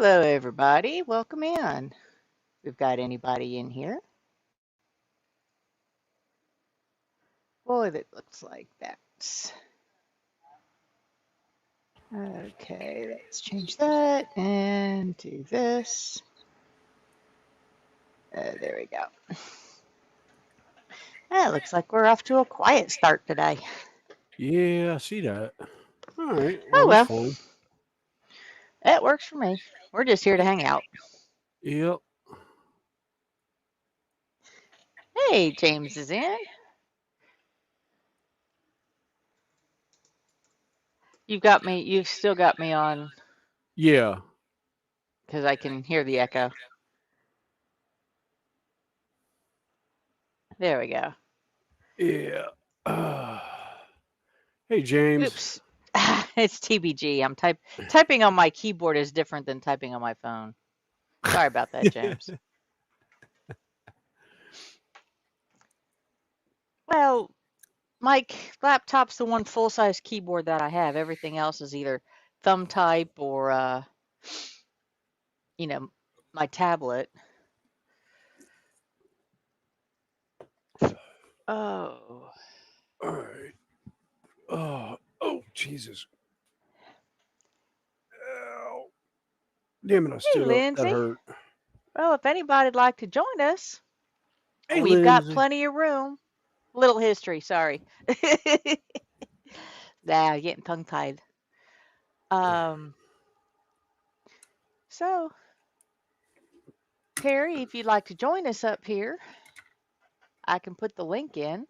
Hello, everybody. Welcome in. We've got anybody in here? Boy, that looks like that's okay. Let's change that and do this. There we go. Looks like we're off to a quiet start today. Yeah, I see that. All right. Oh Well, that's well, fine. that works for me. We're just here to hang out. Yep. Hey, James is in. You've got me. You've still got me on Yeah. because I can hear the echo. There we go. Yeah. Hey, James. Oops. It's TBG. I'm typing on my keyboard is different than typing on my phone. Sorry about that, James. Well, my laptop's the one full-size keyboard that I have. Everything else is either thumb type or you know, my tablet. Oh. All right. Oh, Jesus. Ow. Damn it, I Hey, stood up. That Lindsay. hurt. Well, if anybody'd like to join us, Hey, we've got Lindsay. plenty of room. Little history, sorry. Nah, getting tongue-tied. Um, so Terry, if you'd like to join us up here, I can put the link in.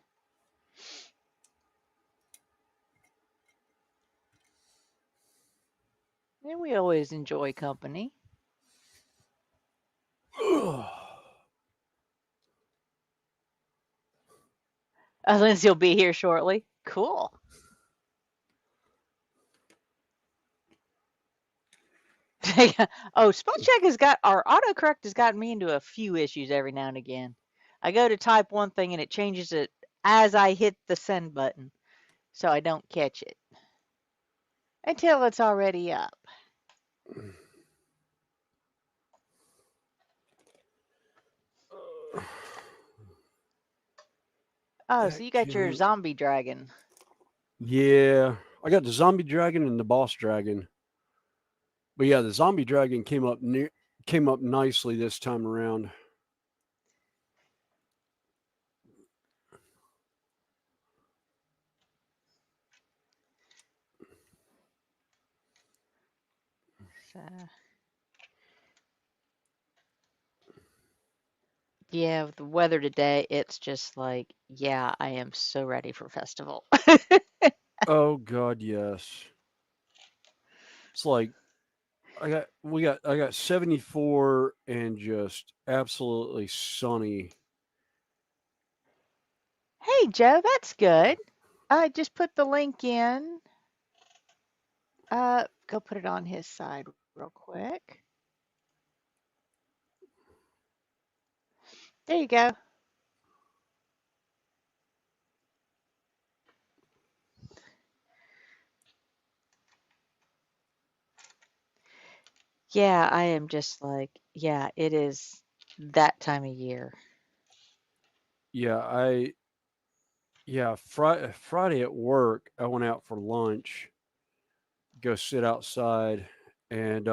And we always enjoy company. Lindsay will be here shortly. Cool. Oh, spell check has got our autocorrect has gotten me into a few issues every now and again. I go to type one thing and it changes it as I hit the send button, so I don't catch it until it's already up. Oh, so That you got your killing. zombie dragon. Yeah. I got the zombie dragon and the boss dragon. But yeah, the zombie dragon came up nicely this time around. So, yeah, with the weather today, it's just like, yeah, I am so ready for festival. Oh God, yes. It's like I got 74 and just absolutely sunny. Hey, Joe, that's good. I just put the link in. Go put it on his side real quick. There you go. Yeah, I am just like, yeah, it is that time of year. Yeah, Friday at work, I went out for lunch, go sit outside and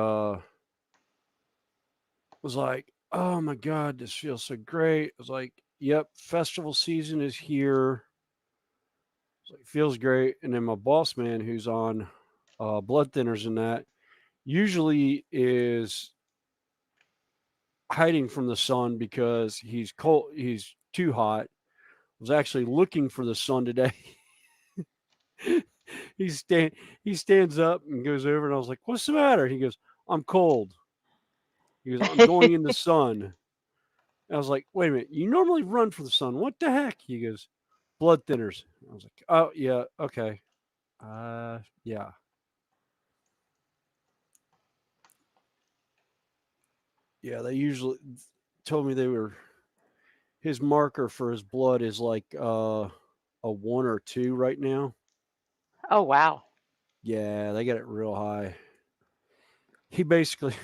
was like, "Oh my god, this feels so great." I was like, "Yep, festival season is here." It's like feels great. And then my boss man who's on blood thinners and that usually is hiding from the sun because he's cold, he's too hot. Was actually looking for the sun today. he stand he stands up and goes over, and I was like, "What's the matter?" He goes, "I'm cold." He goes, "I'm going in the sun." And I was like, "Wait a minute, you normally run for the sun. What the heck?" He goes, "Blood thinners." I was like, "Oh yeah, okay, yeah, yeah." They usually told me they were his marker for his blood is like a 1 or 2 right now. Oh, wow. Yeah, they got it real high. He basically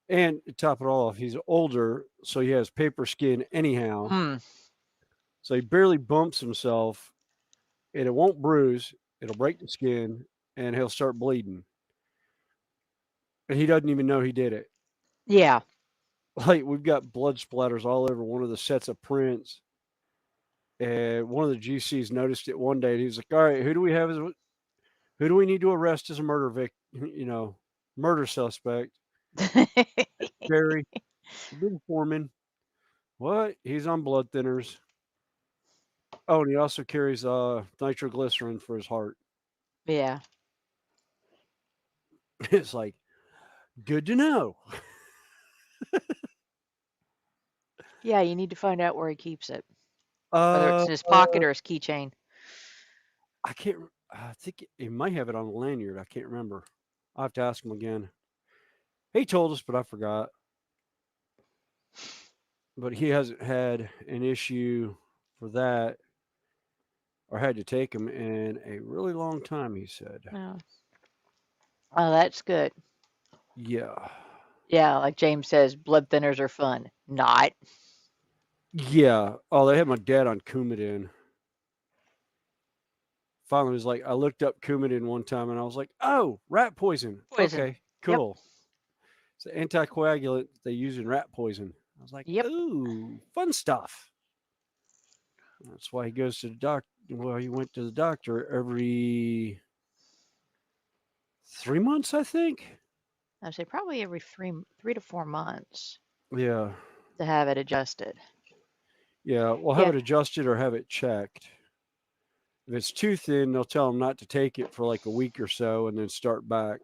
And to top it all off, he's older, so he has paper skin anyhow. Hmm. So he barely bumps himself, and it won't bruise. It'll break the skin, and he'll start bleeding. And he doesn't even know he did it. Yeah. Like we've got blood splatters all over one of the sets of prints. And one of the GCs noticed it one day, and he's like, "All right, who do we need to arrest as a murder suspect?" Barry, been foreman. What? He's on blood thinners. Oh, and he also carries nitroglycerin for his heart. Yeah. It's like good to know. Yeah, you need to find out where he keeps it, whether Uh, it's in his pocket or his keychain. I can't. I think he might have it on the lanyard. I can't remember. I will have to ask him again. He told us, but I forgot. But he hasn't had an issue for that or had to take him in a really long time. He said, Oh, oh, that's good. "Yeah, Yeah, like James says, blood thinners are fun. Not. yeah." Oh, they had my dad on Coumadin. Finally, was like, I looked up Coumadin one time, and I was like, "Oh, rat poison. Poison. Okay, Yep. cool." It's an anticoagulant they use in rat poison. I was like, Yep. "Ooh, fun stuff." That's why he goes to the doc. Well, he went to the doctor every 3 months, I think. I say probably every 3 to 4 months Yeah, to have it adjusted. yeah. We'll have Yeah. it adjusted or have it checked. If it's too thin, they'll tell him not to take it for like a week or so, and then start back.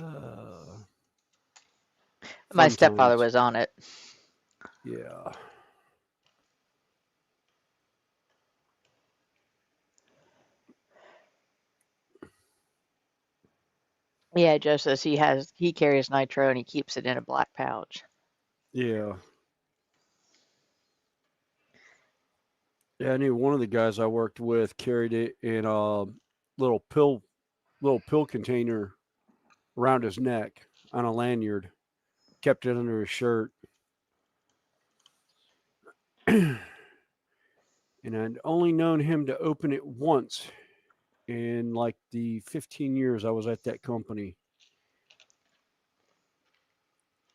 Uh, My Fun stepfather times. was on it. Yeah, Yeah, just as he carries nitro and he keeps it in a black pouch. yeah, yeah. I knew one of the guys I worked with carried it in a little pill, little pill container around his neck on a lanyard. Kept it under his shirt, and I'd only known him to open it once in like the 15 years I was at that company.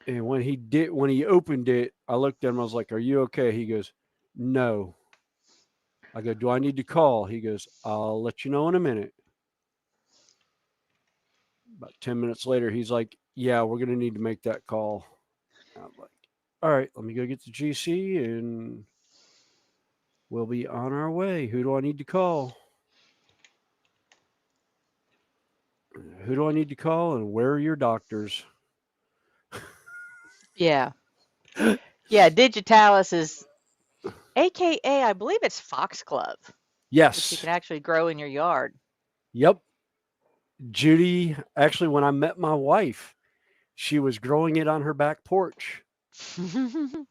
And when he opened it, I looked at him. I was like, "Are you okay?" He goes, "No." I go, "Do I need to call?" He goes, "I'll let you know in a minute." About 10 minutes later, he's like, "Yeah, we're gonna need to make that call." I'm like, "All right, let me go get the GC, and we'll be on our way. Who do I need to call? Who do I need to call? And where are your doctors?" Yeah. Yeah, digitalis is AKA, I believe it's foxglove, which you Yes. can actually grow in your yard. Yep. Judy, actually, when I met my wife, she was growing it on her back porch. You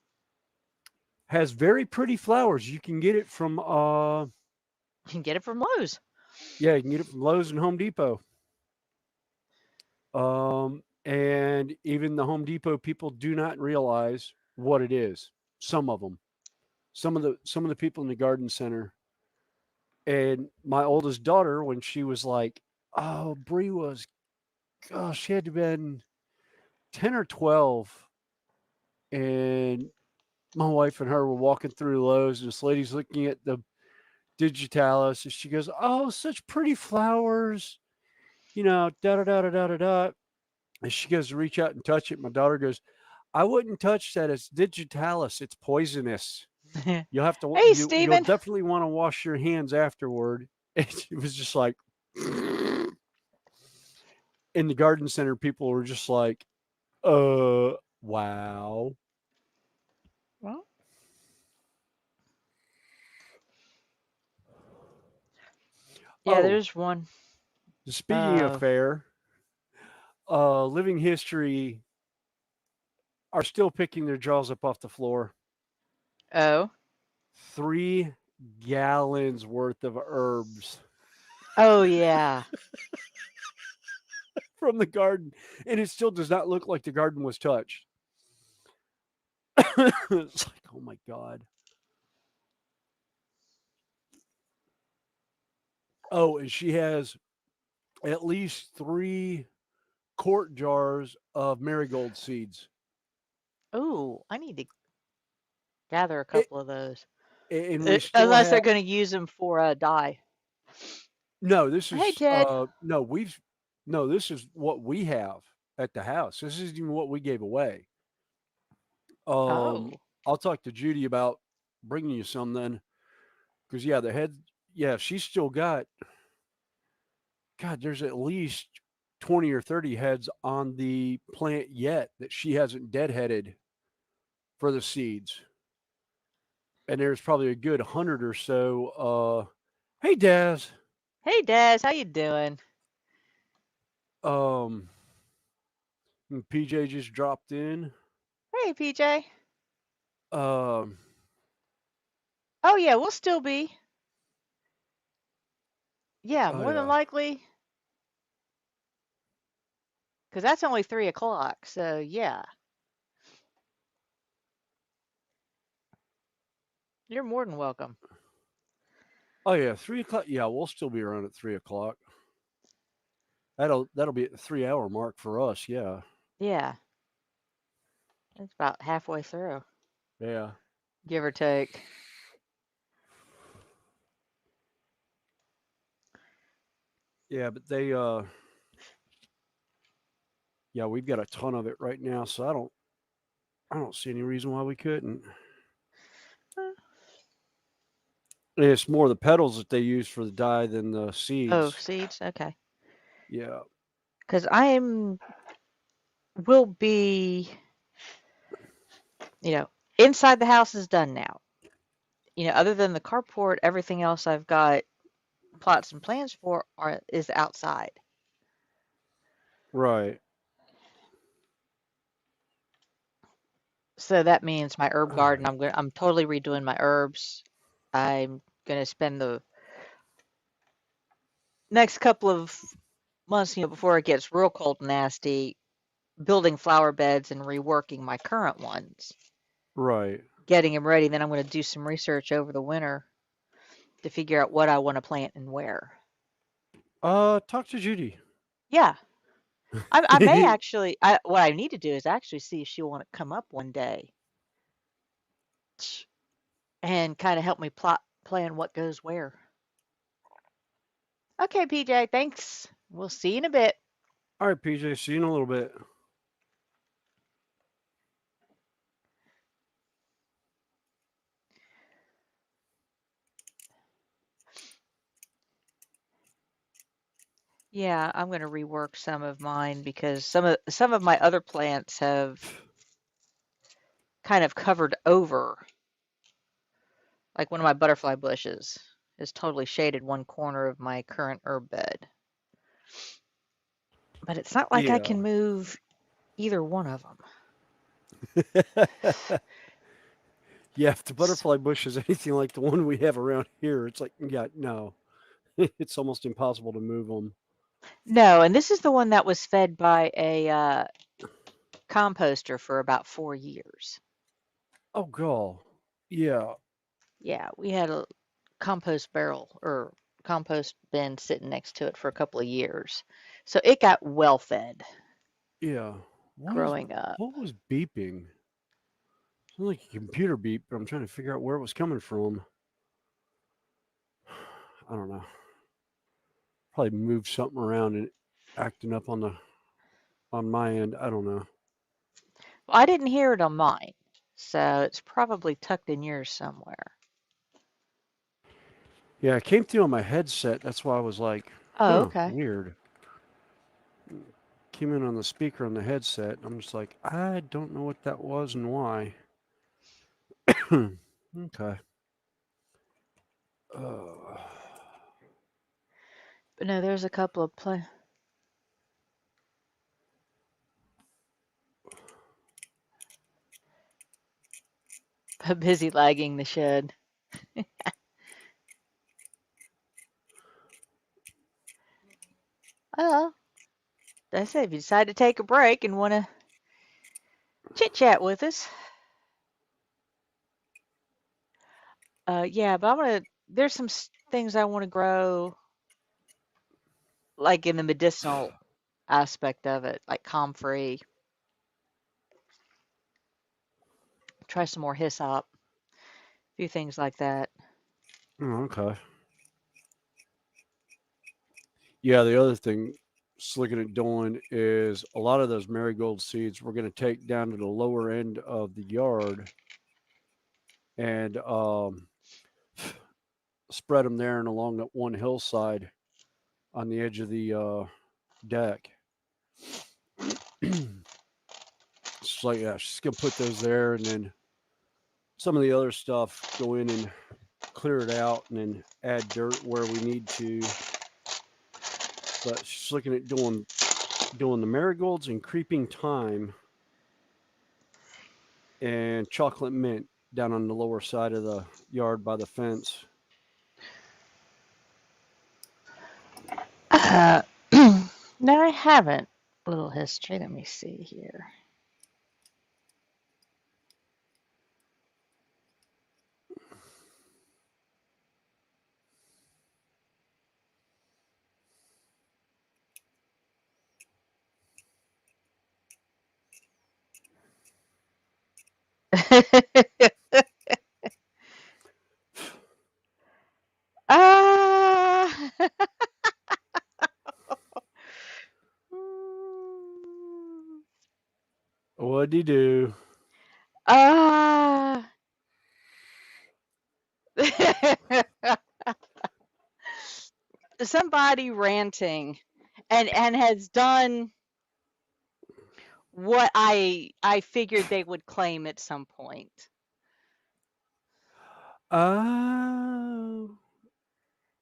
Has very pretty flowers. You can get it from can get it from Lowe's. yeah, you can get it from Lowe's and Home Depot. And even the Home Depot people do not realize what it is. Some of them. Some of the people in the garden center. And my oldest daughter, when she was like, oh, Bree was, gosh, she had to have been 10 or 12. And my wife and her were walking through Lowe's, and this lady's looking at the digitalis, and she goes, "Oh, such pretty flowers, da da da da da da da." And she goes to reach out and touch it. My daughter goes, "I wouldn't touch that. It's digitalis. It's poisonous. You'll have to. Hey, You'll Steven. definitely want to wash your hands afterward." And it was just like, in the garden center, people were just like, wow." Well, yeah, Oh, there's one. speaking of Uh, fair, Living History are still picking their jaws up off the floor. oh. 3 gallons worth of herbs. Oh, yeah. from the garden, and it still does not look like the garden was touched. It's like, oh my god. Oh, and she has at least 3 quart jars of marigold seeds. Ooh, I need to gather a It, couple of those. and we still Unless have they're going to use them for a dye. no. This Hey, is Ted. no. No. This is what we have at the house. This isn't even what we gave away. Oh, I'll talk to Judy about bringing you some then, because yeah, the head. Yeah, she's still got. God, there's at least 20 or 30 heads on the plant yet that she hasn't deadheaded for the seeds, and there's probably a good 100 or so. Hey, Daz. hey, Des. How you doing? Um, PJ just dropped in. Hey, PJ. Um, Oh, yeah, we'll still be. Yeah, oh more than yeah, likely. Because that's only 3 o'clock. So, yeah, you're more than welcome. oh yeah, 3 o'clock. Yeah, we'll still be around at 3 o'clock. That'll be at the 3 hour mark for us. Yeah, Yeah, it's about halfway through, yeah, give or take. yeah. But yeah, we've got a ton of it right now, so I don't see any reason why we couldn't. Uh, It's more the petals that they use for the dye than the Oh, seeds. seeds. Okay. Yeah, Because will be, you know, inside the house is done now. Other than the carport, everything else I've got plots and plans for is outside. right. So that means my herb All garden. right. I'm totally redoing my herbs. I'm gonna spend the next couple of months, before it gets real cold and nasty, building flower beds and reworking my current ones, Right. getting them ready. Then I'm going to do some research over the winter to figure out what I want to plant and where. Talk to Judy. Yeah, I may actually. What I need to do is actually see if she'll want to come up one day and kind of help me plan what goes where. Okay, PJ, thanks. We'll see you in a bit. All right, PJ. See you in a little bit. Yeah, I'm going to rework some of mine because some of my other plants have kind of covered over. Like one of my butterfly bushes is totally shaded one corner of my current herb bed. But it's not like I Yeah. can move either one of them. Yeah, if the butterfly bush is anything like the one we have around here, it's like, yeah, no, it's almost impossible to move them. No, and this is the one that was fed by a composter for about 4 years. Oh, God. Yeah, Yeah, we had a compost barrel or compost bin sitting next to it for a couple of years. So it got well fed yeah. growing up. What was beeping? Sounded like a computer beep, but I'm trying to figure out where it was coming from. I don't know. Probably moved something around and acting up on my end. I don't know. Well, I didn't hear it on mine, so it's probably tucked in yours somewhere. Yeah, it came through on my headset. That's why I was like, Oh, huh, okay. weird. Came in on the speaker on the headset. I'm just like, I don't know what that was and why. Okay. Uh, But no, there's a couple of busy lagging the shed. Oh, I say, if you decide to take a break and want to chit chat with us, yeah, but I want to. There's some things I want to grow, like in the medicinal aspect of it, like comfrey. Try some more hyssop, a few things like that. Oh, okay. Yeah, the other thing just looking at doing is a lot of those marigold seeds we're going to take down to the lower end of the yard and spread them there and along that one hillside on the edge of the deck. It's like, yeah, just going to put those there and then some of the other stuff go in and clear it out and then add dirt where we need to. But just looking at doing the marigolds and creeping thyme and chocolate mint down on the lower side of the yard by the fence. Uh, no, I haven't. A little history. Let me see here. Ah. What'd he do? Ah. Somebody ranting and has done what I figured they would claim at some point. Oh,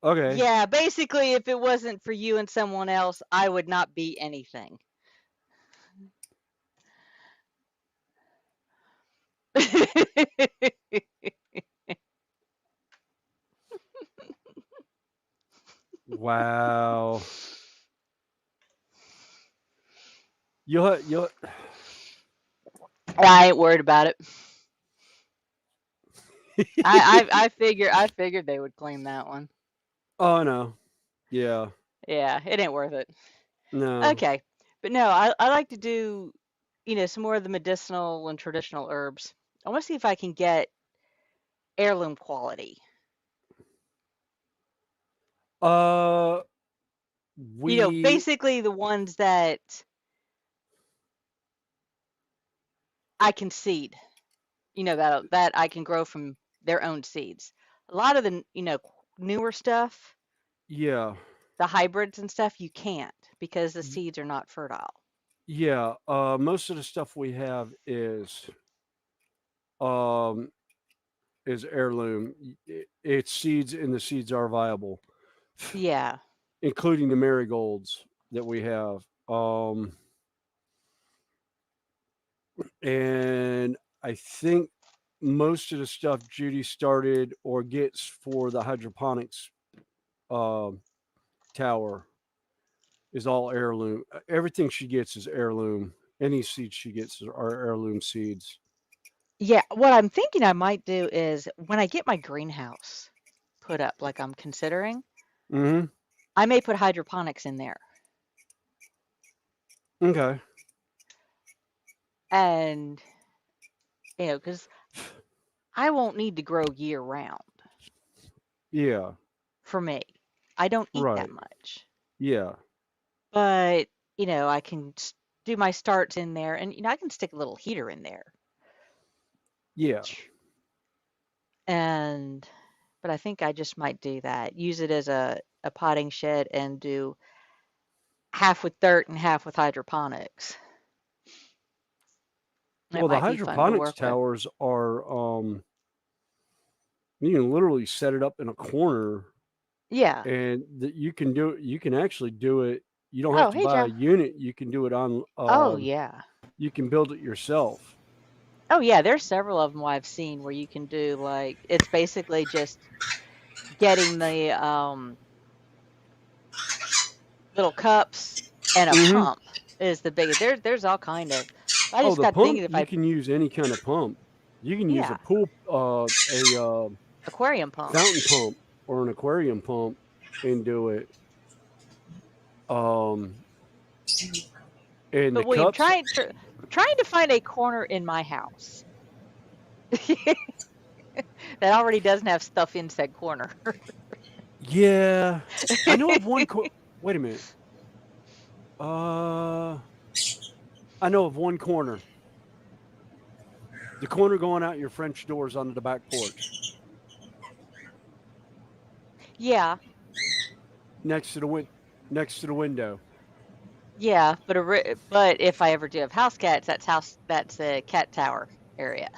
okay. Yeah, basically, if it wasn't for you and someone else, I would not be anything. Wow. You'll. I ain't worried about it. I figured they would claim that one. Oh no. Yeah. Yeah, it ain't worth it. No. Okay, but no, I like to do, some more of the medicinal and traditional herbs. I want to see if I can get heirloom quality. Uh, we. Basically the ones that I can seed. That I can grow from their own seeds. A lot of the newer stuff, Yeah. the hybrids and stuff, you can't because the Y- seeds are not fertile. Yeah. Most of the stuff we have um is heirloom. It's seeds, and the seeds are viable, Yeah. including the marigolds that we have. And I think most of the stuff Judy started or gets for the hydroponics uh, tower is all heirloom. Everything she gets is heirloom. Any seeds she gets are heirloom seeds. Yeah, what I'm thinking I might do is when I get my greenhouse put up like I'm considering, Mm-hmm. I may put hydroponics in there. Okay. And cuz I won't need to grow year round Yeah. for me. I don't eat that Right. much. Yeah. But, I can do my starts in there and I can stick a little heater in there. Yeah. And but I think I just might do that. Use it as a potting shed and do half with dirt and half with hydroponics. It Well, the might be fun to hydroponics work with. towers are you can literally set it up in a corner Yeah. and you can do it. You can actually do it. You don't have Oh, to hey, buy a Joe. unit. You can do it on. Oh, yeah. You can build it yourself. Oh, yeah. There's several of them I've seen where you can do like it's basically just getting the little cups and a Mm-hmm. pump. is the biggest. There's all kind of. I Oh, just the got pump, thinking if you I can use any kind of pump. You can use yeah a pool, aquarium pump. fountain pump or an aquarium pump and do it. Um, and the But William, cups, trying to find a corner in my house that already doesn't have stuff in said corner. yeah. I know of one. Wait a minute. Uh, I know of one corner. The corner going out your French doors onto the back porch, Yeah, next to the next to the window. yeah, but if I ever do have house cats, that's a cat tower area.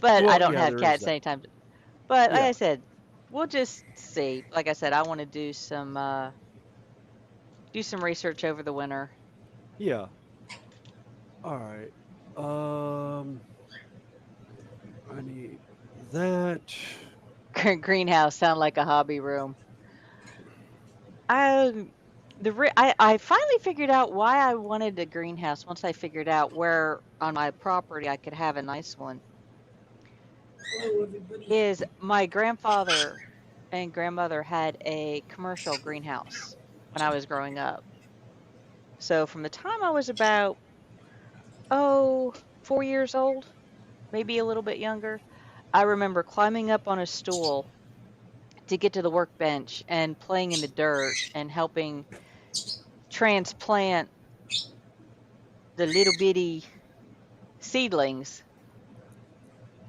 But I Well, don't yeah, have there is cats that. anytime. But like Yeah, I said, we'll just see. Like I said, I want to do some research over the winter. yeah. All right. Um, I need that. Greenhouse sound like a hobby room. Um, I finally figured out why I wanted a greenhouse once I figured out where on my property I could have a nice one. Hello, everybody. Is my grandfather and grandmother had a commercial greenhouse when I was growing up. So from the time I was about, 4 years old, maybe a little bit younger, I remember climbing up on a stool to get to the workbench and playing in the dirt and helping transplant the little bitty seedlings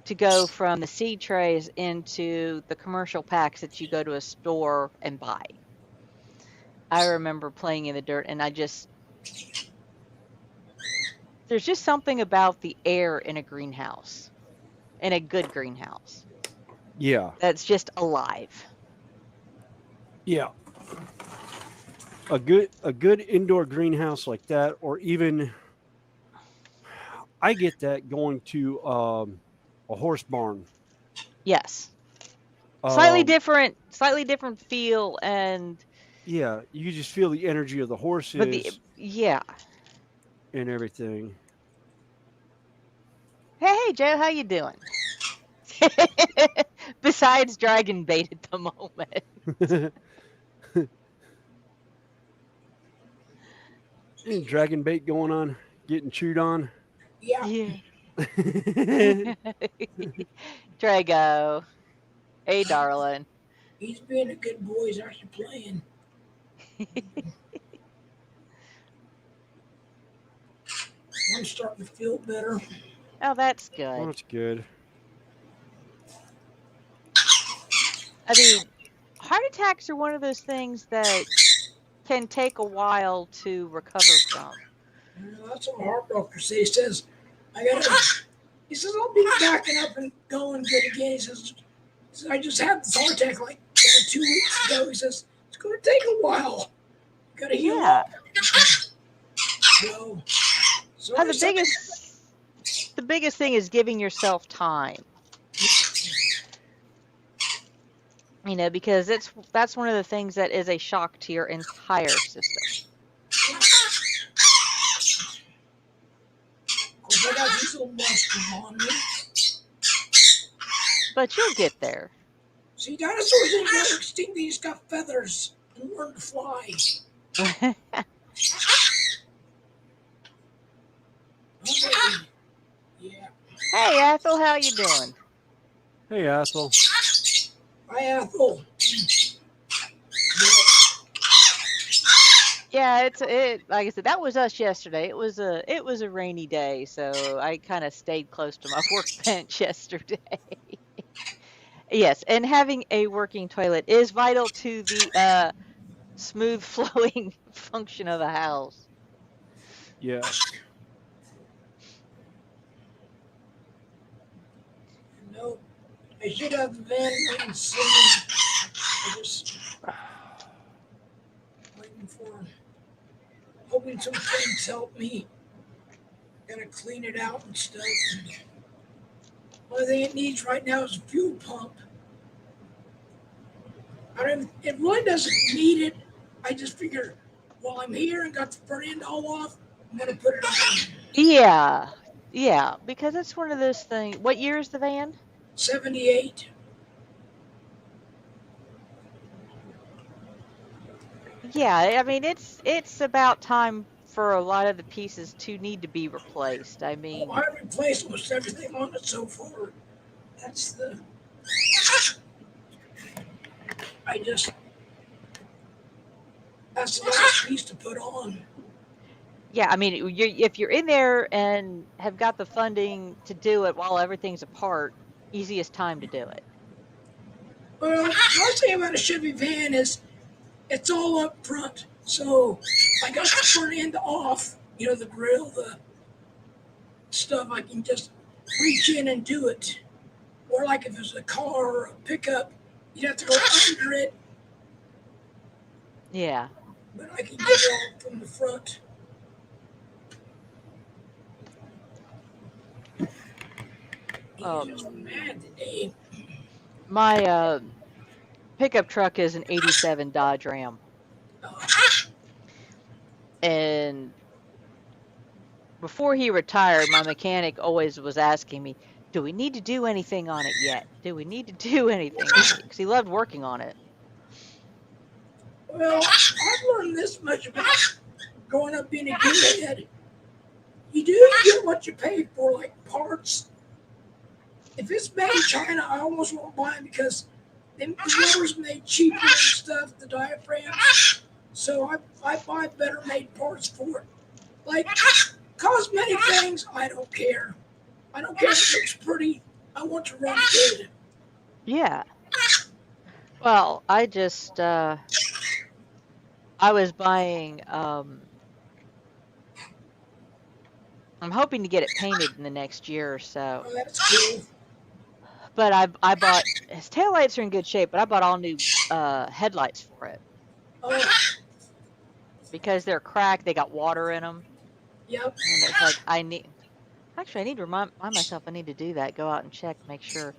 to go from the seed trays into the commercial packs that you go to a store and buy. I remember playing in the dirt and there's just something about the air in a greenhouse, in a good greenhouse, Yeah, that's just alive. yeah. A good indoor greenhouse like that, or even I get that going to a horse barn. Yes. Um, Slightly different feel and yeah, you can just feel the energy of the but horses yeah. and everything. Hey Joe, how you doing? Besides dragon bait at the moment. Dragon bait going on, getting chewed on. Yeah, Yeah. Drago. Hey darling. he's being a good boy. He's actually playing. I'm starting to feel better. Oh, that's Well, good. that's good. I mean, heart attacks are one of those things that can take a while to recover from. That's what my heart doctor says. He says, I gotta, he says, I'll be backing up and going good again. He says, I just had this heart attack like 2 weeks ago. He says, it's going to take a while. Gotta heal Yeah. up. So, Uh, sorry, the son. biggest the biggest thing is giving yourself time. Because that's one of the things that is a shock to your entire system. Of course, I got these little monsters on me. But you'll get there. See, dinosaurs didn't go extinct. They just got feathers and learned to fly. Hey Okay. Yeah. Ethel, how you doing? Hey, Ethel. Hi, Ethel. Yeah, it like I said, that was us yesterday. It was a rainy day, so I kind of stayed close to my workbench yesterday. Yes, and having a working toilet is vital to the smooth flowing function of the house. Yes. No, I should have been waiting soon. I just waiting for, hoping some friends help me. Gotta clean it out and stuff. Only thing it needs right now is a fuel pump. I don't. It really doesn't need it. I just figure while I'm here and got the front end all off, I'm gonna put it on. Yeah. Yeah, because it's one of those things. What year is the van? 78. Yeah, I mean it's about time for a lot of the pieces to need to be replaced. I Oh, mean, I replaced almost everything on it so far. That's the. I just. That's the last piece to put on. yeah, I mean if you're in there and have got the funding to do it while everything's apart, easiest time to do it. Well, one thing about a Chevy van is it's all up front. So I got the front end off, the grill, the stuff, I can just reach in and do it. Or like if it was a car or a pickup, you'd have to go under it, Yeah. but I can get it all from the front. He's just mad today. My pickup truck is an 87 Dodge Ram. Uh, And before he retired, my mechanic always was asking me, "Do we need to do anything on it yet? Do we need to do anything on it?" Because he loved working on it. well, I've learned this much about growing up being a gearhead. You do get what you pay for, like parts. If it's made in China, I almost won't buy them because the rubber's made cheaper and stuff, the diaphragms. So I buy better made parts for it. Like cosmetic things, I don't care. I don't care if it looks pretty. I want to run good. Yeah. Well, I was buying I'm hoping to get it painted in the next year or so. Oh, that's cool. But I bought his taillights are in good shape, but I bought all new headlights for it Oh, because they're cracked, they got water in them, yep. and it's like I need to remind myself I need to do that. Go out and check, make sure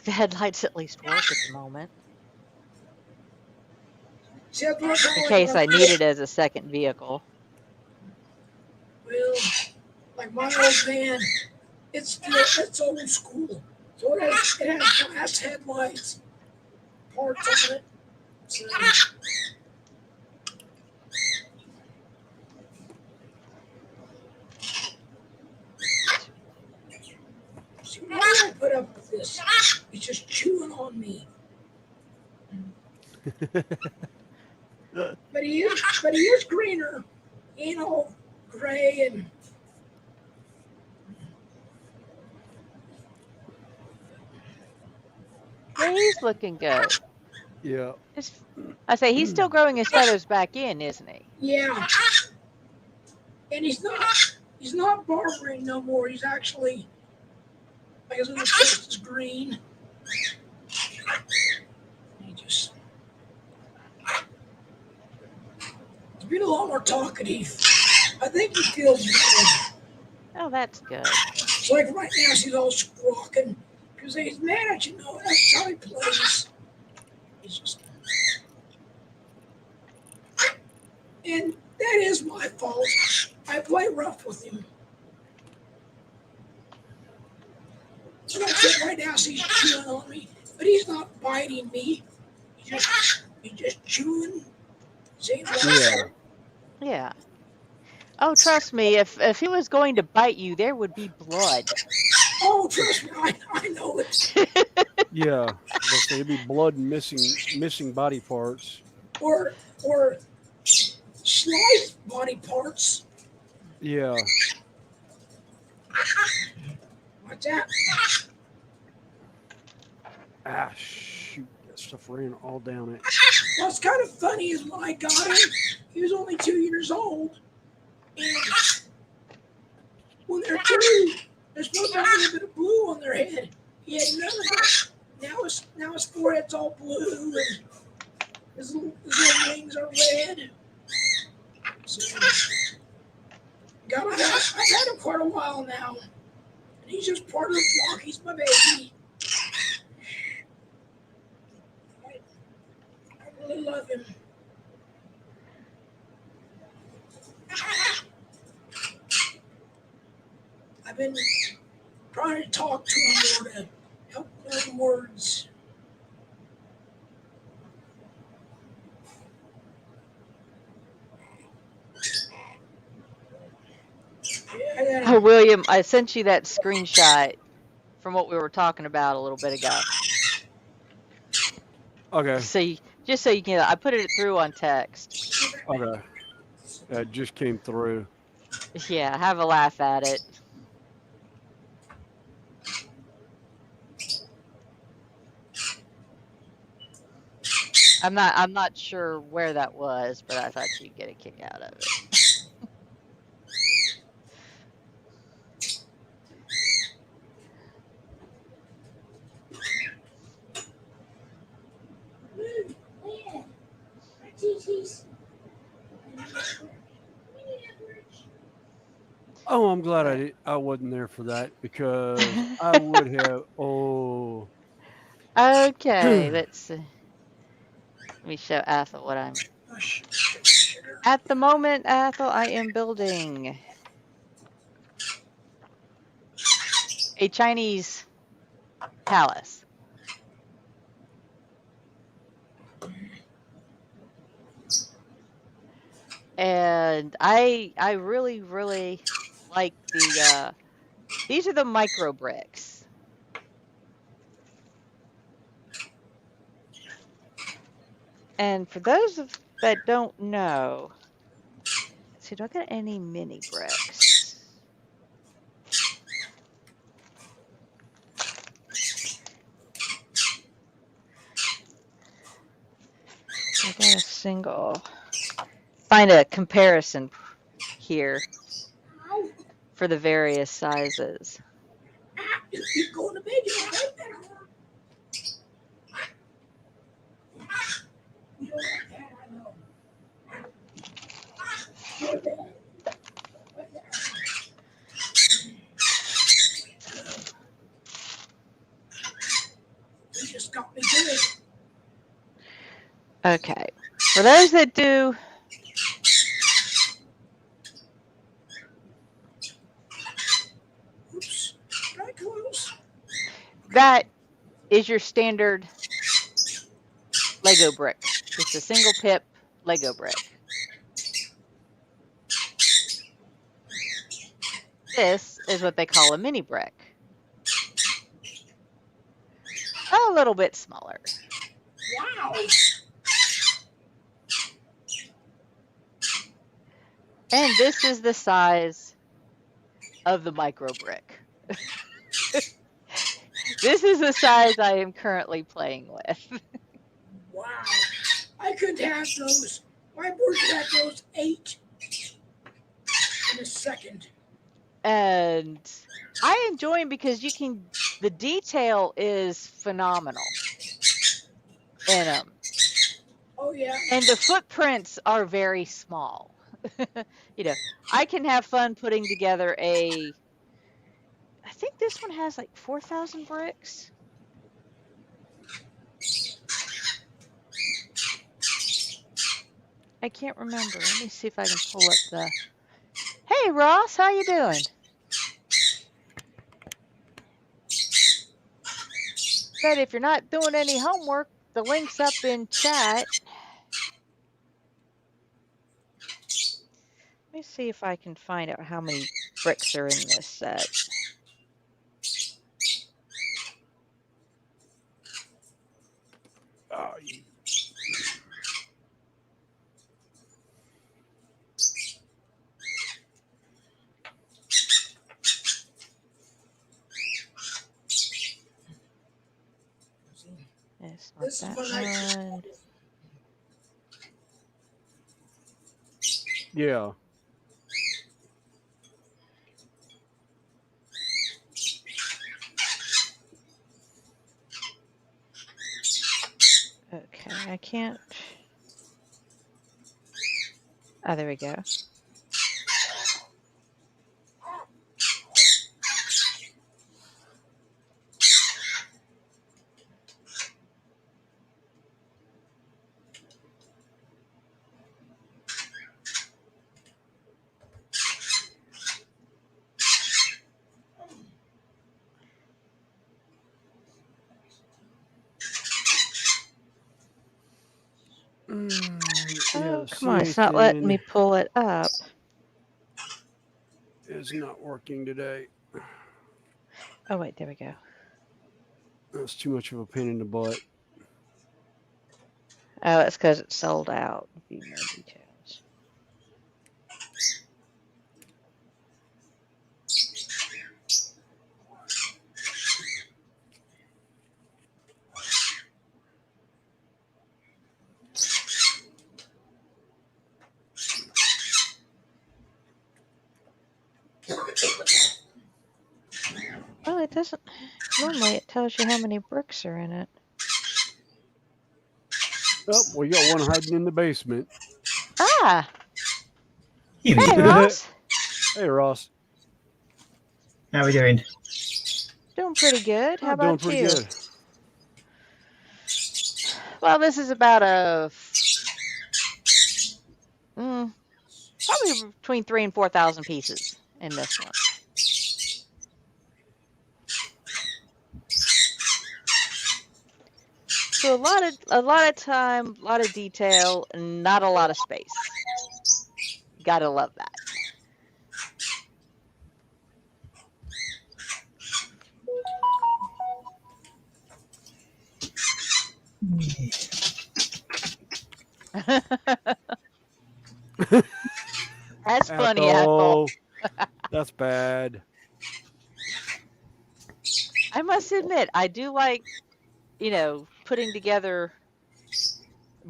the headlights at least work at the moment, See, that's what I in like case about I need it as a second vehicle. Well, like my old van, it's old school. So it has glass headlights, parts on it. So, see, why do I put up with this? It's just chewing on me. But he is greener. He ain't all gray and Yeah, he's looking good. Yeah. I say he's still growing his feathers back in, isn't he? yeah. And he's not barbering no more. He's actually, like his little chest is green. He just he's been a lot more talkative. I think he feels good. Oh, that's good. So like right now she's all squawking because he's mad at you. No, that's how he plays. He's just, and that is my fault. I play rough with him. So that's it. Right now she's chewing on me, but he's not biting me. He's just chewing. Saying Yeah. Yeah. Oh, trust me, if he was going to bite you, there would be blood. Oh, trust me, I know it. Yeah. Let's say it'd be blood and missing body parts. Or sliced body parts. Yeah. What's that? Ah, shoot. That stuff ran all down it. What's kind of funny is when I got him, he was only 2 years old. And when they're 2, they're supposed to have a little bit of blue on their head. He had none of it. Now his forehead's all blue and his little wings are red. So, I've had him quite a while now. And he's just part of the flock. He's my baby. I really love him. I've been trying to talk to him more to help learn words. Yeah, I Oh, gotta, William, I sent you that screenshot from what we were talking about a little bit ago. Okay. Just so you can, I put it through on text. Okay. That just came through. Yeah, have a laugh at it. I'm not sure where that was, but I thought you'd get a kick out of it. Oh, I'm glad But I wasn't there for that because I would have. Oh. okay, let's see. Let me show Ethel what I'm sugar. at the moment. Ethel, I am building a Chinese palace. And I really like the these are the micro bricks. And for those that don't know, let's see, do I got any mini bricks? I got a single. Find a comparison here for the various sizes. You're going to bed. You don't like that. You don't like that. I know. You just got me good. Okay. For those that do Oops. Did I close? that is your standard Lego brick. Just a single pip Lego brick. This is what they call a mini brick. A little bit smaller. Wow. And this is the size of the micro brick. This is the size I am currently playing with. Wow. I could have those. My board could have those 8 in a second. And I enjoy them because the detail is phenomenal in them. Oh, yeah. And the footprints are very small. I can have fun putting together I think this one has like 4,000 bricks. I can't remember. Let me see if I can pull up the. Hey Ross, how you doing? But if you're not doing any homework, the link's up in chat. Let me see if I can find out how many bricks are in this set. Oh, It's not This is that what I just one. yeah. Okay, I can't. Oh, there we go. Yeah, the Come on, it's C8 not letting me thing pull it up. is not working today. Oh, wait, there we go. That's too much of a pain in the butt. Oh, it's because it's sold out. View more details. Well, it doesn't. Normally, it tells you how many bricks are in it. Oh, we got one hiding in the basement. Ah! Here we Hey, go. Ross! Hey, Ross. How are we doing? Doing pretty good. How I'm doing about pretty you? good. Well, this is about a probably between 3,000 and 4,000 pieces in this one. So a lot of time, a lot of detail, and not a lot of space. Gotta love that. That's funny, Ethel. That's bad. I must admit, I do like, putting together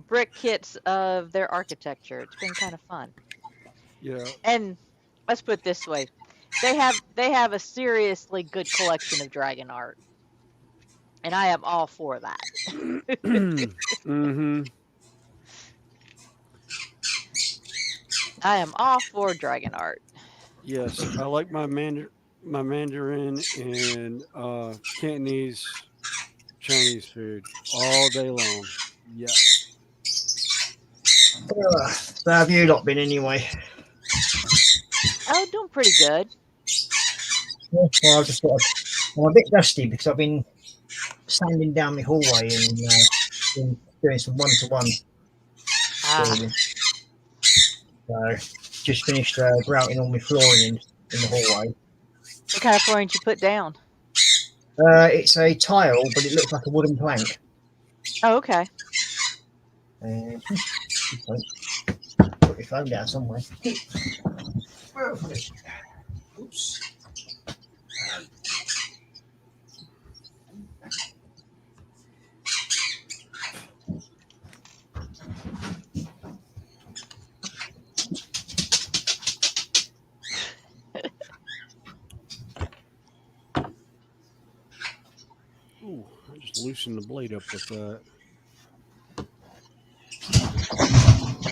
brick kits of their architecture. It's been kind of fun. Yeah. And let's put it this way. They have a seriously good collection of dragon art. And I am all for that. Mm-hmm. I am all for dragon art. Yes, I like my Mandarin and Cantonese Chinese food all day long. Yes. So have you lot been anyway? Oh, doing pretty good. Well, I just thought I'm a bit dusty because I've been sanding down my hallway and been doing some one-to-one. Ah, So just finished grouting all my flooring in the hallway. what kind of flooring did you put down? It's a tile, but it looks like a wooden plank. Oh, okay. Put my phone down somewhere. Oops. Ooh, I just loosened the blade up with that.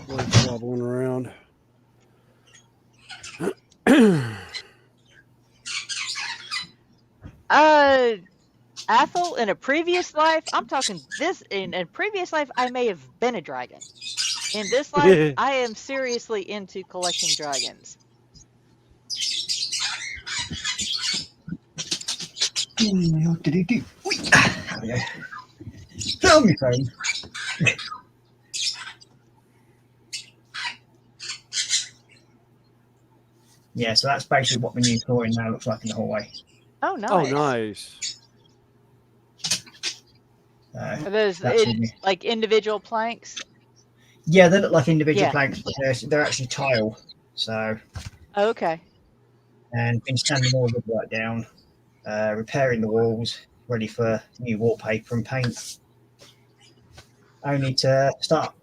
Blade's wobbling around. Ethel, in a previous life, I'm talking this, in a previous life, I may have been a dragon. In this life, I am seriously into collecting dragons. What did he do? There we go. Tell me, phone. Yeah, so that's basically what my new flooring now looks like in the hallway. Oh, nice. Oh, nice. Are those That's like individual planks? Yeah, they look like individual Yeah. planks, but they're actually tile. So, Oh, okay. and been sanding all the work down, repairing the walls, ready for new wallpaper and paint. Only to start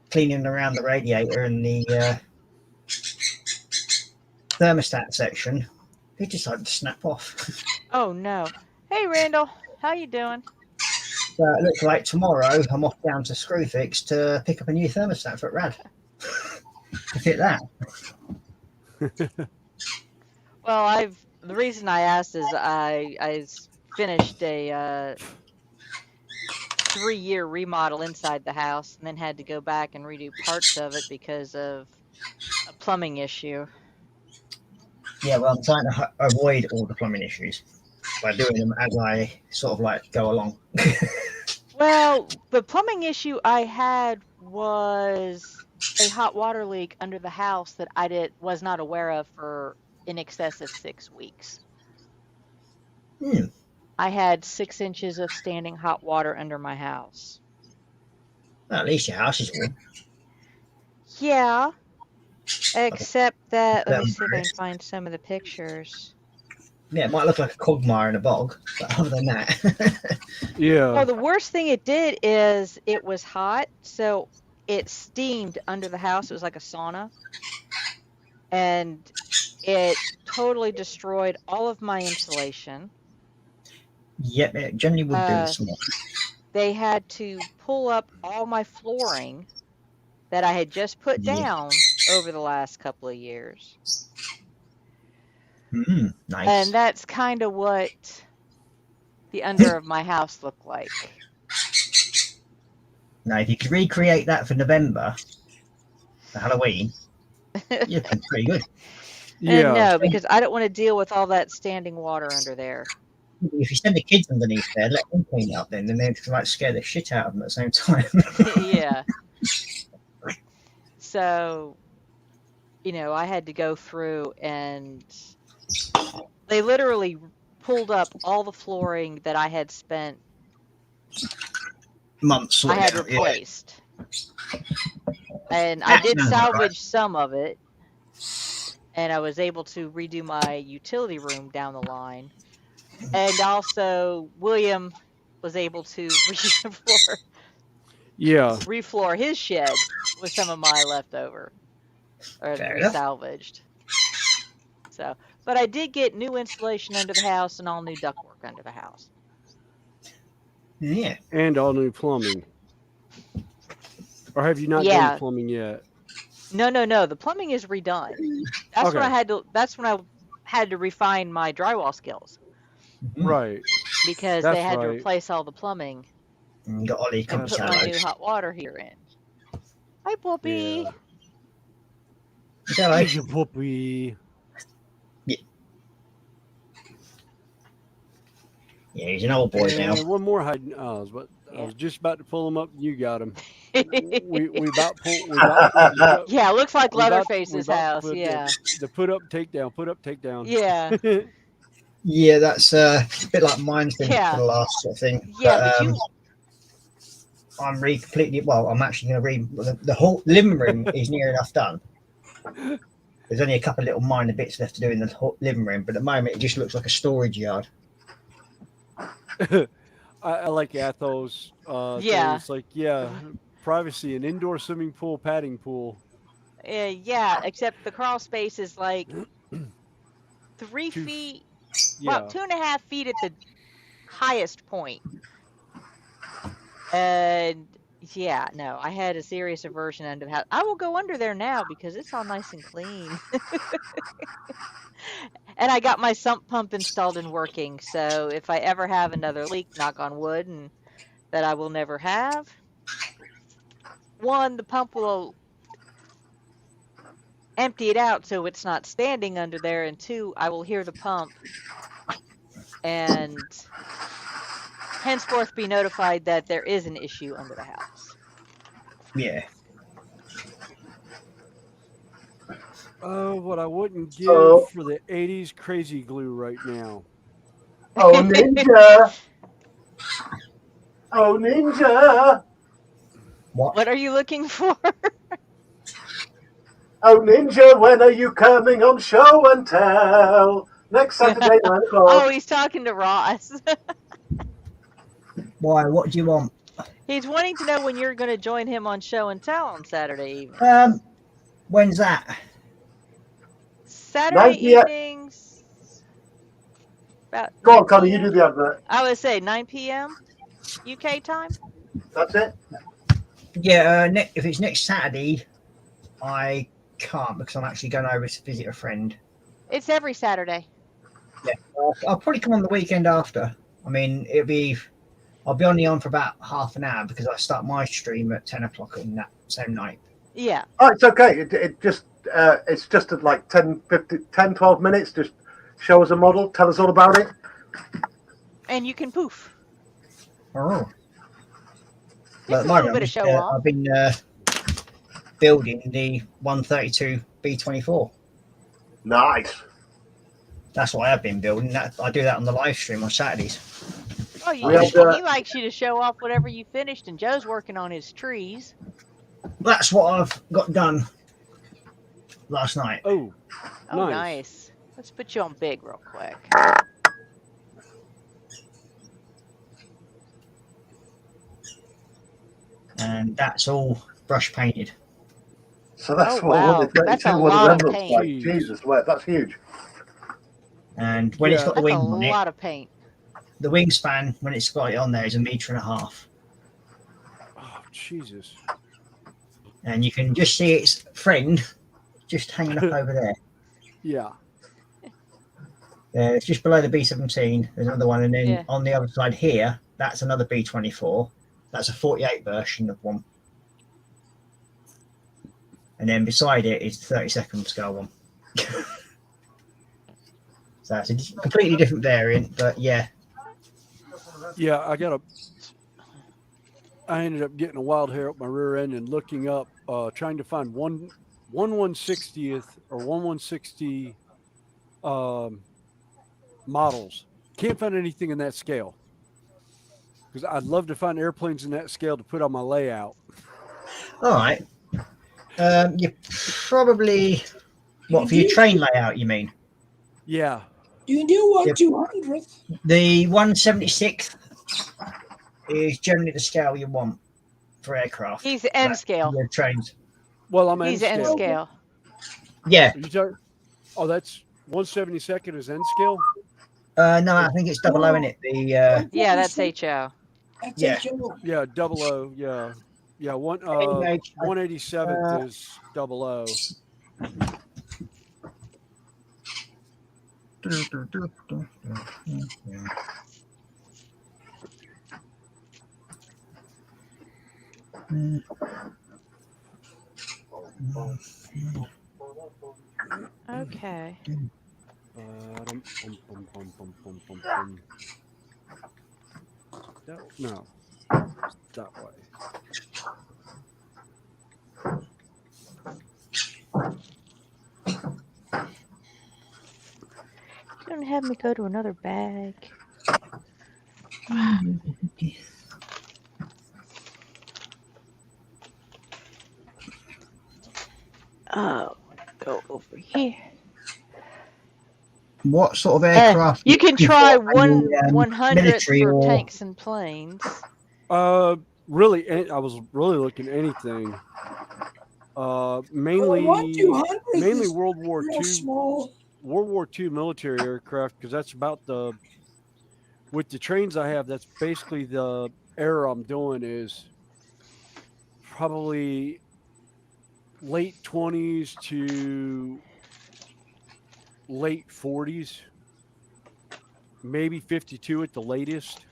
cleaning around the radiator and the thermostat section. It decided to snap off. Oh no. Hey Randall, how you doing? So it looks like tomorrow I'm off down to Screwfix to pick up a new thermostat for Rad. To fit that. Well, the reason I asked is I finished a 3-year remodel inside the house and then had to go back and redo parts of it because of a plumbing issue. Yeah, well, I'm trying to avoid all the plumbing issues by doing them as I sort of like go along. Well, the plumbing issue I had was a hot water leak under the house that was not aware of for in excess of 6 weeks. Hmm. I had 6 inches of standing hot water under my house. Well, at least your house is warm. Yeah, except that, let me see if I Chris. can find some of the pictures. Yeah, it might look like a quagmire in a bog, but other than that, Yeah. Well, the worst thing it did is it was hot, so it steamed under the house. It was like a sauna. And it totally destroyed all of my insulation. yep, it generally would do somewhat. They had to pull up all my flooring that I had just put Yeah. down over the last couple of years. Nice. And that's kind of what the under of my house looked like. Now, if you could recreate that for November, for Halloween, you'd be pretty good. Yeah. No, because I don't want to deal with all that standing water under there. If you send the kids underneath there, let them clean it up then they might scare the shit out of them at the same time. Yeah. So, I had to go through and they literally pulled up all the flooring that I had spent Months. I had replaced. And I did salvage some of it. And I was able to redo my utility room down the line. And also, William was able to refloor his shed with some of my leftover or salvaged. So, but I did get new insulation under the house and all new ductwork under the house. Yeah. And all new plumbing. Or have you not done the plumbing yet? No. The plumbing is redone. That's when I had to. That's when I had to refine my drywall skills. Right. Because they had to replace all the plumbing. And got Ollie and put my new hot water heater in. Hi, Puppy. Yeah. Hey, Puppy. Yeah, he's an old boy now. One more hiding. I was just about to pull him up, and you got him. we about pulled. Yeah, it looks like Leatherface's house. Yeah. The put up, takedown. Yeah. Yeah, that's a bit like mine's been for the last sort of thing. Yeah, but I'm I'm actually going to the whole living room is near enough done. There's only a couple of little minor bits left to do in the living room, but at the moment it just looks like a storage yard. I like Athos. It's like, privacy, an indoor swimming pool, padding pool. Yeah, except the crawl space is like 3 feet, about 2.5 feet at the highest point. And I had a serious aversion under the house. I will go under there now because it's all nice and clean. And I got my sump pump installed and working. So if I ever have another leak, knock on wood, and that I will never have, one, the pump will empty it out so it's not standing under there, and two, I will hear the pump and henceforth be notified that there is an issue under the house. Yeah. What I wouldn't give for the 80s crazy glue right now. Oh, Ninja! Oh, Ninja! What are you looking for? Oh, Ninja, when are you coming on Show and Tell? Next Saturday, 9 o'clock. Oh, he's talking to Ross. Why? What do you want? He's wanting to know when you're going to join him on Show and Tell on Saturday evening. When's that? Saturday evenings. Go on, Connie, you do the advert. I would say 9 p.m. UK time. That's it? Yeah, if it's next Saturday, I can't because I'm actually going over to visit a friend. It's every Saturday. Yeah, I'll probably come on the weekend after. I mean, I'll be only on for about half an hour because I start my stream at 10 o'clock on that same night. Yeah. Oh, it's okay. It's just at like 10, 12 minutes. Just show us a model, tell us all about it. And you can poof. Oh. Just a little bit of show off. I've been building the 132 B24. Nice. That's what I have been building. That I do that on the live stream on Saturdays. Oh, We had, he likes you to show off whatever you finished, and Joe's working on his trees. That's what I've got done last night. Oh, Oh, nice. nice. Let's put you on big real quick. And that's all brush painted. So that's Oh, what wow. 132 That's a would lot have of looks paint. like. Jeez. Jesus, wait, that's huge. And when it's Yeah. got the That's a wing on it, lot of paint. the wingspan when it's got it on there is 1.5 meters. Oh, Jesus. And you can just see its friend just hanging up over there. Yeah. It's just below the B17. There's another one, and then Yeah. on the other side here, that's another B24. That's a 48 version of one. And then beside it is the 32nd scale one. So it's a completely different variant, but yeah. Yeah, I ended up getting a wild hair up my rear end and looking up, trying to find one 1/160th or 1/160 models. Can't find anything in that scale. Because I'd love to find airplanes in that scale to put on my layout. All right. You probably what for your train layout? You mean You Yeah. can do Yep. 1/200th. the 1/76th is generally the scale you want for aircraft. He's the end Like, scale. your trains. Well, I'm end He's the end scale. scale. Yeah. Are you talking? Oh, that's 1/72 is end scale. No, I think it's double O in it. The Yeah, that's HO. That's Yeah. HO. Yeah, 00. Yeah, yeah. 1/87th is 00. Okay. No, that way. You don't have me go to another bag. Oh, go over here. What sort of aircraft? You can try for? 1/100th military for or- tanks and planes. Really, I was really looking at anything. Mainly 1/200th mainly is World War real II, small. World War II military aircraft, because that's about with the trains I have. That's basically the era I'm doing is probably late 20s to late 40s, maybe 52 at the latest.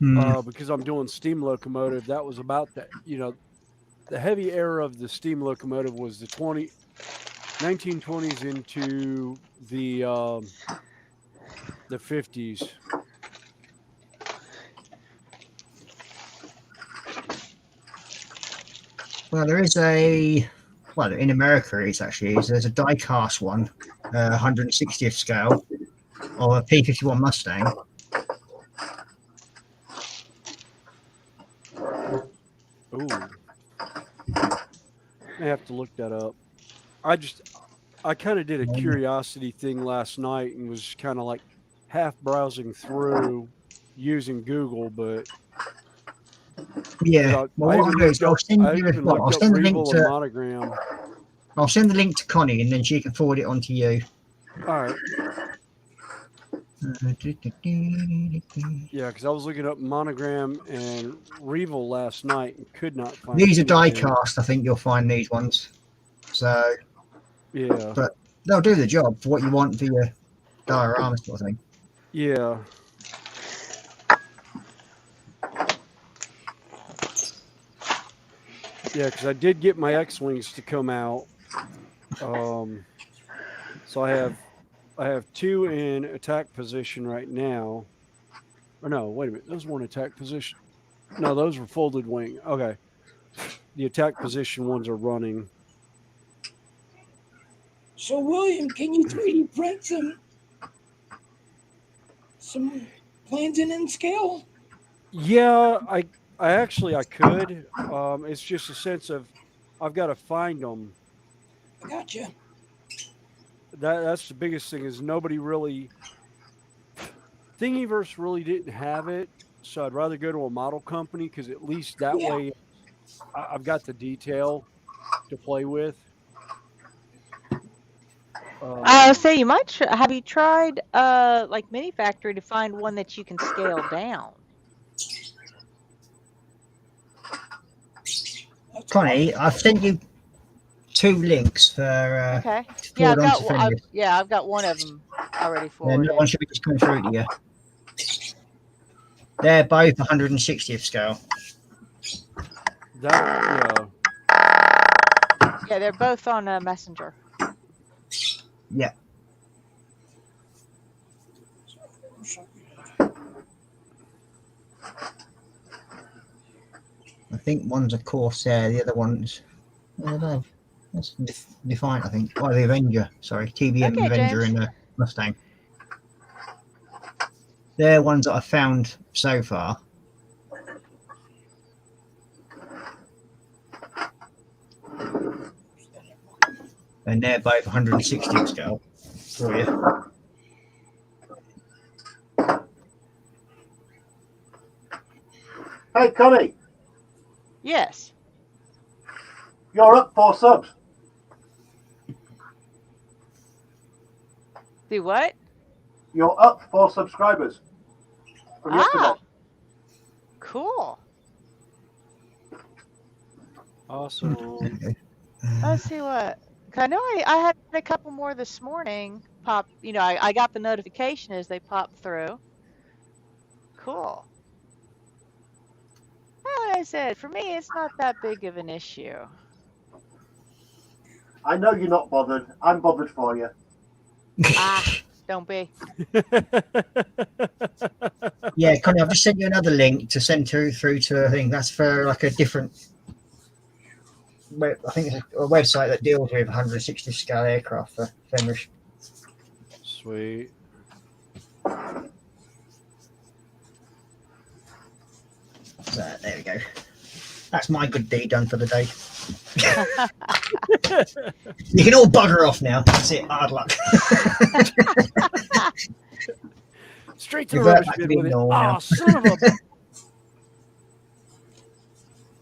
Because I'm doing steam locomotive. That was about that. The heavy era of the steam locomotive was the 1920s into the 50s. Well, there is in America it's actually there's a die-cast one, 160th scale of a P-51 Mustang. Ooh. I have to look that up. I kind of did a curiosity thing last night and was kind of like half browsing through using Google, but Yeah. Well, what I'll do is I'll send the link to Monogram. I'll send the link to Connie, and then she can forward it on to you. All right. Yeah, because I was looking up Monogram and Revel last night and could not find. These are anything. die-cast. I think you'll find these ones. So yeah, but they'll do the job for what you want for your diorama sort of thing. Yeah. Yeah, because I did get my X-wings to come out. So I have two in attack position right now. Or no, wait a minute. Those weren't attack position. No, those were folded wing. Okay. the attack position ones are running. So, William, can you 3D print some plans in scale? Yeah, I actually I could. It's just a sense of I've got to find them. I gotcha. That's the biggest thing is nobody really Thingiverse really didn't have it, so I'd rather go to a model company because at least that Yeah. way I've got the detail to play with. I'll say you might have you tried like Mini Factory to find one that you can scale down. That's Connie, I've sent you 2 links for Okay. Yeah, forward on to Fenris. I've got one of them already And forwarded. that one should be just coming through to you. They're both 160th scale. That Yeah, they're both on Messenger. Yeah. I think one's a Corsair, the other one's I don't know. That's Defiant, I think. Oh, the Avenger. Sorry, TBM Okay, Avenger James. in the Mustang. They're ones that I've found so far. And they're both 160 scale for you. Hey, Connie, Yes. you're up 4 subs. Do what? You're up 4 subscribers from yesterday. Cool. awesome. Let's see what. 'Cause I know I had a couple more this morning pop. You know, I got the notification as they popped through. Cool. Well, like I said, for me, it's not that big of an issue. I know you're not bothered. I'm bothered for you. Don't be. Yeah, Connie, I've just sent you another link to send through to a thing. That's for like a different. I think it's a website that deals with 160 scale aircraft for Fenris. Sweet. So there we go. That's my good deed done for the day. You can all bugger off now. That's it. Hard luck. Straight to the Revert rubbish back to bin being with it. normal Oh, now. son of a!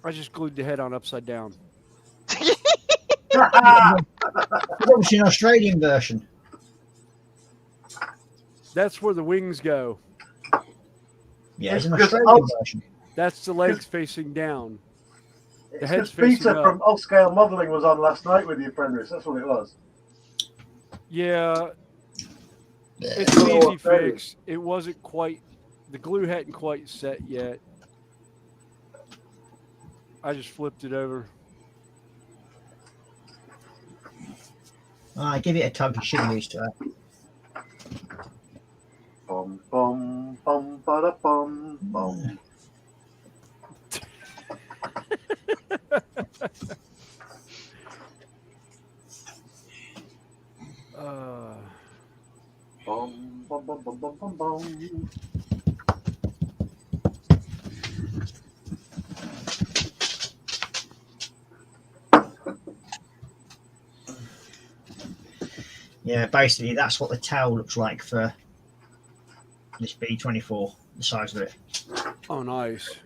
I just glued the head on upside down. What was an Australian version? That's where the wings go. Yeah, it's an Because Australian version. That's the legs facing down. It's head's because Peter facing up. from Old Scale Modelling was on last night with you, Fenris. That's what it was. Yeah, it's an easy fix. It wasn't quite. The glue hadn't quite set yet. I just flipped it over. Give it a tug. You should be used to that. Bum bum bum ba bum bum. Bum bum bum bum bum bum bum. Yeah, basically that's what the tail looks like for this B-24. The size of it. Oh, nice.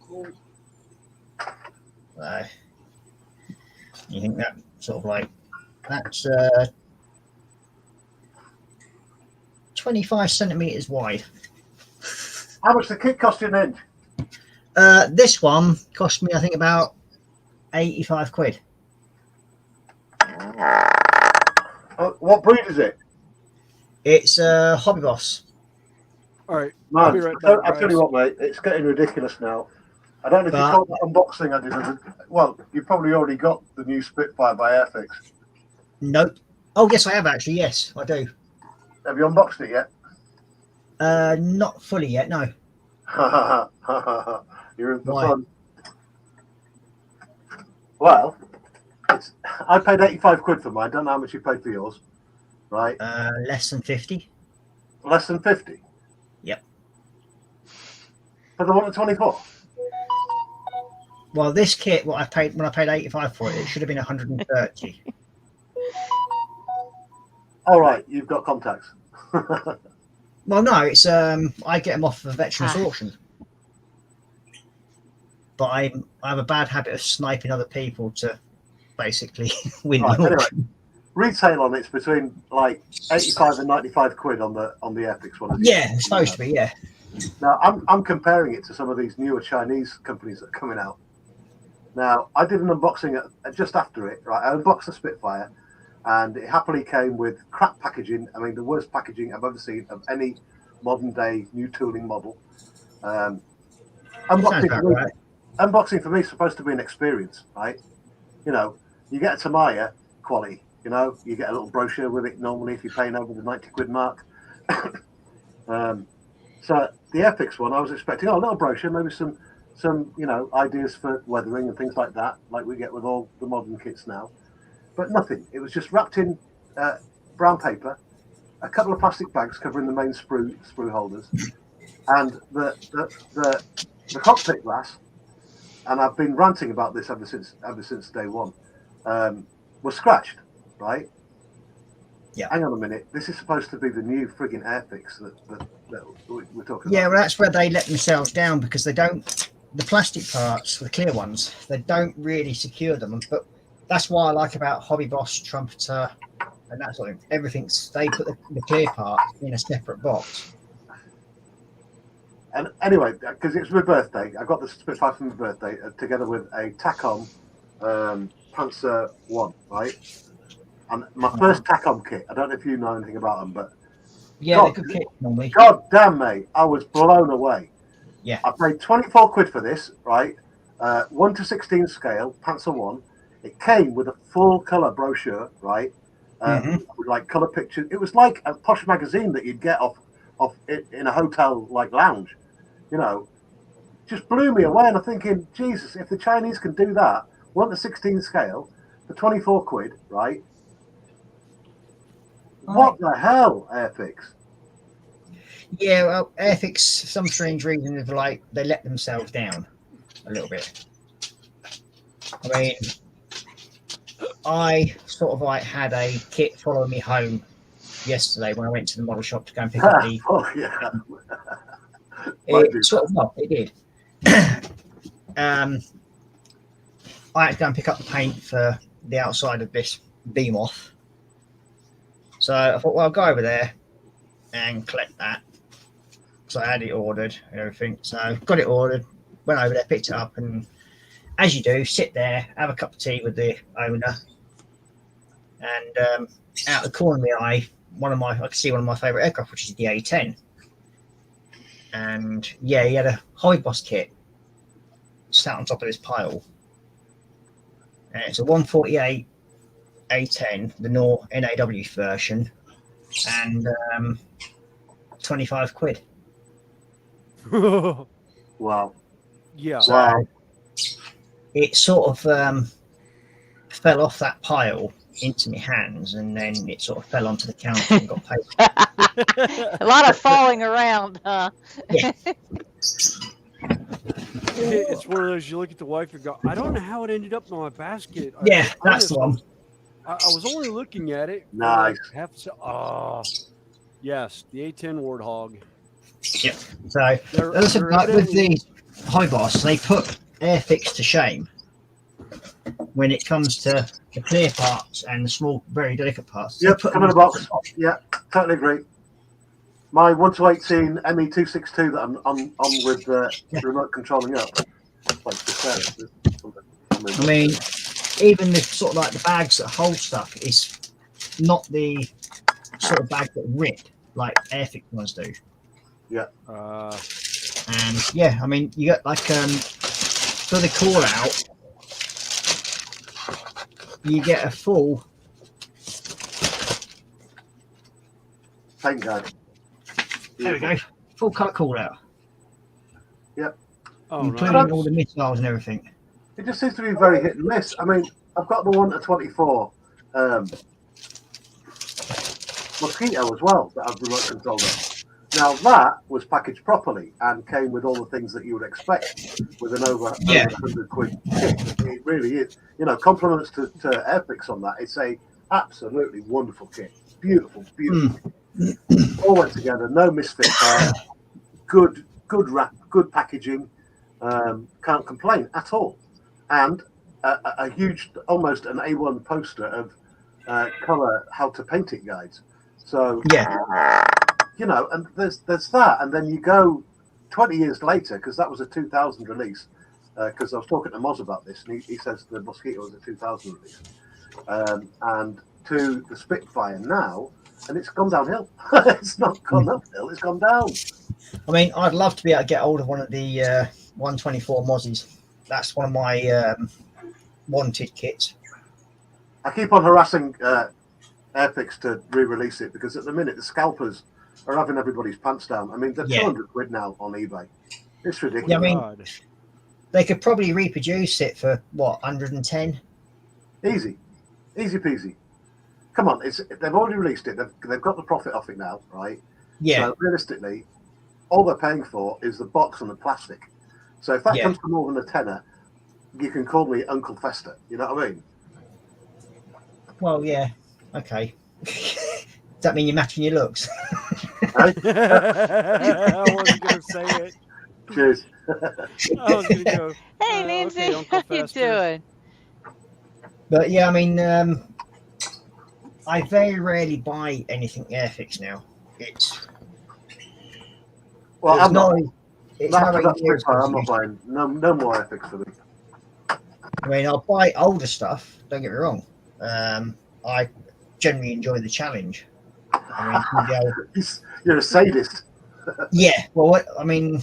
cool. You think that sort of like that's 25 centimeters wide. How much the kit cost you an inch? This one cost me, I think, about 85 quid. What breed is it? It's a Hobby Boss. All right, Man, I'll be right back. I'll tell you what, mate. It's getting ridiculous now. I don't know if you saw that unboxing I did. Well, you probably already got the new Spitfire by Airfix. Nope. Oh, yes, I have actually. Yes, I do. Have you unboxed it yet? Not fully yet, no. You're in for Why? fun. Well, I paid 85 quid for mine. Don't know how much you paid for yours, right? Less than 50. Less than 50. Yep. For the one at 24. Well, this kit, what I paid when I paid 85 for it, it should have been 130. All right, you've got contacts. Well, no, it's I get them off of Veterans Auction, but I have a bad habit of sniping other people to basically win Right, the anyway. auction. Retail on it's between like 85 and 95 quid on the Epix one. Yeah, it's supposed to be. Yeah. Now I'm comparing it to some of these newer Chinese companies that are coming out. Now I did an unboxing at just after it. Right, I unboxed the Spitfire, and it happily came with crap packaging. I mean, the worst packaging I've ever seen of any modern day new tooling model. Unboxing for me, right. Unboxing for me is supposed to be an experience, right? You know, you get a Tamiya quality. You know, you get a little brochure with it normally if you're paying over the 90 quid mark. So the Epix one, I was expecting a little brochure, maybe some ideas for weathering and things like that, like we get with all the modern kits now. But nothing. It was just wrapped in brown paper, a couple of plastic bags covering the main sprue holders, and the cockpit glass. And I've been ranting about this ever since day one. Was scratched, right? Yeah. Hang on a minute. This is supposed to be the new frigging Airfix that we're talking Yeah, about. well, that's where they let themselves down because they don't. The plastic parts, the clear ones, they don't really secure them. But that's why I like about Hobbyist, Trumpeter, and that sort of thing. Everything's they put the clear part in a separate box. And anyway, because it's my birthday, I got the Spitfire for my birthday together with a TACOM Panzer 1, right? And my first TACOM kit, I don't know if you know anything about them, but Yeah, they're good kit normally. God damn, mate, I was blown away. Yeah. I paid 24 quid for this, right? 1:16 scale, Panzer 1. It came with a full colour brochure, right? With like colour pictures. It was like a posh magazine that you'd get off in a hotel like lounge, you know. Just blew me away, and I'm thinking, Jesus, if the Chinese can do that, 1:16 scale for 24 quid, right? What the hell, Airfix? Yeah, well, Airfix, for some strange reason, is like they let themselves down a little bit. I mean, I sort of like had a kit follow me home yesterday when I went to the model shop to go and pick up the. Oh yeah. It sort of well, it did. I had to go and pick up the paint for the outside of this beam off. So I thought, well, I'll go over there and collect that. So I had it ordered and everything. So got it ordered, went over there, picked it up, and as you do, sit there, have a cup of tea with the owner. And out the corner of my eye, I could see one of my favourite aircraft, which is the A10. And yeah, he had a Hobbyist kit sat on top of this pile. And it's a 148 A10, the NAW version, and 25 quid. Wow. Yeah. So it sort of fell off that pile into my hands, and then it sort of fell onto the counter and got paid. A lot of falling around, huh? Yeah. It's one of those you look at the wife and go, I don't know how it ended up in my basket. Yeah, that's the one. I was only looking at it. Nice. Yes, the A10 Warthog. Yep. So listen, like with the Hobbyist, they put Airfix to shame when it comes to the clear parts and the small, very delicate parts. Yep, come in a box. Yeah, totally agree. My 1:18 ME262 that I'm on with remote controlling up. I mean, even the sort of like the bags that hold stuff is not the sort of bag that rip like Airfix ones do. Yeah. And yeah, I mean, you got like for the call out, you get a full paint guide. There we go, full cut call out. Yep. Oh, including nice. all the missiles and everything. It just seems to be very hit and miss. I mean, I've got the 1-24 Mosquito as well that I've remote controlled on. Now that was packaged properly and came with all the things that you would expect with an over £100 kit. It really is. You know, compliments to Airfix on that. It's a absolutely wonderful kit. Beautiful, beautiful. All went together. No misfit parts. Good wrap. Good packaging. Can't complain at all. And a huge, almost an A1 poster of color how to paint it guides. So you know, and there's that, and then you go 20 years later, because that was a 2000 release. Because I was talking to Moz about this, and he says the Mosquito was a 2000 release, and to the Spitfire now, and it's gone downhill. It's not gone uphill; it's gone down. I mean, I'd love to be able to get hold of one of the 124 Mozzies. That's one of my wanted kits. I keep on harassing Airfix to re-release it because at the minute the scalpers are having everybody's pants down. I mean, they're £200 now on eBay. It's ridiculous. Yeah, I mean, they could probably reproduce it for what, 110? Easy peasy. Come on, they've already released it. They've got the profit off it now, right? Yeah. So realistically, all they're paying for is the box and the plastic. So if that comes to more than a tenner, you can call me Uncle Fester. You know what I mean? Well, yeah. Okay. Does that mean you're matching your looks? I wasn't going to say it. Cheers. I was going to go. Hey, Nancy, okay, Uncle how you Fester. doing? But yeah, I mean, I very rarely buy anything Airfix now. It's Well, I'm not. It's After not that Spitfire, I'm not buying no more Airfix for me. I mean, I'll buy older stuff. Don't get me wrong. I generally enjoy the challenge. I mean, you're a sadist. Yeah. Well, I mean,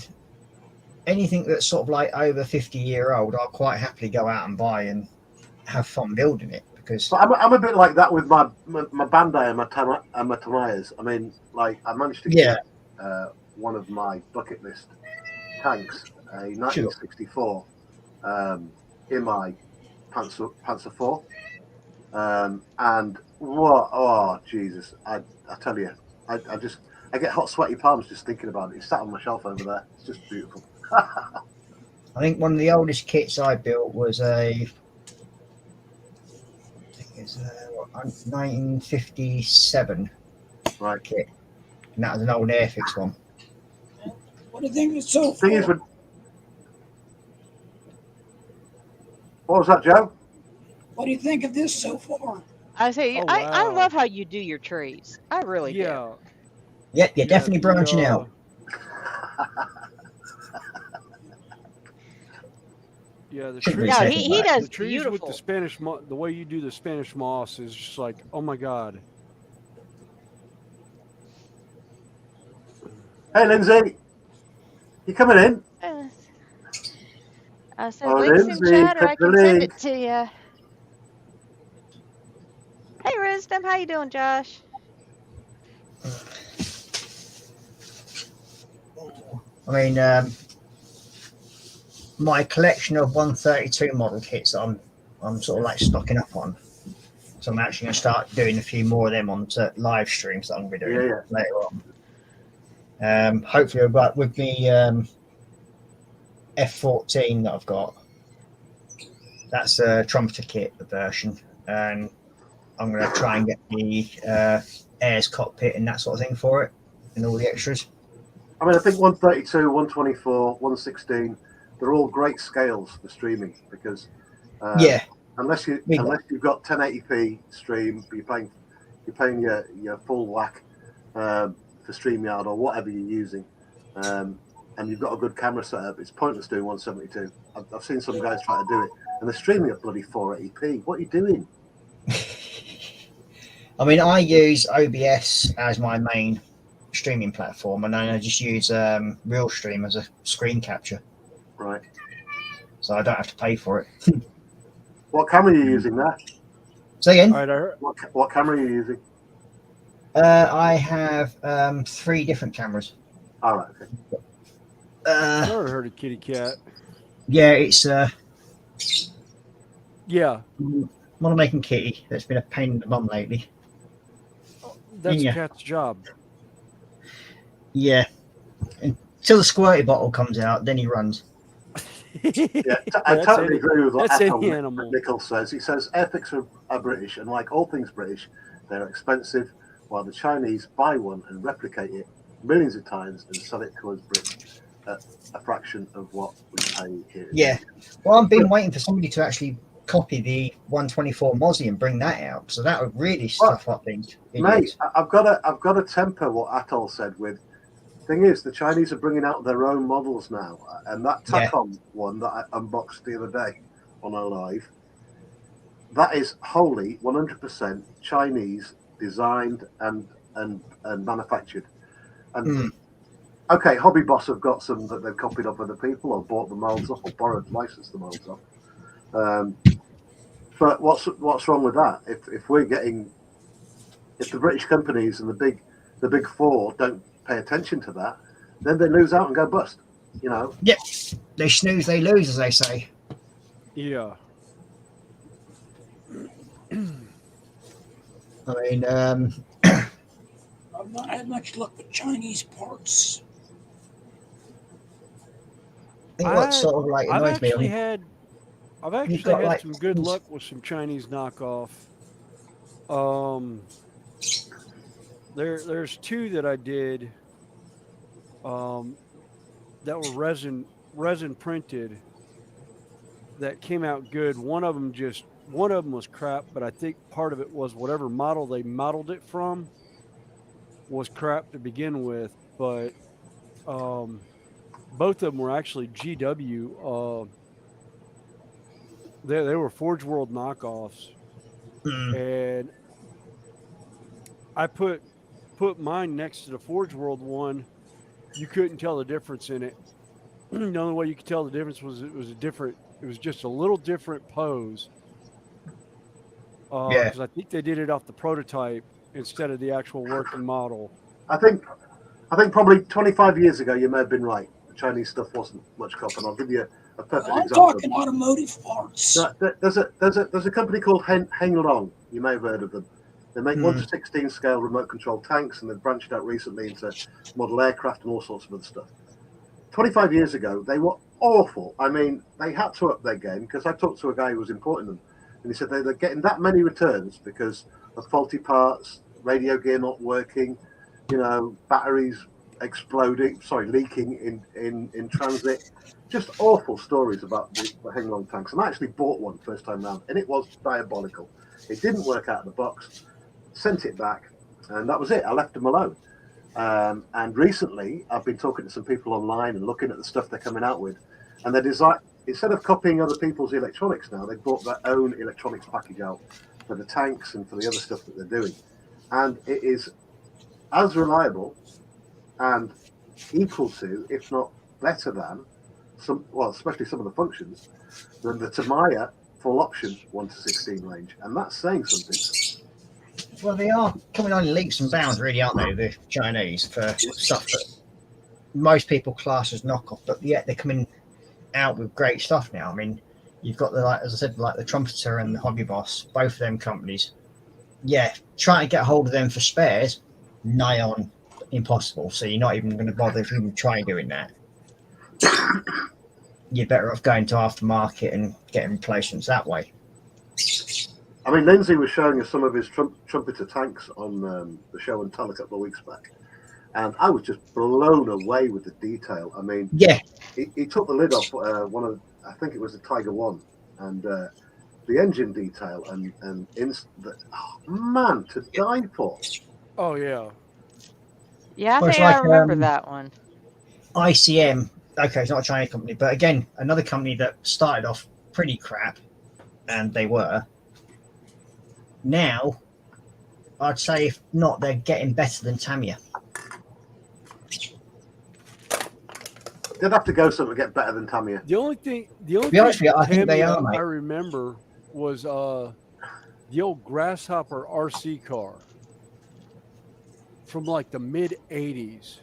anything that's sort of like over 50-year-old, I'll quite happily go out and buy and have fun building it because I'm a bit like that with my Bandai and my Tamayas. I mean, like I managed to get one of my bucket list tanks, a 1964, in my Panzer 4, and what? Oh Jesus! I tell you, I get hot sweaty palms just thinking about it. It's sat on my shelf over there. It's just beautiful. I think one of the oldest kits I built was a 1957 kit, and that was an old Airfix one. What do you think of it so far? What was that, Joe? What do you think of this so far? I say, I love how you do your trees. I really do. Yep, you're definitely branching out. Yeah, the trees. No, he does the trees beautiful. with the Spanish, the way you do the Spanish moss is just like, oh my god. Hey, Lindsay, you coming in? I said, links in chat, or I can send it to you. Hey, Wisdom, how you doing, Josh? I mean, my collection of 132 model kits, I'm sort of like stocking up on. So I'm actually going to start doing a few more of them on live streams that I'm going to be doing later on. Hopefully, with the F14 that I've got, that's a trumpeter kit version, and I'm going to try and get the Airs cockpit and that sort of thing for it, and all the extras. I mean, I think 132, 124, 116, they're all great scales for streaming because unless you've got 1080p stream, you're paying your full whack for StreamYard or whatever you're using, and you've got a good camera setup, it's pointless doing 172. I've seen some guys try to do it, and they're streaming at bloody 480p. What are you doing? I mean, I use OBS as my main streaming platform, and then I just use RealStream as a screen capture. Right. So I don't have to pay for it. What camera are you using there? Say again? What camera are you using? I have 3 different cameras. All right. Okay. I never heard of kitty cat. Yeah, it's Yeah, Model making Kitty that's been a pain in the bum lately. that's Yeah. Cat's job. Yeah. Until the squirty bottle comes out, then he runs. Yeah, I totally agree with what that's Athol any animal. Nichols says. He says ethics are British, and like all things British, they're expensive, while the Chinese buy one and replicate it millions of times and sell it to us Brits at a fraction of what we pay here. Yeah. Well, I've been waiting for somebody to actually copy the 124 Mozzie and bring that out. So that would really stuff up things. Mate, I've got to temper what Atoll said with. Thing is, the Chinese are bringing out their own models now, and that Tacom one that I unboxed the other day on our live, that is wholly 100% Chinese designed and manufactured. And okay, Hobby Boss have got some that they've copied off other people or bought the molds off or borrowed, licensed the molds off. But what's wrong with that? If we're getting, if the British companies and the big four don't pay attention to that, then they lose out and go bust. You know. Yep. They snooze, they lose, as they say. Yeah. I mean, I've not had much luck with Chinese parts. I think what sort of like annoys me. I've actually had like, some good luck with some Chinese knockoff. There's two that I did that were resin printed that came out good. One of them was crap, but I think part of it was whatever model they modeled it from was crap to begin with. But both of them were actually GW. They were Forge World knockoffs, and I put mine next to the Forge World one. You couldn't tell the difference in it. The only way you could tell the difference was it was just a little different pose. Because I think they did it off the prototype instead of the actual working model. I think probably 25 years ago you may have been right. The Chinese stuff wasn't much copper. And I'll give you a perfect example. I'm talking automotive parts. There's a company called Henglong. You may have heard of them. They make 1/16 scale remote control tanks, and they've branched out recently into model aircraft and all sorts of other stuff. 25 years ago, they were awful. I mean, they had to up their game because I talked to a guy who was importing them, and he said they're getting that many returns because of faulty parts, radio gear not working, batteries leaking in transit. Just awful stories about the Henglong tanks. And I actually bought one first time round, and it was diabolical. It didn't work out of the box. Sent it back, and that was it. I left them alone. And recently, I've been talking to some people online and looking at the stuff they're coming out with, and they design, instead of copying other people's electronics now, they've brought their own electronics package out for the tanks and for the other stuff that they're doing, and it is as reliable and equal to, if not better than, especially some of the functions, than the Tamiya full option 1/16 range, and that's saying something. Well, they are coming on in leaps and bounds, really, aren't they? The Chinese for stuff that most people class as knockoff, but yet they're coming out with great stuff now. I mean, you've got as I said, like the Trumpeter and the Hobby Boss, both of them companies. Yeah, trying to get a hold of them for spares, nigh on impossible. So you're not even going to bother if you even try doing that. You're better off going to aftermarket and getting replacements that way. I mean, Lindsay was showing us some of his Trumpeter tanks on the show and tell a couple of weeks back, and I was just blown away with the detail. I mean, he took the lid off I think it was the Tiger One, and the engine detail man, to die for. Oh yeah. Yeah, I think I remember that one. ICM, okay, it's not a Chinese company, but again, another company that started off pretty crap, and they were. Now, I'd say if not, they're getting better than Tamiya. They'd have to go something to get better than Tamiya. The only thing I think they are, mate. I remember was the old Grasshopper RC car from like the mid '80s.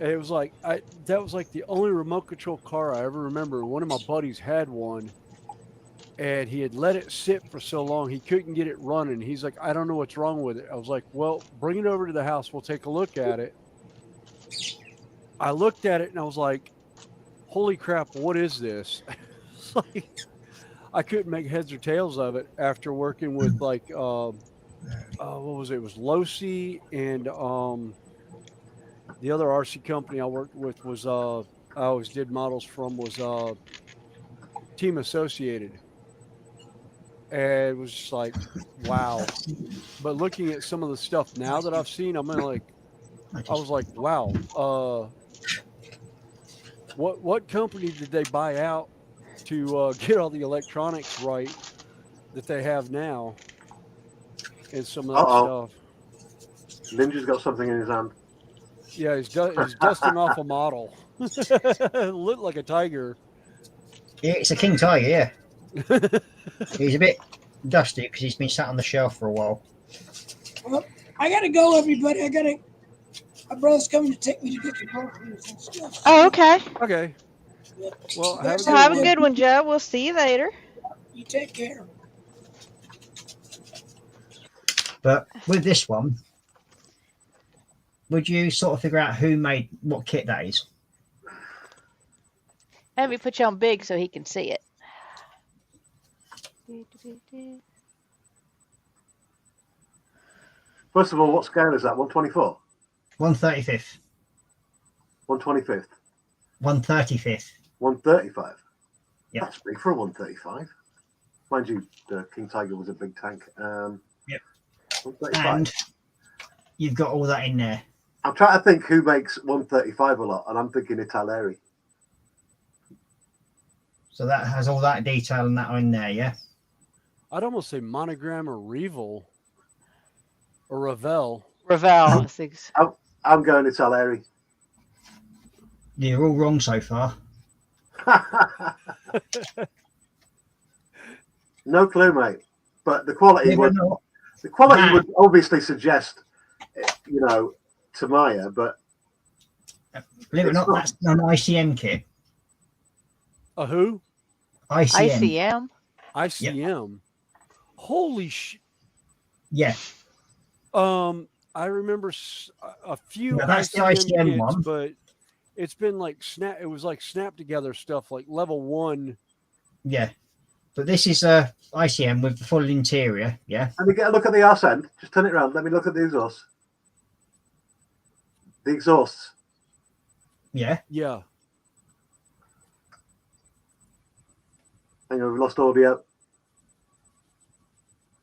And it was that was like the only remote control car I ever remember. One of my buddies had one, and he had let it sit for so long he couldn't get it running. He's like, I don't know what's wrong with it. I was like, well, bring it over to the house. We'll take a look at it. I looked at it and I was like, holy crap, what is this? It's like, I couldn't make heads or tails of it after working with like, what was it? It was Losi and the other RC company I worked with was, I always did models from was Team Associated. And it was just like, wow. But looking at some of the stuff now that I've seen, I was like, wow. What company did they buy out to get all the electronics right that they have now and some of that stuff? Ninja's got something in his hand. Yeah, he's dusting off a model. Looked like a tiger. Yeah, it's a king tiger, yeah. He's a bit dusty because he's been sat on the shelf for a while. Well, I gotta go, everybody. My brother's coming to take me to get the groceries and stuff. Oh, okay. Okay. Yep. Well, You guys Have a good one, Joe. We'll see you later. You take care. But with this one, would you sort of figure out who made what kit that is? Let me put you on big so he can see it. First of all, what scale is that? 124? 135th. 125th? 135th. 135? Yep. That's big for a 135. Mind you, the King Tiger was a big tank. Yep. 135. And you've got all that in there. I'm trying to think who makes 135 a lot, and I'm thinking Italeri. So that has all that detail and that in there, yeah? I'd almost say Monogram or Revel or Ravel. Ravel. I'm going Italeri. You're all wrong so far. No clue, mate. But the quality Believe would obviously suggest, Tamiya, but it or not, that's an ICM kit. A who? ICM. ICM. Yep. Holy shit. Yeah. I remember a few. No, that's the ICM kits, one. But it's been like it was like snap together stuff, like level 1. Yeah. But this is ICM with the full interior, yeah. Let me get a look at the arse end. Just turn it around. Let me look at the exhaust. The exhausts. Yeah. Yeah. Hang on, we've lost audio.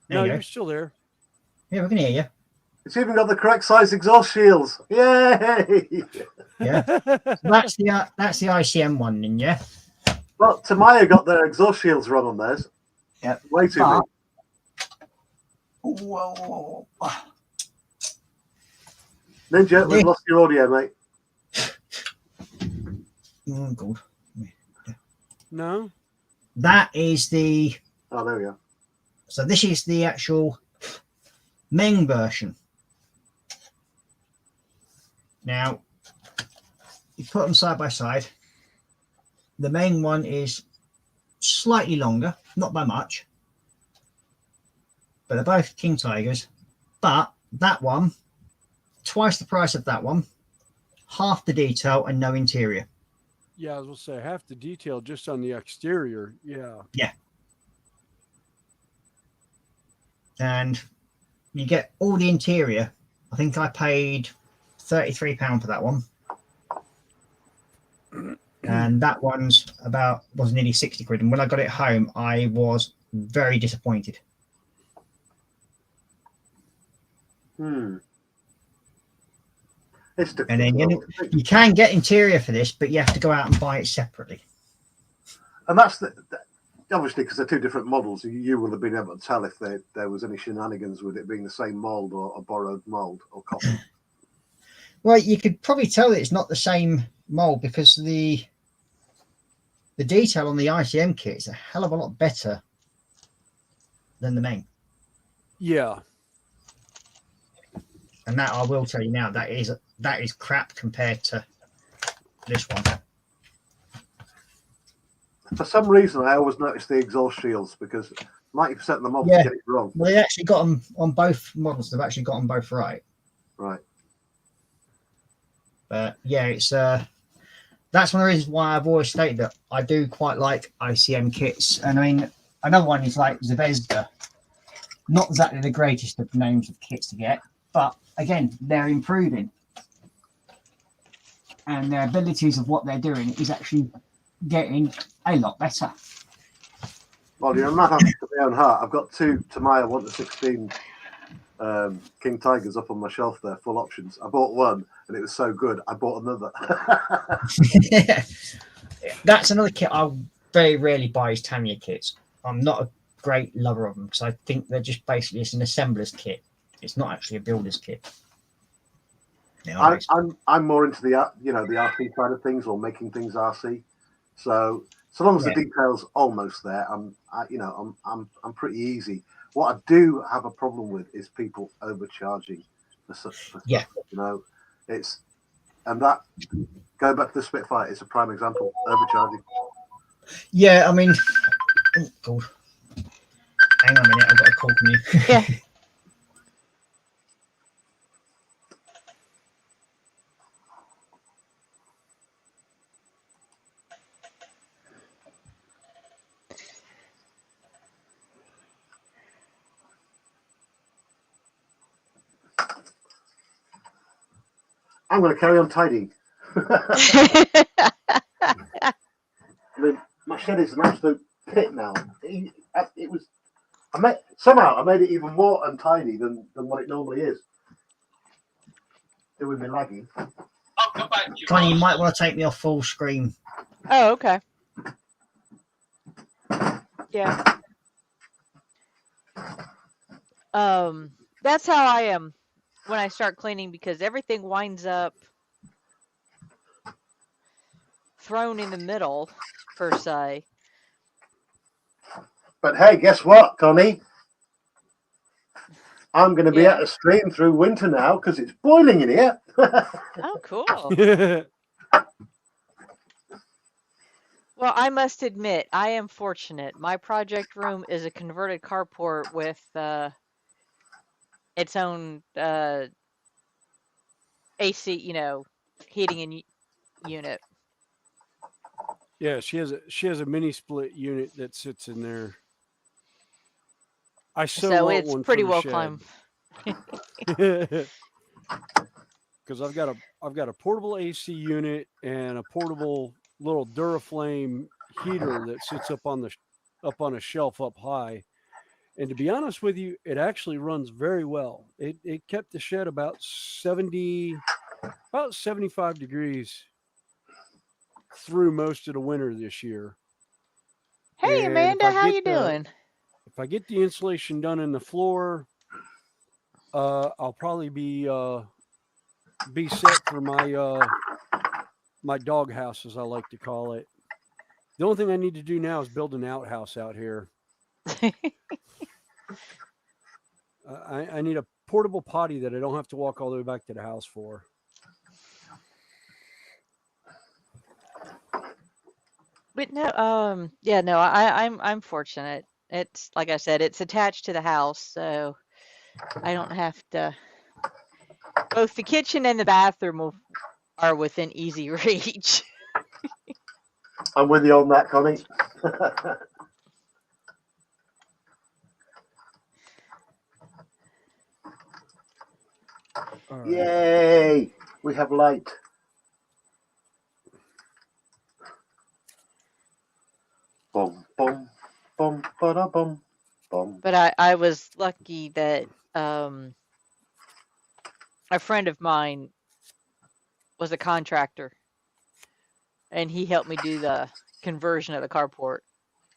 No, you're still there. Yeah, we can hear you. It's even got the correct size exhaust shields. Yay! Yeah. That's the ICM one, then, yeah. Well, Tamiya got their exhaust shields run on theirs. Yeah. Way too big. Whoa. Ninja, we've lost your audio, mate. Oh, God. No. That is the. Oh, there we go. So this is the actual Meng version. Now, you put them side by side. The main one is slightly longer, not by much, but they're both King Tigers. But that one, twice the price of that one, half the detail and no interior. Yeah, I was going to say half the detail just on the exterior. Yeah. Yeah. And you get all the interior. I think I paid £33 for that one. And that one's was nearly 60 quid. And when I got it home, I was very disappointed. It's difficult. And then you can get interior for this, but you have to go out and buy it separately. And that's obviously because they're two different models. You will have been able to tell if there was any shenanigans with it being the same mold or a borrowed mold or copy. Well, you could probably tell that it's not the same mold because the detail on the ICM kit is a hell of a lot better than the main. Yeah. And that I will tell you now, that is crap compared to this one. For some reason, I always notice the exhaust shields because 90% of the models Yeah. get it wrong. Well, they actually got them on both models. They've actually got them both right. Right. But yeah, it's that's one of the reasons why I've always stated that I do quite like ICM kits. And I mean, another one is like Zvezda. Not exactly the greatest of names of kits to get, but again, they're improving. And their abilities of what they're doing is actually getting a lot better. Well, you're a madman to my own heart. I've got two Tamiya 1-16 King Tigers up on my shelf there, full options. I bought one and it was so good, I bought another. That's another kit I very rarely buy is Tamiya kits. I'm not a great lover of them because I think they're just basically it's an assembler's kit. It's not actually a builder's kit. I'm more into the the RC side of things or making things RC. So long as the details almost there, I'm pretty easy. What I do have a problem with is people overcharging for stuff. Yeah. It's and that going back to the Spitfire is a prime example. Overcharging. Yeah, I mean, oh God, hang on a minute, I've got a call from you. Yeah. I'm going to carry on tidying. I mean, my shed is an absolute pit now. It was. Somehow I made it even more untidy than what it normally is. It would be laggy. Connie, you might want to take me off full screen. Oh, okay. Yeah. That's how I am when I start cleaning because everything winds up thrown in the middle, per se. But hey, guess what, Connie? I'm going to be at a stream through winter now because it's boiling in here. Oh, cool. Well, I must admit, I am fortunate. My project room is a converted carport with its own AC, heating and unit. Yeah, she has a mini split unit that sits in there. I so want it's one pretty for the well shed. climbed. Because I've got a portable AC unit and a portable little Duraflame heater that sits up on a shelf up high. And to be honest with you, it actually runs very well. It kept the shed about 75 degrees through most of the winter this year. Hey, And Amanda, how you doing? If I get the insulation done in the floor, I'll probably be set for my my dog house, as I like to call it. The only thing I need to do now is build an outhouse out here. I need a portable potty that I don't have to walk all the way back to the house for. But no, I'm fortunate. It's like I said, it's attached to the house, so I don't have to. Both the kitchen and the bathroom are within easy reach. I'm with you on that, Connie. Right. Yay! We have light. Boom, boom, boom, ba boom, boom. But I was lucky that a friend of mine was a contractor, and he helped me do the conversion of the carport.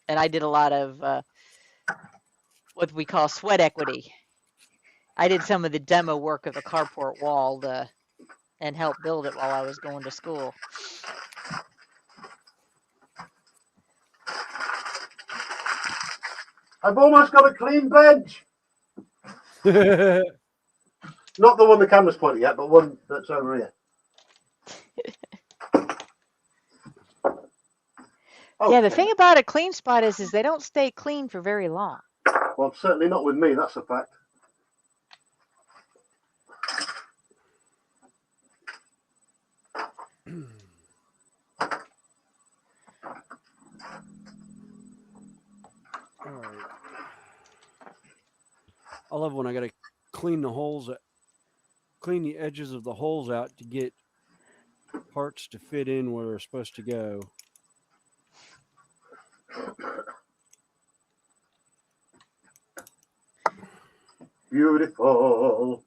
And I did a lot of what we call sweat equity. I did some of the demo work of the carport wall and helped build it while I was going to school. I've almost got a clean bench. Not the one the camera's pointing at, but one that's over here. Oh, Yeah, the thing about a clean spot is they don't stay clean for very long. well, certainly not with me. That's a fact. All right. I love when I got to clean the holes, clean the edges of the holes out to get parts to fit in where they're supposed to go. Beautiful.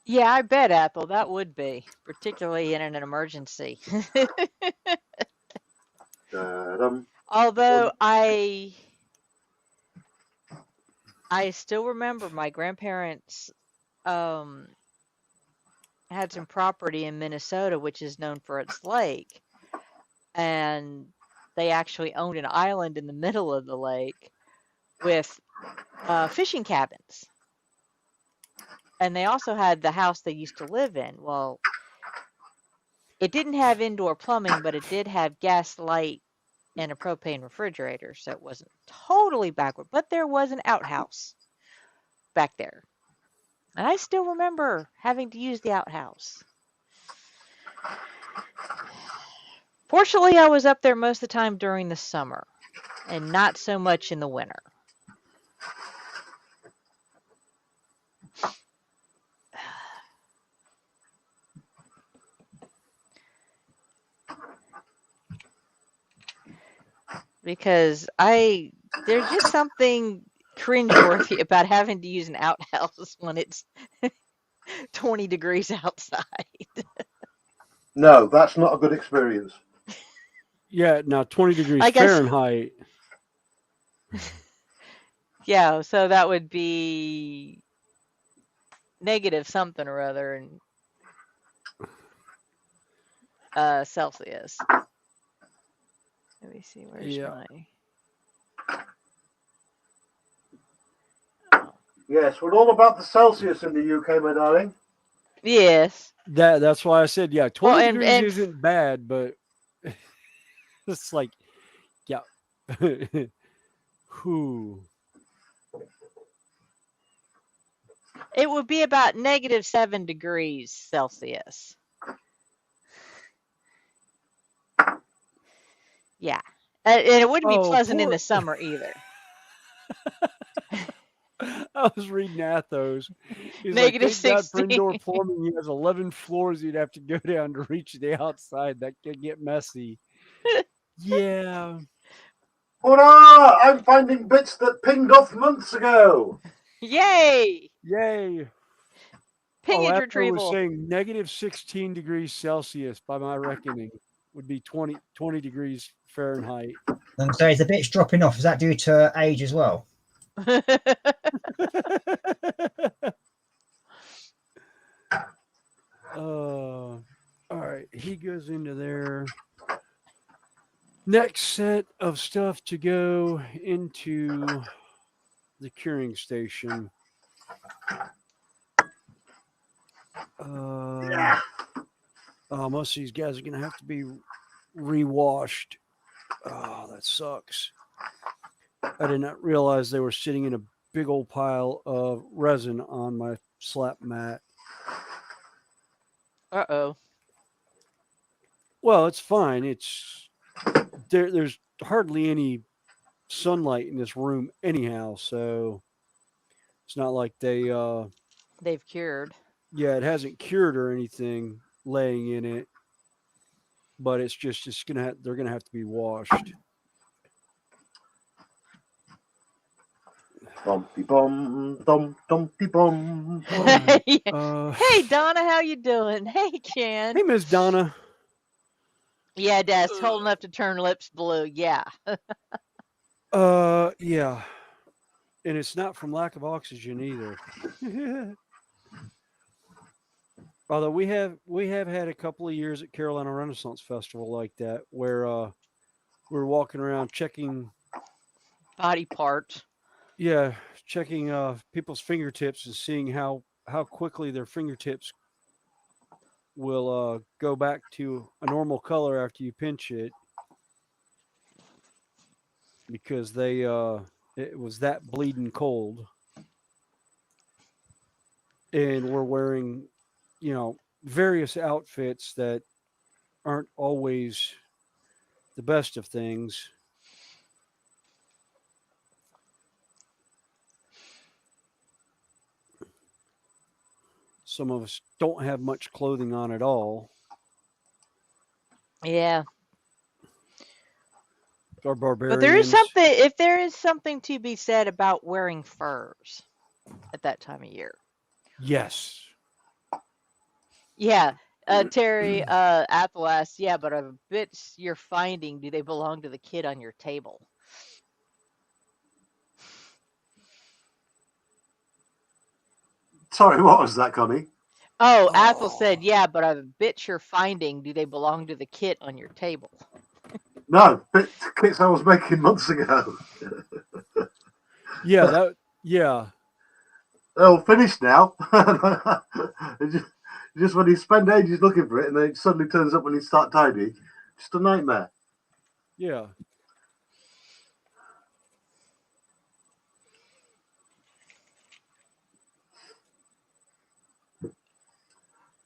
Yeah, I bet, Ethel, that would be, particularly in an emergency. Da-dum. Although I still remember my grandparents um had some property in Minnesota which is known for its lake, and they actually owned an island in the middle of the lake with fishing cabins. And they also had the house they used to live in. Well, it didn't have indoor plumbing, but it did have gas light and a propane refrigerator, so it wasn't totally backward, but there was an outhouse back there. And I still remember having to use the outhouse. Fortunately, I was up there most of the time during the summer and not so much in the winter. Because there's just something cringeworthy about having to use an outhouse when it's 20 degrees outside. No, that's not a good experience. Yeah, now 20 degrees I guess, Fahrenheit. yeah, so that would be negative something or other in Celsius. Let me see, where's Yeah. my... Yes, we're all about the Celsius in the UK, my darling. Yes. That's why I said, yeah, 20 Well, degrees isn't bad, but it's like, yeah. Whew. it would be about negative 7 degrees Celsius. Yeah. And it wouldn't be Oh, pleasant in poor. the summer either. I was reading Athos. He's like, Negative thank God for 16. indoor plumbing. He has 11 floors you'd have to go down to reach the outside. That could get messy. Yeah. Hurrah! I'm finding bits that pinged off months ago. Yay! Yay. Pingage Athos was retrieval. saying negative 16 degrees Celsius, by my reckoning, would be 20 degrees Fahrenheit. And so is the bits dropping off. Is that due to age as well? All right, he goes into there. Next set of stuff to go into the curing station. Yeah. Most of these guys are going to have to be rewashed. Oh, that sucks. I did not realize they were sitting in a big old pile of resin on my slap mat. Uh-oh. Well, it's fine. It's there's hardly any sunlight in this room anyhow, so it's not like They've cured. yeah, it hasn't cured or anything laying in it, but it's they're gonna have to be washed. Bumpy bum, dum, dumpy bum. Right. Hey, Donna, how you doing? Hey, Ken. Hey, Miss Donna. Yeah, Dad's tall enough to turn lips blue. Yeah. Yeah, and it's not from lack of oxygen either. Although we have had a couple of years at Carolina Renaissance Festival like that, where we're walking around checking Body parts. checking people's fingertips and seeing how quickly their fingertips will go back to a normal color after you pinch it because it was that bleeding cold, and we're wearing, various outfits that aren't always the best of things. Some of us don't have much clothing on at all. Yeah. Our But there is barbarians. something, if there is something to be said about wearing furs at that time of year. Yes. Yeah. Terry, Apple asks, yeah, but of bits you're finding, do they belong to the kid on your table? Sorry, what was that, Connie? Oh, Apple said, yeah, but of bits you're finding, do they belong to the kit on your table? No, bit kits I was making months ago. Yeah, yeah. They're all finished now. Just when you spend ages looking for it, and then it suddenly turns up when you start tidying. Just a nightmare. Yeah.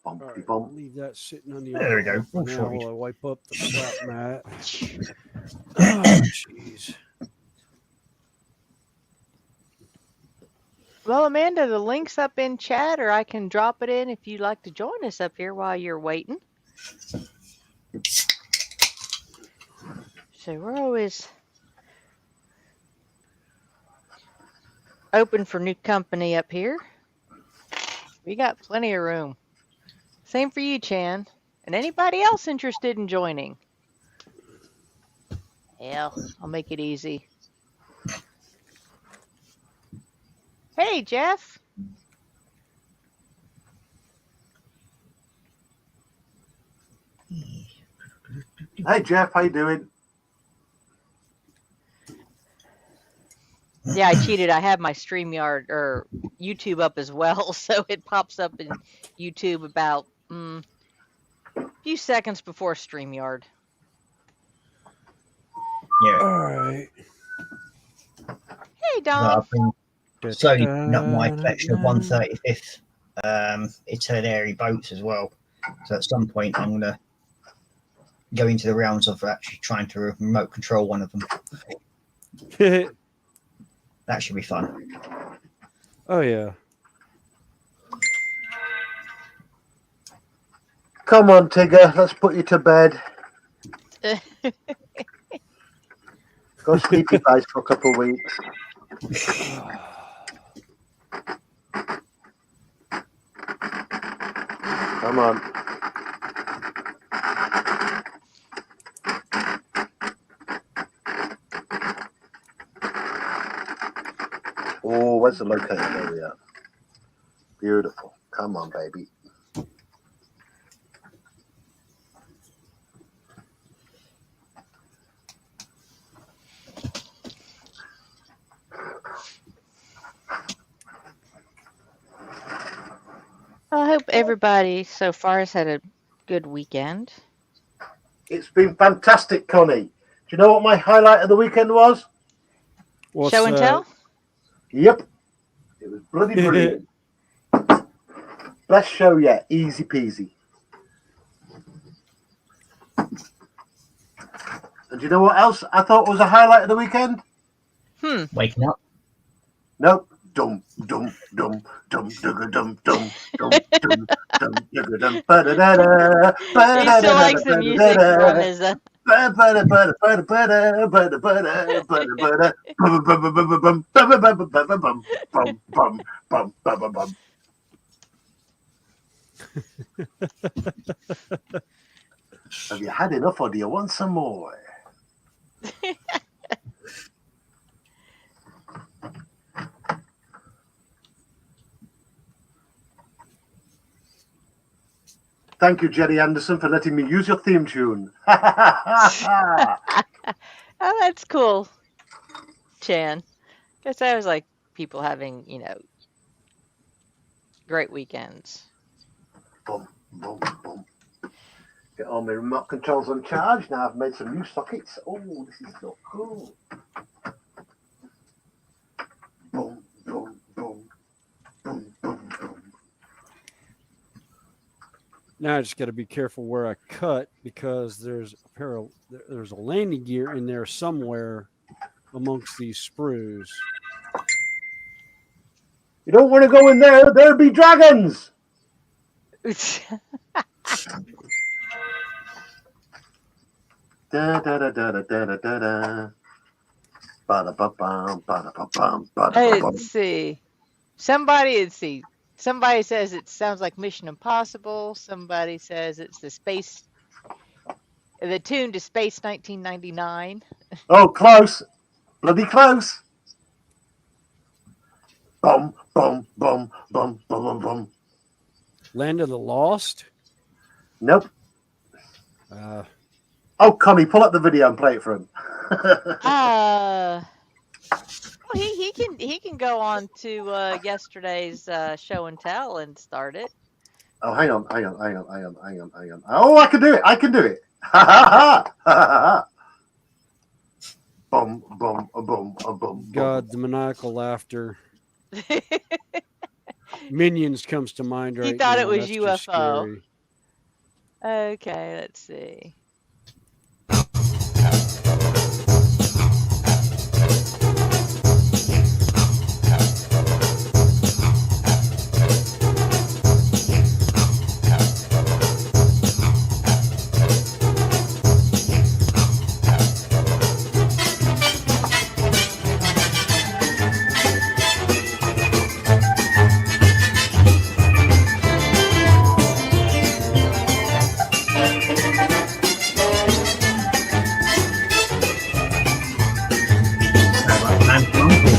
All right, I'll leave that sitting on the There we go. alcohol for Oh, now sorry. while I wipe up the slap mat. Oh, jeez. Well, Amanda, the link's up in chat, or I can drop it in if you'd like to join us up here while you're waiting. So we're always open for new company up here. We got plenty of room. Same for you, Chan. And anybody else interested in joining? Hell, I'll make it easy. Hey, Jeff. Hey Jeff, how you doing? Yeah, I cheated. I have my StreamYard or YouTube up as well, so it pops up in YouTube about a few seconds before StreamYard. Yeah. All right. Hey, So Don. I've been slowly picking up my collection of 135th Eternary boats as well. So at some point, I'm going to go into the realms of actually trying to remote control one of them. That should be fun. Oh, yeah. Come on, Tigger, let's put you to bed. Go sleepy face for a couple of weeks. Come on. Oh, where's the locator? There we are. Beautiful. Come on, baby. I hope everybody so far has had a good weekend. It's been fantastic, Connie. Do you know what my highlight of the weekend was? What's Show and tell? Yep. It was bloody brilliant. Best show yet. Easy peasy. And do you know what else I thought was a highlight of the weekend? Waking up. Nope. Dum dum dum dum dum dum dum dum dum dum dum ba-da-da-da, He still likes the music from his. Have you had enough, or do you want some more? Thank you, Jerry Anderson, for letting me use your theme tune. Oh, that's cool, Chan. Guess I was like people having, great weekends. Bum, boom, boom. Get all my remote controls on charge. Now I've made some new sockets. Oh, this is so cool. Boom, boom, boom, boom, boom, boom. Now I just got to be careful where I cut because there's a landing gear in there somewhere amongst these sprues. You don't want to go in there. There'll be dragons. Da da da da da da da da. Ba-da-ba-bum, ba-da-ba-bum, ba-da-ba-bum. Let's see. Somebody says it sounds like Mission Impossible. Somebody says it's the tune to Space 1999. Oh, close. Bloody close. Bum, bum, bum, bum, bum, bum, bum. Land of the Lost. Nope. Uh, Oh, Connie, pull up the video and play it for him. Well, he can go on to yesterday's show and tell and start it. Oh, hang on. Oh, I can do it. Ha ha ha ha. Bum, bum, a bum, a bum. God, the maniacal laughter. Minions comes to mind right now. He thought it was That's just UFO. scary. Okay, let's see. Sounds like Man from Uncle.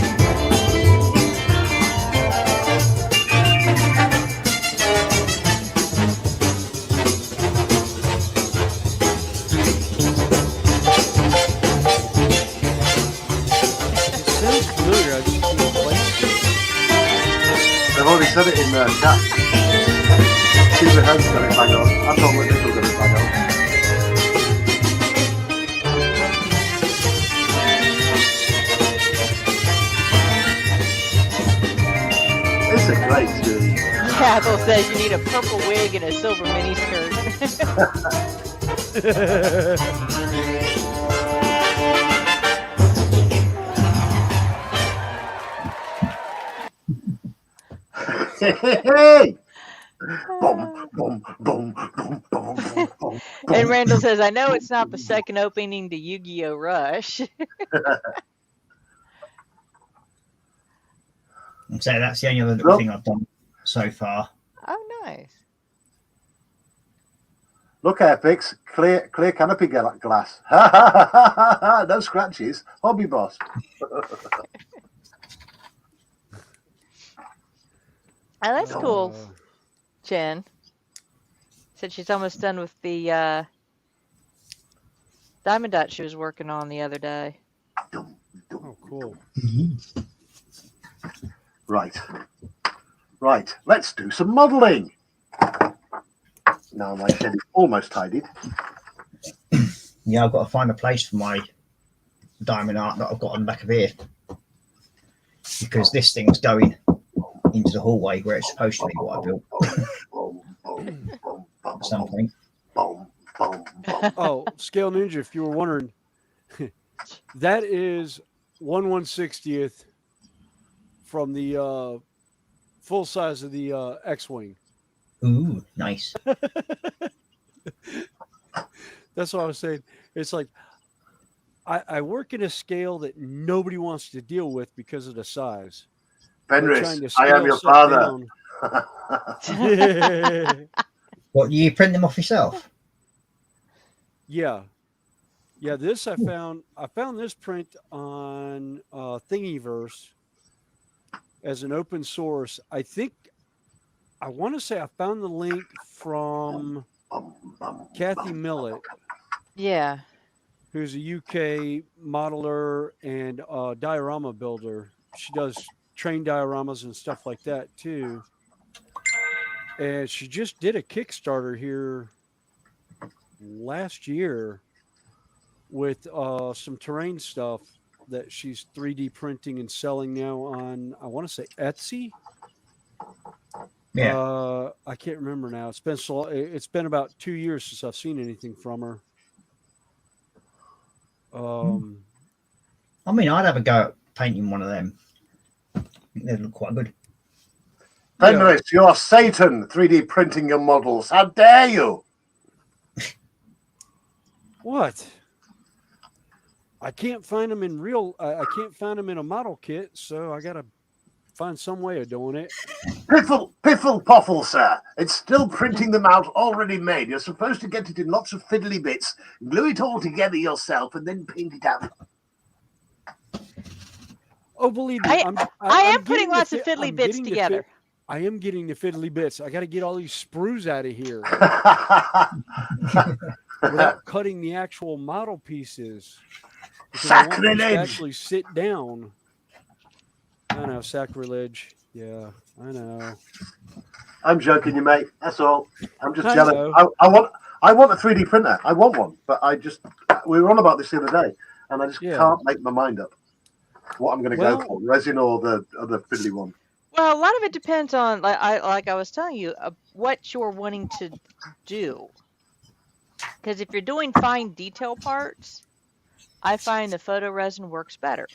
It sounds familiar. I just can't place it. They've already said it in the chat. Stephen Home's got it bang on. I thought Mitchell got it bang on. It's a great tune. Cathal says you need a purple wig and a silver miniskirt. Hey! Boom, boom, boom, boom, boom, boom, boom. And Randall says, I know it's not the second opening to Yu-Gi-Oh! Rush. And so that's the only other little thing I've done so far. Oh, nice. Look, Airpix, clear canopy glass. Ha ha ha ha ha! No scratches. Hobby boss. Oh, that's cool. Uh, Jen said she's almost done with the diamond dot she was working on the other day. oh, cool. Right. Let's do some modelling. Now my shed is almost tidied. Yeah, I've got to find a place for my diamond art that I've got on the back of here. Because this thing's going into the hallway where it's supposed to be what I built Boom, boom, boom, at some point. boom, boom, boom. Oh, Scale Ninja, if you were wondering, that is 1/160th from the full size of the X-Wing. Ooh, nice. That's what I was saying. It's like I work in a scale that nobody wants to deal with because of the size. We're trying Fenris, to I am scale your stuff father. down. What, you print them off yourself? Yeah. This I found this print on Thingiverse as an open source. I want to say I found the link from Kathy Millett, Yeah. who's a UK modeler and diorama builder. She does train dioramas and stuff like that too. and she just did a Kickstarter here last year with some terrain stuff that she's 3D printing and selling now on, I want to say Etsy. Yeah. I can't remember now. It's been about 2 years since I've seen anything from her. I mean, I'd have a go at painting one of them. I think they'd look quite good. Fenris, you're Satan 3D printing your models. How dare you? What? I can't find them in real. I can't find them in a model kit, so I gotta find some way of doing it. Piffle, poffle, sir. It's still printing them out already made. You're supposed to get it in lots of fiddly bits, glue it all together yourself, and then paint it out. Oh, believe me, I am putting lots of fiddly bits together. I am getting the fiddly bits. I got to get all these sprues out of here without cutting the actual model pieces. Sacrilege! Actually, sit down. I know, sacrilege. Yeah, I know. I'm joking, you mate. That's all. I'm just I jealous. know. I want a 3D printer. I want one, but we were on about this the other day, and I just can't make my mind up what I'm going to go for, resin or the other fiddly one. Well, a lot of it depends on, like I was telling you, what you're wanting to do. Because if you're doing fine detail parts, I find the photo resin works better.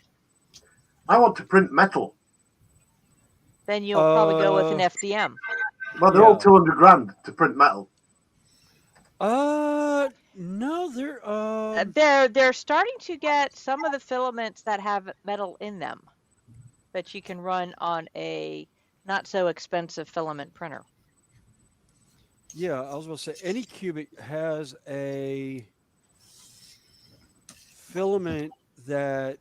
I want to print metal. Then you'll probably go with an FDM. Well, they're all 200 grand to print metal. No, they're starting to get some of the filaments that have metal in them that you can run on a not so expensive filament printer. Yeah, I was going to say Anycubic has a filament that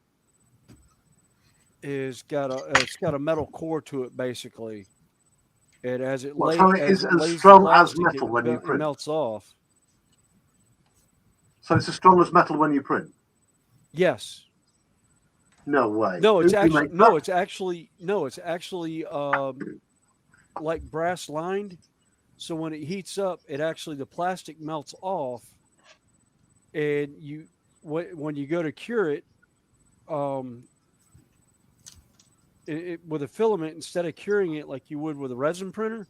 it's got a metal core to it basically. And as it lays, so it is as strong as metal when you print. It melts off. So it's as strong as metal when you print. Yes. No way. No, it's actually like brass lined. So when it heats up, the plastic melts off, and when you go to cure it, with a filament, instead of curing it like you would with a resin printer,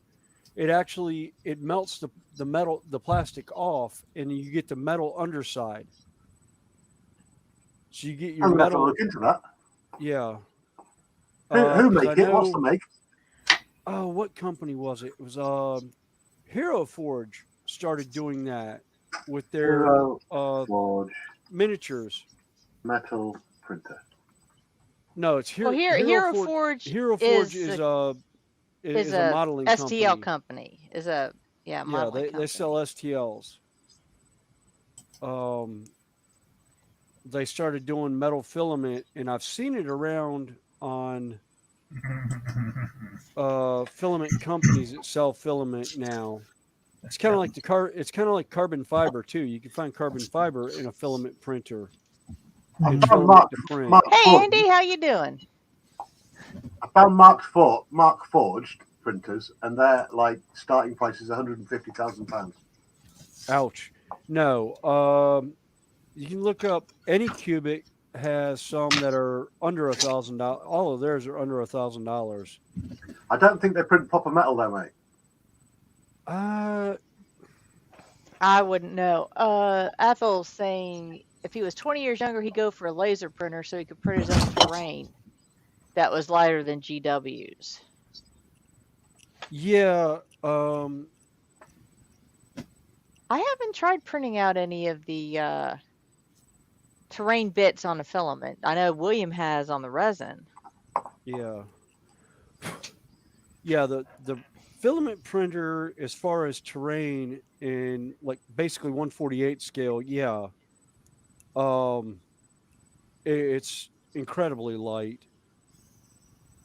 it melts the plastic off, and you get the metal underside. So you get your I'm metal. Have to look into that. Yeah. Who make it? What's the make? Oh, what company was it? It was Hero Forge started doing that with their Forge miniatures. Metal printer. No, it's Hero Forge. Hero Forge is a modeling STL company. Modeling they sell STLs. They started doing metal filament, and I've seen it around on filament companies that sell filament now. It's kind of like carbon fiber too. You can find carbon fiber in a filament printer. Hey Andy, how you doing? I found Mark Forged printers, and their starting price is £150,000. Ouch! No, you can look up Anycubic. Has some that are under $1,000. All of theirs are under $1,000. I don't think they print proper metal though, mate. I wouldn't know. Ethel's saying if he was 20 years younger, he'd go for a laser printer so he could print his own terrain that was lighter than GW's. Yeah. I haven't tried printing out any of the terrain bits on a filament. I know William has on the resin. Yeah. Yeah, the filament printer, as far as terrain in basically 1/48 scale, yeah. It's incredibly light.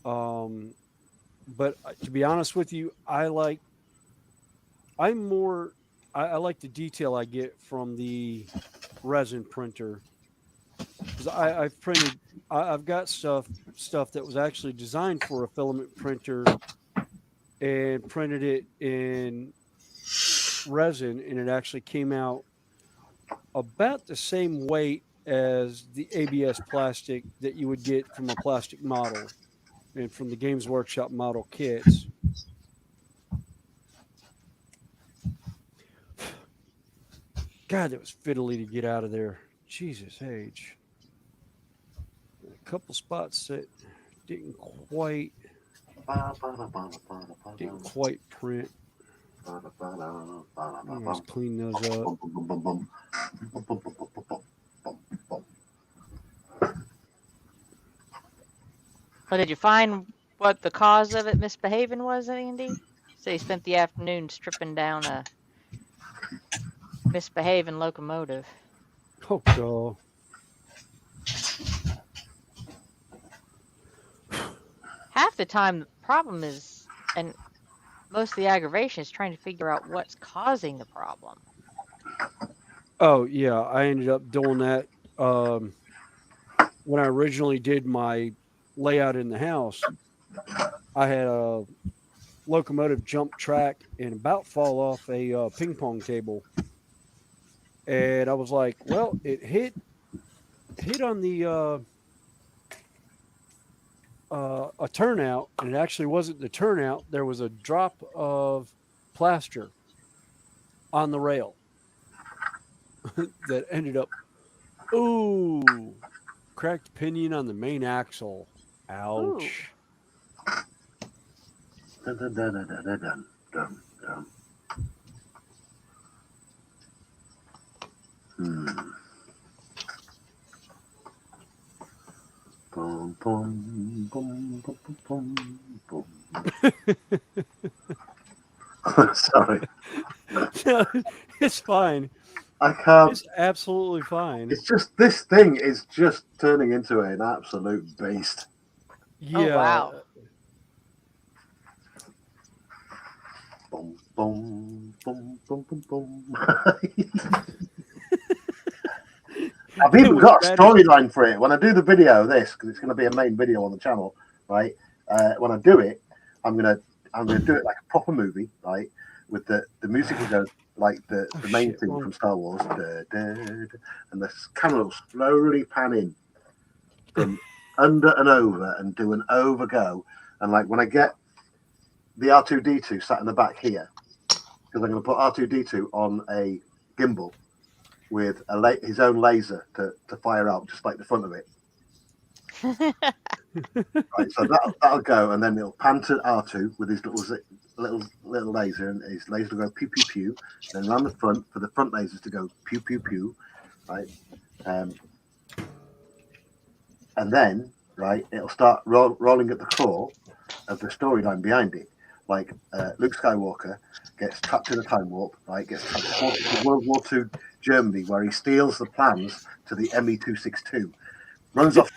But to be honest with you, I like the detail I get from the resin printer. Because I've got stuff that was actually designed for a filament printer and printed it in resin, and it actually came out about the same weight as the ABS plastic that you would get from a plastic model and from the Games Workshop model kits. God, that was fiddly to get out of there. Jesus age. A couple spots that didn't quite print. Let's clean those up. Well, did you find what the cause of it misbehaving was, Andy? So you spent the afternoon stripping down a misbehaving locomotive. Oh, God. Half the time, the problem is, and most of the aggravation is trying to figure out what's causing the problem. Oh, yeah. I ended up doing that when I originally did my layout in the house. I had a locomotive jump track and about fall off a ping pong table. And I was like, well, it hit on the a turnout, and it actually wasn't the turnout. There was a drop of plaster on the rail that ended up, ooh, cracked pinion on the main axle. Ouch. Dun, dun, dun, dun, dun, dun, dun, dun. Boom, boom, boom, boom, boom, boom, boom. Sorry. No, it's fine. I can't. It's absolutely fine. It's just this thing is just turning into an absolute beast. Yeah. Oh, wow. Boom, boom, boom, boom, boom, boom. I've even got a storyline for it. When I do the video of this, because it's going to be a main video on the channel, right? When I do it, I'm gonna do it like a proper movie, right? With the music that goes like the main thing from Star Wars, and the camera will slowly pan in from under and over and do an overgo. And like when I get the R2D2 sat in the back here, because I'm going to put R2D2 on a gimbal with his own laser to fire out just like the front of it. Right, so that'll go, and then it'll pan to R2 with his little laser, and his laser will go pew pew pew. Then around the front for the front lasers to go pew pew pew, right? And then right, it'll start rolling at the core of the storyline behind it. Like Luke Skywalker gets trapped in a time warp, right? Gets transported to World War II Germany, where he steals the plans to the ME-262, runs off.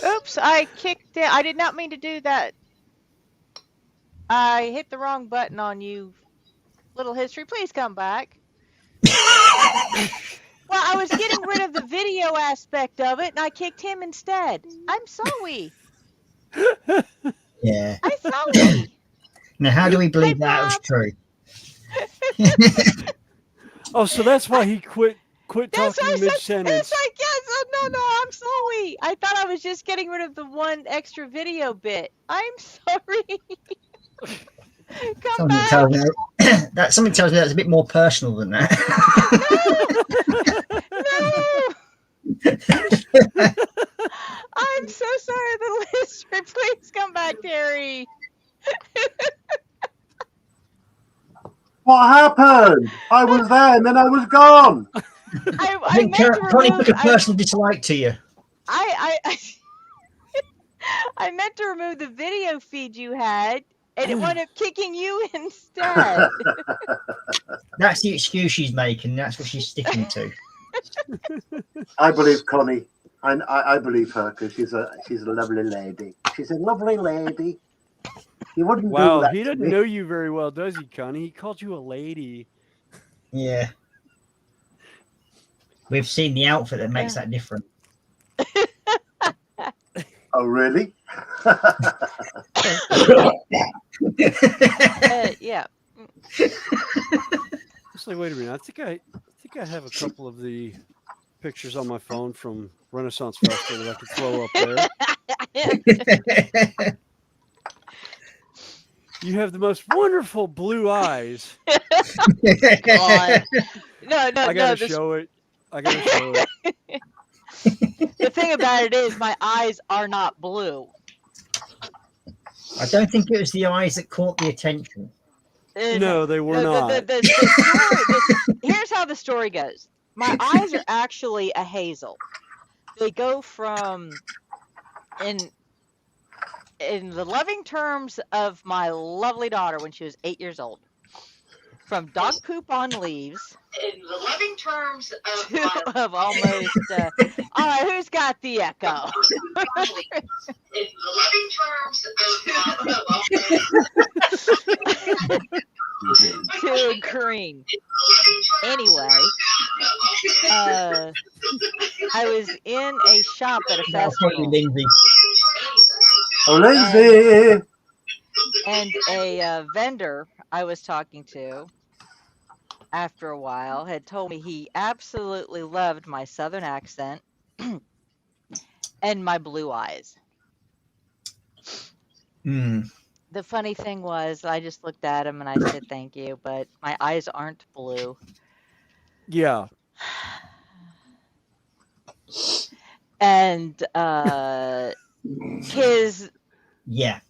Oops, I kicked it. I did not mean to do that. I hit the wrong button on you. Little history, please come back. Well, I was getting rid of the video aspect of it, and I kicked him instead. I'm sorry. Yeah. I'm sorry. Now, how do we believe Hey, that was Bob. true? Oh, so that's why he quit That's talking what I mid said. sentence. It's like, yes, no, I'm sorry. I thought I was just getting rid of the one extra video bit. I'm sorry. Come Something back. tells me something tells me that's a bit more personal than that. No. I'm so sorry, the listener. Please come back, Terry. What happened? I was there and then I was gone. I think Connie took a personal dislike to you. I meant to remove the video feed you had, and it wound up kicking you instead. That's the excuse she's making. That's what she's sticking to. I believe Connie. I believe her because she's a lovely lady. She's a lovely lady. He wouldn't do Wow, that he to doesn't me. know you very well, does he, Connie? He called you a lady. Yeah. We've seen the outfit that makes that different. Oh, really? Yeah. It's like, wait a minute. I think I have a couple of the pictures on my phone from Renaissance Festival that I could throw up there. You have the most wonderful blue eyes. God. No, I gotta the show it. I gotta show it. the thing about it is my eyes are not blue. I don't think it was the eyes that caught the attention. No, they were not. The story. Here's how the story goes. My eyes are actually a hazel. They go from in the loving terms of my lovely daughter when she was 8 years old, from dog poop on leaves. In the loving terms of of almost. All right, who's got the echo? in the loving terms To green. Anyway, I was in a shop at a festival, Lindsay. Oh, Lindsay! and a vendor I was talking to, after a while, had told me he absolutely loved my southern accent and my blue eyes. Hmm. The funny thing was, I just looked at him and I said thank you, but my eyes aren't blue. Yeah. And his Yeah.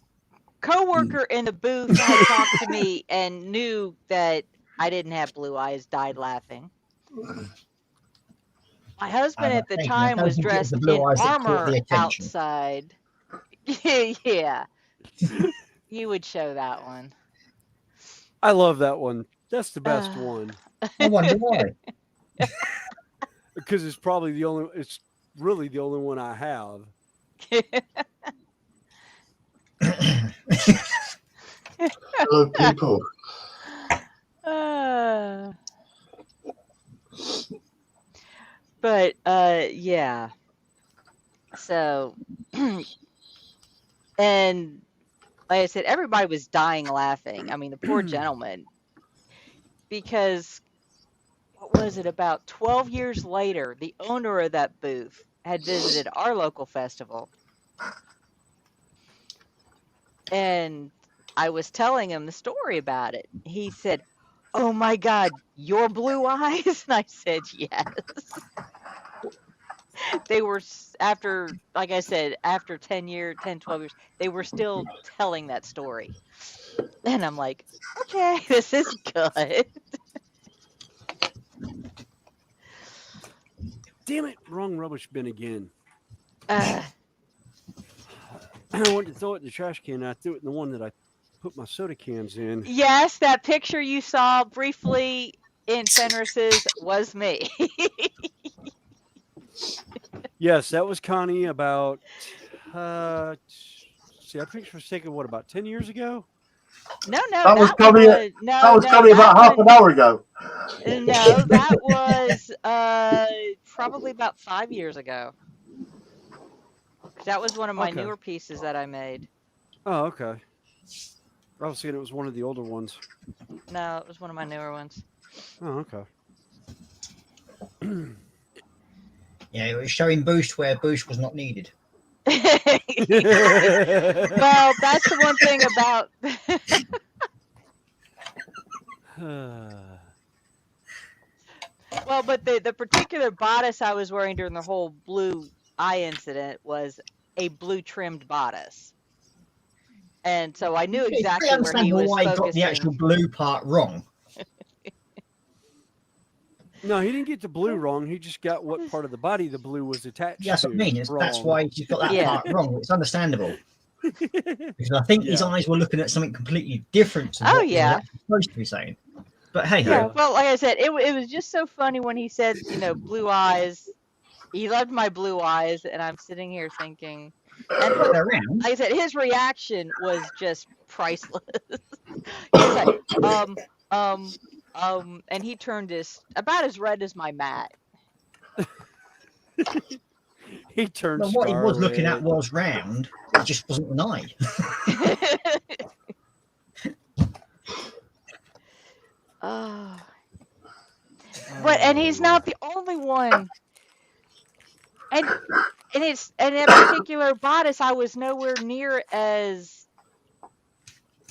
coworker in the booth had talked to me and knew that I didn't have blue eyes, died laughing. My husband at the time was dressed in armor outside. Yeah. You would show that one. I love that one. That's the best one. I wonder why. Because it's probably the only, it's really the only one I have. Hello, people. But yeah. So and like I said, everybody was dying laughing. I mean, the poor gentleman, because what was it, about 12 years later, the owner of that booth had visited our local festival. And I was telling him the story about it. He said, "Oh my God, your blue eyes?" And I said, "Yes." They were, after, like I said, after 12 years, they were still telling that story. And I'm like, okay, this is good. Damn it, wrong rubbish bin again. Uh, I wanted to throw it in the trash can, and I threw it in the one that I put my soda cans in. yes, that picture you saw briefly in Fenris's was me. Yes, that was Connie about, see, that picture was taken, what, about 10 years ago? No, That was probably about half an hour ago. No, that was probably about 5 years ago. That was one of my newer pieces that I made. Oh, okay. I was thinking it was one of the older ones. No, it was one of my newer ones. Oh, okay. Yeah, it was showing boost where boost was not needed. Well, that's the one thing about. Well, but the particular bodice I was wearing during the whole blue eye incident was a blue trimmed bodice. And so I knew exactly where he was why focusing. He got the actual blue part wrong. No, he didn't get the blue wrong. He just got what part of the body the blue was attached to. Yes, I mean, that's why he got that part wrong. It's understandable. Because I think his eyes were looking at something completely different to what he was actually supposed to be saying. But hey, well, like I said, it was just so funny when he said, blue eyes. He loved my blue eyes, and I'm sitting here thinking, and like I said, his reaction was just priceless. He was like, and he turned about as red as my mat. He turned But what he was looking at scarlet. was round. It just wasn't an eye. Oh. But and he's not the only one. And it's and that particular bodice, I was nowhere near as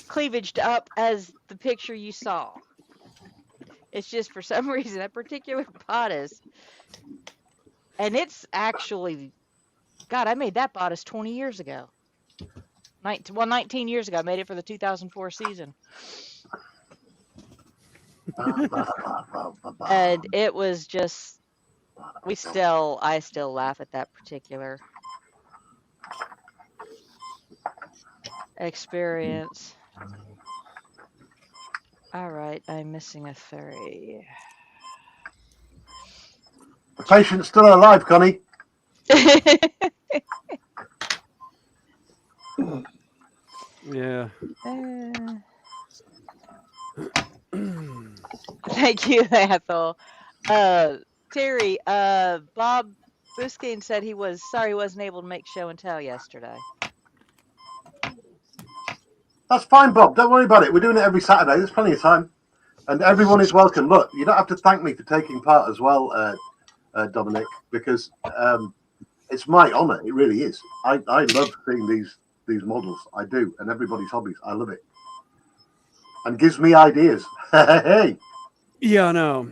cleavaged up as the picture you saw. It's just for some reason that particular bodice, and it's actually, God, I made that bodice 20 years ago. 19 years ago. I made it for the 2004 season. And it was just, I still laugh at that particular experience. All right, I'm missing a 3. The patient's still alive, Connie. Yeah. Thank you, Ethel. Terry, Bob Buskin said he was sorry he wasn't able to make show and tell yesterday. That's fine, Bob. Don't worry about it. We're doing it every Saturday. There's plenty of time. And everyone is welcome. Look, you don't have to thank me for taking part as well, Dominic, because it's my honour. It really is. I love seeing these models. I do. And everybody's hobbies. I love it. And gives me ideas. Hey. Yeah, I know.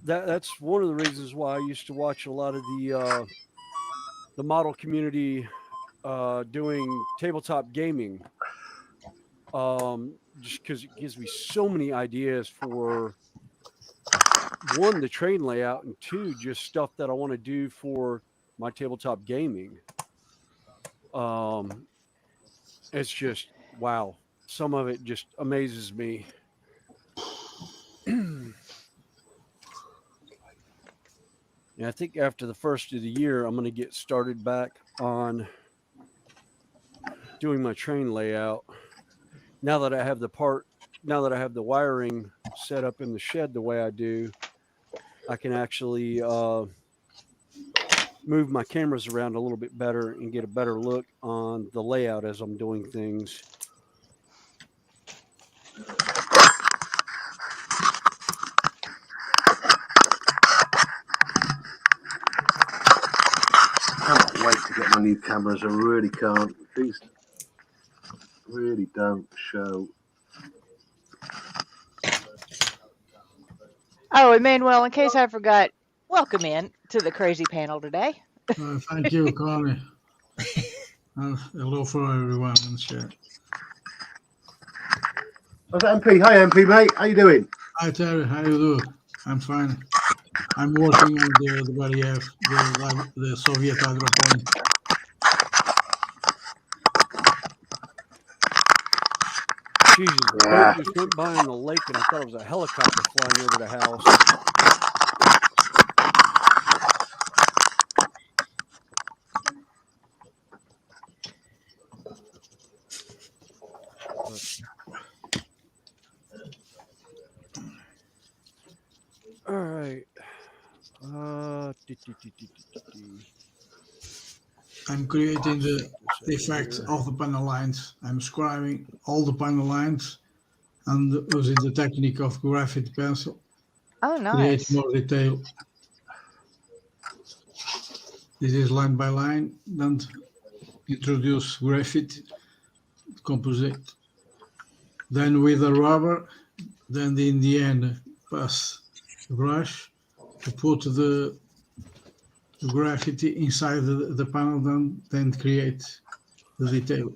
That's one of the reasons why I used to watch a lot of the model community doing tabletop gaming. Just because it gives me so many ideas for one, the train layout, and two, just stuff that I want to do for my tabletop gaming. It's just wow. Some of it just amazes me. And I think after the first of the year, I'm going to get started back on doing my train layout. Now that I have the wiring set up in the shed the way I do, I can actually move my cameras around a little bit better and get a better look on the layout as I'm doing things. I can't wait to get my new cameras. I really can't. These really don't show. Oh, Emmanuel, in case I forgot, welcome in to the crazy panel today. Thank you, Connie. Hello for everyone in chat. What's that, MP? Hi, MP, mate. How you doing? Hi, Terry. How you do? I'm fine. I'm working on the Bariev, the Soviet hydroplane. Jesus, the boat just went by on the lake, and I thought it was a helicopter flying over the house. All right. I'm creating the effect of the panel lines. I'm scribing all the panel lines and using the technique of graphite pencil. Oh, Create nice. more detail. This is line by line. Then introduce graphite, composite. Then with the rubber, then in the end pass the brush to put the graffiti inside the panel, then create the detail.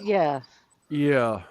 Yeah. Yeah.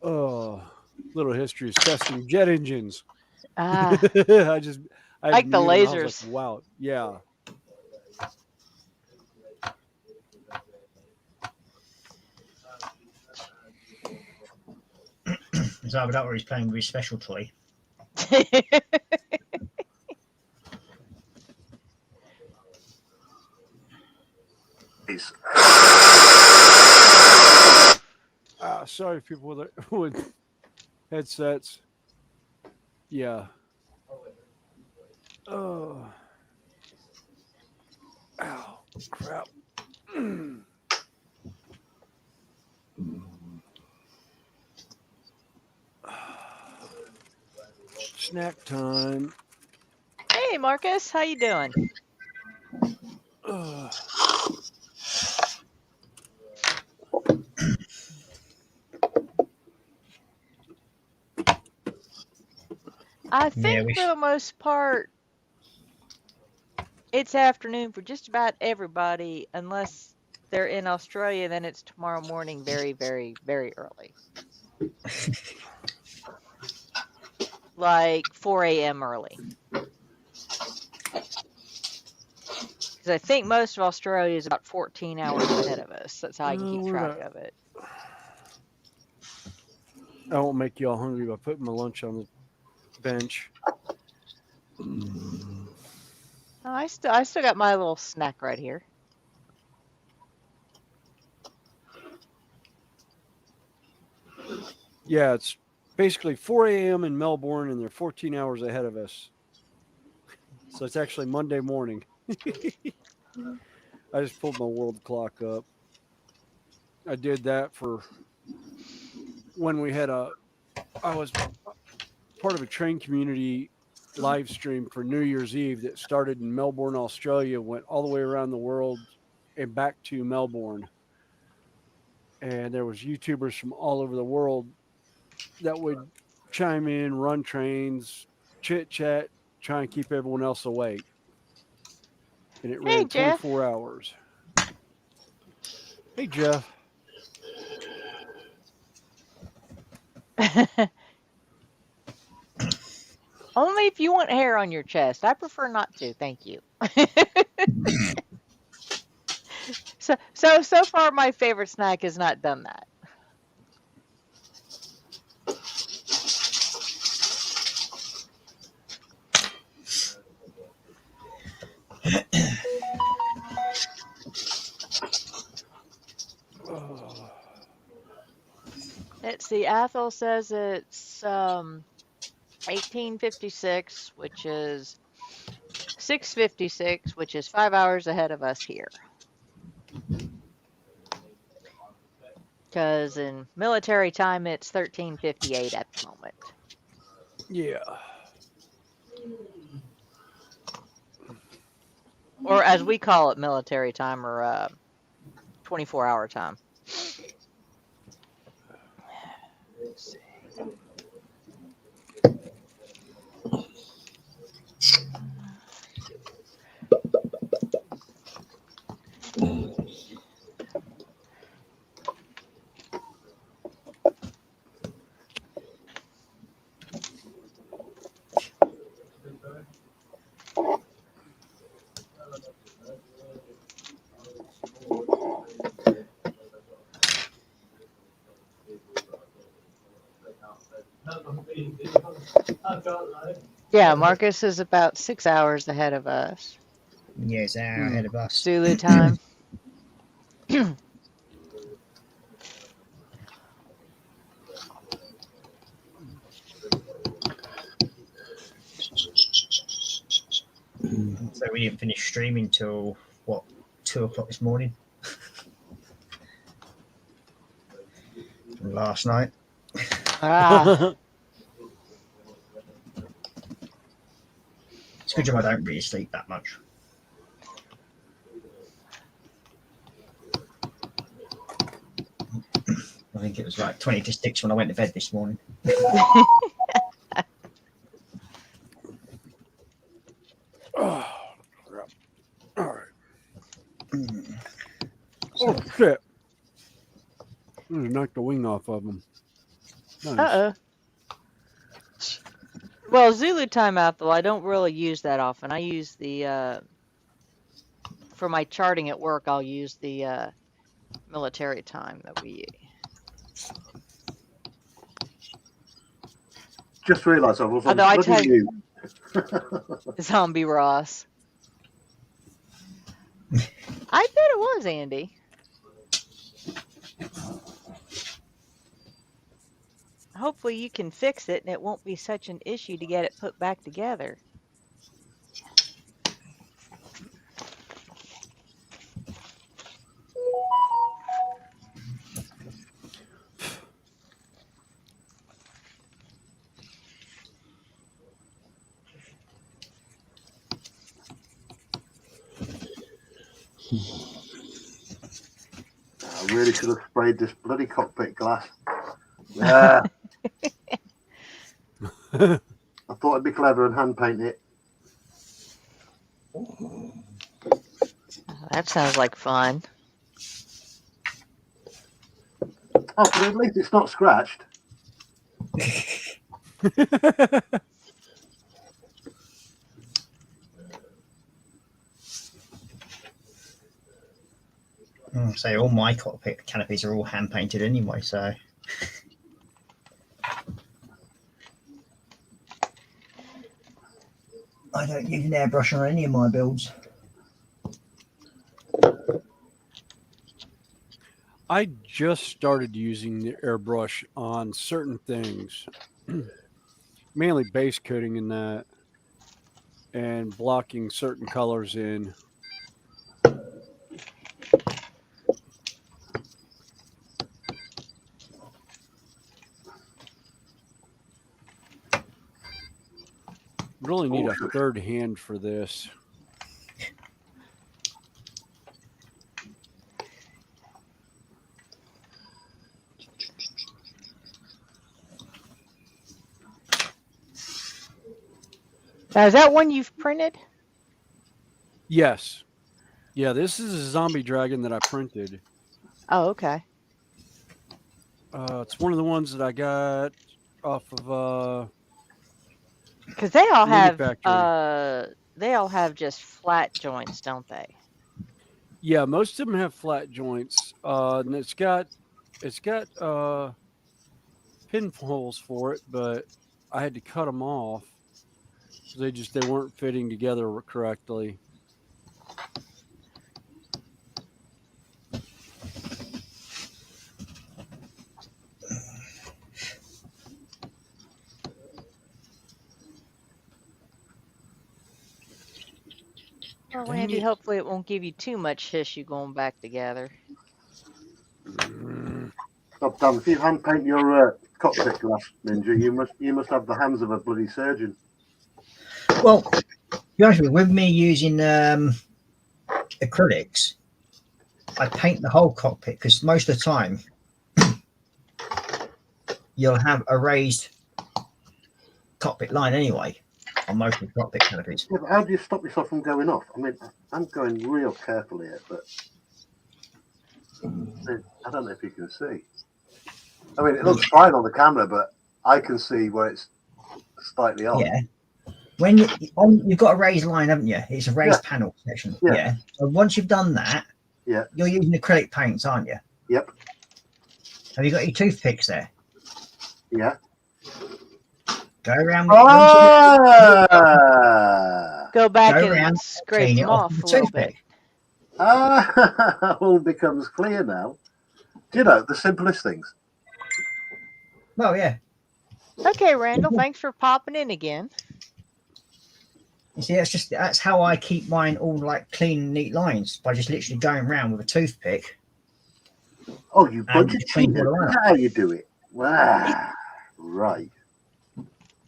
Oh, little history is testing jet engines. Ah, I just I like the knew and I was lasers. like, wow, yeah. Zabadot is playing with his special toy. Peace. Sorry, people with with headsets. Yeah. Oh, ow, crap. Snack time. Hey, Marcus, how you doing? Ugh. I Yeah, think for the most part, it's afternoon for just about everybody, unless they're in Australia, then it's tomorrow morning very, very, very early. Like 4 a.m. early. Because I think most of Australia is about 14 hours ahead of us. That's how I can keep track of it. I won't make you all hungry by putting my lunch on the bench. Oh, I still got my little snack right here. Yeah, it's basically 4 a.m. in Melbourne, and they're 14 hours ahead of us. So it's actually Monday morning. I just pulled my world clock up. I did that for when we had I was part of a train community live stream for New Year's Eve that started in Melbourne, Australia, went all the way around the world and back to Melbourne. And there was YouTubers from all over the world that would chime in, run trains, chit chat, try and keep everyone else awake. And it Hey, ran Jeff. 24 hours. Hey, Jeff. Only if you want hair on your chest. I prefer not to, thank you. So far, my favorite snack has not done that. Oh. Let's see. Athol says it's 1856, which is 6:56, which is 5 hours ahead of us here. Because in military time, it's 13:58 at the moment. Yeah. Or as we call it, military time, or 24-hour time. Let's see. Yeah, Marcus is about 6 hours ahead of us. Yeah, it's an hour ahead of us. Zulu time. So we didn't finish streaming till what, 2 o'clock this morning? Last night. Ah, It's a good job I don't really sleep that much. I think it was like 20 to 6 when I went to bed this morning. Oh, crap. All right. Oh, shit. I just knocked the wing off of them. Nice. uh-oh. Well, Zulu timeout though, I don't really use that often. I use the for my charting at work. I'll use the military time that we Just realised I was on Although I bloody tell you, mute. Zombie Ross. I bet it was Andy. Hopefully you can fix it and it won't be such an issue to get it put back together. I really should have sprayed this bloody cockpit glass. Yeah. I thought I'd be clever and hand paint it. That sounds like fun. Oh, but at least it's not scratched. So all my cockpit canopies are all hand painted anyway. So I don't use an airbrush on any of my builds. I just started using the airbrush on certain things, mainly base coating in that, and blocking certain colors in. Really need a third hand for this. Now, is that one you've printed? Yes. Yeah, this is a zombie dragon that I printed. Oh, okay. It's one of the ones that I got off of Because they all have Factory. they all have just flat joints, don't they? Yeah, most of them have flat joints. And it's got pinholes for it, but I had to cut them off. They weren't fitting together correctly. Well, Dang Andy, it. hopefully it won't give you too much tissue going back together. Oh, damn, if you hand paint your cockpit glass, Ninja, you must have the hands of a bloody surgeon. Well, to be honest with me using acrylics, I paint the whole cockpit because most of the time you'll have a raised cockpit line anyway on most of the cockpit canopies. Yeah, but how do you stop yourself from going off? I mean, I'm going real carefully here, but I don't know if you can see. I mean, it looks fine on the camera, but I can see where it's slightly off. Yeah. When you've got a raised line, haven't you? It's a raised panel section. Yeah. So once you've done that, you're using acrylic paints, aren't you? Yep. Have you got your toothpicks there? Yeah. Go around. Go back Go and around, scrape clean it them off off with a a little bit. toothpick. All becomes clear now. Do you know the simplest things? Well, yeah. Okay, Randall, thanks for popping in again. You see, that's how I keep mine all like clean, neat lines by just literally going around with a toothpick. Oh, you budget clean cheater. it all That's out. how you do it. Wow. Right.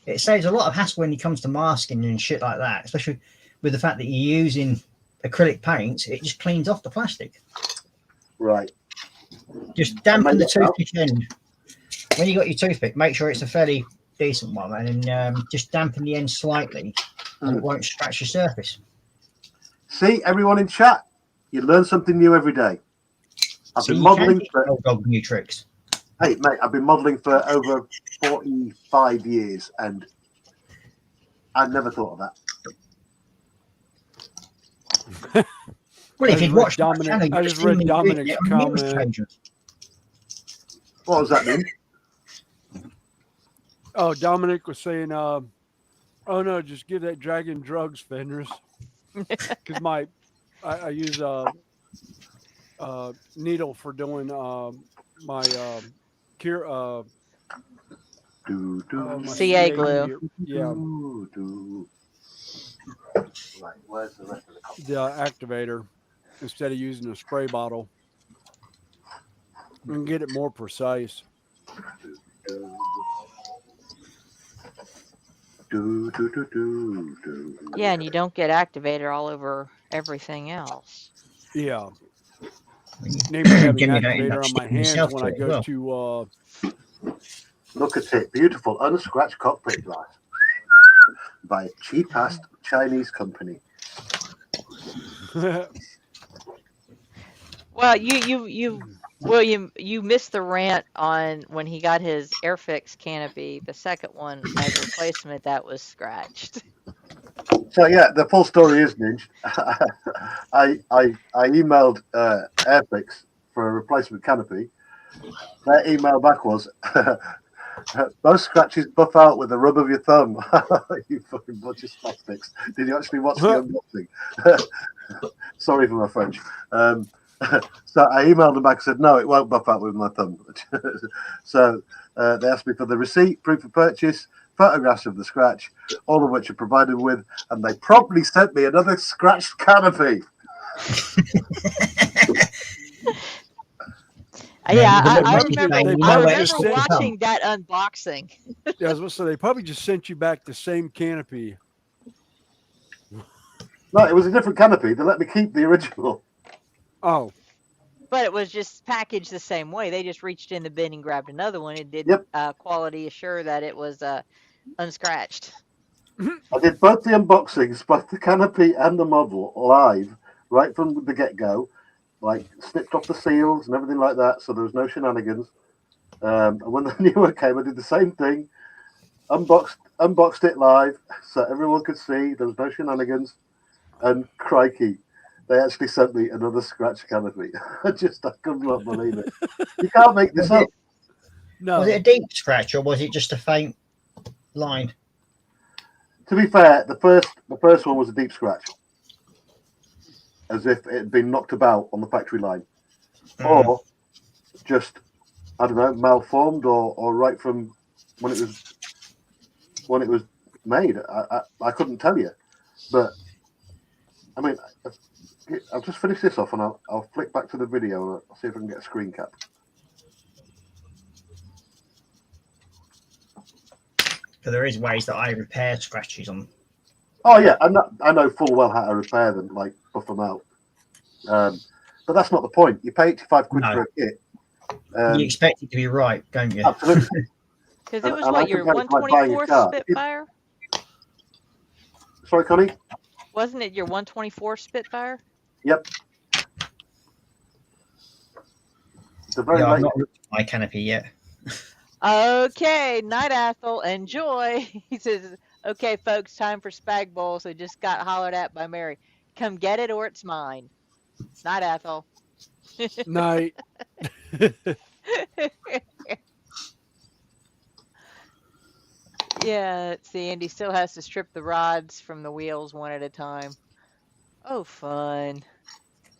It saves a lot of hassle when it comes to masking and shit like that, especially with the fact that you're using acrylic paints. It just cleans off the plastic. Right. Just dampen the toothpick end. When you got your toothpick, make sure it's a fairly decent one, and then just dampen the end slightly, and it won't scratch your surface. See, everyone in chat, you learn something new every day. I've been modelling for old dog new tricks. Hey, mate, I've been modelling for over 45 years, and I never thought of that. Well, I if just you'd read watched my Dominic- channel, I you'd just have seen read me doing Dominic's it on numerous comment. occasions. What does that mean? Oh, Dominic was saying, "Oh no, just give that dragon drugs, Fenris." Because I use needle for doing my cure Do, do, my CA glue. Yeah, do. Right, where's the rest of the copy? the activator instead of using a spray bottle and get it more precise. Do, do, do, do, do. Yeah, and you don't get activator all over everything else. Yeah, name of having Generally don't end up activator on my sticking hands yourself when to I it as go well. to Look at it. Beautiful, unscratched cockpit glass by a cheap-ass Chinese company. Well, you missed the rant on when he got his Airfix canopy, the second one as a replacement that was scratched. So yeah, the full story is, Ninja. I emailed Airfix for a replacement canopy. Their email back was, "Most scratches buff out with the rub of your thumb." You fucking bunch of spastics. Did you actually watch the unboxing? Sorry for my French. So I emailed them back and said, "No, it won't buff out with my thumb." So they asked me for the receipt, proof of purchase, photographs of the scratch, all of which are provided with, and they promptly sent me another scratched canopy. Yeah, the I message remember. saying, they you I know probably where to just remember stick sent your thumb. watching that unboxing. Yeah, I was gonna say they probably just sent you back the same canopy. No, it was a different canopy. They let me keep the original. Oh, But it was just packaged the same way. They just reached in the bin and grabbed another one. It Yep. didn't quality assure that it was unscratched. I did both the unboxings, both the canopy and the model live, right from the get-go. Like snipped off the seals and everything like that, so there was no shenanigans. And when the new one came, I did the same thing. Unboxed it live, so everyone could see. There was no shenanigans. And crikey, they actually sent me another scratch canopy. I couldn't not believe it. You can't make this Was up. no. Was it a deep scratch or was it just a faint line? To be fair, the first one was a deep scratch, as if it had been knocked about on the factory line, or just, I don't know, malformed, or right from when it was made. I couldn't tell you, but I mean, I'll just finish this off and I'll flick back to the video and I'll see if I can get a screen cap. So there is ways that I repair scratches on. Oh yeah, I know full well how to repair them, like buff them out. But that's not the point. You pay 85 quid No. for a kit. You expect it to be right, don't you? Absolutely. Because it was And I what, your compare it to like buying a 124th car. Spitfire? Sorry, Connie? Wasn't it your 124 Spitfire? Yep. The very Yeah, I've late. not looked at my canopy yet. Okay, Night Ethel, enjoy. He says, okay, folks, time for Spag Bowl. So just got hollered at by Mary. Come get it or it's mine. Night Ethel. Night. Yeah, let's see, Andy still has to strip the rods from the wheels one at a time. Oh, fun.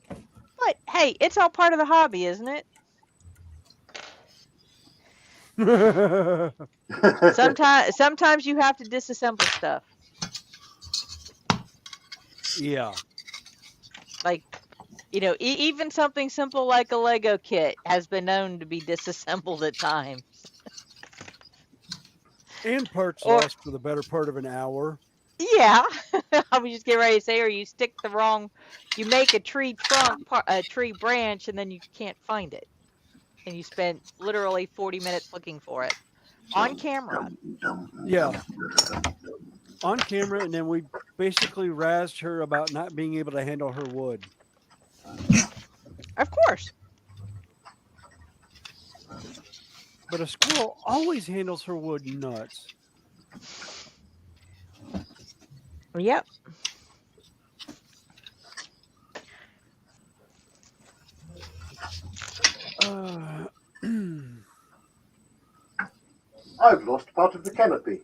But hey, it's all part of the hobby, isn't it? Sometimes you have to disassemble stuff. Yeah. Like, even something simple like a Lego kit has been known to be disassembled at times. And parts Or- lost for the better part of an hour. Yeah, I was just getting ready to say, or you make a tree trunk, a tree branch, and then you can't find it, and you spent literally 40 minutes looking for it on camera. Yeah. On camera, and then we basically razzed her about not being able to handle her wood. Of course. But a squirrel always handles her wood nuts. Yep. I've lost part of the canopy.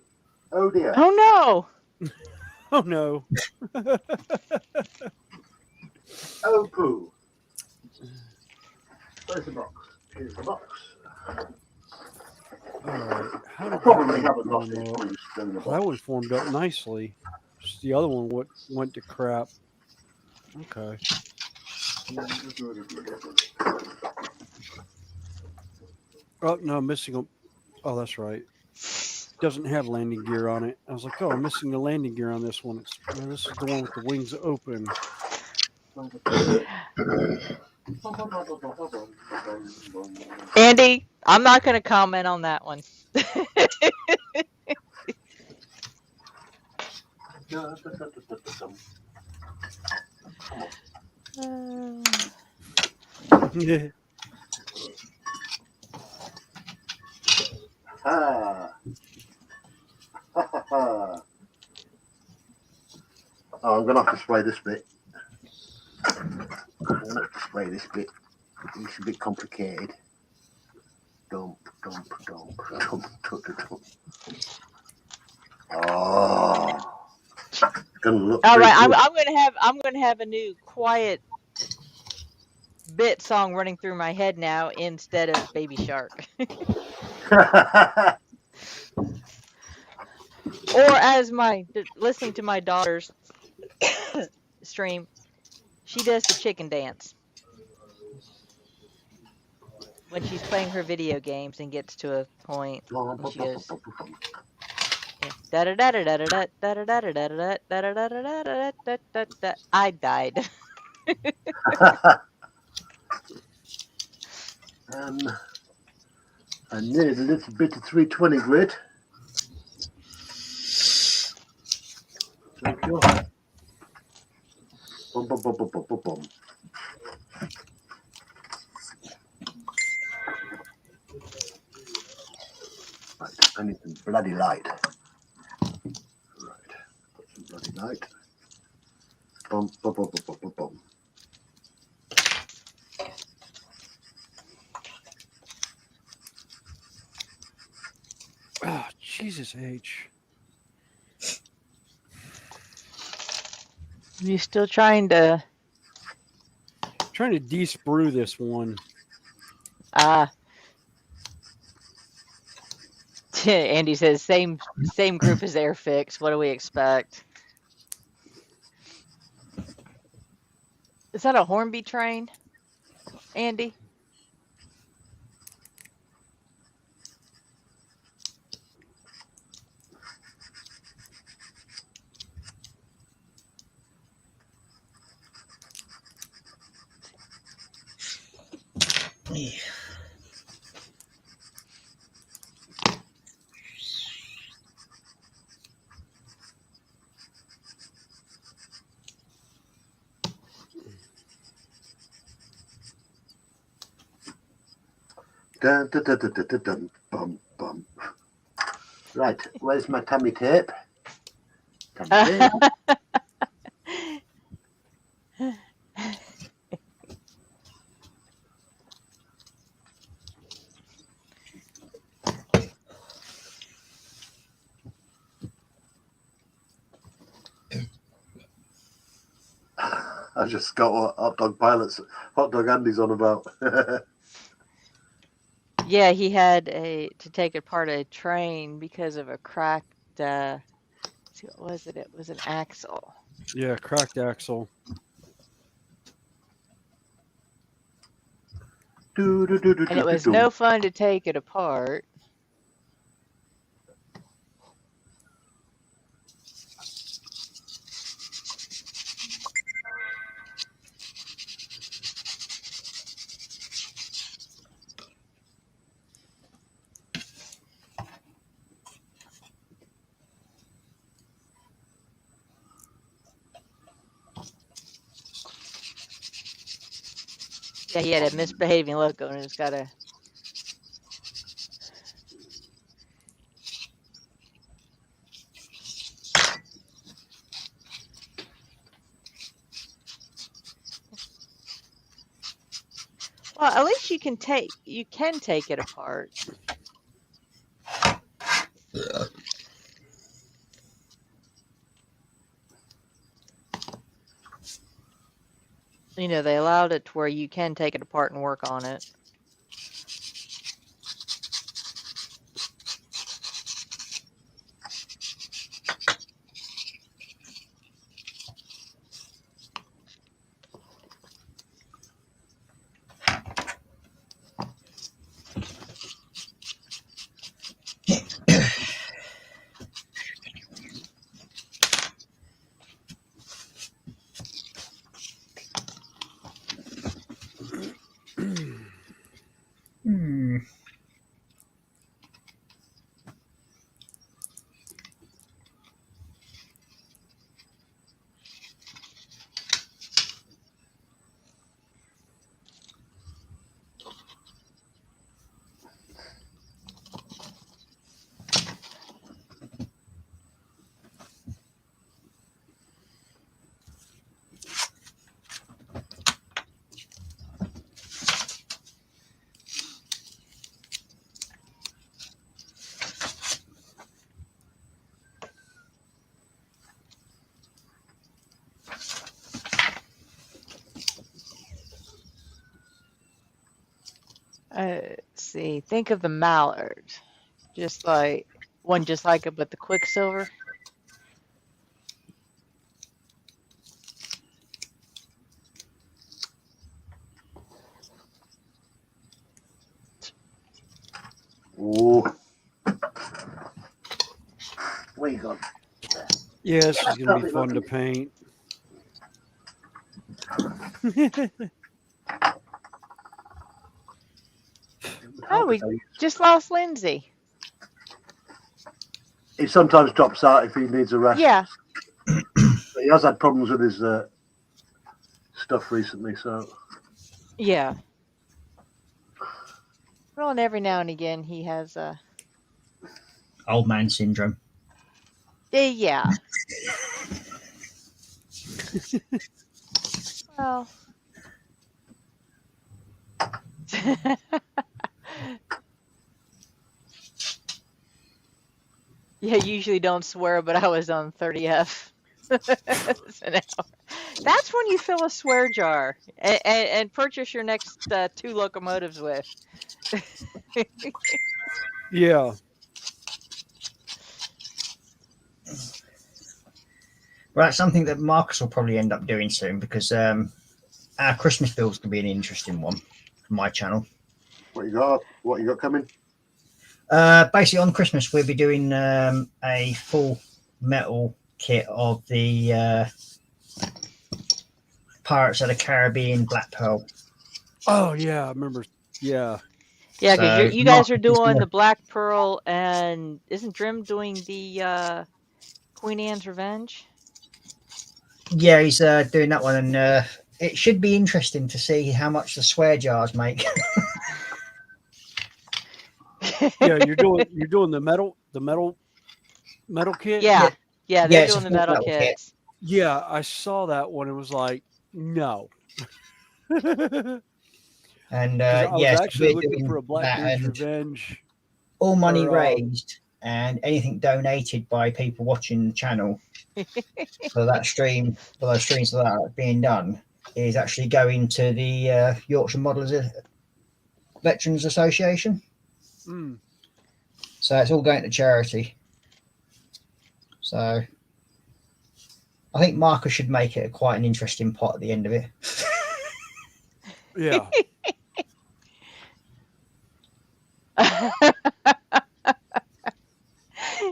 Oh dear. Oh no. Oh no. Oh poo. Where's the box? Here's the box. All right. How I did probably that haven't one lost it. It's form up? probably just still in the Well, that box. one formed up nicely. Just the other one went to crap. Okay. Oh no, I'm missing a. Oh, that's right. Doesn't have landing gear on it. I was like, oh, I'm missing the landing gear on this one. It's no, this is the one with the wings open. Andy, I'm not going to comment on that one. Ah. Oh, I'm going to have to spray this bit. I'm going to have to spray this bit. It's a bit complicated. Dump, dump, dump, dump, dump, dump. Oh. It's going to look All pretty right, good. I'm going to have a new quiet bit song running through my head now instead of Baby Shark. Or as listening to my daughter's stream, she does the chicken dance when she's playing her video games and gets to a point and she goes, I died. I need a little bit of 320 grit. Thank you. Bum, bum, bum, bum, bum, bum, bum. Right, I need some bloody light. Right, put some bloody light. Bum, bum, bum, bum, bum, bum, bum. Oh, Jesus H. You still trying to Trying to de-sprue this one. Andy says same group as Airfix. What do we expect? Is that a Hornby train, Andy? Yeah. Dun, dun, dun, dun, dun, dun, dun, bum, bum. Right, where's my tummy tape? Tummy tape. I just got what Hot Dog Andy's on about. Yeah, he had to take apart a train because of a cracked. Let's see, what was it? It was an axle. Yeah, cracked axle. And it was no fun to take it apart. Yeah, he had a misbehaving loco and it's got a. Well, at least you can take it apart. You know, they allowed it to where you can take it apart and work on it. Hmm. Let's see. Think of the mallard, just like it, but the Quicksilver. Ooh. Where you gone? Yeah, this is going to be fun to paint. Oh, we just lost Lindsay. He sometimes drops out if he needs a rest. Yeah. But he has had problems with his stuff recently, so. Yeah. Well, and every now and again he has Old man syndrome. yeah. Well. Yeah, usually don't swear, but I was on 30F. That's when you fill a swear jar and purchase your next 2 locomotives with. Yeah. Well, that's something that Marcus will probably end up doing soon because our Christmas builds can be an interesting one for my channel. What you got? What you got coming? Basically, on Christmas, we'll be doing a full metal kit of the Pirates of the Caribbean Black Pearl. Oh, yeah. I remember. Yeah. Yeah, because So, you guys are Marcus is doing gonna- the Black Pearl, and isn't Drim doing the Queen Anne's Revenge? Yeah, he's doing that one, and it should be interesting to see how much the swear jars make. Yeah, you're doing the metal kit. Yeah, Yeah, they're it's a doing the full metal metal kit. kits. Yeah, I saw that one. It was like, no. And I was yes, actually we're looking doing for a that, Blackbeard's and Revenge. all money or, raised and anything donated by people watching the channel for that stream, for those streams that are being done, is actually going to the Yorkshire Models Veterans Association. Mm. So it's all going to charity. So I think Marcus should make it quite an interesting pot at the end of it. Yeah.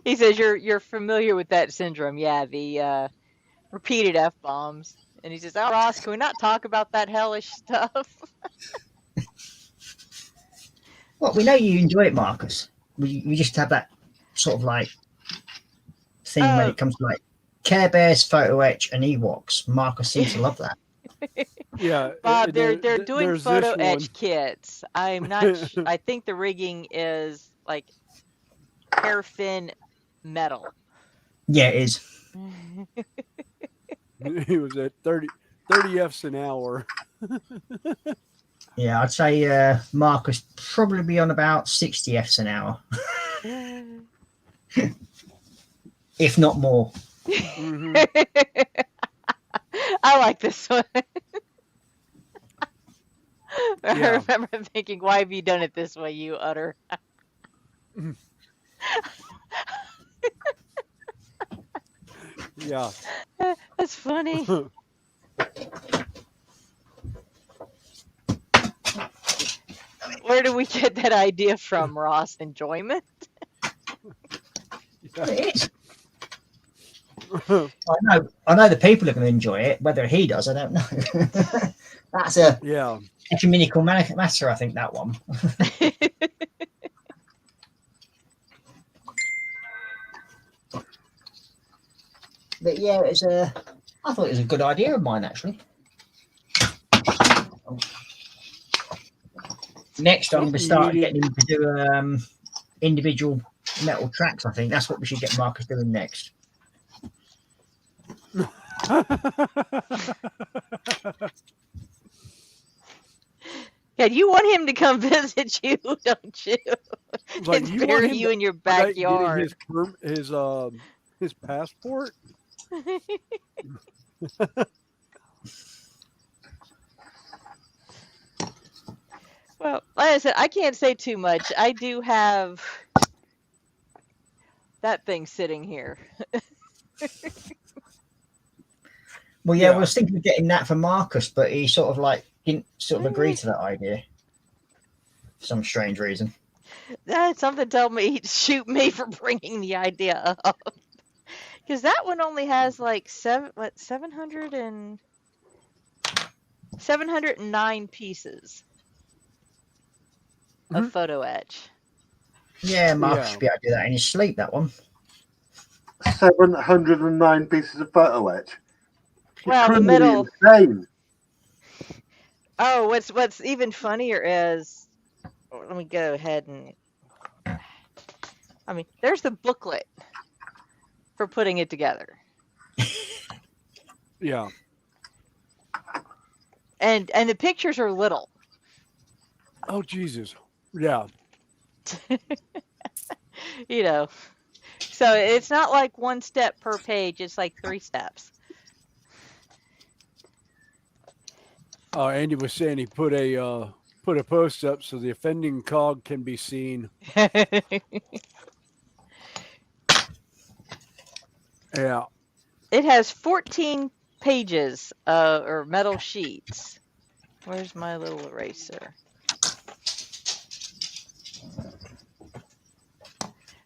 He says you're familiar with that syndrome. Yeah, the repeated F-bombs. And he says, "Oh, Ross, can we not talk about that hellish stuff?" Well, we know you enjoy it, Marcus. We just have that sort of like thing when it comes to like Care Bears, Photo Etch, and Ewoks. Marcus seems to love that. Yeah. Bob, they're doing there's photo this etch one. kits. I'm not. I think the rigging is like paraffin metal. Yeah, it is. He was at 30 Fs an hour. Yeah, I'd say Marcus probably be on about 60 Fs an hour, if not more. Mm-hmm. I like this one. I Yeah. remember thinking, why have you done it this way, you utter? Yeah. That's funny. Where do we get that idea from, Ross? Enjoyment? Yeah. It is. I know the people are going to enjoy it. Whether he does, I don't know. That's a Yeah. ecumenical matter, I think, that one. But yeah, I thought it was a good idea of mine, actually. Next, I'm going to start getting him to do individual metal tracks. I think that's what we should get Marcus doing next. Yeah, you want him to come visit you, don't you? Like, And you want bury him you to in your expedite getting backyard. his passport? Well, like I said, I can't say too much. I do have that thing sitting here. Well, yeah, Yeah. we was thinking of getting that for Marcus, but he sort of like didn't sort of agree to that idea for some strange reason. Something told me he'd shoot me for bringing the idea up. Because that one only has like 709 pieces of photo etch. Yeah, Marcus Yeah. should be able to do that in his sleep, that one. 709 pieces of photo etch. Well, the Criminally middle. insane. Oh, what's even funnier is, let me go ahead and. I mean, there's the booklet for putting it together. Yeah. And the pictures are little. Oh, Jesus. Yeah. You know. So it's not like one step per page, it's like 3 steps. Andy was saying he put a post up so the offending cog can be seen. Yeah. It has 14 pages or metal sheets. Where's my little eraser?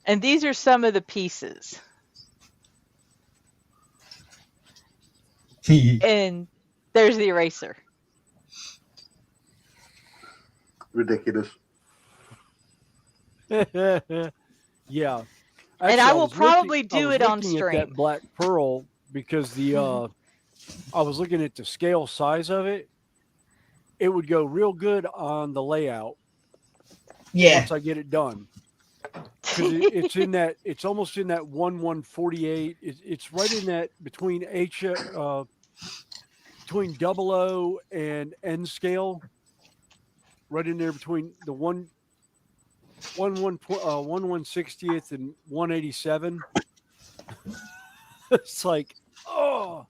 And these are some of the pieces. And there's the eraser. Ridiculous. Yeah. And I will probably do it on looking at stream. that black pearl because I was looking at the scale size of it. It would go real good on the layout. Yeah. Once I get it done. Because it's in that, it's almost in that 1/148. It's right in that between between 00 and N scale. Right in there between the 1/160th and 187. It's like, oh.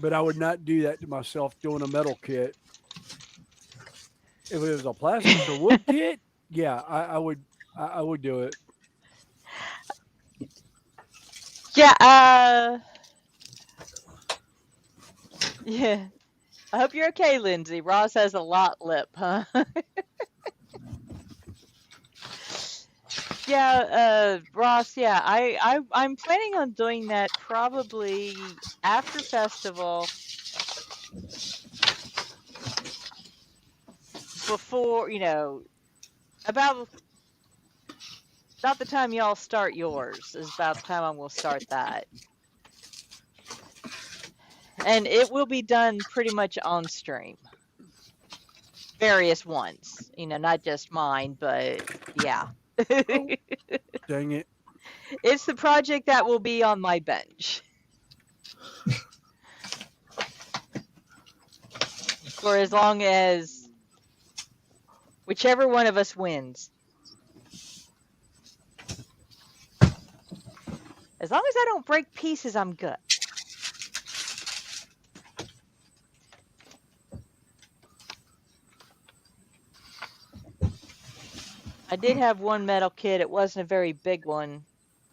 But I would not do that to myself doing a metal kit. If it was a plastic or wood kit, yeah, I would do it. Yeah, yeah. I hope you're okay, Lindsay. Ross has a lot lip, huh? Yeah, Ross, yeah, I'm planning on doing that probably after festival, before, about the time y'all start yours is about the time I'm going to start that. And it will be done pretty much on stream. Various ones, not just mine, but yeah. Oh, dang it. It's the project that will be on my bench. for as long as whichever one of us wins. As long as I don't break pieces, I'm good. I did have one metal kit. It wasn't a very big one,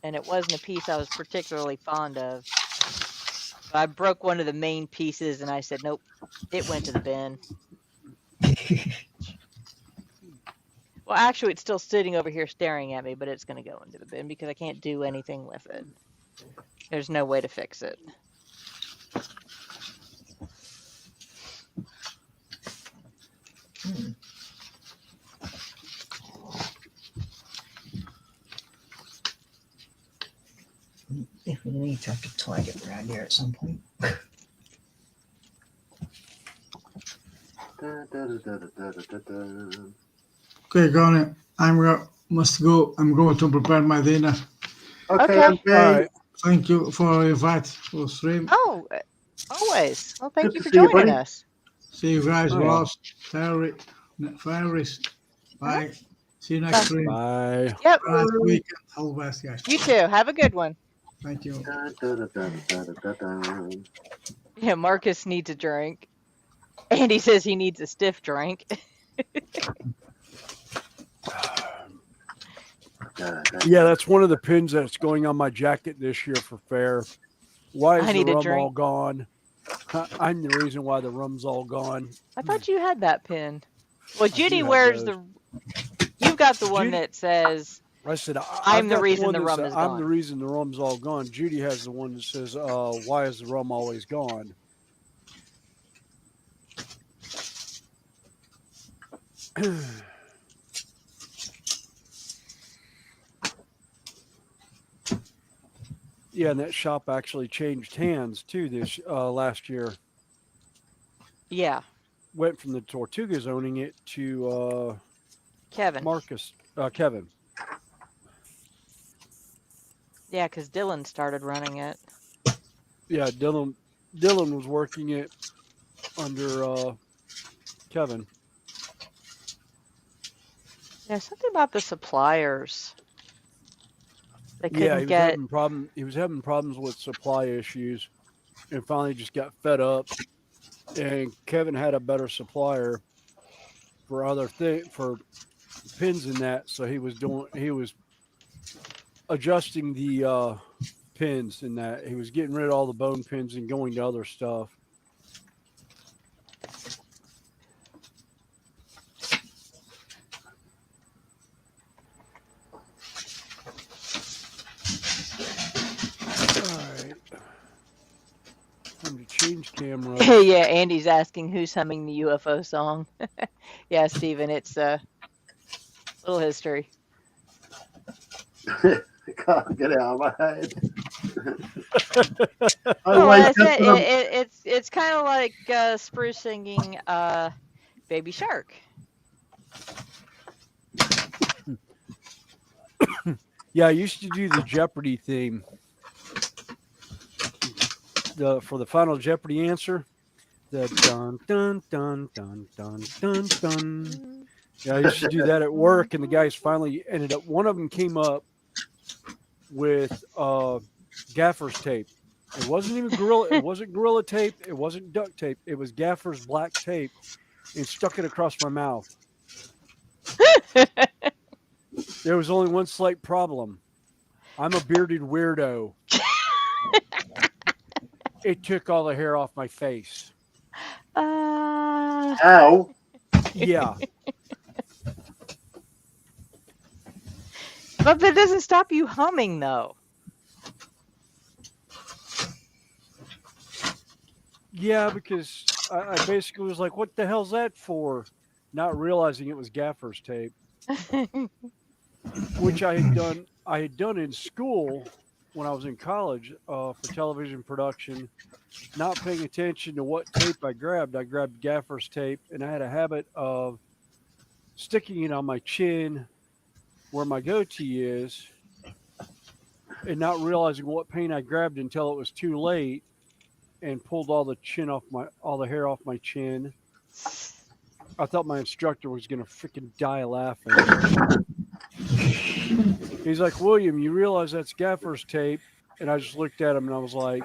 and it wasn't a piece I was particularly fond of. But I broke one of the main pieces, and I said, nope, it went to the bin. Well, actually, it's still sitting over here staring at me, but it's going to go into the bin because I can't do anything with it. There's no way to fix it. Definitely need to have to tidy it around here at some point. Okay, Connie, must go. I'm going to prepare my dinner. Okay. All right. Thank you for the invite for stream. Oh, always. Well, thank Good you to for see you, joining buddy. us. See you guys, Oh. Ross, Terry, Ferris. Bye. See you next Bye. stream. Bye. Yep. Nice weekend. All the best, guys. You too. Have a good one. Thank you. Yeah, Marcus needs a drink. Andy says he needs a stiff drink. Yeah, that's one of the pins that's going on my jacket this year for fair. Why I is the need a rum drink. all gone? I'm the reason why the rum's all gone. I thought you had that pin. Well, do Judy have wears those. You've got the one Judy- that says, I said, I'm the I've got reason one the that rum said, is I'm gone. the reason the rum's all gone. Judy has the one that says, why is the rum always gone? Yeah, and that shop actually changed hands too this last year. yeah, Went from the Tortugas owning it to Kevin. Kevin. Yeah, because Dylan started running it. Yeah, Dylan was working it under Kevin. Yeah, something about the suppliers. They Yeah, couldn't get. He was having problems with supply issues, and finally just got fed up. And Kevin had a better supplier for for pins in that, so he was adjusting the pins in that. He was getting rid of all the bone pins and going to other stuff. Time to change cameras. Yeah, Andy's asking who's humming the UFO song. Yeah, Steven, it's a little history. I can't get it out of my head. Oh, I said it's kind of like Spruce singing Baby Shark. Yeah, I used to do the Jeopardy theme. For the final Jeopardy answer, the dun dun dun dun dun dun dun. Yeah, I used to do that at work, and the guys finally ended up. One of them came up with gaffer's tape. It wasn't even gorilla. It wasn't gorilla tape. It wasn't duct tape. It was gaffer's black tape, and stuck it across my mouth. There was only one slight problem. I'm a bearded weirdo. It took all the hair off my face. Ow. Yeah. But that doesn't stop you humming, though. Yeah, because I basically was like, what the hell's that for? Not realizing it was gaffer's tape, which I had done in school when I was in college for television production, not paying attention to what tape I grabbed. I grabbed gaffer's tape, and I had a habit of sticking it on my chin where my goatee is, and not realizing what paint I grabbed until it was too late, and pulled all the hair off my chin. I thought my instructor was going to freaking die laughing. He's like, William, you realize that's gaffer's tape? And I just looked at him and I was like,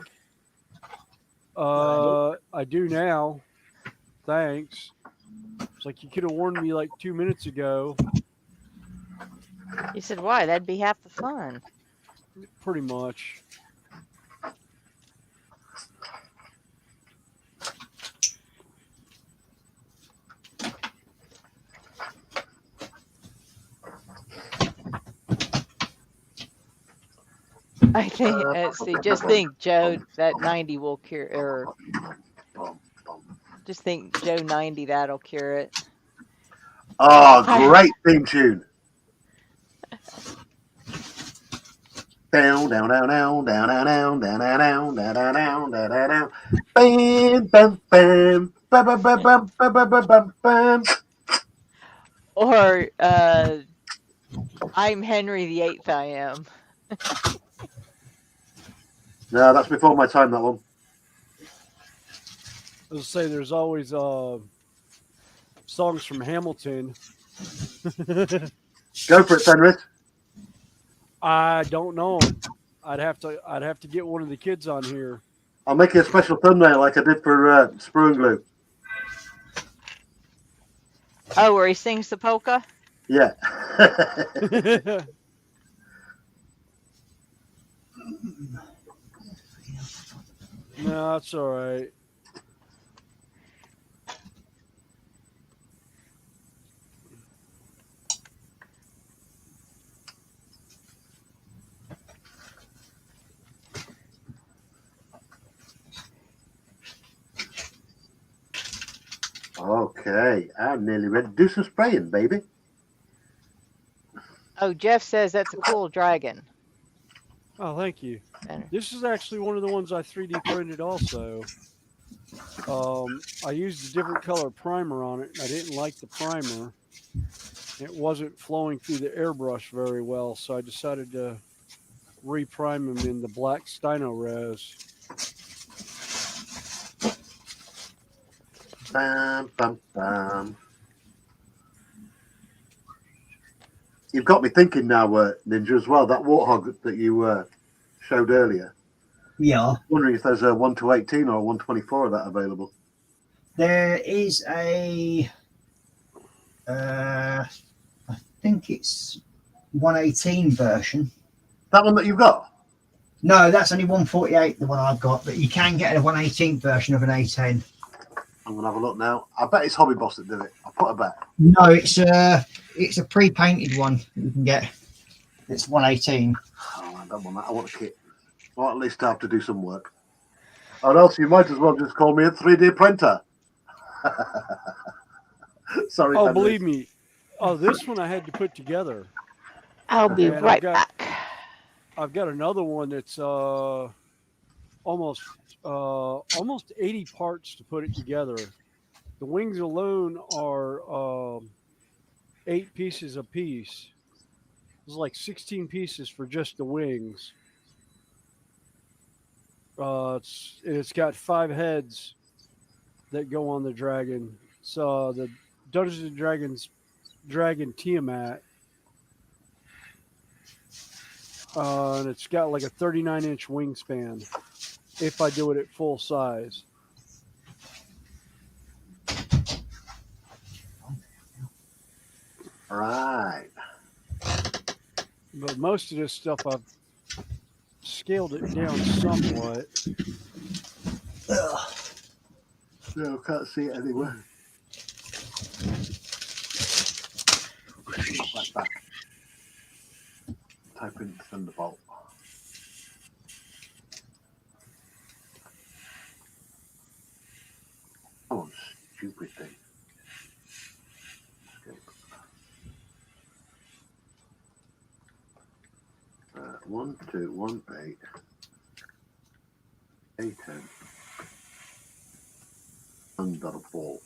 I do now. Thanks. It's like, you could have warned me like 2 minutes ago. He said, why? That'd be half the fun. Pretty much. I think, just think, Joe, that 90 will cure, or just think, Joe 90, that'll cure it. Oh, great theme tune. Down, down, down, down, down, down, down, down, down, down, down, down, down, down. Bam, bam, bam, bam, bam, bam, bam, bam, bam, bam, bam. Or, I'm Henry VIII, I am. No, that's before my time, that one. I was say there's always songs from Hamilton. Go for it, Fenris. I don't know. I'd have to get one of the kids on here. I'll make you a special thumbnail like I did for Sprue and Glue. Oh, where he sings the polka? Yeah. No, that's all right. Okay, I'm nearly ready to do some spraying, baby. Oh, Jeff says that's a cool dragon. Oh, thank you. Better. This is actually one of the ones I 3D printed also. I used a different color primer on it, and I didn't like the primer. It wasn't flowing through the airbrush very well, so I decided to reprime them in the black Stino Res. Bam, bam, bam. You've got me thinking now, Ninja, as well. That warthog that you showed earlier. Yeah. I'm wondering if there's a 1-18 or a 124 of that available. There is a, I think it's 118 version. That one that you've got? No, that's only 148, the one I've got, but you can get a 118 version of an A10. I'm going to have a look now. I bet it's Hobbyist that did it. I'll put a bet. No, it's a pre-painted one that you can get. It's 118. Oh, I don't want that. I want a kit. Or at least I have to do some work. Or else you might as well just call me a 3D printer. Sorry. Oh, Fenris. believe me. Oh, this one I had to put together. I'll be And right back. I've got another one that's almost 80 parts to put it together. The wings alone are 8 pieces a piece. It's like 16 pieces for just the wings. It's got 5 heads that go on the dragon. So the Dungeons and Dragons dragon Tiamat. And it's got like a 39-inch wingspan if I do it at full size. Right. But most of this stuff I've scaled it down somewhat. No, can't see it anywhere. Like that. Type in Thunderbolt. Oh, stupid thing. Escape. 1, 2, 1, 8. A10. Thunderbolt.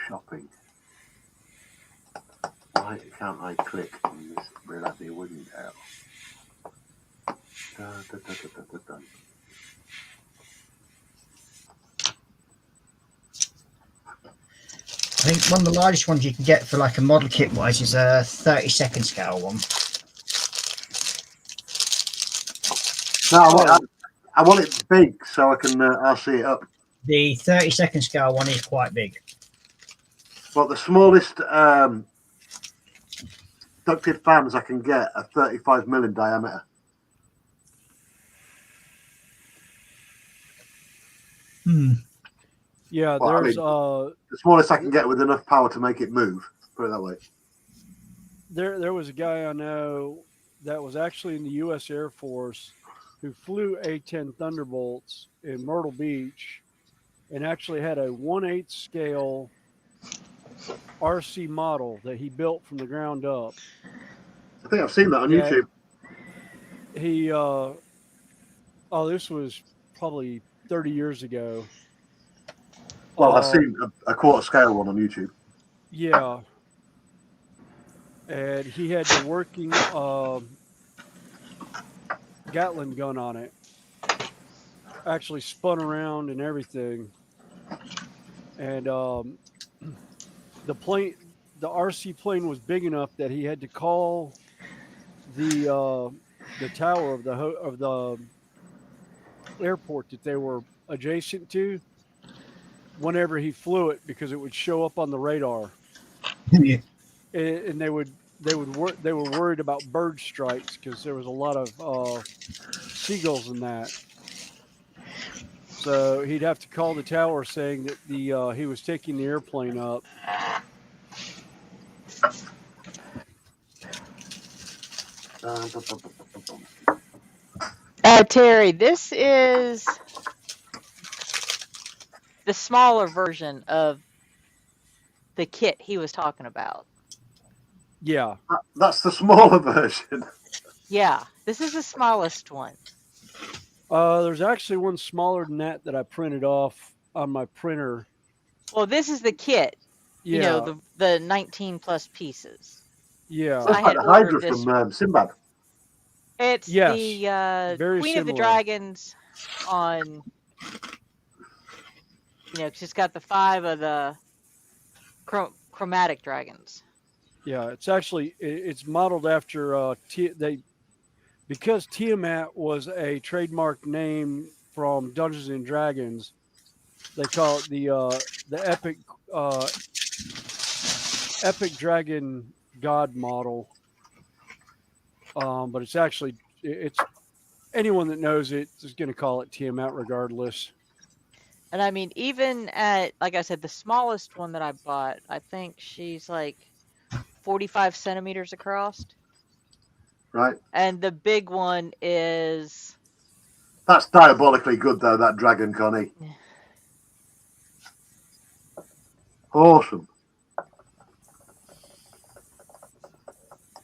Shopping. Why can't I click on this bloody window? think one of the largest ones you can get for like a model kit wise is a 32nd scale one. No, I want it big so I can RC it up. The 32nd scale one is quite big. But the smallest ducted fans I can get are 35mm in diameter. Yeah, Well, I there's mean, the smallest I can get with enough power to make it move. Put it that way. there was a guy I know that was actually in the U.S. Air Force who flew A-10 Thunderbolts in Myrtle Beach and actually had a 1/8 scale RC model that he built from the ground up. I think I've seen that on Yeah. YouTube. He this was probably 30 years ago. Well, I've seen a quarter scale one on YouTube. Yeah. And he had the working Gatling gun on it. Actually spun around and everything. And the RC plane was big enough that he had to call the tower of the airport that they were adjacent to whenever he flew it, because it would show up on the radar. Yeah. And they were worried about bird strikes because there was a lot of seagulls in that. So he'd have to call the tower saying that he was taking the airplane up. Terry, this is the smaller version of the kit he was talking about. Yeah. That's the smaller version. Yeah, this is the smallest one. There's actually one smaller than that I printed off on my printer. Well, this is the kit. Yeah. You know, the 19 plus pieces. Yeah. So I had the ordered Hydra this from Sinbad. It's Yes, the very Queen of the similar. Dragons on, because it's got the 5 of the chromatic dragons. Yeah, it's actually it's modeled after because Tiamat was a trademark name from Dungeons and Dragons. They call it the epic dragon god model. But it's actually it's anyone that knows it is going to call it Tiamat regardless. And I mean, even at, like I said, the smallest one that I bought, I think she's like 45 centimeters across. Right. And the big one is... That's diabolically good, though, that dragon, Connie. Awesome.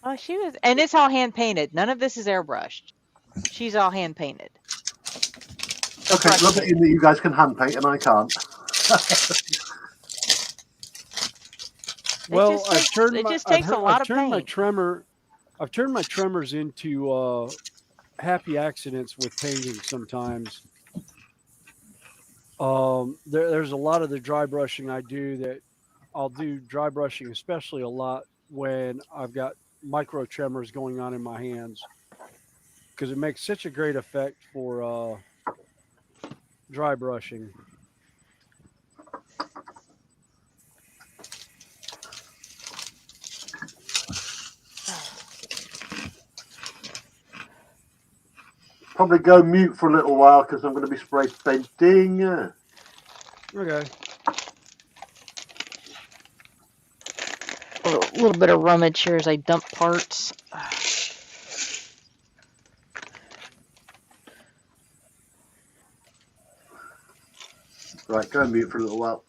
Oh, she was... And it's all hand-painted. None of this is airbrushed. She's all hand-painted. Okay, rub it in that you guys can hand paint and I can't. Well, I've turned my tremors into happy accidents with painting sometimes. There's a lot of the dry brushing I do that I'll do dry brushing, especially a lot when I've got micro tremors going on in my hands, because it makes such a great effect for dry brushing. Probably go mute for a little while because I'm going to be spray painting. Okay. A little bit of rummage here as I dump parts. Right, go mute for a little while.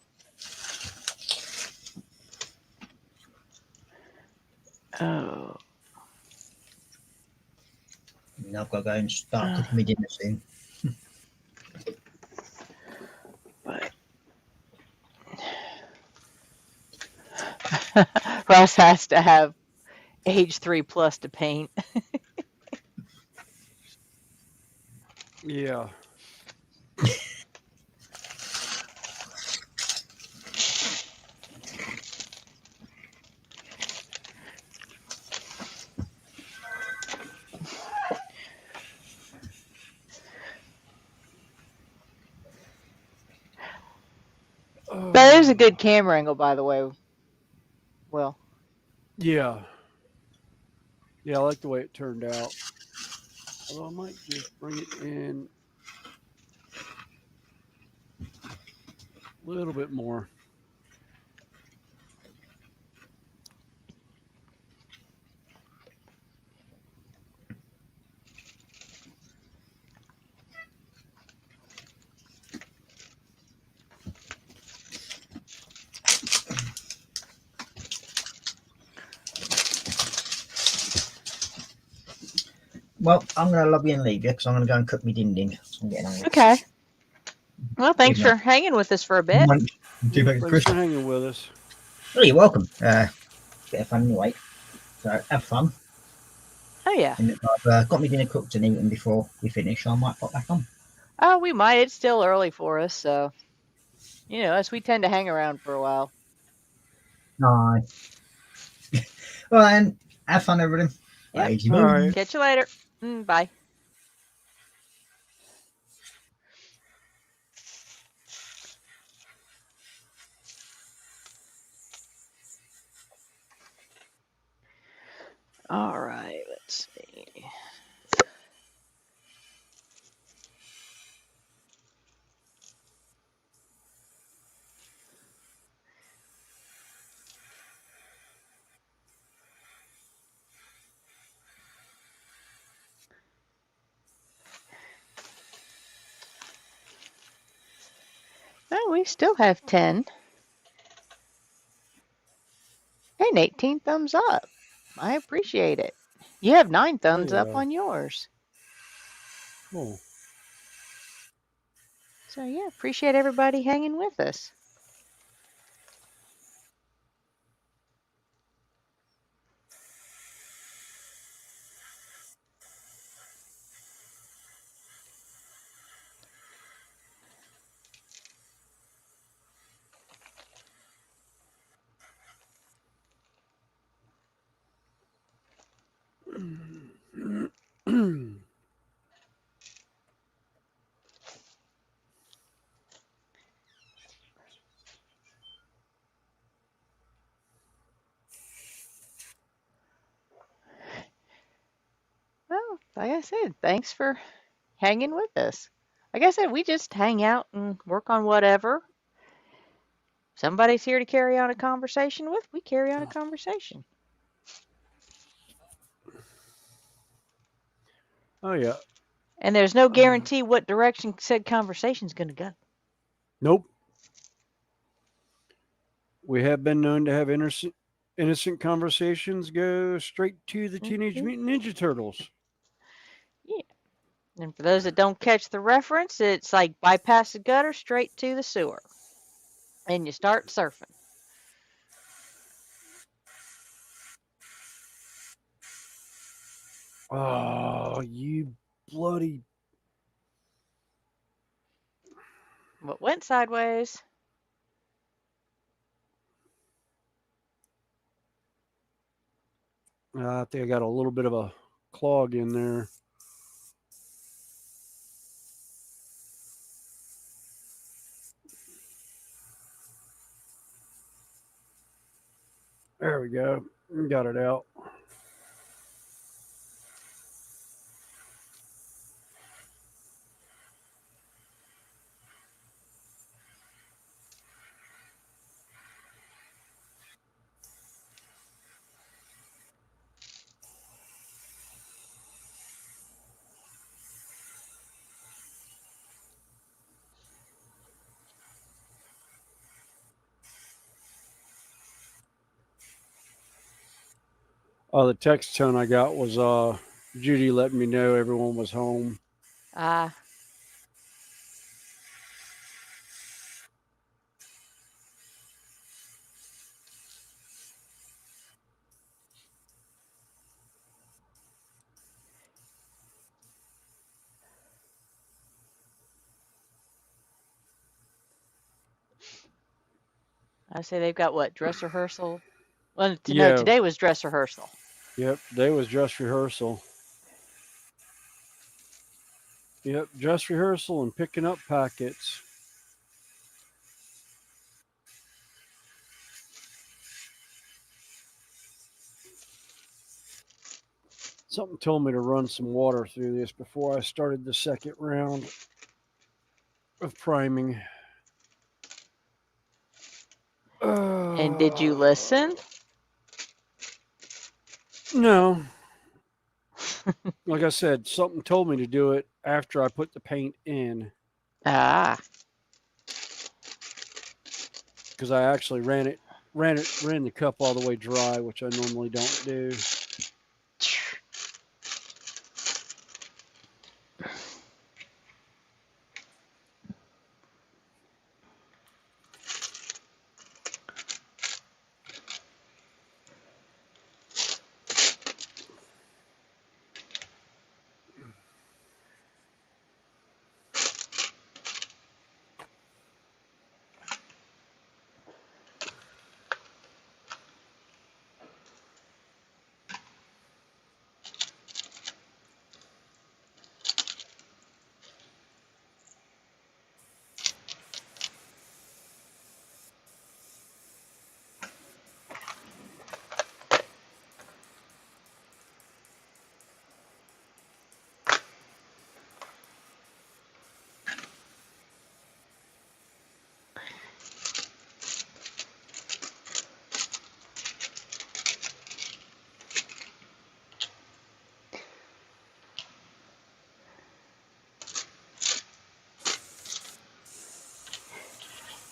Oh. Now I've got to go and start cooking my dinner soon. But Ross has to have age 3+ to paint. Yeah. That is a good camera angle, by the way. Well, Yeah. Yeah, I like the way it turned out. Although I might just bring it in a little bit more. Well, I'm going to log in and leave you because I'm going to go and cook me din din. I'm getting hungry. okay. Well, thanks Good for hanging with us for a bit. Too big, Thanks Chris. for hanging with us. Oh, you're welcome. Bit of fun anyway. So have fun. Oh, yeah. And I've got me dinner cooked and eaten before we finish. I might pop back on. Oh, we might. It's still early for us, so us we tend to hang around for a while. Aye. Well, then, have fun, everybody. Yep. Bye. All right. Catch you later. Bye. All right, let's see. Oh, we still have 10. And 18 thumbs up. I appreciate it. You have 9 thumbs up yeah. on yours. Cool. So, yeah, appreciate everybody hanging with us. Well, like I said, thanks for hanging with us. Like I said, we just hang out and work on whatever. Somebody's here to carry on a conversation with, we carry on a conversation. Oh, yeah. And there's no guarantee what direction said conversation's going to go. Nope. We have been known to have innocent conversations go straight to the Teenage Mutant Ninja Turtles. Yeah. And for those that don't catch the reference, it's like bypass the gutter straight to the sewer. And you start surfing. Oh, you bloody. What went sideways? I think I got a little bit of a clog in there. There we go. Got it out. The text tone I got was Judy letting me know everyone was home. Ah. I say they've got what, dress rehearsal? Well, no, Yeah. today was dress rehearsal. Yep. Today was dress rehearsal. Yep. Dress rehearsal and picking up packets. Something told me to run some water through this before I started the second round of priming. And did you listen? No. Like I said, something told me to do it after I put the paint in Ah. because I actually ran the cup all the way dry, which I normally don't do.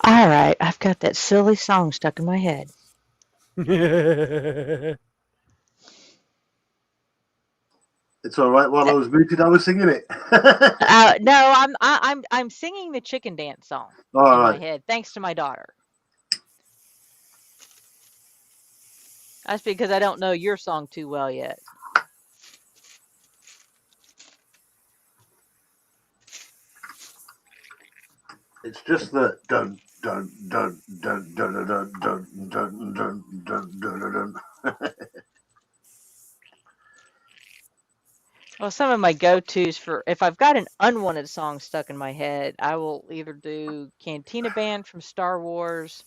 All right, I've got that silly song stuck in my head. It's all right. While I was muted, I was singing it. No, I'm singing the chicken dance song All in my right. head, thanks to my daughter. That's because I don't know your song too well yet. It's just the dun dun dun dun dun dun dun dun dun dun dun dun dun. Well, some of my go-tos for if I've got an unwanted song stuck in my head, I will either do Cantina Band from Star Wars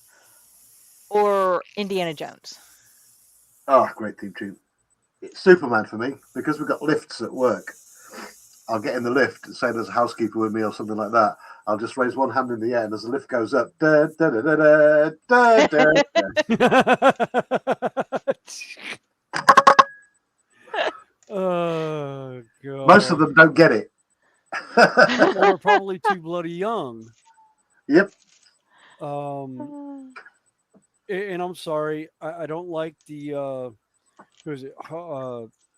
or Indiana Jones. Oh, great theme tune. It's Superman for me because we've got lifts at work. I'll get in the lift and say there's a housekeeper with me or something like that. I'll just raise one hand in the air and as the lift goes up, da, da, da, da, da, da, da. Oh god. Most of them don't get it. Well, they're probably too bloody young. Yep. And I'm sorry, I don't like the who is it?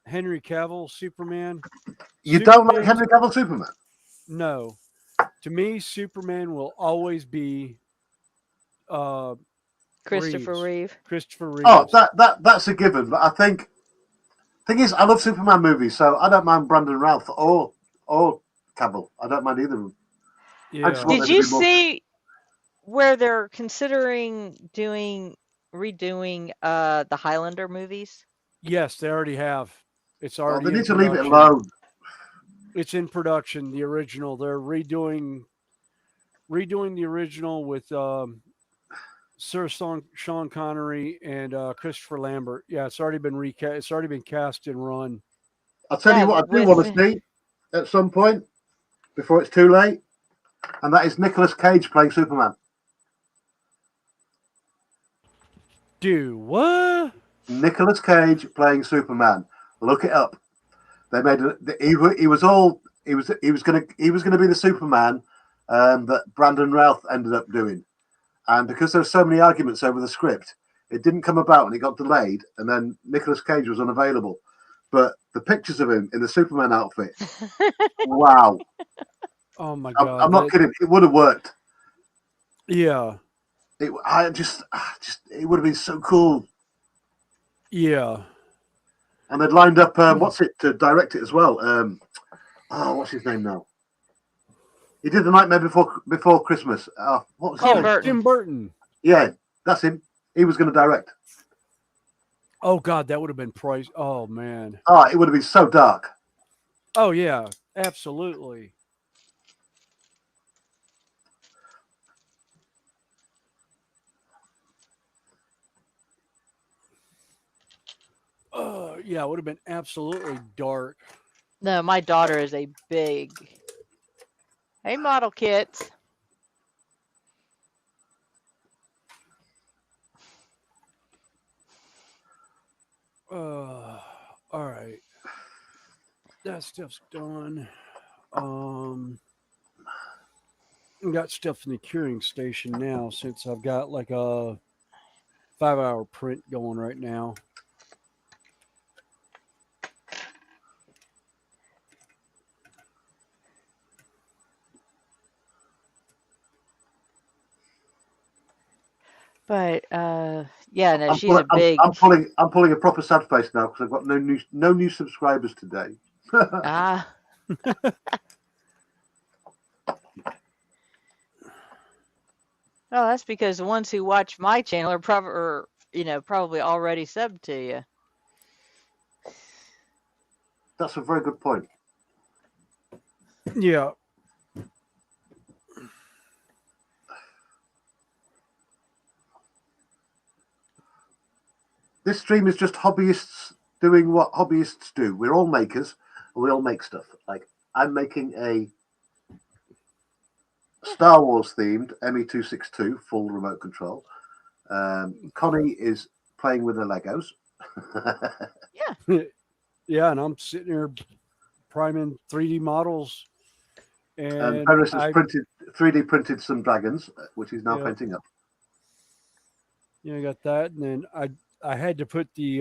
Henry Cavill Superman. You don't like Superman Henry Cavill Superman? No. To me, Superman will always be uh Christopher Reeves. Reeve. Christopher Reeves. Oh, that's a given. But I think thing is, I love Superman movies, so I don't mind Brandon Routh or Cavill. I don't mind either of them. I just Yeah. want Did there to you be more. see where they're considering redoing the Highlander movies? Yes, they already have. It's Oh, already they in need to leave it production. alone. It's in production. The original. They're redoing the original with Sir Sean Connery and Christopher Lambert. Yeah, it's already been recast. It's already been cast and run. I'll tell Yeah, you what I do with want to see at some point before it's too late, and that is Nicolas Cage playing Superman. Do what? Nicolas Cage playing Superman. Look it up. They made it. He was gonna be the Superman that Brandon Routh ended up doing, and because there were so many arguments over the script, it didn't come about and it got delayed, and then Nicolas Cage was unavailable. But the pictures of him in the Superman outfit, wow! Oh my god! I'm not kidding. It would have worked. Yeah. It it would have been so cool. Yeah. And they'd lined up what's it to direct it as well. What's his name now? He did The Nightmare Before Christmas. What was his Tim name? Burton. Tim Burton. Yeah, that's him. He was going to direct. Oh god, that would have been price. Oh man. Oh, it would have been so dark. Oh yeah, absolutely. Yeah, it would have been absolutely dark. No, my daughter is a big. Hey, model kits. All right. That stuff's done. I got stuff in the curing station now since I've got like a 5-hour print going right now. But yeah, no, I'm, she's a big. I'm pulling a proper sad face now because I've got no new subscribers today. Ah. Oh, that's because the ones who watch my channel are probably already subbed to you. That's a very good point. Yeah. This stream is just hobbyists doing what hobbyists do. We're all makers and we all make stuff. Like I'm making a Star Wars themed ME262 full remote control. Connie is playing with her Legos. Yeah. Yeah, and I'm sitting here priming 3D models. And And Paris has I 3D printed some dragons, which he's now Yeah. painting up. I got that, and then I had to put the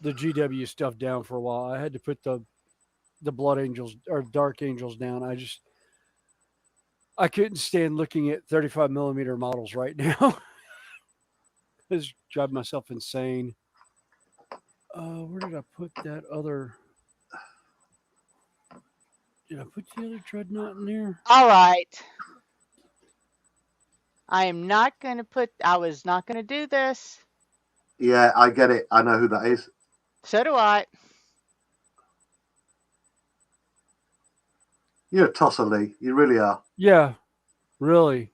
GW stuff down for a while. I had to put the Blood Angels or Dark Angels down. I couldn't stand looking at 35 millimeter models right now. It's driving myself insane. Where did I put that other? Did I put the other dreadnought in there? All right. I am not going to put. I was not going to do this. Yeah, I get it. I know who that is. So do I. You're a tosser, Lee. You really are. Yeah, really.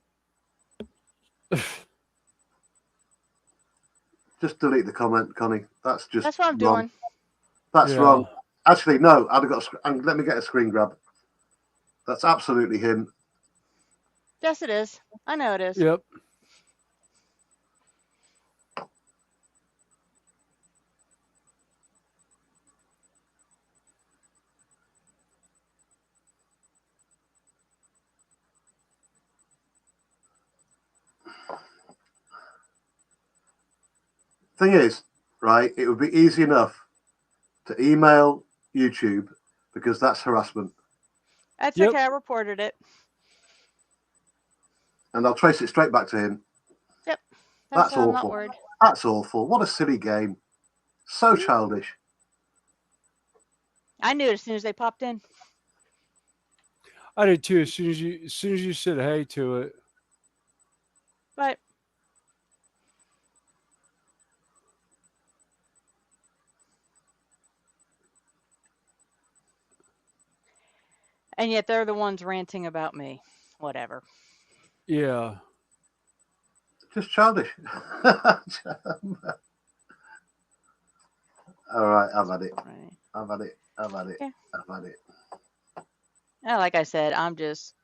Just delete the comment, Connie. That's just That's what I'm wrong. doing. That's Yeah. wrong. Actually, no. I've got. Let me get a screen grab. That's absolutely him. Yes, it is. I know it is. Yep. Thing is, right? It would be easy enough to email YouTube because that's harassment, That's Yep. okay. I reported it. and I'll trace it straight back to him. Yep. That's why I'm not awful. worried. That's awful. What a silly game. So childish. I knew it as soon as they popped in. I did too. As soon as you said hey to it. But and yet they're the ones ranting about me. Whatever. Yeah. Just childish. All right, I've had it. Right. I've had it. I've had it. Yeah. I've had it. Yeah, like I said, I'm just.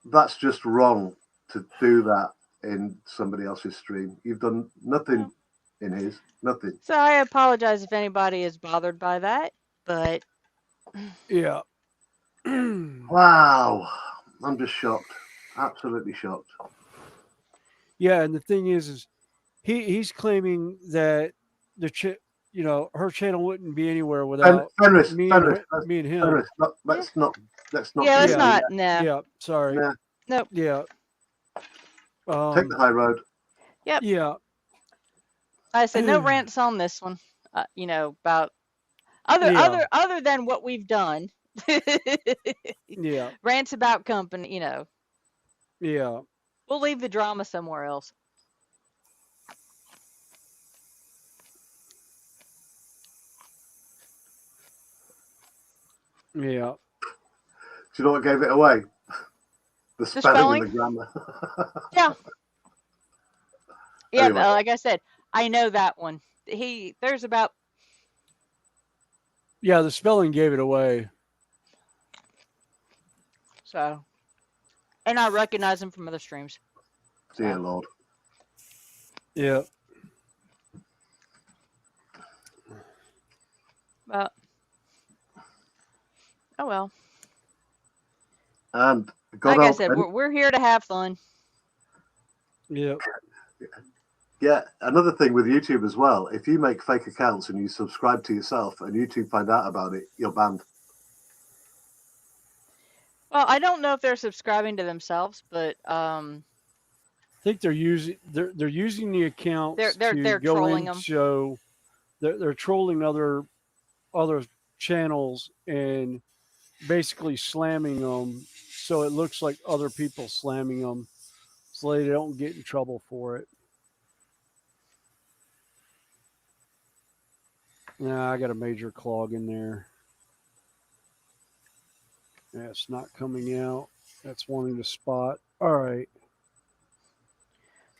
That's just wrong to do that in somebody else's stream. You've done nothing in his. Nothing. So I apologize if anybody is bothered by that, but Yeah. Wow. I'm just shocked. Absolutely shocked. Yeah, and the thing is he's claiming that her channel wouldn't be anywhere without Fenris, me Fenris, and him. Fenris, let's not yeah, let's do not. that. No. Yeah, sorry. Yeah. Nope. Yeah. Take the high road. Yep. Yeah. I said no rants on this one. About other than what we've done. Yeah. Rants about company. Yeah. We'll leave the drama somewhere else. Yeah. Do you know what gave it away? The spelling spelling? and the grammar. Yeah. Yeah, Anyway, like I said, I know that one. There's about Yeah, the spelling gave it away. so, and I recognize him from other streams. dear So, Lord. Yeah. but oh well. And God Like I help. said, we're here to have fun. Yep. Yeah, another thing with YouTube as well. If you make fake accounts and you subscribe to yourself, and YouTube find out about it, you're banned. Well, I don't know if they're subscribing to themselves, but I think they're using the accounts to they're go trolling in. them. So they're trolling other channels and basically slamming them, so it looks like other people slamming them, so they don't get in trouble for it. Nah, I got a major clog in there. Yeah, it's not coming out. That's wanting to spot. All right.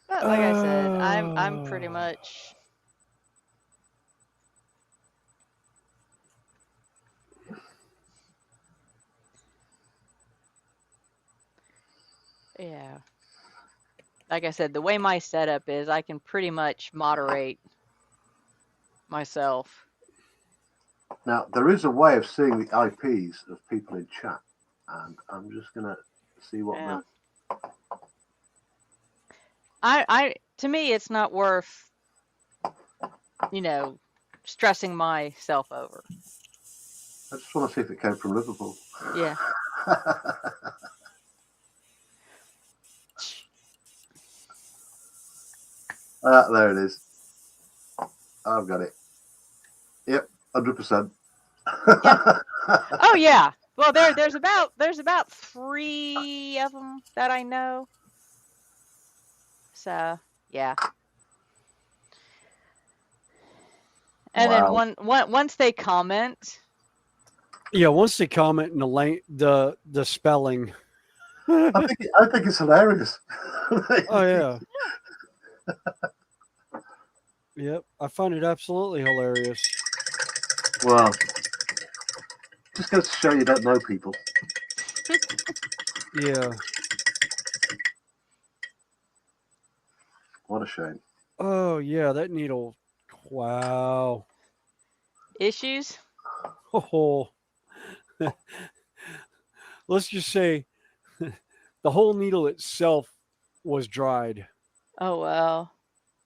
But like I said, I'm pretty much yeah. Like I said, the way my setup is, I can pretty much moderate myself. Now, there is a way of seeing the IPs of people in chat, and I'm just going to see what Yeah. the. To me, it's not worth, stressing myself over. I just want to see if it came from Liverpool. Yeah. There it is. I've got it. Yep, 100%. Oh yeah. Well, there's about 3 of them that I know. So yeah. And Wow. then once they comment, Yeah, once they comment in the spelling. I think it's hilarious. Oh yeah. Yep, I find it absolutely hilarious. Well, just goes to show you don't know people. Yeah. What a shame. Oh yeah, that needle. Wow. issues. Oh. Let's just say the whole needle itself was dried. Oh well.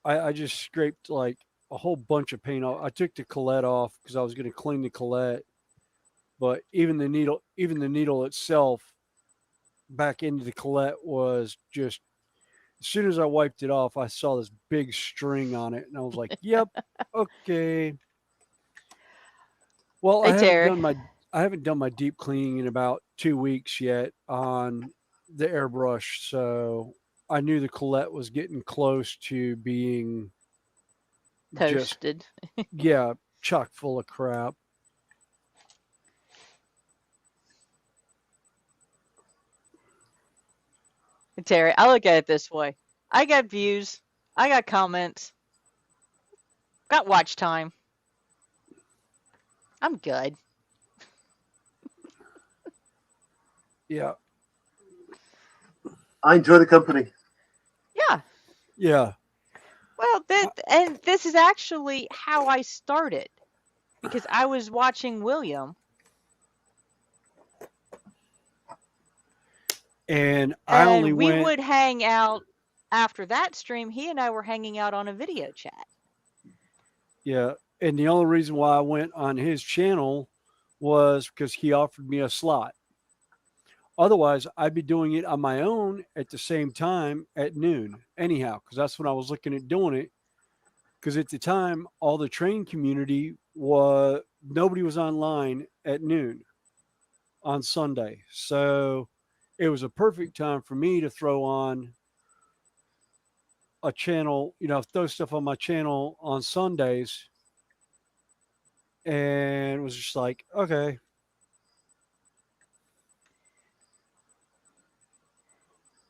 I just scraped like a whole bunch of paint off. I took the collet off because I was going to clean the collet, but even the needle itself back into the collet was just. As soon as I wiped it off, I saw this big string on it, and I was like, "Yep, okay." Well, Hey Terry. I haven't done my deep cleaning in about 2 weeks yet on the airbrush, so I knew the collet was getting close to being just Toasted. yeah, chock full of crap. Terry, I look at it this way. I got views, I got comments, got watch time. I'm good. Yeah, I enjoy the company. Yeah. yeah, Well, and this is actually how I started because I was watching William and I only and we went. would hang out after that stream. He and I were hanging out on a video chat. Yeah, and the only reason why I went on his channel was because he offered me a slot. Otherwise, I'd be doing it on my own at the same time at noon, anyhow, because that's when I was looking at doing it. Because at the time, all the train community was nobody was online at noon on Sunday, so it was a perfect time for me to throw on a channel, throw stuff on my channel on Sundays, and it was just like, okay.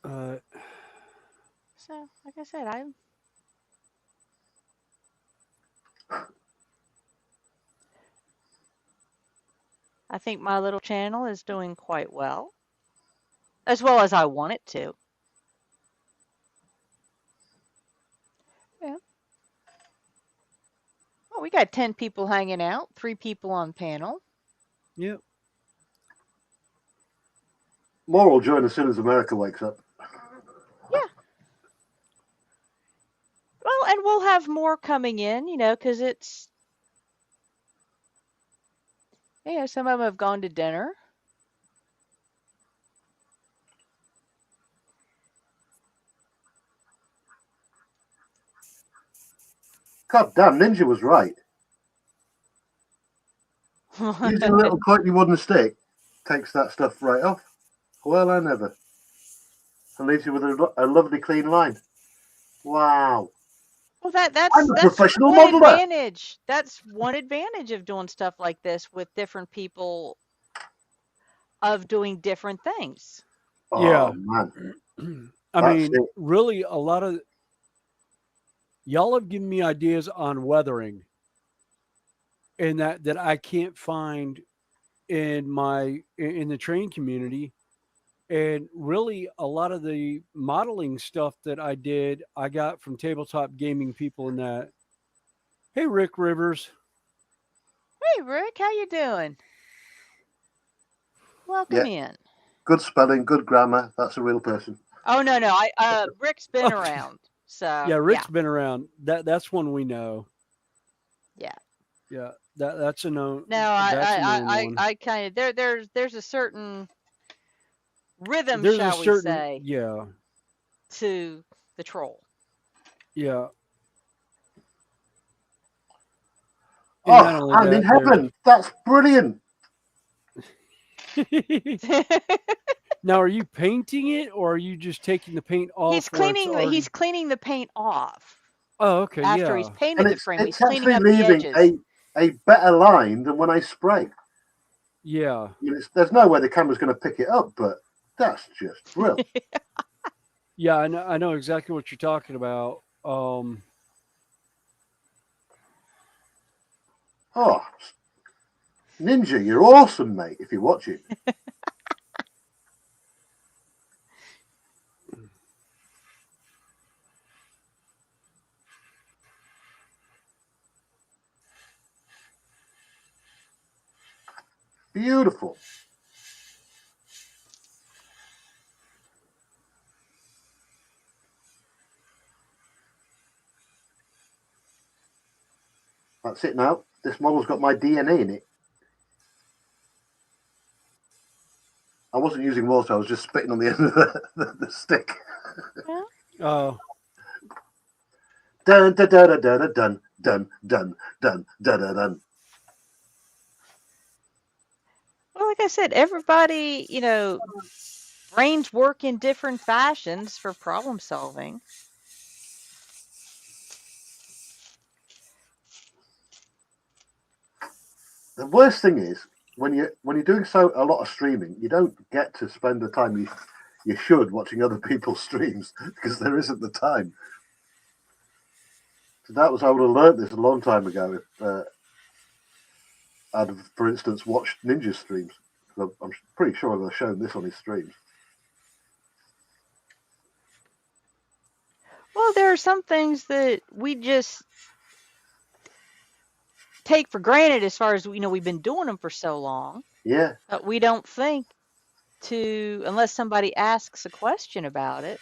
Uh, So, like I said, I think my little channel is doing quite well as I want it to. Yeah. Well, we got 10 people hanging out, 3 people on panel. Yep. More will join as soon as America wakes up. Yeah. Well, and we'll have more coming in, because it's, some of them have gone to dinner. God damn, Ninja was right. Using a little quirky wooden stick takes that stuff right off. Well, I never. And leaves you with a lovely clean line. Wow. Well, I'm that's a professional one modeler. advantage. That's one advantage of doing stuff like this with different people of doing different things. Oh, Yeah. man. I That's mean, it. really, a lot of y'all have given me ideas on weathering, and that I can't find in the training community. And really, a lot of the modeling stuff that I did, I got from tabletop gaming people. In that, hey, Rick Rivers, Hey, Rick, how you doing? Welcome Yeah. in. Good spelling, good grammar. That's a real person. Oh no, Rick's been Okay. around. So Yeah, Rick's been around. That's one we know. Yeah. Yeah, that's a known. No, That's a known one. I kind of there's a certain rhythm, There's a shall we certain say, to the troll. yeah. And not Oh, only I'm in that, heaven. That's brilliant. now, are you painting it, or are you just taking the paint off? He's where it's already... he's cleaning the paint off. Oh, okay, After he's yeah. painted And the frame, he's it's cleaning actually up the leaving edges. a better line than when I spray. Yeah. There's no way the camera's going to pick it up, but that's just brilliant. Yeah, I know exactly what you're talking about. Oh, Ninja, you're awesome, mate, if you're watching. Beautiful. That's it now. This model's got my DNA in it. I wasn't using water, I was just spitting on the end of the stick. Yeah. Oh. Dun dun dun dun dun dun dun dun dun dun dun. Well, like I said, everybody, brains work in different fashions for problem solving. The worst thing is when you're doing a lot of streaming, you don't get to spend the time you should watching other people's streams because there isn't the time. So I would have learned this a long time ago if I'd have, for instance, watched Ninja's streams. I'm pretty sure I've shown this on his streams. Well, there are some things that we just take for granted as far as we've been doing them for so long. Yeah. But we don't think unless somebody asks a question about it.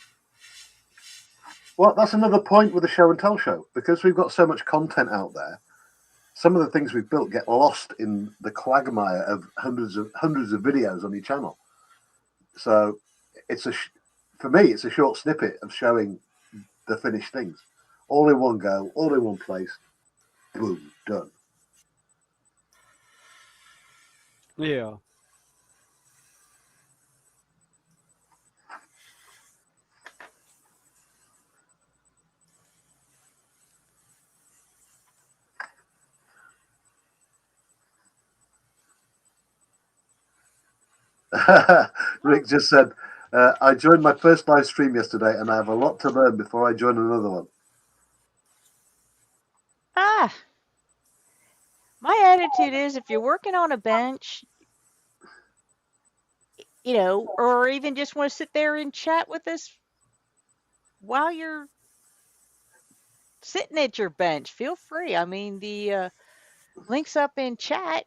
Well, that's another point with the show and tell show, because we've got so much content out there. Some of the things we've built get lost in the quagmire of hundreds of videos on your channel. So for me, it's a short snippet of showing the finished things, all in one go, all in one place. Boom, done. Yeah. Rick just said, I joined my first live stream yesterday and I have a lot to learn before I join another one. Ah, My attitude is if you're working on a bench, or even just want to sit there and chat with us while you're sitting at your bench, feel free. I mean, the link's up in chat.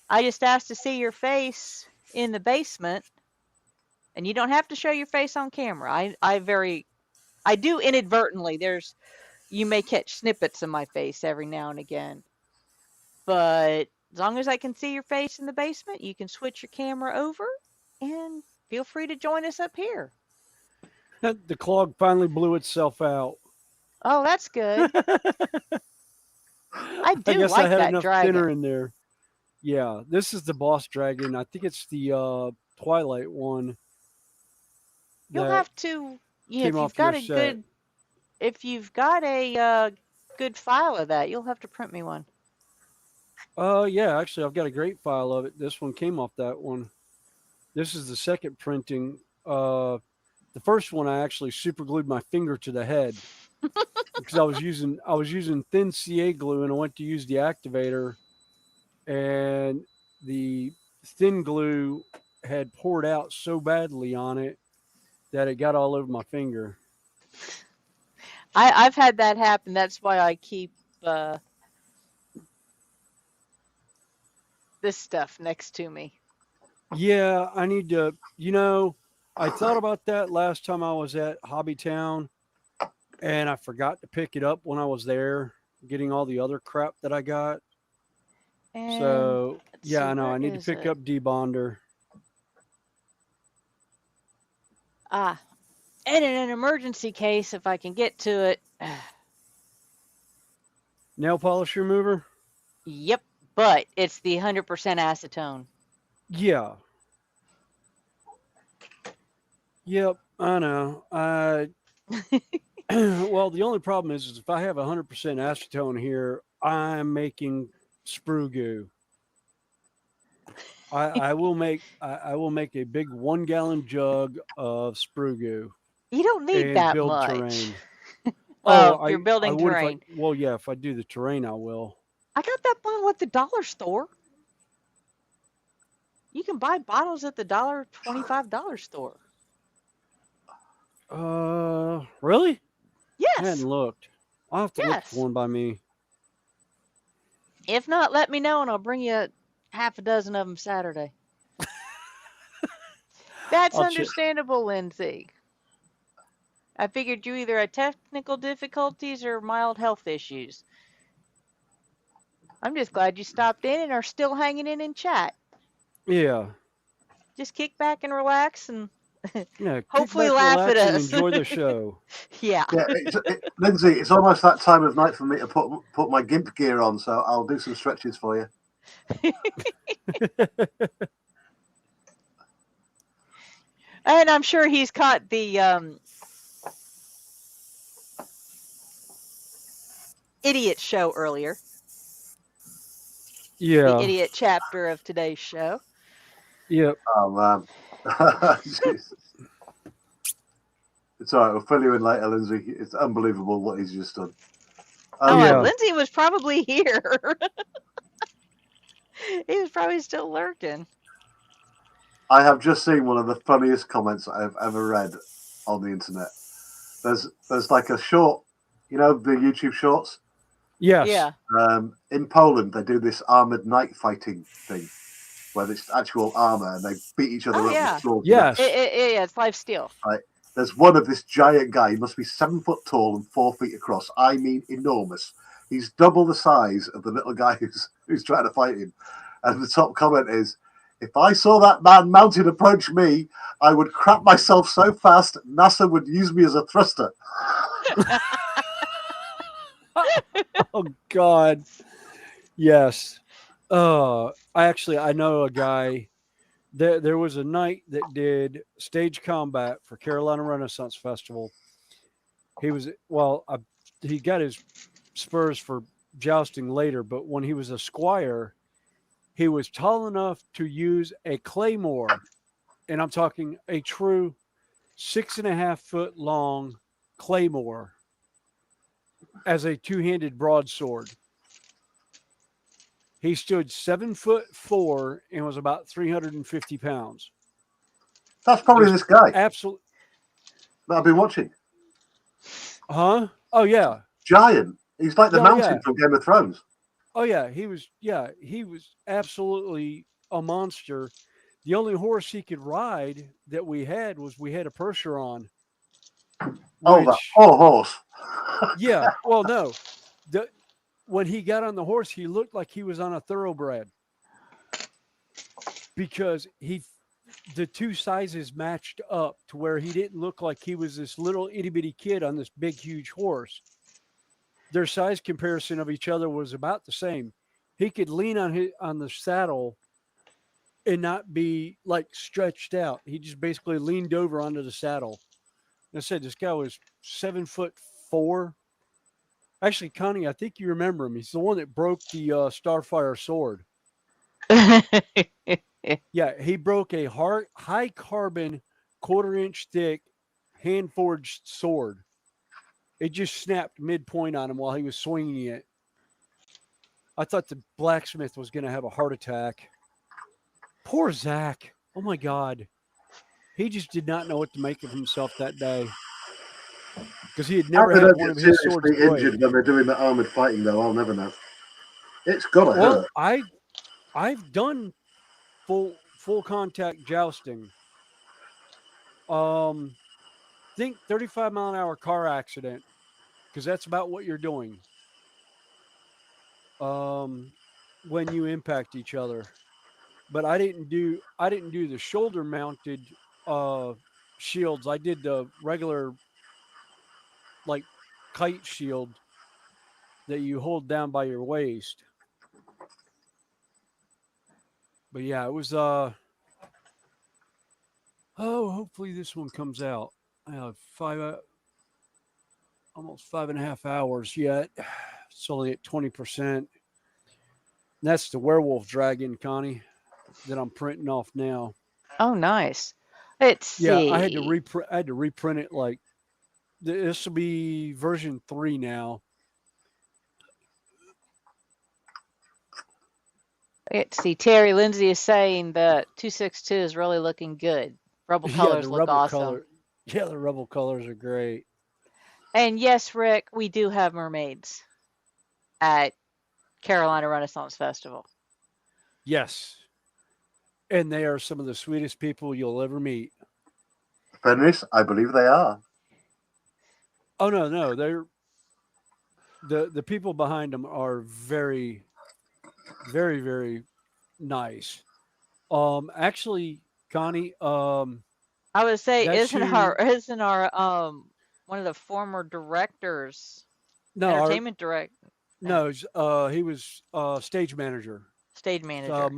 I just asked to see your face in the basement, and you don't have to show your face on camera. I do inadvertently. You may catch snippets of my face every now and again, but as long as I can see your face in the basement, you can switch your camera over and feel free to join us up here. The clog finally blew itself out. Oh, that's good. I I do guess I like had that enough thinner dragon. in there. Yeah, this is the boss dragon. I think it's the Twilight one You'll that have to, came off your set. if you've got a good file of that, you'll have to print me one. Yeah, actually, I've got a great file of it. This one came off that one. This is the second printing. The first one I actually super glued my finger to the head because I was using thin CA glue and I went to use the activator and the thin glue had poured out so badly on it that it got all over my finger. I've had that happen. That's why I keep this stuff next to me. Yeah, I need to, I thought about that last time I was at Hobbytown and I forgot to pick it up when I was there getting all the other crap that I got. And So, let's yeah, see, I know. where I need to is pick it? up debonder. Ah, and in an emergency case, if I can get to it. Nail polish remover? Yep, but it's the 100% acetone. Yeah. Yep, I know. Well, the only problem is if I have 100% acetone here, I'm making sprue goo. I will make a big 1 gallon jug of sprue goo You don't need and that build much. terrain. Well, Oh, if you're I building would terrain. if I do the terrain, I will. I got that bottle at the dollar store. You can buy bottles at the $25 store. Really? I Yes. hadn't looked. I'll have to look Yes. for one by me. If not, let me know and I'll bring you half a dozen of them Saturday. That's I'll check. understandable, Lindsay. I figured you either had technical difficulties or mild health issues. I'm just glad you stopped in and are still hanging in chat. Yeah. Just kick back and relax and Yeah. hopefully Kick back, laugh at relax, and us. enjoy the show. Yeah. Yeah, Lindsay, it's almost that time of night for me to put my gimp gear on, so I'll do some stretches for you. And I'm sure he's caught the idiot show earlier. Yeah. The idiot chapter of today's show. Yep. Oh man. Jesus. It's all right, we'll fill you in later, Lindsay. It's unbelievable what he's just done. Yeah. Lindsay was probably here. He was probably still lurking. I have just seen one of the funniest comments I've ever read on the internet. There's like a short, the YouTube shorts. Yes. Yeah. In Poland, they do this armored night fighting thing, where it's actual armor and they beat each other up with swords. Yes. Yeah, it's live steel. Right. There's one of this giant guy. He must be 7 foot tall and 4 feet across. I mean, enormous. He's double the size of the little guy who's trying to fight him. And the top comment is, "If I saw that man mounted approach me, I would crap myself so fast NASA would use me as a thruster." Oh God. Yes. I know a guy. There was a night that did stage combat for Carolina Renaissance Festival. He got his spurs for jousting later, but when he was a squire, he was tall enough to use a claymore, and I'm talking a true 6.5 foot long claymore as a 2-handed broadsword. He stood 7'4" and was about 350 pounds. That's probably Just this guy absolute, that I've been watching. huh? Oh yeah, Giant. He's like the yeah, mountain from Game of Thrones. oh yeah. He was absolutely a monster. The only horse he could ride that we had was we had a Percheron, Oh, that which poor horse. yeah. Well, no, the when he got on the horse, he looked like he was on a thoroughbred because the two sizes matched up to where he didn't look like he was this little itty bitty kid on this big huge horse. Their size comparison of each other was about the same. He could lean on the saddle and not be like stretched out. He just basically leaned over onto the saddle. And I said this guy was 7'4". Actually, Connie, I think you remember him. He's the one that broke the Starfire sword. Yeah, he broke a high carbon, quarter-inch thick, hand forged sword. It just snapped midpoint on him while he was swinging it. I thought the blacksmith was going to have a heart attack. Poor Zach. Oh my God. He just did not know what to make of himself that day. Because he had How never they had don't one get of his swords seriously break. injured when they're doing that armored fighting, though, I'll never know. It's gotta Well, hurt. I've done full contact jousting. Think 35-mile-an-hour car accident, because that's about what you're doing. When you impact each other. But I didn't do the shoulder mounted shields. I did the regular like kite shield that you hold down by your waist. But yeah, it was hopefully this one comes out. I have almost 5.5 hours yet. It's only at 20%. That's the werewolf dragon, Connie, that I'm printing off now. Oh, nice. Let's Yeah, see. I had to reprint it. Like this will be version 3 now. Let's see. Terry Lindsay is saying that 262 is really looking good. Rebel Yeah, colors the look rebel awesome. color. Yeah, the rebel colors are great. And yes, Rick, we do have mermaids at Carolina Renaissance Festival. Yes, and they are some of the sweetest people you'll ever meet. Fenris, I believe they are. Oh no, they're the people behind them are very, very, very nice. Actually, Connie, I would say that's isn't who. our one of the former directors, No, entertainment director, no, he was stage manager. stage manager.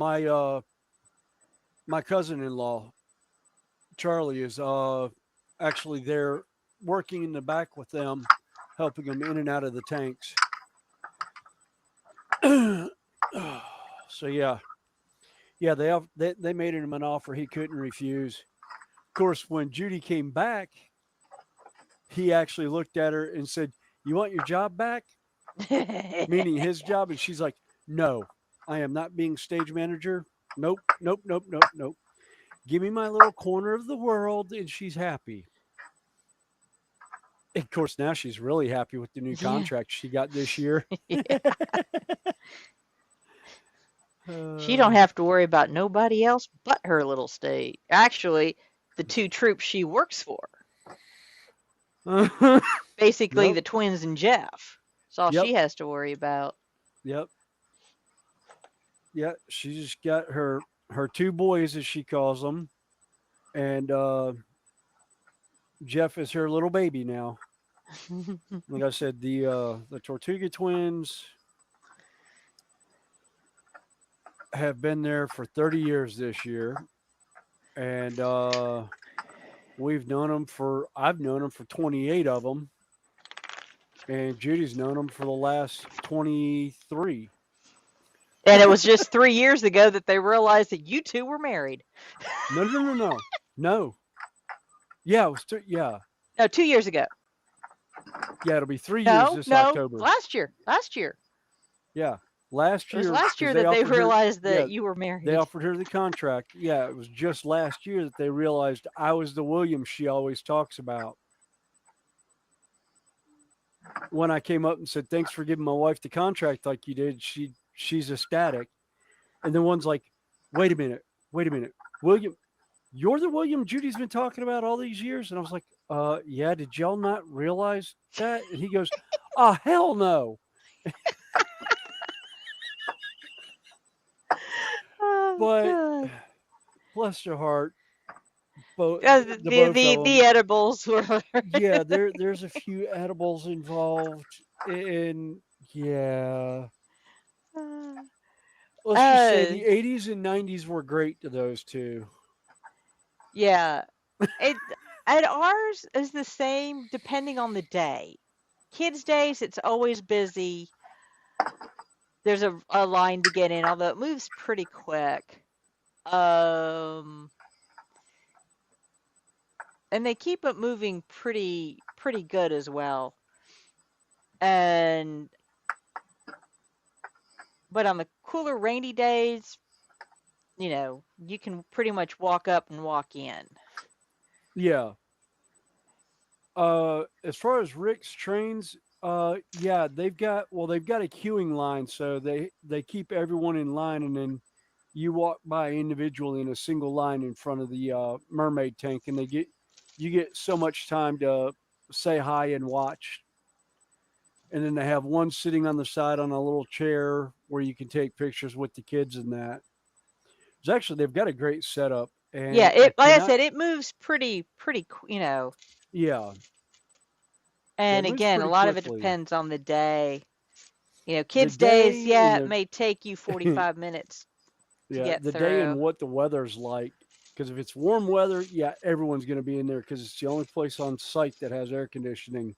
My cousin-in-law Charlie is actually there working in the back with them, helping them in and out of the tanks. So yeah, they made him an offer he couldn't refuse. Of course, when Judy came back, he actually looked at her and said, "You want your job back?" Meaning his job, and she's like, "No, I am not being stage manager. Nope, nope, nope, nope, nope. Give me my little corner of the world," and she's happy. Of course, now she's really happy with the new contract she got this year. She don't have to worry about nobody else but her little state. Actually, the two troops she works for. Basically, Yep. the twins and Jeff. That's all Yep. she has to worry about. Yep. Yeah, she just got her two boys, as she calls them, and Jeff is her little baby now. Like I said, the Tortuga twins have been there for 30 years this year, and I've known them for 28 of them, and Judy's known them for the last 23. And it was just 3 years ago that they realized that you two were married. No. Yeah, it was yeah. No, 2 years ago. Yeah, it'll be 3 years this October. Last year. Yeah. last It was year. last 'cause year that they offered her- realized yeah, that you were married. they offered her the contract. Yeah, it was just last year that they realized I was the William she always talks about. When I came up and said, "Thanks for giving my wife the contract like you did," she's ecstatic. And then one's like, wait a minute, William, you're the William Judy's been talking about all these years? And I was like, yeah, did y'all not realize that? And he goes, oh, hell no. Oh, But God. bless their heart, both The, the the, both the, of them. the edibles were. Yeah, there's a few edibles involved, and yeah, let's just say the 80s and 90s were great to those two. Yeah. It and ours is the same depending on the day. Kids' days, it's always busy. There's a line to get in, although it moves pretty quick. And they keep it moving pretty good as well. And but on the cooler, rainy days, you can pretty much walk up and walk in. Yeah. As far as Rick's trains, yeah, they've got a queuing line, so they keep everyone in line, and then you walk by individually in a single line in front of the mermaid tank, and you get so much time to say hi and watch. And then they have one sitting on the side on a little chair where you can take pictures with the kids and that. It's actually they've got a great setup, and Yeah, like I said, it moves pretty, yeah. And moves again, a pretty lot of it quickly. depends on the day. Kids' day days, yeah, and it may take you 45 minutes to Yeah, get the through. day and what the weather's like. Because if it's warm weather, yeah, everyone's going to be in there because it's the only place on site that has air conditioning.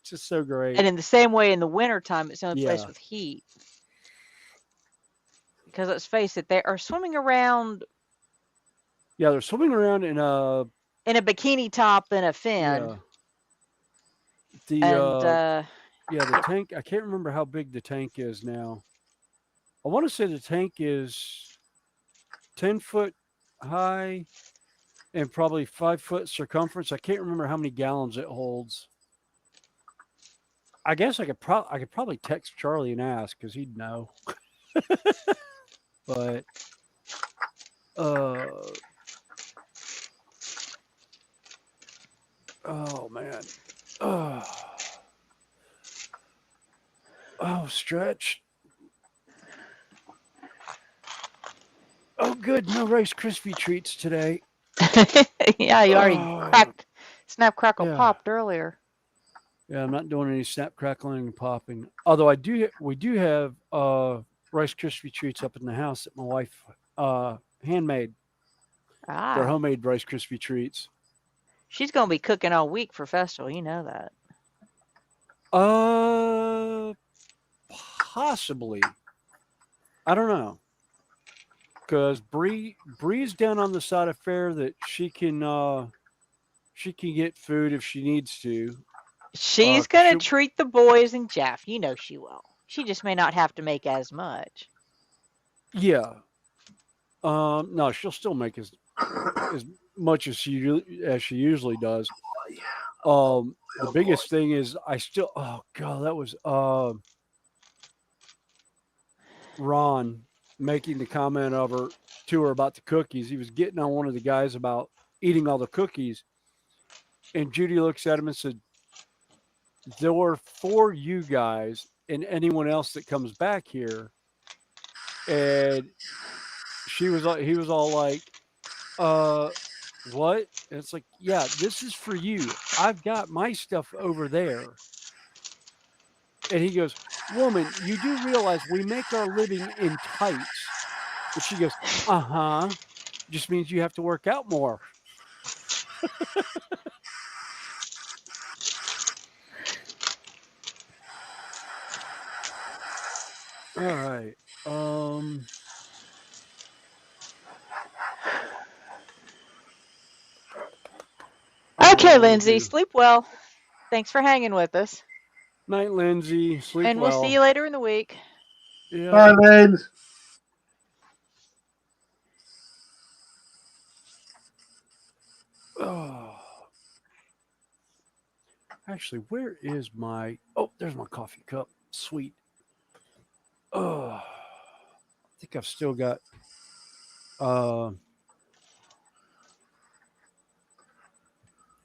It's just so great. And in the same way, in the wintertime, it's the only place Yeah. with heat. Because let's face it, they are swimming around Yeah, they're swimming around in a bikini top and a fin. yeah. The And yeah, the tank. I can't remember how big the tank is now. I want to say the tank is 10 foot high and probably 5 foot circumference. I can't remember how many gallons it holds. I guess I could probably text Charlie and ask because he'd know. But oh man, oh stretch. Oh good, no Rice Krispie treats today. yeah, you already snap, crackle, Yeah. popped earlier. Yeah, I'm not doing any snap, crackling, and popping. Although we do have Rice Krispie treats up in the house that my wife handmade. They're homemade Rice Krispie treats. She's gonna be cooking all week for festival. You know that. Possibly. I don't know. Because Bree's down on the side of fair that she can get food if she needs to. She's gonna treat the boys and Jeff. You know she will. She just may not have to make as much. Yeah. No, she'll still make as much as she usually does. The biggest thing is oh god, that was Ron making the comment to her about the cookies. He was getting on one of the guys about eating all the cookies, and Judy looks at him and said, "There were for you guys and anyone else that comes back here." And he was all like, what? And it's like, yeah, this is for you. I've got my stuff over there. And he goes, woman, you do realize we make our living in tights. And she goes, uh-huh. Just means you have to work out more. All right. Okay, Lindsay, sleep well. Thanks for hanging with us. Night, Lindsay. Sleep And well. we'll see you later in the week. Yeah. Bye, Linz. Oh. Actually, where is my... Oh, there's my coffee cup. Sweet. Oh. I think I've still got...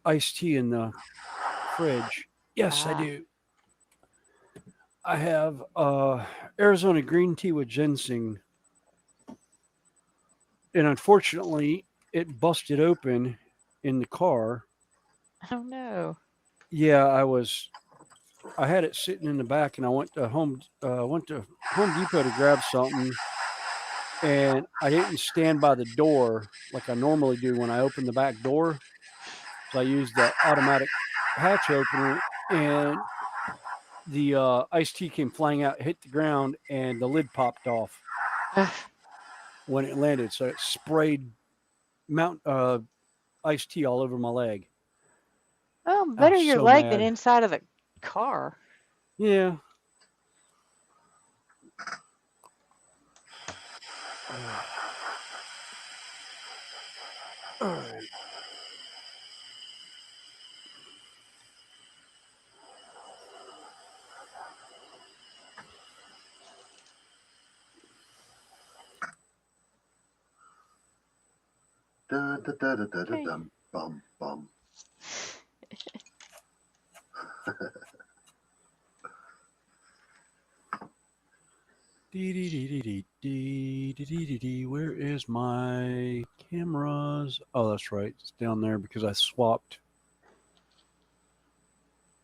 iced tea in the fridge. Yes, I Ah. do. I have Arizona green tea with ginseng. And unfortunately, it busted open in the car. Oh no. Yeah, I had it sitting in the back, and I went to Home Depot to grab something, and I didn't stand by the door like I normally do when I open the back door. So I used the automatic hatch opener, and the iced tea came flying out, hit the ground, and the lid popped off when it landed. So it sprayed iced tea all over my leg. Well, I better was your so leg than mad. inside of the car. Yeah. All right. Da, da, da, da, da, da, Okay. dum, bum, bum. Where is my cameras? Oh, that's right. It's down there because I swapped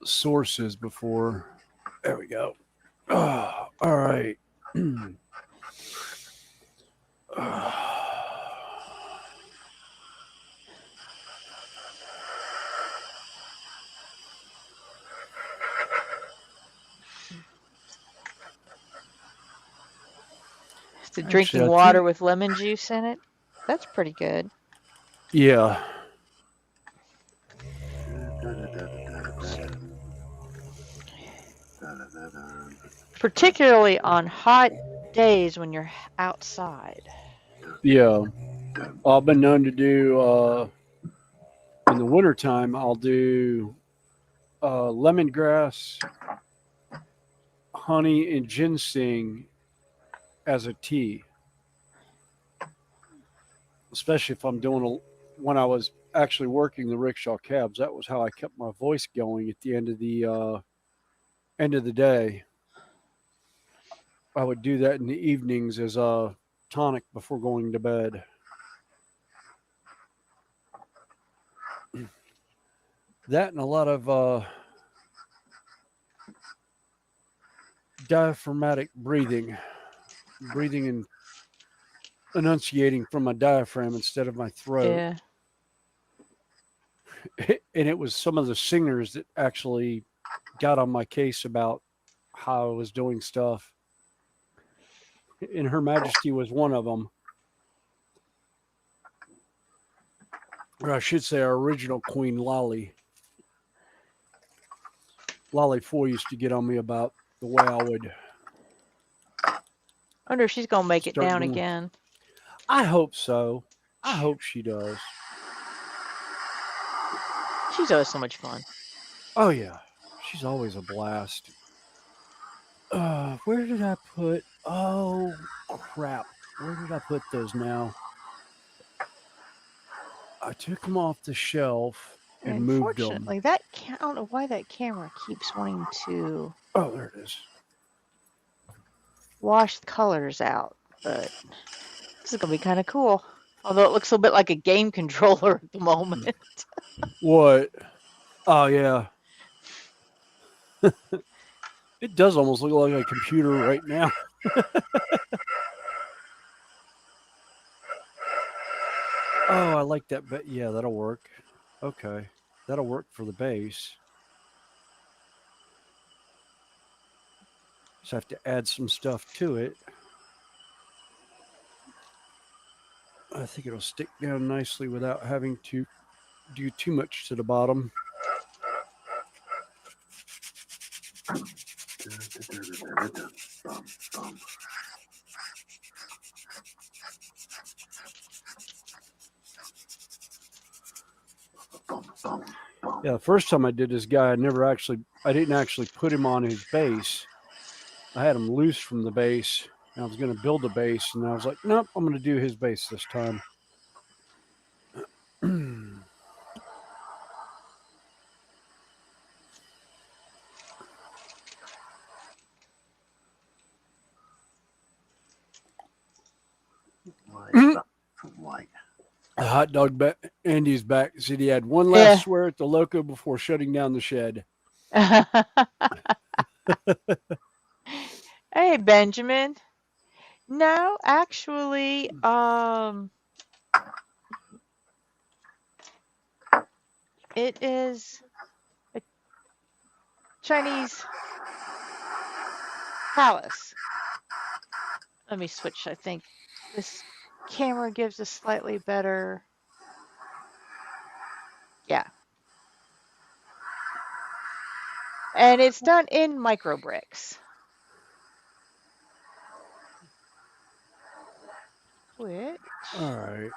sources before. There we go. Oh, all right. So Actually, drinking I water think, with lemon juice in it. That's pretty good. yeah. Particularly on hot days when you're outside. Yeah. I've been known to do, in the wintertime, I'll do lemongrass, honey, and ginseng as a tea. Especially if I'm when I was actually working the rickshaw cabs, that was how I kept my voice going at the end of the day. I would do that in the evenings as a tonic before going to bed. That and a lot of diaphragmatic breathing and enunciating from my diaphragm instead of my throat. Yeah. And it was some of the singers that actually got on my case about how I was doing stuff. And Her Majesty was one of them. Or I should say our original queen, Lolly. Lolly Foy used to get on me about the way I would I wonder if she's gonna make it start down doing. again. I hope so. I hope she does. She's always so much fun. Oh yeah, she's always a blast. Where did I put? Oh crap! Where did I put those now? I took them off the shelf and moved them. Unfortunately, I don't know why that camera keeps wanting to Oh, there it is. wash the colors out, but this is gonna be kind of cool. Although it looks a bit like a game controller at the moment. What? Oh yeah. It does almost look like a computer right now. Oh, I like that. But yeah, that'll work. Okay, that'll work for the base. Just have to add some stuff to it. I think it'll stick down nicely without having to do too much to the bottom. Yeah, the first time I did this guy, I didn't actually put him on his base. I had him loose from the base. And I was going to build a base, and I was like, nope, I'm going to do his base this time. White. The hot dog Andy's back. Said he had one Yeah. last swear at the loco before shutting down the shed. Hey, Benjamin. No, actually, it is a Chinese palace. Let me switch. I think this camera gives a slightly better. Yeah. And it's done in micro bricks. Which All right.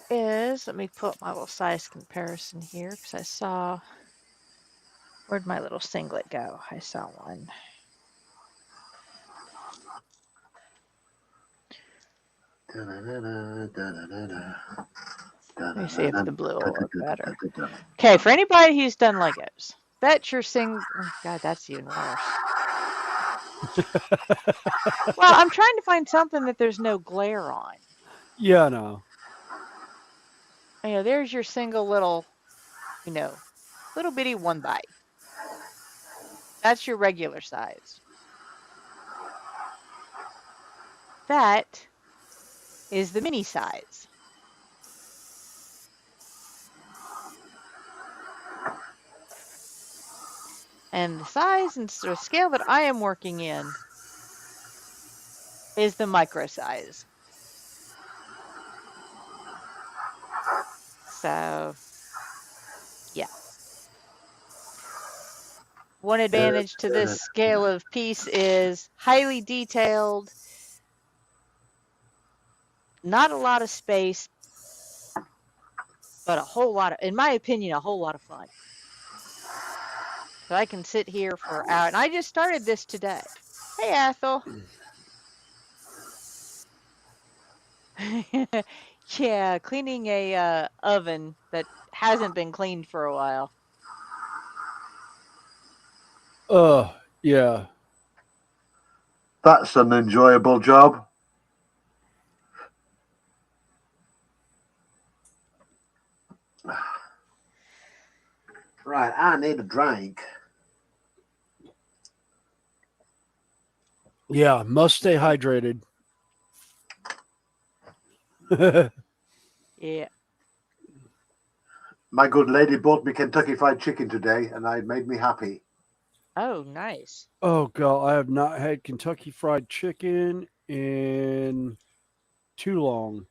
is, let me pull up my little size comparison here because I saw, where'd my little singlet go? I saw one. Let me see if the blue will look better. Okay, for anybody who's done Legos, that's your oh God, that's even worse. Well, I'm trying to find something that there's no glare on. Yeah, no. You know, there's your single little, you know, little bitty 1x. That's your regular size. That is the mini size. And the size and sort of scale that I am working in is the micro size. So, yeah. One advantage to this scale of piece is highly detailed, not a lot of space, but a whole lot of, in my opinion, a whole lot of fun. So I can sit here for an hour, and I just started this today. Hey, Ethel. Yeah, cleaning a oven that hasn't been cleaned for a while. Yeah. That's an enjoyable job. Right, I need a drink. Yeah, must stay hydrated. Yeah. My good lady bought me Kentucky Fried Chicken today, and it made me happy. Oh, nice. Oh, God, I have not had Kentucky Fried Chicken in too long.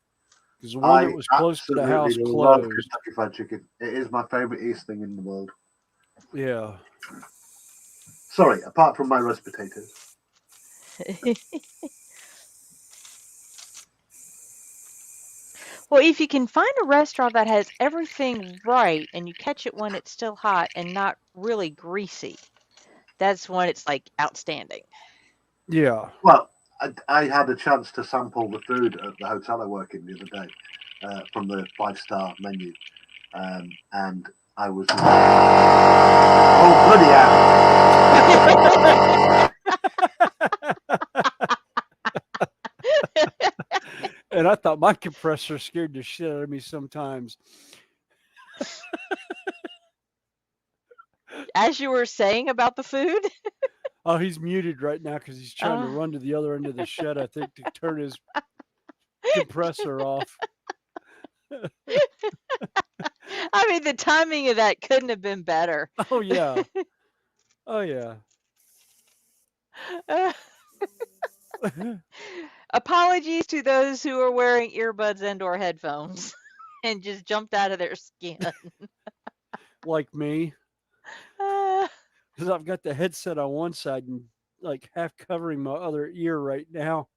Because the one that was close to the house absolutely love closed. Kentucky Fried Chicken. It is my favorite East thing in the world. Yeah. Sorry, apart from my roast potatoes. Well, if you can find a restaurant that has everything right and you catch it when it's still hot and not really greasy, that's when it's like outstanding. Yeah. Well, I had a chance to sample the food at the hotel I work in the other day from the 5-star menu. And I was. Oh, bloody hell. And I thought my compressor scared the shit out of me sometimes. As you were saying about the food? Oh, he's muted right now because he's trying to run to the other end of the shed, I think, to turn his compressor off. I mean, the timing of that couldn't have been better. Oh, yeah. Oh, yeah. Apologies to those who are wearing earbuds and/or headphones and just jumped out of their skin. Like me, Uh, because I've got the headset on one side and like half covering my other ear right now.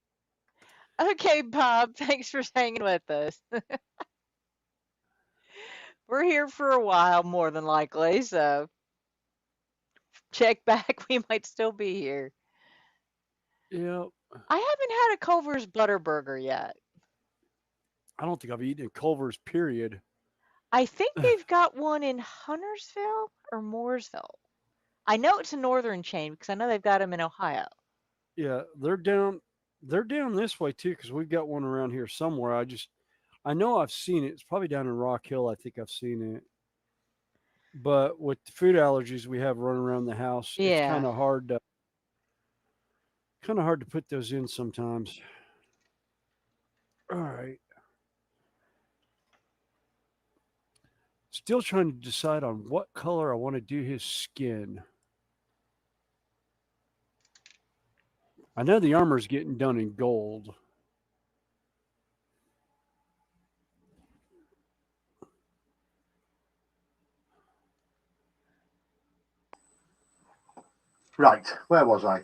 okay, Bob, thanks for hanging with us. We're here for a while, more than likely, so check back. We might still be here. Yeah, I haven't had a Culver's Butterburger yet. I don't think I've eaten at Culver's. Period. I think they've got one in Huntersville or Mooresville. I know it's a northern chain because I know they've got them in Ohio. Yeah, they're down. They're down this way too because we've got one around here somewhere. I know I've seen it. It's probably down in Rock Hill. I think I've seen it. But with the food allergies we have running around the house, it's Yeah. kind of hard to put those in sometimes. All right. Still trying to decide on what color I want to do his skin. I know the armor's getting done in gold. Right, where was I?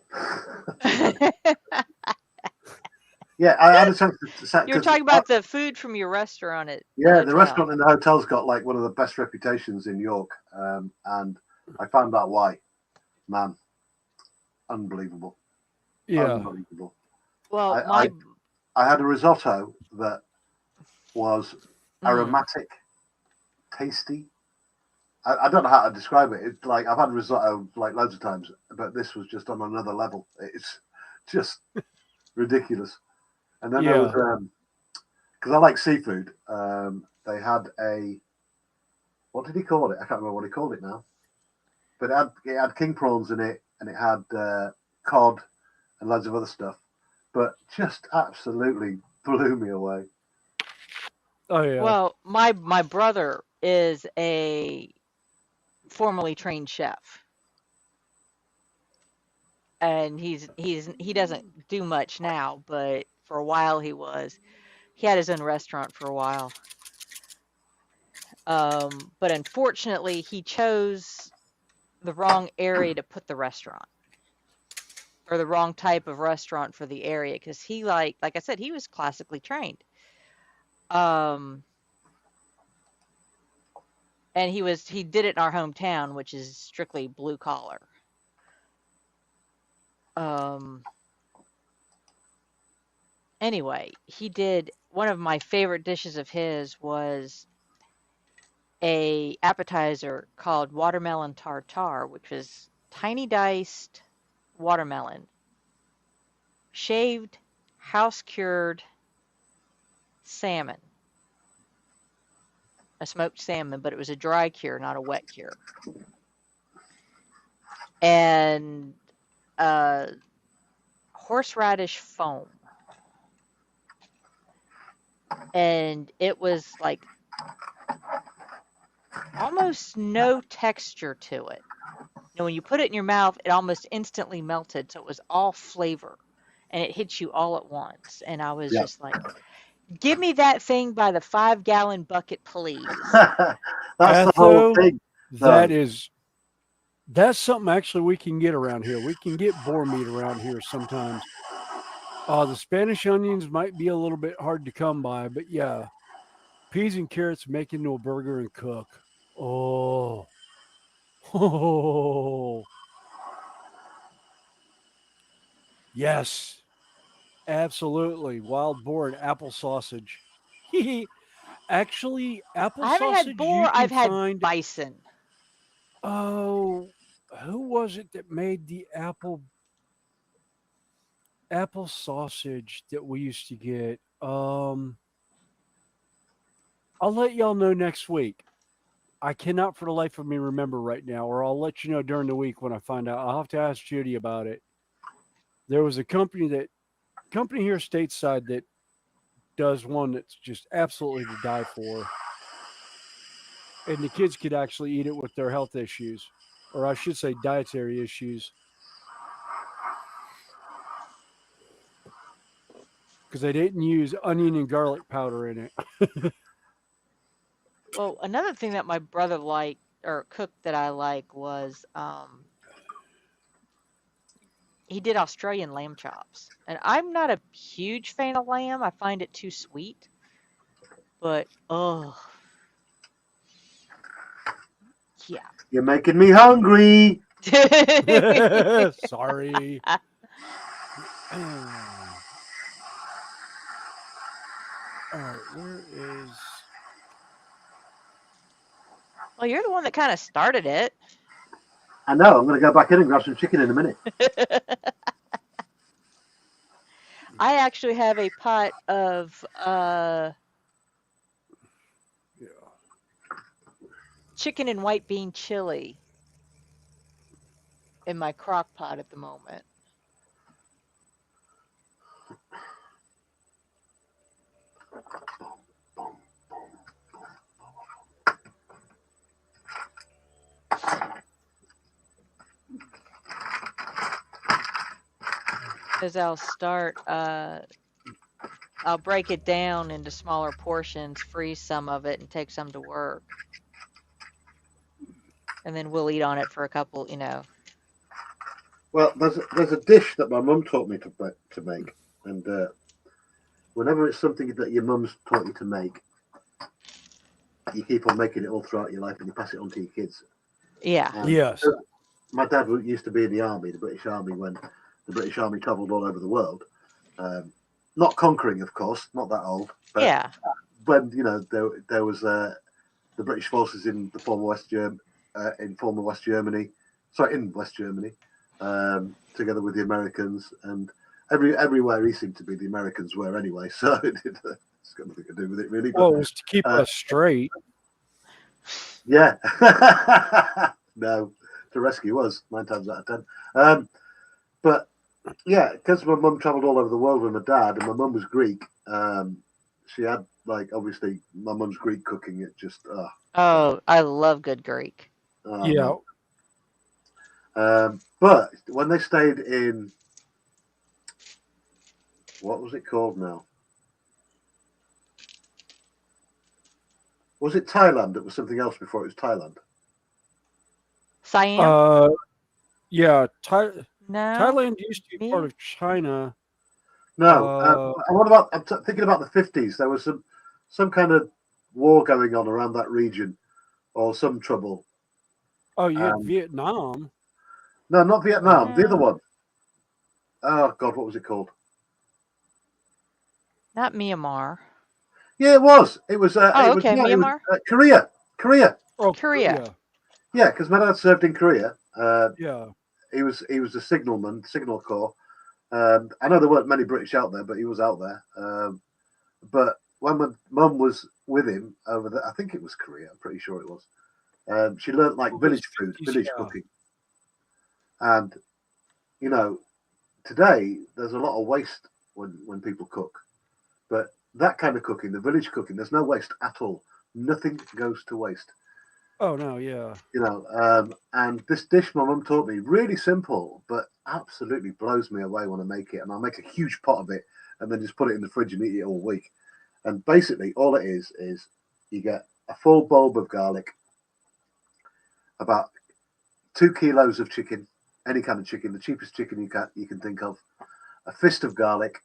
Yeah, I had a chance to say You're talking about the food from your restaurant at the yeah, the hotel. restaurant in the hotel's got like one of the best reputations in York, and I found out why. Man, unbelievable, Yeah. unbelievable. Well, I had a risotto that was aromatic, tasty. I don't know how to describe it. It's like I've had risotto like loads of times, but this was just on another level. It's just ridiculous. And then there was because I like seafood. They had a what did he call it? I can't remember what he called it now. But it had king prawns in it, and it had cod and loads of other stuff. But just absolutely blew me away. Oh yeah. Well, my brother is a formerly trained chef, and he doesn't do much now, but for a while he was. He had his own restaurant for a while. But unfortunately, he chose the wrong area to put the restaurant, or the wrong type of restaurant for the area, because he like I said, he was classically trained. Um, and he did it in our hometown, which is strictly blue collar. Um, anyway, he did one of my favorite dishes of his was a appetizer called watermelon tartare, which was tiny diced watermelon, shaved, house cured salmon, a smoked salmon, but it was a dry cure, not a wet cure, and horseradish foam. And it was like almost no texture to it. And when you put it in your mouth, it almost instantly melted. So it was all flavor and it hit you all at once. And I was just like, give me that thing by the 5-gallon bucket, please. That's the whole thing. That's something actually we can get around here. We can get boar meat around here sometimes. The Spanish onions might be a little bit hard to come by, but yeah, peas and carrots make into a burger and cook. Oh, oh, yes, absolutely. Wild boar and apple sausage. Actually, apple I haven't had sausage boar, you can I've had find. bison. Oh, who was it that made the apple sausage that we used to get? I'll let y'all know next week. I cannot for the life of me remember right now, or I'll let you know during the week when I find out. I'll have to ask Judy about it. There was a company here stateside that does one that's just absolutely to die for. And the kids could actually eat it with their health issues, or I should say dietary issues. because they didn't use onion and garlic powder in it. Well, another thing that my brother liked or cooked that I like was he did Australian lamb chops. And I'm not a huge fan of lamb. I find it too sweet. But oh, yeah. You're making me hungry. Sorry. All right, where is? Well, you're the one that kind of started it. I know. I'm going to go back in and grab some chicken in a minute. I actually have a pot of Yeah. chicken and white bean chili in my crock pot at the moment. Because I'll break it down into smaller portions, freeze some of it, and take some to work. And then we'll eat on it for a couple, Well, there's a dish that my mum taught me to make, and whenever it's something that your mum's taught you to make, you keep on making it all throughout your life, and you pass it on to your kids. Yeah. Yes. My dad used to be in the army, the British Army, when the British Army travelled all over the world. Not conquering, of course, not that old. But Yeah. when there was the British forces in the former West Germany, together with the Americans, and everywhere he seemed to be, the Americans were anyway. So it's got nothing to do with it really. But, Well, it was to keep us straight. yeah. No, to rescue us 9 times out of 10. But yeah, because my mum travelled all over the world with my dad, and my mum was Greek. She had obviously my mum's Greek cooking. It just Oh, I love good Greek. Yeah. But when they stayed in, what was it called now? Was it Thailand? It was something else before it was Thailand. Siam? Yeah. No. Thailand used to be part of China. No. What about? I'm thinking about the 50s. There was some kind of war going on around that region, or some trouble. Oh, you had Vietnam. No, not Vietnam. The other one. Oh God, what was it called? Not Myanmar. Yeah, it was. It was. Okay, Myanmar. Korea. Oh, Korea. Yeah, because my dad served in Korea. Yeah. He was a signalman, signal corps. I know there weren't many British out there, but he was out there. But when my mum was with him over there, I think it was Korea. I'm pretty sure it was. She learnt like village food, village cooking, and today there's a lot of waste when people cook, but that kind of cooking, the village cooking, there's no waste at all. Nothing goes to waste. Oh no, yeah. And this dish my mum taught me, really simple, but absolutely blows me away when I make it. And I'll make a huge pot of it and then just put it in the fridge and eat it all week. And basically, all it is you get a full bulb of garlic, about 2 kilos of chicken, any kind of chicken, the cheapest chicken you can think of, a fist of garlic,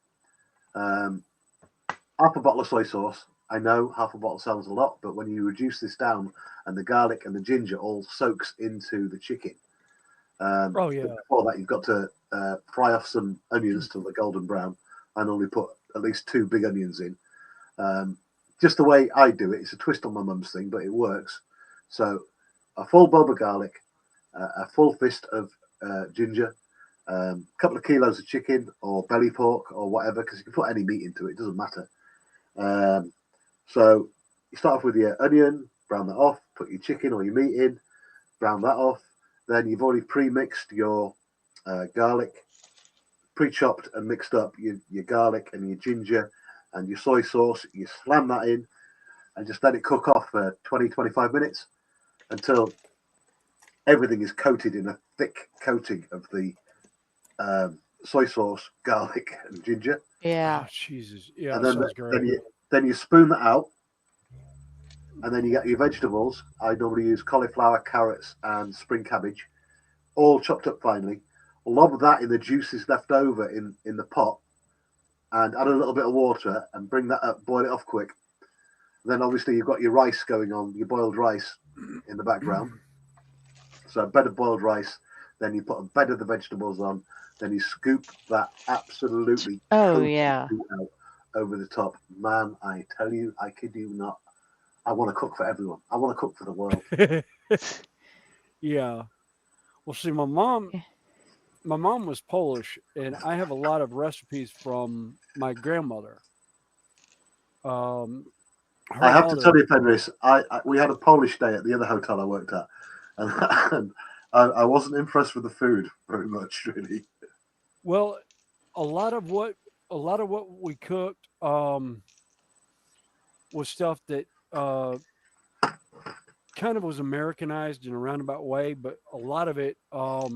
half a bottle of soy sauce. I know half a bottle sounds a lot, but when you reduce this down and the garlic and the ginger all soaks into the chicken, Oh yeah. before that you've got to fry off some onions till they're golden brown. I normally put at least 2 big onions in. Just the way I do it. It's a twist on my mum's thing, but it works. So a full bulb of garlic, a full fist of ginger, a couple of kilos of chicken or belly pork or whatever, because you can put any meat into it. It doesn't matter. So you start off with your onion, brown that off, put your chicken or your meat in, brown that off. Then you've already pre-mixed your garlic, pre-chopped and mixed up your garlic and your ginger and your soy sauce. You slam that in and just let it cook off for 20-25 minutes until everything is coated in a thick coating of the soy sauce, garlic and ginger. Yeah. Oh, Jesus. Yeah, and that then sounds great. then you spoon that out, and then you get your vegetables. I normally use cauliflower, carrots, and spring cabbage, all chopped up finely. Lob that in the juices left over in the pot, and add a little bit of water, and bring that up. Boil it off quick. Then obviously you've got your rice going on, your boiled rice in the background. So a bed of boiled rice. Then you put a bed of the vegetables on. Then you scoop that absolutely Oh copious yeah. soup out over the top. Man, I tell you, I kid you not. I want to cook for everyone. I want to cook for the world. Yeah. Well, see, my mom was Polish, and I have a lot of recipes from my grandmother. Um, I her have to tell mother. you, Fenris, we had a Polish day at the other hotel I worked at, and, and I wasn't impressed with the food very much, really. Well, a lot of what we cooked was stuff that kind of was Americanized in a roundabout way, but a lot of it are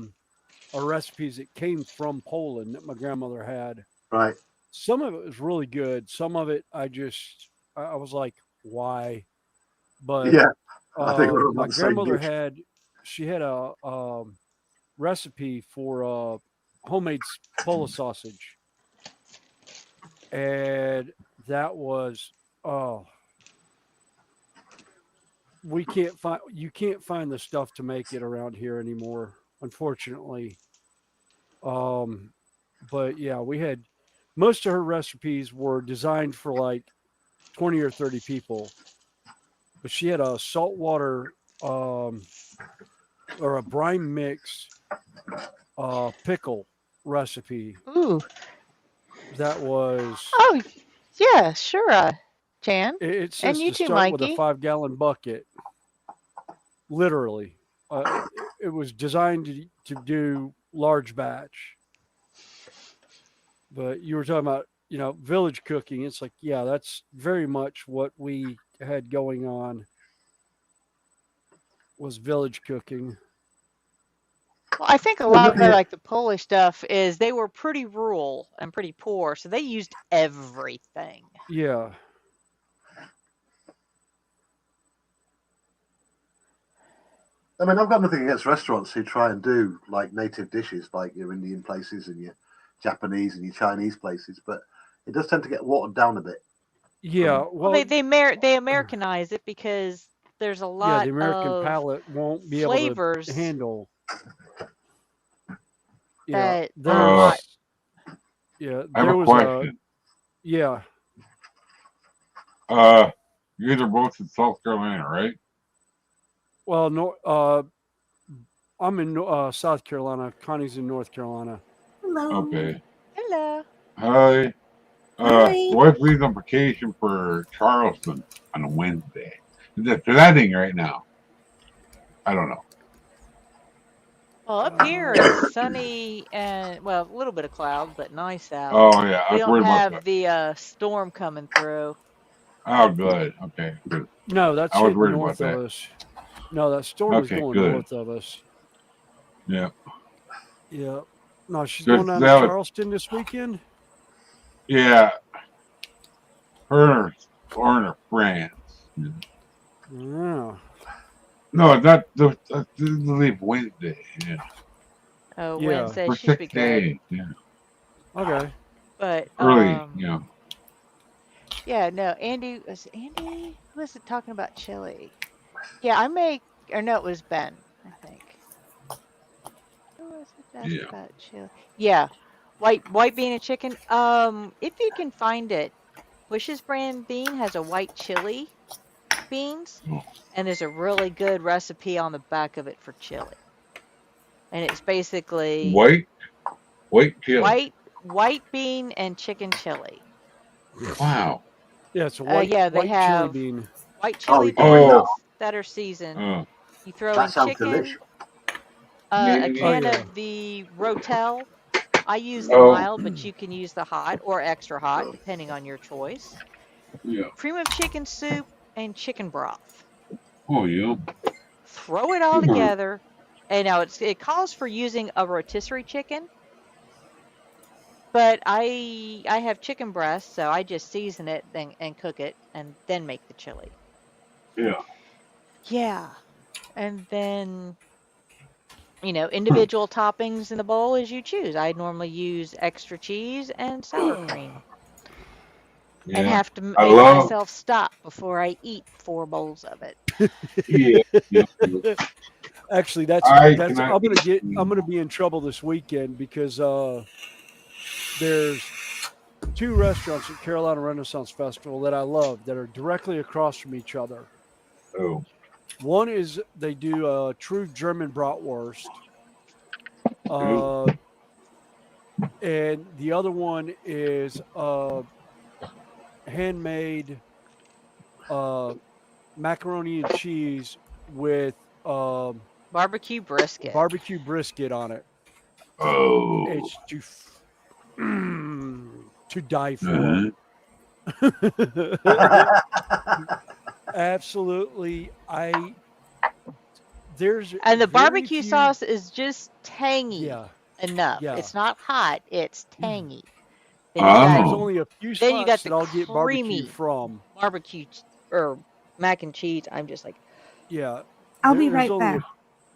recipes that came from Poland that my grandmother had. Right? Some of it was really good. Some of it I was like, why? But Yeah, I think we're my about the same grandmother dish. she had a recipe for homemade Polish sausage, and that was oh we can't find you can't find the stuff to make it around here anymore, unfortunately. Um, but yeah, we had most of her recipes were designed for like 20 or 30 people, but she had a saltwater or a brine mix pickle recipe Ooh. that was Oh yeah, sure, Jan. it And says you to too, start with a Mikey. 5-gallon bucket, literally. It was designed to do large batch. But you were talking about, village cooking. It's like, yeah, that's very much what we had going on was village cooking. Well, I think a Well, lot of nothing. like the Polish stuff is they were pretty rural and pretty poor, so they used everything. Yeah. I mean, I've got nothing against restaurants who try and do like native dishes, like your Indian places and your Japanese and your Chinese places, but it does tend to get watered down a bit. Yeah. Well, Well, they Americanize it because there's a yeah, the lot American of palate won't be able to flavors handle. Yeah. that are not. There's, yeah, I have there a was question. yeah. You guys are both in South Carolina, right? Well, no, I'm in South Carolina. Connie's in North Carolina. Hello. Okay. Hello. Hi. Hi. Wife leaves on vacation for Charleston on a Wednesday. Is it flooding right now? I don't know. Well, up here it's sunny and well, a little bit of cloud, but nice out. Oh yeah, I We was don't worried about have that. the storm coming through. Oh good. Okay, good. No, that's I was hitting worried about north of that. us. No, that storm is Okay, going good. north of us. Yeah. Yeah. No, she's Good. going down to That was, Charleston this weekend. yeah. Her or her friends. Yeah. No, not the leave Wednesday. Yeah. Oh, Yeah. Wednesday For should be 6 good. days. Yeah. Okay. But Early. yeah, no, Andy who was it talking about chili? Yeah, I make or no, it was Ben, I think. Who was it that asked Yeah. about chili? Yeah. White bean and chicken. If you can find it, Wish's brand bean has a white chili beans, Oh. and there's a really good recipe on the back of it for chili. And it's basically White chili. white bean and chicken chili. Wow. Yeah, it's a Yeah, they white chili have bean. white Oh, chili you can bring that beans on. that are seasoned. Oh. You throw That in sounds chicken, delicious. a Yeah. Oh can yeah. of the Rotel. I use the Oh. mild, but you can use the hot or extra hot, depending on your choice. Yeah. Cream of chicken soup and chicken broth. Oh yeah. Throw it all Mhm. together. And now it calls for using a rotisserie chicken. But I have chicken breast, so I just season it then and cook it and then make the chili. Yeah. Yeah. And then, individual toppings in the bowl as you choose. I normally use extra cheese and sour cream and Yeah. have to I make love. myself stop before I eat 4 bowls of it. Yeah. Yeah. Actually, that's I that's cannot eat. I'm gonna be in trouble this weekend because there's 2 restaurants at Carolina Renaissance Festival that I love that are directly across from each other. Oh. One is they do a true German bratwurst, Ooh. uh, and the other one is handmade uh, macaroni and cheese with Barbecue brisket. barbecue brisket on it. Oh. It's to die for. Uh-huh. Absolutely, there's And the very barbecue few. sauce is just tangy Yeah, enough. yeah. It's not hot, it's tangy. Then you got There's Oh. only a few then you got spots the that I'll get barbecue creamy from. barbecue or mac and cheese. I'm just like, Yeah, I'll be there's right only back.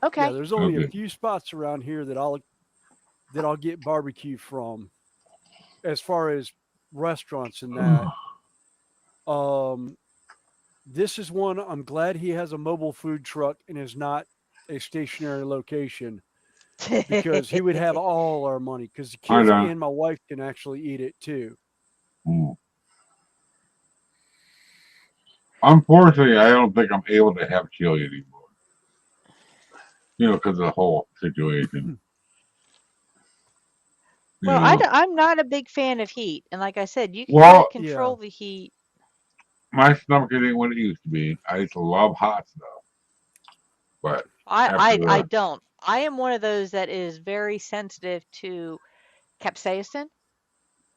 okay. there's only a Okay. few spots around here that I'll get barbecue from. As far as restaurants and that, um, this is one. I'm glad he has a mobile food truck and is not a stationary location because he would have all our money because the I kids don't. and my wife can actually eat it too. Mm. Unfortunately, I don't think I'm able to have chili anymore. Because of the whole situation. You Well, know. I'm not a big fan of heat, and like I said, you can kind of Well, Yeah, control the heat. my stomach isn't what it used to be. I used to love hot stuff, but I after I I the don't. I am one of those that is very sensitive to capsaicin.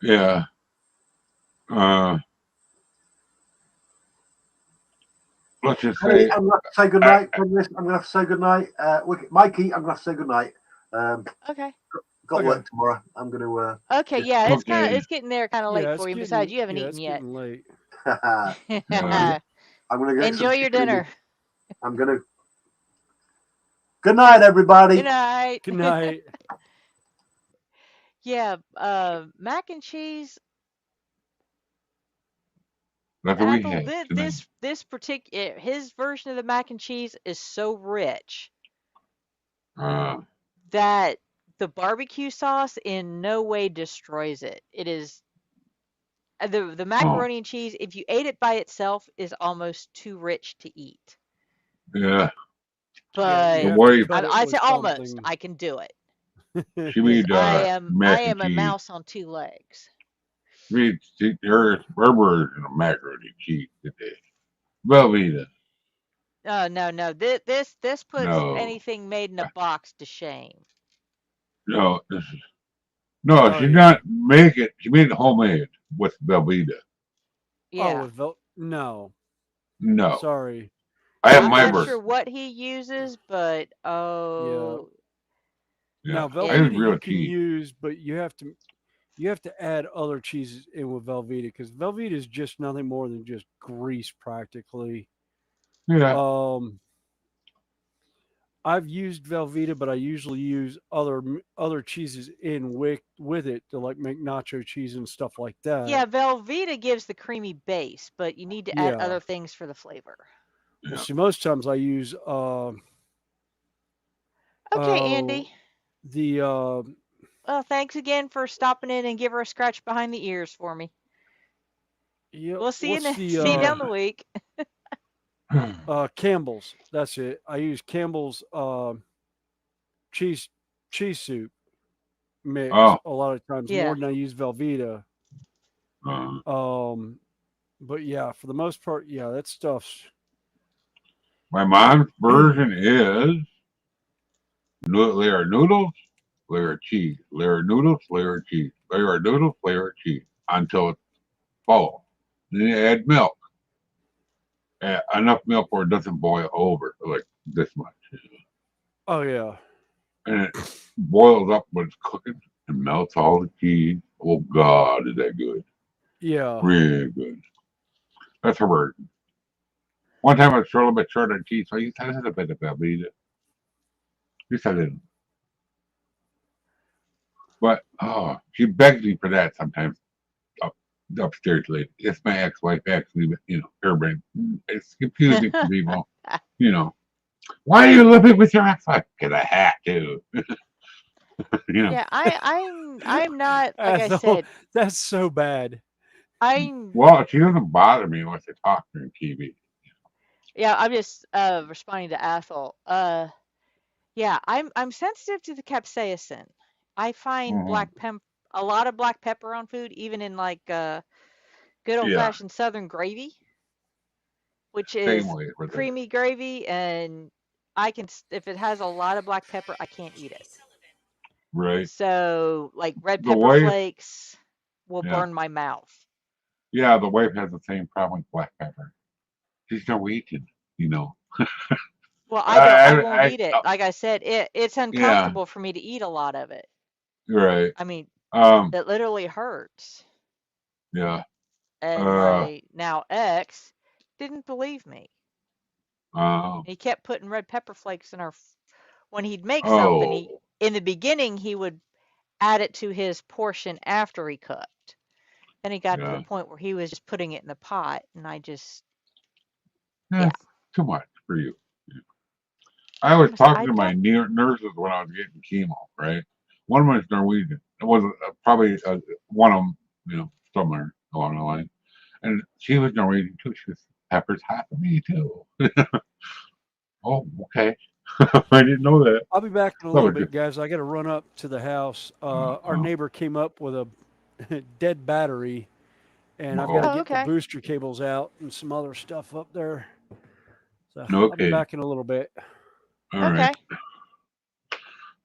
yeah, uh, let's just Honey, say I'm going to have to say I, goodnight from this. I'm going to have to say goodnight. Mikey, I'm going to have to say goodnight. Okay. Got okay, work tomorrow. I'm going to Okay, just. yeah, okay, it's getting there kind of late yeah. for It's you. Besides, getting you haven't eaten it's yet. getting late. I'm yeah, going to get some Enjoy your chicken. dinner. I'm going to. Good night, Good everybody. night. Good night. Yeah, mac and cheese. that's what we Apple, had tonight. this particular his version of the mac and cheese is so rich Uh, that the barbecue sauce in no way destroys it. It is the oh macaroni and cheese. If you ate it by itself, is almost too rich to eat. yeah, Yeah, you But the have to wife cut it I say with almost. something. I can do it she because made I mac and am a cheese. mouse on 2 legs. Her version of macaroni and cheese today. Velveeta. Oh no. This puts No, anything made in a box to shame. no, no. Oh She yeah. not make it. She made it homemade with Velveeta. Oh, Yeah. no. No, Sorry. I have I'm my not Because version. sure what he uses, but yeah. oh, Yeah, Now I use it Velveeta real you can cheese. use, but you have to add other cheeses in with Velveeta because Velveeta is just nothing more than just grease practically. Yeah, Um, I've used Velveeta, but I usually use other cheeses in with it to like make nacho cheese and stuff like that. yeah, Velveeta gives the creamy base, but you need to add Yeah. other things for the flavor. Well, yeah. see, most times I use Okay, uh Andy. the Well, thanks again for stopping in and give her a scratch behind the ears for me. yeah, We'll see you what's the see you down the week. Campbell's. That's it. I use Campbell's cheese cheese soup mix Oh, a lot of times more Yeah. than I use Velveeta. uh, But yeah, for the most part, yeah, that stuff's my mom's version is layer noodles, layer cheese, layer noodles, layer cheese, layer noodles, layer cheese until it's full. Then you add milk, enough milk where it doesn't boil over like this much, oh yeah. and it boils up when it's cooking and melts all the cheese. Oh God, is that good? Yeah. Really good. That's a word. One time I was a little bit short on cheese, so I used to have a bit of it. Just a little. But oh, she begs me for that sometimes up upstairs lady. It's my ex-wife actually, but her brain. It's confusing for people. You know, why are you living with your ex-wife? Because I have to. you know. Yeah, I'm not like I Ethel, said. that's so bad. I'm Well, she doesn't bother me once I talk to her on TV. yeah. I'm just responding to Ethel. Yeah, I'm sensitive to the capsaicin. I find Hmm. a lot of black pepper on food, even in like good old Yeah, fashioned Southern gravy, which same is way with it. creamy gravy, and if it has a lot of black pepper, I can't eat it. Right. So like red The pepper wife, flakes will yeah, burn my mouth. yeah, the wife has the same problem with black pepper. She's Norwegian, you know. Well, I won't I eat it. Like I said, it's yeah, uncomfortable for me to eat a lot of it. you're right. I mean, Um, it literally hurts. yeah. And Uh, my now ex didn't believe me. uh, He kept putting red pepper flakes in when he'd make something, oh, in the beginning he would add it to his portion after he cooked. Then he got to the yeah. point where he was just putting it in the pot, and yeah. That's too much for you. I was I talking to my don't. nurses when I was getting chemo, right? One of them was Norwegian. It was probably one of them, somewhere along the line. And she was Norwegian too. She was peppers hot for me too. Oh, okay. I didn't know that. I'll be back in a That little was bit, just, guys. I got to run up to the house. Our oh, neighbor came up with a dead battery, and I've got to oh, Oh, get the okay. booster cables out and some other stuff up there. So I'll be okay. back in a little bit. All right. Okay.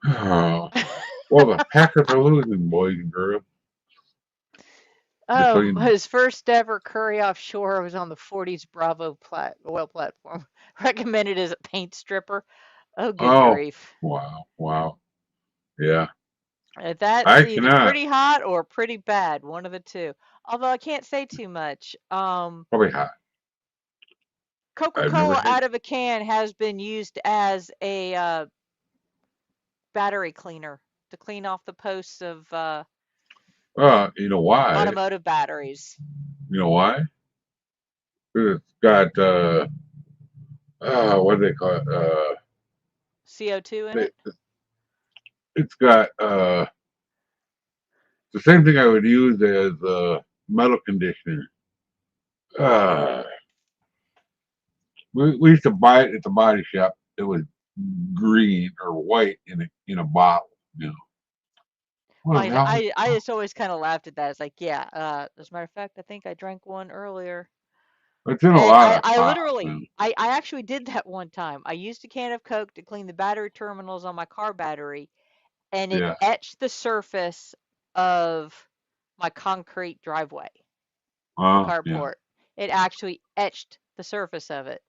Oh, well, the Packers are losing, boys and girls. Just so you know. His first ever curry offshore was on the 40s Bravo oil platform, recommended as a paint stripper. Oh, good Oh, grief. wow, wow. Yeah, That's I either cannot. pretty hot or pretty bad, one of the two. Although I can't say too much. Probably hot. I've never Coca-Cola had. out of a can has been used as a battery cleaner to clean off the posts of You know why? automotive batteries. You know why? 'Cause it's got what do they call it? CO2 in They, it? it's got the same thing I would use as metal conditioner. Uh, we used to buy it at the body shop. It was green or white in a bottle. You know what Well, the hell? I just always kind of laughed at that. It's like, yeah, as a matter of fact, I think I drank one earlier. It's in a And lot of I pop. literally, Man. I actually did that one time. I used a can of Coke to clean the battery terminals on my car battery, and it Yeah. etched the surface of my concrete driveway, the Oh, yeah. carport. It actually etched the surface of it.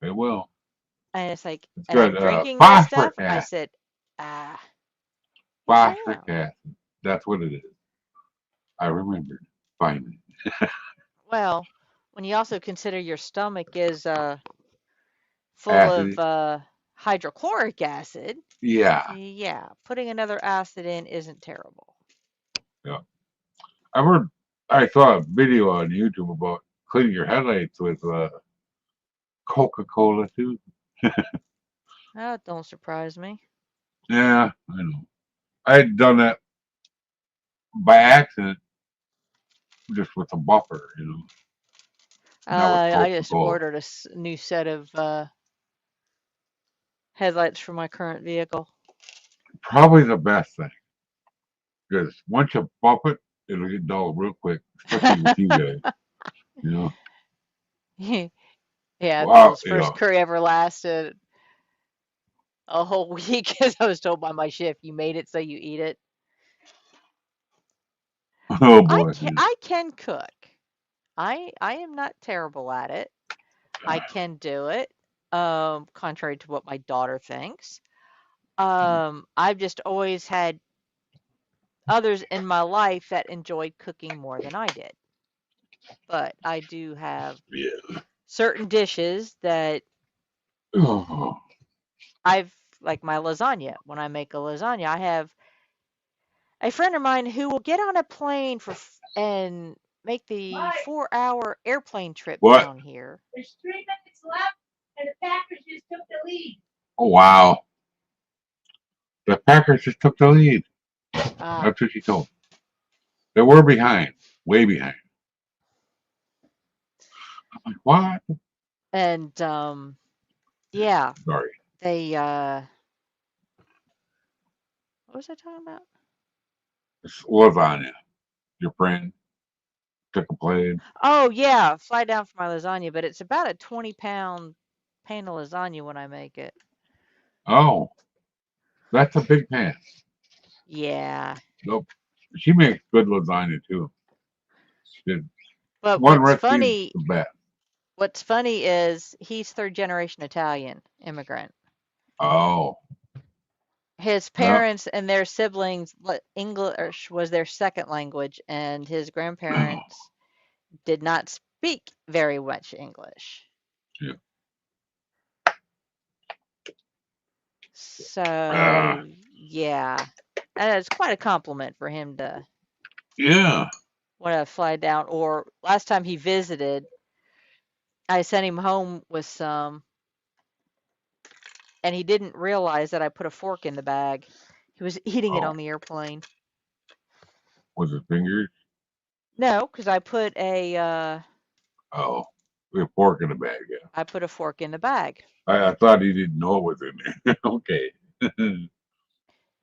It will. And it's like, It's and I'm got drinking this stuff. phosphoric I acid. said, ah, yes, I Phosphoric am. acid. That's what it is. I remembered finally. Well, when you also consider your stomach is full of Acid. hydrochloric acid, Yeah. yeah, putting another acid in isn't terrible. Yeah. I heard. I saw a video on YouTube about cleaning your headlights with Coca-Cola too. That don't surprise me. Yeah, I know. I had done that by accident, just with a buffer, not with I just Coca-Cola. ordered a new set of headlights for my current vehicle. Probably the best thing, because once you buff it, it'll get dull real quick, especially with you guys. You know. Yeah, Wow. Ethel's first curry ever lasted a whole week, as I was told by my shift. You made it, so you eat it. Oh boy. Yeah. I can cook. I am not terrible at it. I can do it. Contrary to what my daughter thinks. I've just always had others in my life that enjoyed cooking more than I did. But I do have Yeah. certain dishes that Oh, I've like my lasagna. When I make a lasagna, I have a friend of mine who will get on a plane and make the 4-hour airplane trip what? down here. There's 3 minutes left, and the Packers just took the lead. Oh, wow. The Packers just took the lead. Uh, That's what she told. They were behind, way behind. I'm like, what? and yeah, Sorry. they what was I talking about? It's lasagna. Your friend took a plane. Oh yeah, fly down for my lasagna, but it's about a 20-pound pan of lasagna when I make it. Oh, that's a big pan. Yeah. Nope. She makes good lasagna too. She did. But One recipe is the best. what's funny is he's third generation Italian immigrant. Oh, His yeah. parents and their siblings, English was their second language, and his grandparents did not speak very much English. Yeah. So, yeah. And it's quite a compliment for him to Yeah. want to fly down. Or last time he visited, I sent him home with some, and he didn't realize that I put a fork in the bag. He was eating it Oh, on the airplane. was it fingers? No, because I put a Oh, we have pork in the bag. Yeah. I put a fork in the bag. I thought he didn't know it was in there. Okay.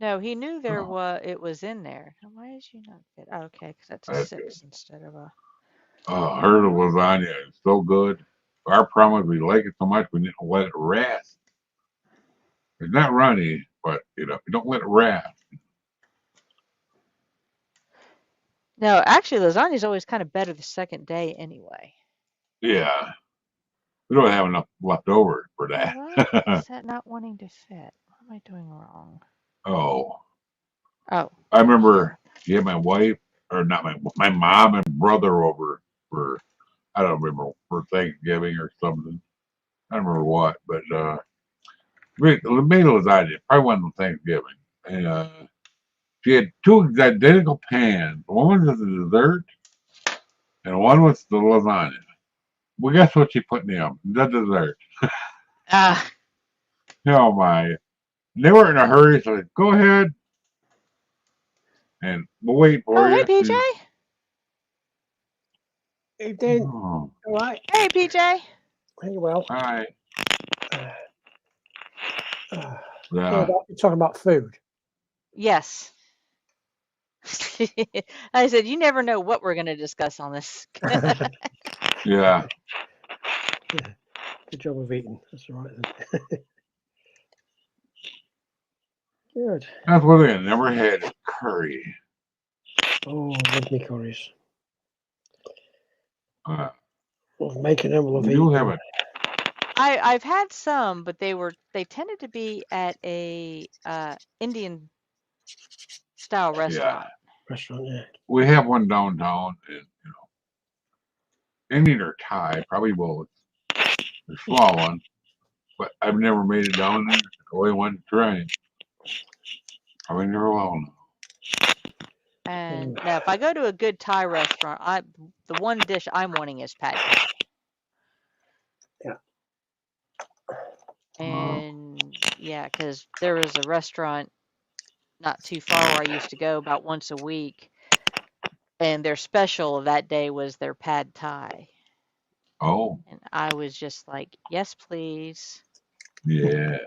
No, he knew Oh, it was in there. Now, why is you not fit? Oh, okay, because that's a that's good. 6 instead of a. Oh, her lasagna is so good. Our problem is we like it so much we didn't let it rest. It's not runny, but you don't let it rest. No, actually, lasagna is always kind of better the second day anyway. Yeah. We don't have enough left over for that. Why is that not wanting to fit? What am I doing wrong? Oh, Oh, I remember you had my wife, or not my mom and brother over for, I don't remember, for Thanksgiving or something. I don't remember what, but we made lasagna. Probably wasn't Thanksgiving. And she had two identical pans. One was the dessert, and one was the lasagna. Well, guess what she put in the oven? The dessert. ah, Oh my! They were in a hurry, so like, go ahead, and we'll wait oh, for hey, you. PJ. Hey, Dan. Oh, All right. Hey, PJ. Hey, well. all right. You're Yeah. talking about food. Yes. I said, you never know what we're going to discuss on this. Yeah. Good job of eating. That's all right then. Good. That's one thing I never had is curry. Oh, love me curries. Uh, Love making them. Love we eating do have them. it. I've had some, but they tended to be at a Indian style Yeah. restaurant. Restaurant, yeah. We have one downtown, and Indian or Thai, probably both. The small one, but I've never made it down there. I always wanted to try it. Probably never will now. And now, if I go to a good Thai restaurant, the one dish I'm wanting is pad Thai. Yeah. And yeah, because there was a restaurant not too far where I used to go about once a week, and their special of that day was their pad Thai. Oh, And I was just like, yes, please. yeah.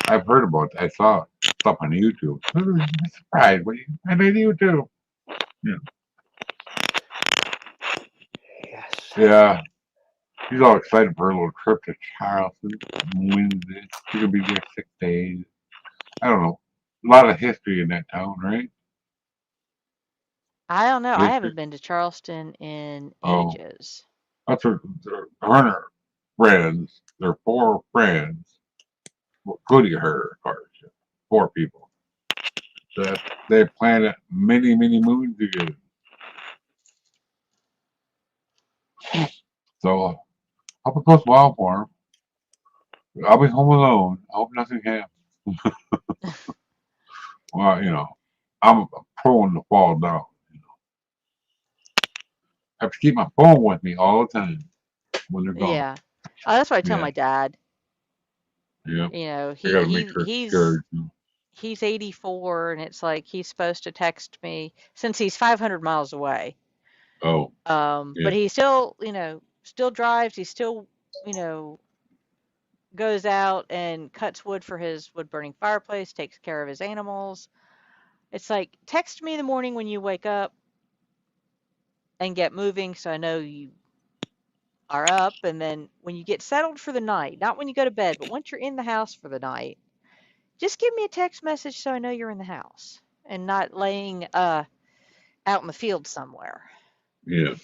I've heard about that. I saw stuff on YouTube. I'm surprised. And I do too. Yeah. Yes. Yeah. She's all excited for her little trip to Charleston Wednesday. She's gonna be there 6 days. I don't know. A lot of history in that town, right? I don't know. I History. haven't been to Charleston in Oh, ages. that's her and her friends. They're 4 friends, including her, of course. 4 people. that they planted many, many moons ago. So hope it goes well for him. I'll be home alone. I hope nothing happens. Well, I'm prone to fall down. I have to keep my phone with me all the time when they're gone. Yeah. Oh, that's what I tell Yeah, my dad. yeah. You know, I gotta make sure it's charged. he's 84, and it's like he's supposed to text me since he's 500 miles away. Oh, yeah, But he still, still drives. He still, you know, goes out and cuts wood for his wood burning fireplace, takes care of his animals. It's like, text me in the morning when you wake up and get moving so I know you are up. And then when you get settled for the night, not when you go to bed, but once you're in the house for the night, just give me a text message so I know you're in the house and not laying out in the field somewhere. yeah.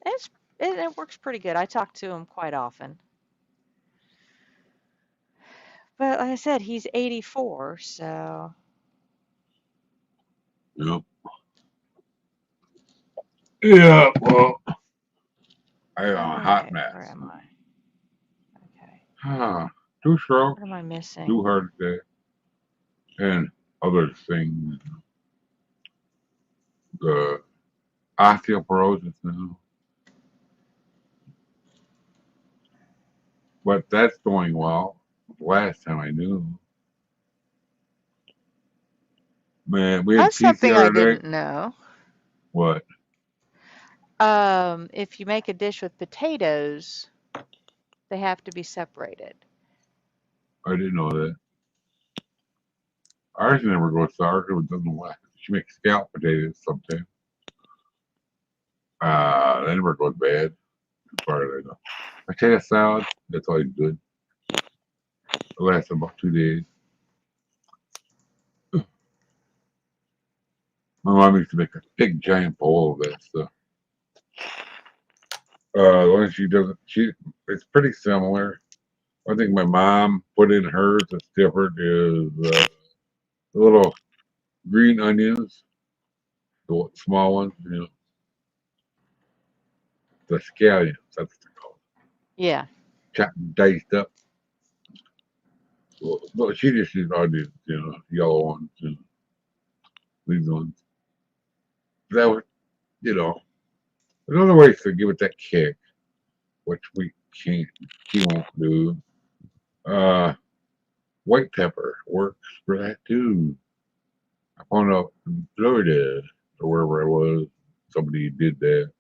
It's, it works pretty good. I talk to him quite often. But like I said, he's 84, so. Yep. Yeah, well, I got a hot Okay, mess. where am I? Okay, 2 strokes, what am I 2 missing? heart attacks, and other things. The osteoporosis now. But that's going well. Last time I knew. Man, we had That's something I PCR today. didn't know. What? If you make a dish with potatoes, they have to be separated. I didn't know that. Ours never goes sour because it doesn't wax. She makes scalloped potatoes sometimes. That never goes bad, as far as I know. Potato salad, that's always good. It lasts about 2 days. My mom used to make a big giant bowl of that stuff. The one she doesn't, it's pretty similar. I think my mom put in hers that's different is the little green onions, the small ones, the scallions, that's what they're called. Yeah. Chopped, diced up. Well, she just used onions, yellow ones, these ones. That was, another way to give it that kick, which she won't do. White pepper works for that too. I found out in Florida or wherever I was, somebody did that.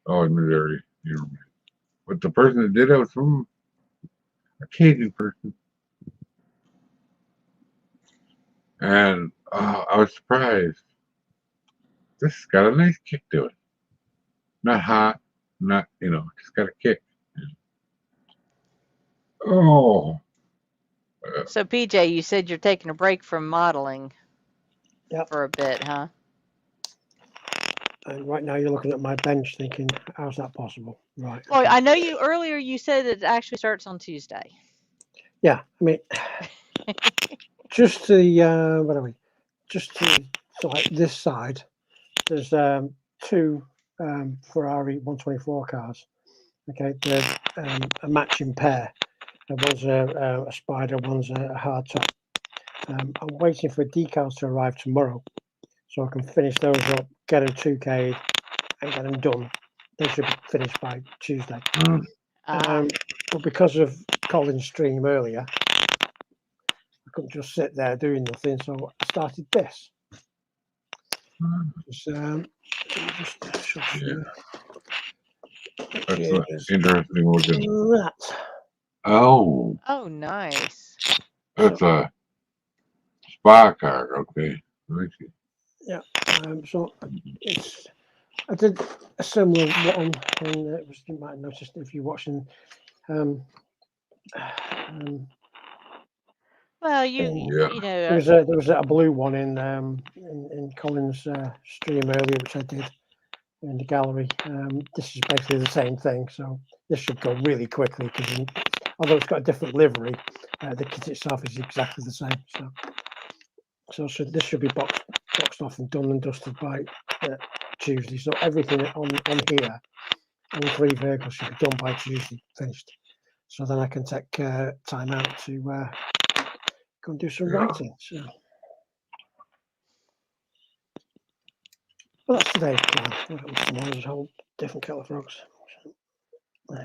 Oh, in Missouri, But the person that did it was from a Cajun person, and I was surprised. This has got a nice kick to it. Not hot, not just got a kick. Oh, So, PJ, you said you're taking a break from modeling Yep. for a bit, huh? And right now you're looking at my bench thinking, how's that possible? Right. Well, okay. I know earlier you said it actually starts on Tuesday. Yeah, I mean, just the, what are we? Just to like this side, there's 2 Ferrari 124 cars. Okay, they're a matching pair. One's a Spider, one's a hardtop. I'm waiting for decals to arrive tomorrow so I can finish those up, get them 2K'd, and get them done. They should be finished by Tuesday. But because of Colin's stream earlier, I couldn't just sit there doing nothing, so I started this. Just show you. that's interesting looking. That. Oh, Oh, nice. that's a spa car. Okay, I see. Yeah. So I did a similar one, and you might have noticed if you're watching. Well, Yeah. there was a blue one in Colin's stream earlier, which I did in the gallery. This is basically the same thing, so this should go really quickly because although it's got a different livery, the kit itself is exactly the same. So So this should be boxed off and done and dusted by Tuesday. So everything on here, all 3 vehicles should be done by Tuesday, finished. So then I can take time out to go and do some writing. So, well, that's today's plan. Tomorrow's a whole different kettle of frogs. So,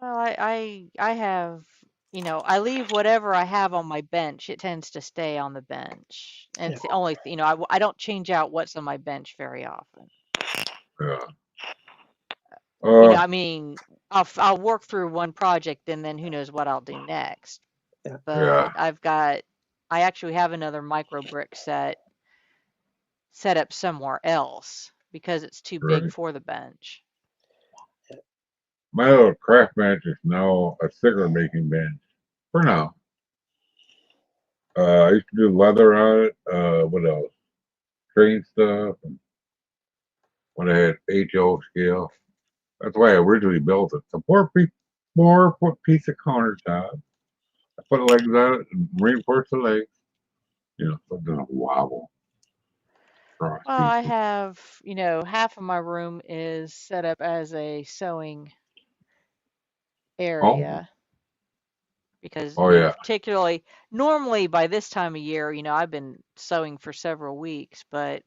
Well, I have, I leave whatever I have on my bench. It tends to stay on the bench, and it's the only, I don't change out what's on my bench very often. Yeah. I mean, I'll work through one project and then who knows what I'll do next. Yeah. But I actually have another micro brick set up somewhere else because it's too big for the bench. My little craft bench is now a cigarette making bench for now. I used to do leather on it. What else? Train stuff. And when I had HO scale, that's why I originally built it. It's a 4-foot piece of countertop. I put legs on it and reinforced the legs. So it doesn't wobble. Well, I have, half of my room is set up as a sewing area. Because particularly normally by this time of year, I've been sewing for several weeks, but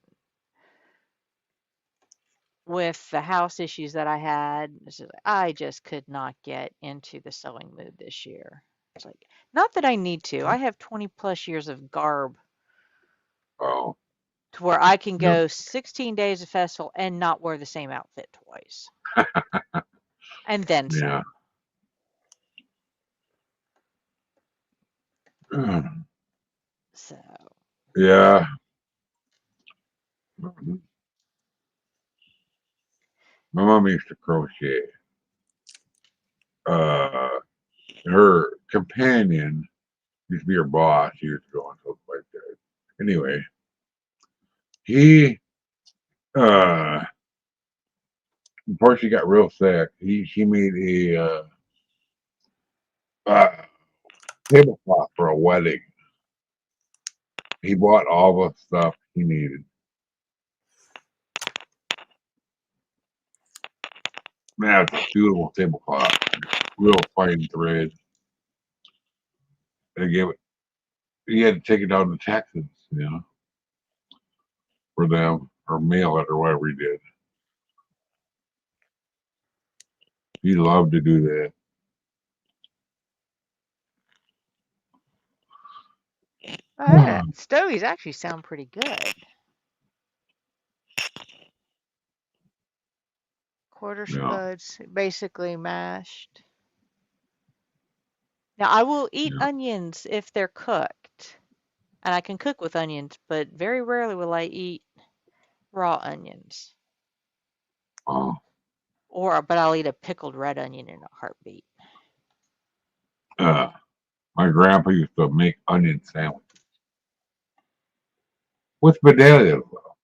with the house issues that I had, I just could not get into the sewing mood this year. It's like, not that I need to. I have 20 plus years of garb. Oh. To where I can go 16 days of festival and not wear the same outfit twice. And then some. So. Yeah. My mom used to crochet. Her companion used to be her boss years ago and stuff like that. Anyway, he before she got real sick, she made a tablecloth for a wedding. He bought all the stuff he needed. Man, it's a beautiful tablecloth, real fine thread. They gave it. He had to take it down to Texas, for them or mail it or whatever he did. He loved to do that. Stogies actually sound pretty good. Quarter spuds, basically mashed. Now, I will eat onions if they're cooked. And I can cook with onions, but very rarely will I eat raw onions. Oh. But I'll eat a pickled red onion in a heartbeat. My grandpa used to make onion sandwiches with Bedelias, though.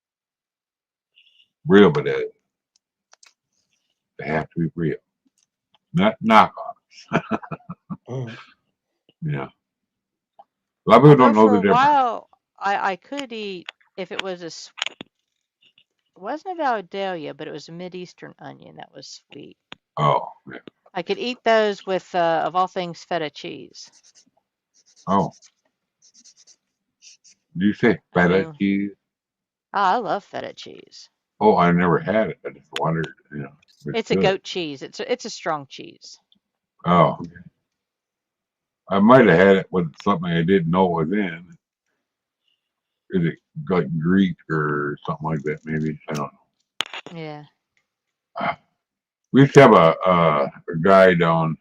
Real Bedelias. They have to be real, not knockoffs. Yeah. A lot of people don't know the difference. For a while, I could eat if it was it wasn't a Vidalia, but it was a Mideastern onion that was sweet. Oh, yeah. I could eat those with, of all things, feta cheese. Oh. Do you say feta cheese? Oh, I love feta cheese. Oh, I never had it. I just wondered, It's a goat cheese. It's a strong cheese. Oh, okay. I might have had it with something I didn't know was in. Is it like Greek or something like that? Maybe, I don't know. Yeah. We used to have a guy down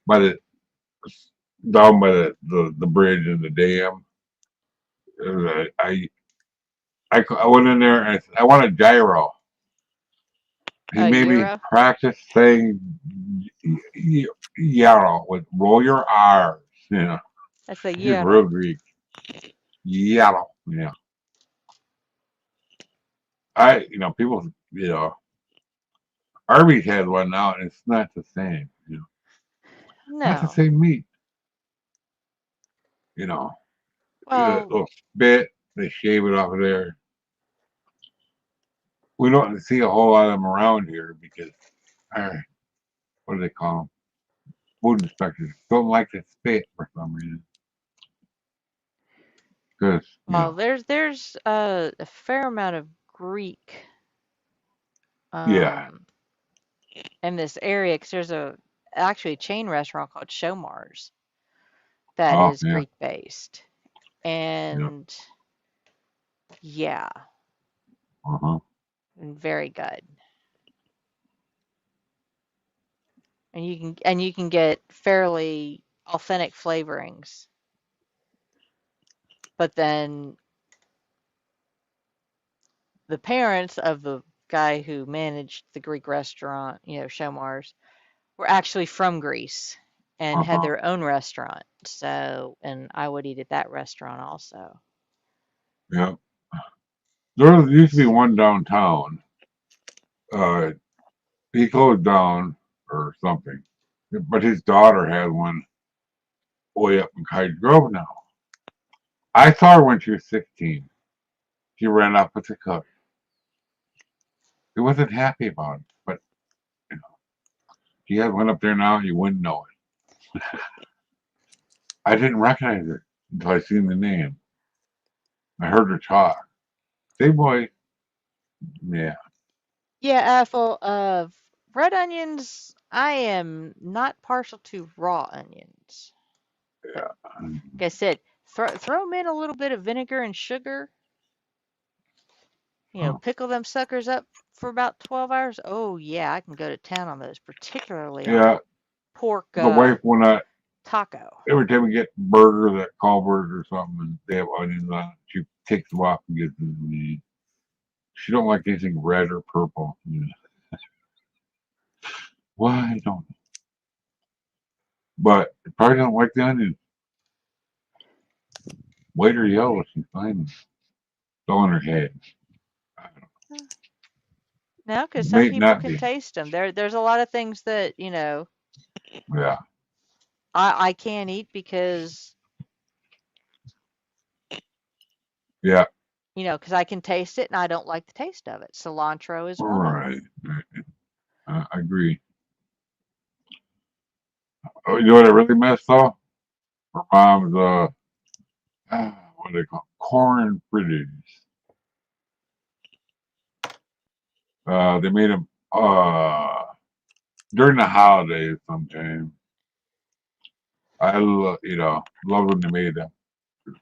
by the bridge and the dam. I went in there and I said, I want a gyro. He made me practice saying gyro with roll your R's. That's a He's real Greek. Gyro. Yeah. People, Arby's had one now and it's not the same. No. Not the same meat. you know, Well, little spit. They shave it off of there. We don't see a whole lot of them around here because, what do they call them? Food inspectors don't like to spit for some reason. Because, well, there's a fair amount of Greek yeah. in this area because there's actually a chain restaurant called Showmars that Oh, is yeah. Greek based, and yeah, Uh-huh. and very good. And you can get fairly authentic flavorings, but then the parents of the guy who managed the Greek restaurant, Showmars, were actually from Greece and had Uh-huh. their own restaurant. So, and I would eat at that restaurant also. Yeah. There used to be one downtown. He closed down or something. But his daughter had one way up in Kite Grove now. I saw her when she was 16. She ran off with the cook. He wasn't happy about it, but you know, he had one up there now, you wouldn't know it. I didn't recognize her until I seen the name. I heard her talk. Say boy, yeah. Yeah, for red onions, I am not partial to raw onions. Yeah. Like I said, throw them in a little bit of vinegar and sugar. Oh, Pickle them suckers up for about 12 hours. Oh yeah, I can go to town on those, particularly on yeah. a pork The wife when taco. every time we get burgers at Culver's or something and they have onions on it, she takes them off and gives them to me. She don't like anything red or purple. Why I don't know. But I probably don't like the onions. White or yellow, she's fine. It's all in her head. I don't know. No, because some May people not can be. taste them. There's a lot of things that Yeah. I can't eat because Yeah. because I can taste it and I don't like the taste of it. Cilantro is one of Right. them. I agree. Oh, you know what I really missed though? Her mom's what do they call it? Corn fritters. They made them during the holidays sometime. I love when they made them.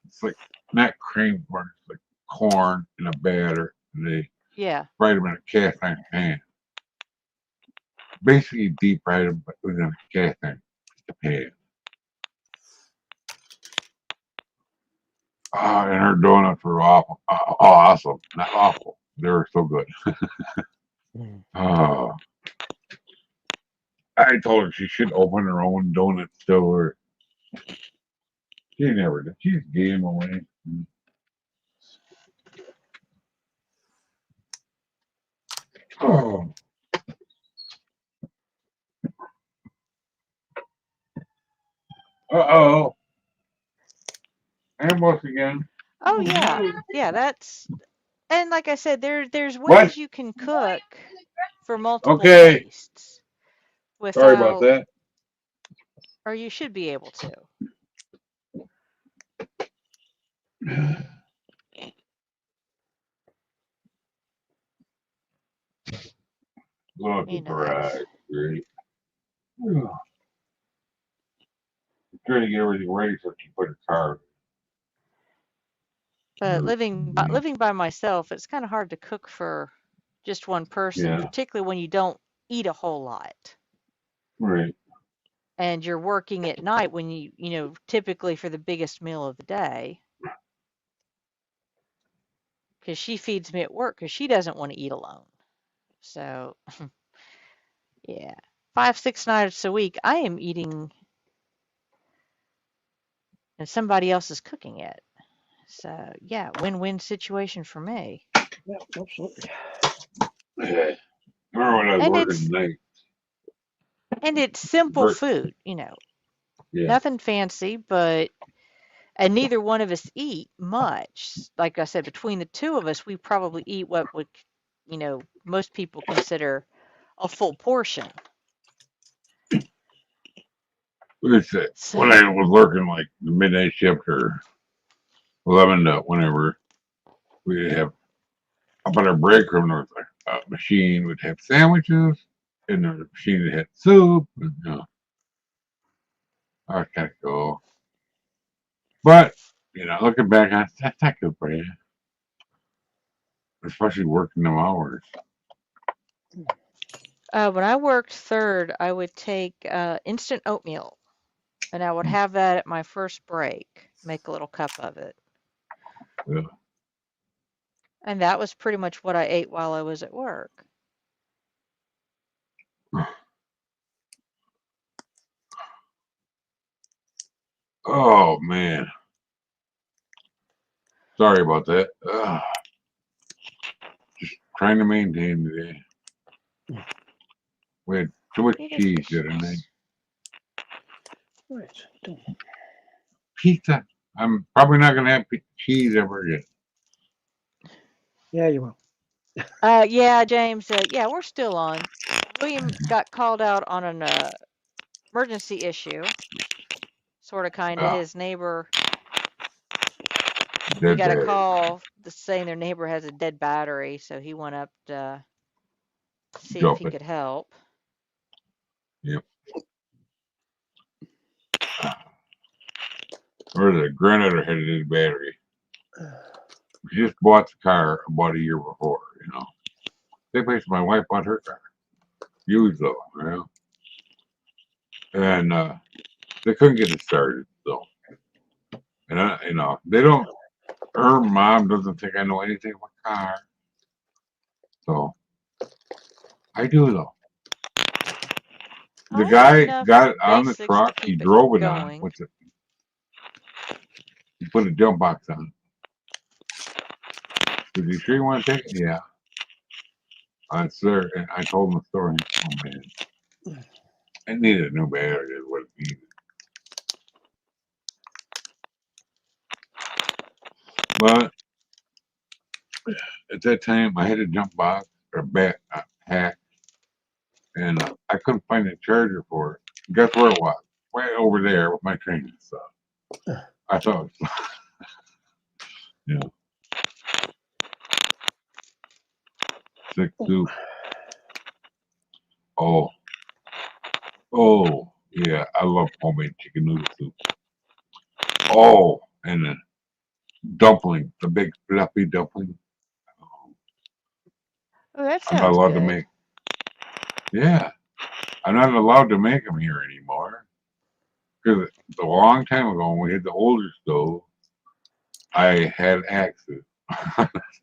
It's like not cream corn, it's like corn in a batter. And they Yeah. fried them in a cast iron pan. Basically deep fried them, but within a cast iron pan. And her donuts were awful. Awesome. Not awful. They were so good. Oh, I told her she should open her own donut store. She never did. She's game away. Oh. Uh-oh. Ambush again. Oh yeah. Yeah, and like I said, there's What? ways you can cook for multiple Okay. tastes Sorry about without, that. or you should be able to. Look You at know, Brad. Great. Trying to get everything ready so she put her car. but living by myself, it's kind of hard to cook for just one person, Yeah. particularly when you don't eat a whole lot. Right. And you're working at night when typically for the biggest meal of the day. Because she feeds me at work because she doesn't want to eat alone. So, yeah, 5, 6 nights a week, I am eating and somebody else is cooking it. So, yeah, win-win situation for me. Yeah, absolutely. Yeah. I remember when I was And working night. it's simple food, Yeah. nothing fancy, but And neither one of us eat much. Like I said, between the two of us, we probably eat what would, most people consider a full portion. It's, when So, I was working like the midnight shift or 11 to whenever, we'd have up at our break room, there was a machine would have sandwiches, and there was a machine that had soup. And, I was kind of cool. But, looking back on it, that's not good for you. Especially working them hours. when I worked third, I would take instant oatmeal, and I would have that at my first break, make a little cup of it. Yeah. And that was pretty much what I ate while I was at work. Oh, man. Sorry about that. Just trying to maintain today. We had too much It is cheese the other night. Right. Done. Pizza. I'm probably not going to have cheese ever again. Yeah, you will. Yeah, James. Yeah, we're still on. William got called out on an emergency issue. Sort of, kind of. His neighbor. He Dead got a bad. call saying their neighbor has a dead battery, so he went up to see if Dump he it. could help. Yep. Or the granddaughter had a dead battery. She just bought the car about a year before, Same place my wife bought her car. Used though, And they couldn't get it started, so. And they don't, her mom doesn't think I know anything about cars. So, I do though. The I know guy enough got on the basics to truck, he keep it drove it on. going. What's it? He put a jump box on. Is you sure you want to take it? Yeah. Sir, and I told him the story. Oh man, it needed a new battery. Is what it needed. But at that time, I had a jump box or bat hack, and I couldn't find a charger for it. Guess where it was? Way over there with my training stuff. I thought, yeah, sick soup. Oh, yeah, I love homemade chicken noodle soup. Oh, and the dumpling, the big fluffy dumpling. Oh, that I'm not sounds allowed to good. make. Yeah, I'm not allowed to make them here anymore. Because a long time ago, when we had the older stove, I had access.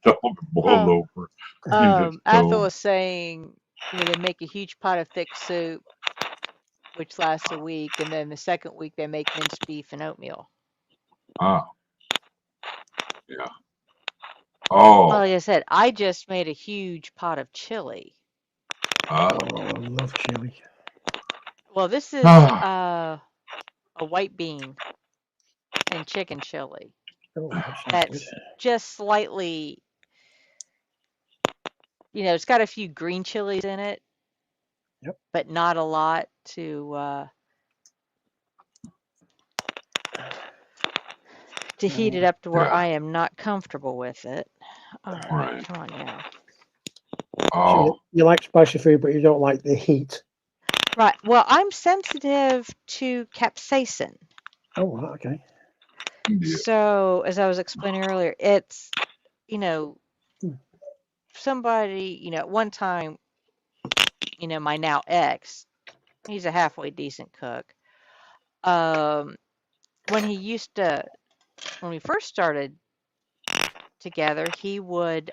Stove boiled Oh, over into the Athel stove. was saying, they make a huge pot of thick soup, which lasts a week, and then the second week they make minced beef and oatmeal. Ah, yeah. Well, Oh, like I said, I just made a huge pot of chili. Oh, I love chili. Well, this is ah, a white bean and chicken chili. Oh, that sounds good. That's just slightly, it's got a few green chilies in it, Yep. but not a lot to heat it up to where yeah. I am not comfortable with it. All right, Right. come on now. So Oh, you like spicy food, but you don't like the heat. Right. Well, I'm sensitive to capsaicin. Oh, right, okay. yeah. So, as I was explaining earlier, it's, Hmm. somebody, at one time, my now ex, he's a halfway decent cook. When we first started together, he would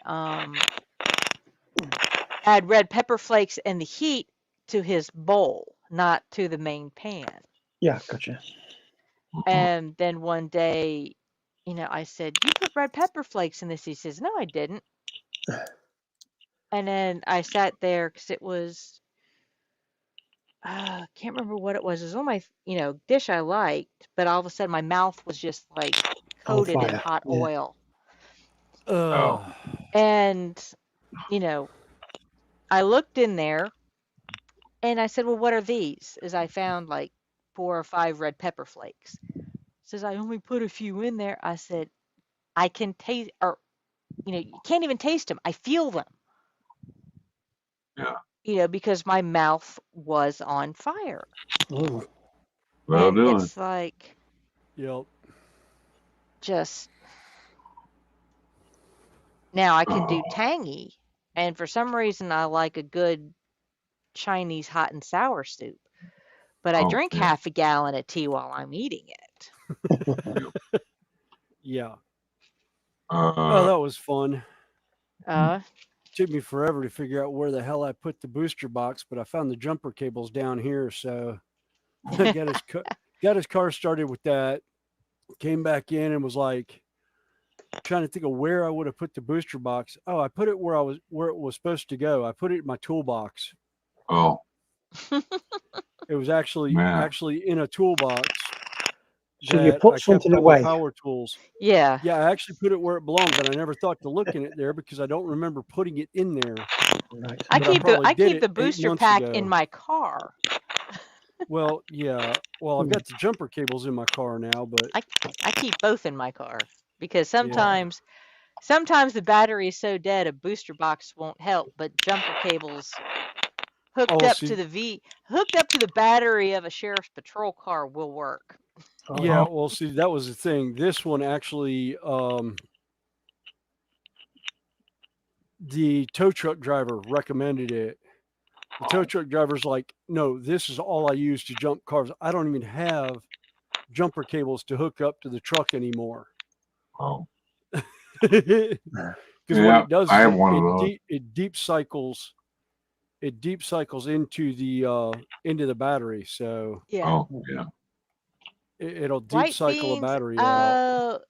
add red pepper flakes and the heat to his bowl, not to the main pan. Yeah, gotcha. And then one day, I said, "You put red pepper flakes in this." He says, "No, I didn't." And then I sat there because it was can't remember what it was. It was on my, dish I liked, but all of a sudden my mouth was just like On coated in fire. hot Yeah. oil. Oh, And, you know, I looked in there and I said, "Well, what are these?" As I found like 4 or 5 red pepper flakes. Says, "I only put a few in there." I said, "I can taste, or, you can't even taste them. I feel them, yeah. because my mouth was on fire." Oh, Well And done. it's like, Yep. just, now I can do Oh, tangy. And for some reason, I like a good Chinese hot and sour soup. But I drink yeah. half a gallon of tea while I'm eating it. Yeah. Oh, that was fun. Uh, Took me forever to figure out where the hell I put the booster box, but I found the jumper cables down here, so I got his car started with that. Came back in and was like trying to think of where I would have put the booster box. Oh, I put it where it was supposed to go. I put it in my toolbox. oh, It was actually man. in a toolbox so you that put I kept something all my away. power tools. yeah. Yeah, I actually put it where it belonged, but I never thought to look in it there because I don't remember putting it in there. Right. I But I keep the probably I did keep it the 8 booster months pack in ago. my car. Well, yeah. Well, I've got the jumper cables in my car now, but I keep both in my car because yeah. sometimes the battery is so dead a booster box won't help, but jumper cables hooked Oh, up to see, the battery of a sheriff's patrol car will work. Oh, yeah. Oh, Well, see, that was the thing. This one actually, the tow truck driver recommended it. The tow truck driver's like, no, this is all I use to jump cars. I don't even have jumper cables to hook up to the truck anymore. oh. Because what Yeah, it does I is have one of those. it deep cycles into the battery, so Yeah. Oh, yeah. it'll deep White cycle a beans, battery out.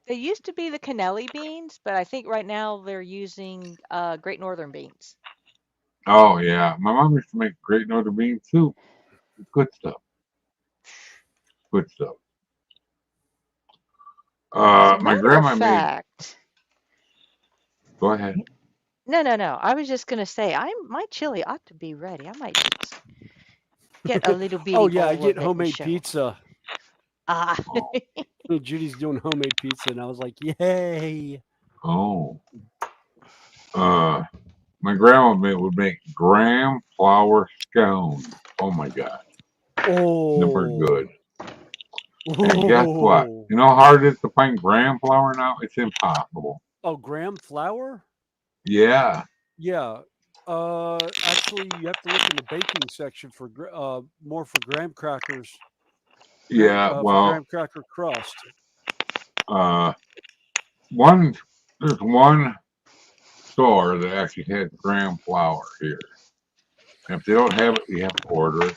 they used to be the Kennelly beans, but I think right now they're using Great Northern beans. Oh, yeah. My mom used to make great northern bean soup. Good stuff. Good stuff. As a My matter of grandma made. fact, Go ahead. no, no, no. I was just gonna say, my chili ought to be ready. I might just get a little Oh bitty yeah, I bowl get of it and homemade show 'em. pizza. Ah, Oh, Judy's doing homemade pizza, and I was like, yay! oh. My grandma would make graham flour scones. Oh my God, never good. And guess what? Oh, You know how hard it is to find graham flour now? It's impossible. oh, graham flour? Yeah, Yeah. Actually, you have to look in the baking section for more for graham crackers, yeah. for Well, graham cracker crust. uh, there's one store that actually has graham flour here. And if they don't have it, you have to order it.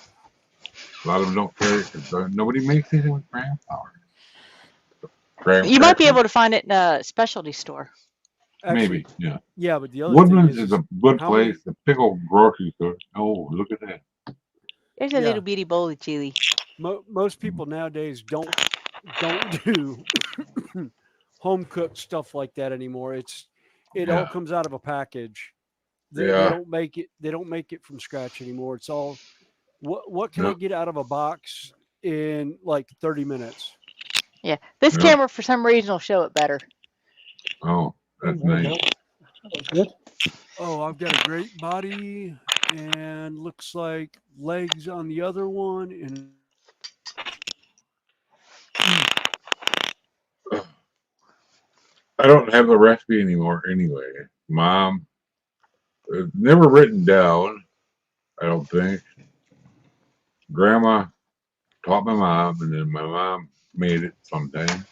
A lot of them don't carry it because nobody makes anything with graham flour. Graham you might be crackers, able to find it in a specialty store. Actually, maybe. Yeah. yeah, but the other thing Woodlands is is a good how many? place. The big old grocery store. Oh, look at that. There's a Yeah, little bitty bowl of chili. most people nowadays don't do home cooked stuff like that anymore. It all Yeah, comes out of a package. They yeah, don't make it. They don't make it from scratch anymore. It's all what can I yeah, get out of a box in like 30 minutes? Yeah, this yeah. camera for some reason will show it better. Oh, that's there we nice. go. That looks good. Oh, I've got a great body and looks like legs on the other one and I don't have the recipe anymore anyway. Mom, it's never written down, I don't think. Grandma taught my mom, and then my mom made it sometime.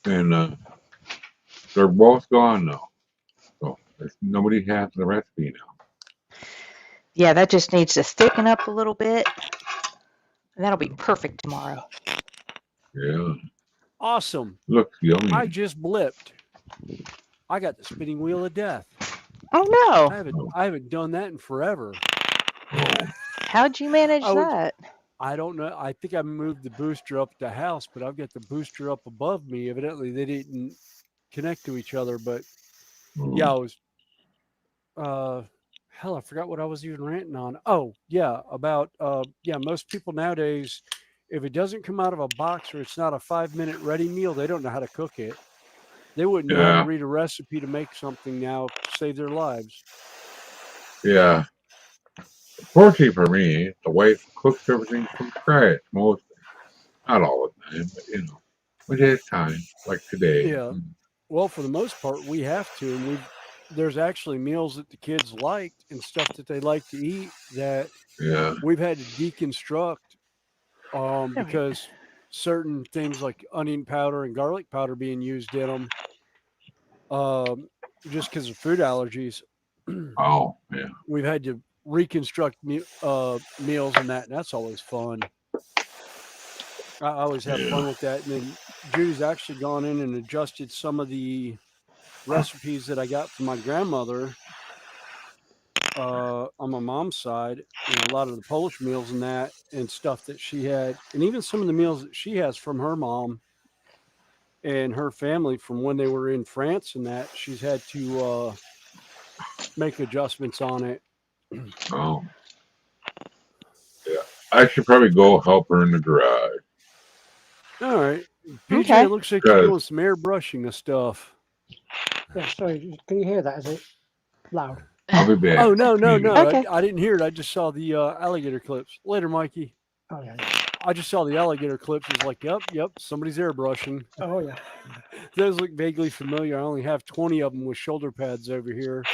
And they're both gone now. So nobody has the recipe now. Yeah, that just needs to thicken up a little bit, and that'll be perfect tomorrow. Yeah, awesome. looks I yummy. just blipped. I got the spinning wheel of death. Oh no! I haven't done that in forever. Oh, How'd you manage I was that? I don't know. I think I moved the booster up at the house, but I've got the booster up above me. Evidently, they didn't connect to each other. But yeah, I was. Uh, hell, I forgot what I was even ranting on. Oh yeah, about yeah. Most people nowadays, if it doesn't come out of a box or it's not a 5 minute ready meal, they don't know how to cook it. They wouldn't know how to Yeah, read a recipe to make something now to save their lives. yeah. Fortunately for me, the wife cooks everything from scratch most, not all the time, but when she has time, like today. Yeah. Well, for the most part, we have to, and there's actually meals that the kids liked and stuff that they like to eat that Yeah, we've had to deconstruct There we because certain things like onion powder and garlic powder being used in them um, just because of food allergies. oh, yeah, We've had to reconstruct meals and that, and that's always fun. I always have yeah. fun with that. And then Judy's actually gone in and adjusted some of the recipes that I got from my grandmother on my mom's side. A lot of the Polish meals and that and stuff that she had, and even some of the meals that she has from her mom and her family from when they were in France and that she's had to make adjustments on it. Oh, yeah. I should probably go help her in the garage All right, PJ, Okay. it looks like you're because doing some airbrushing of stuff. Yeah, sorry. Can you hear that? Is it loud? I'll be back. Oh no, no, Maybe. no! Okay. I didn't hear it. I just saw the alligator clips. Later, Mikey. Oh yeah. I just saw the alligator clips. It's like, yep, somebody's airbrushing. Oh yeah. Those look vaguely familiar. I only have 20 of them with shoulder pads over here.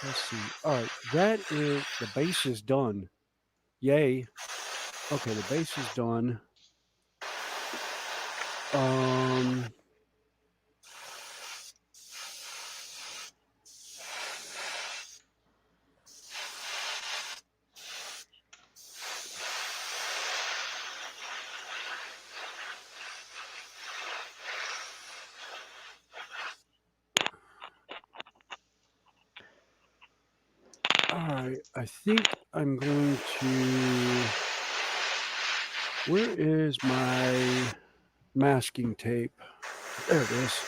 Let's see. All right, that is the base is done. Yay. Okay, the base is done. Um, all right, I think I'm going to. Where is my masking tape? There it is.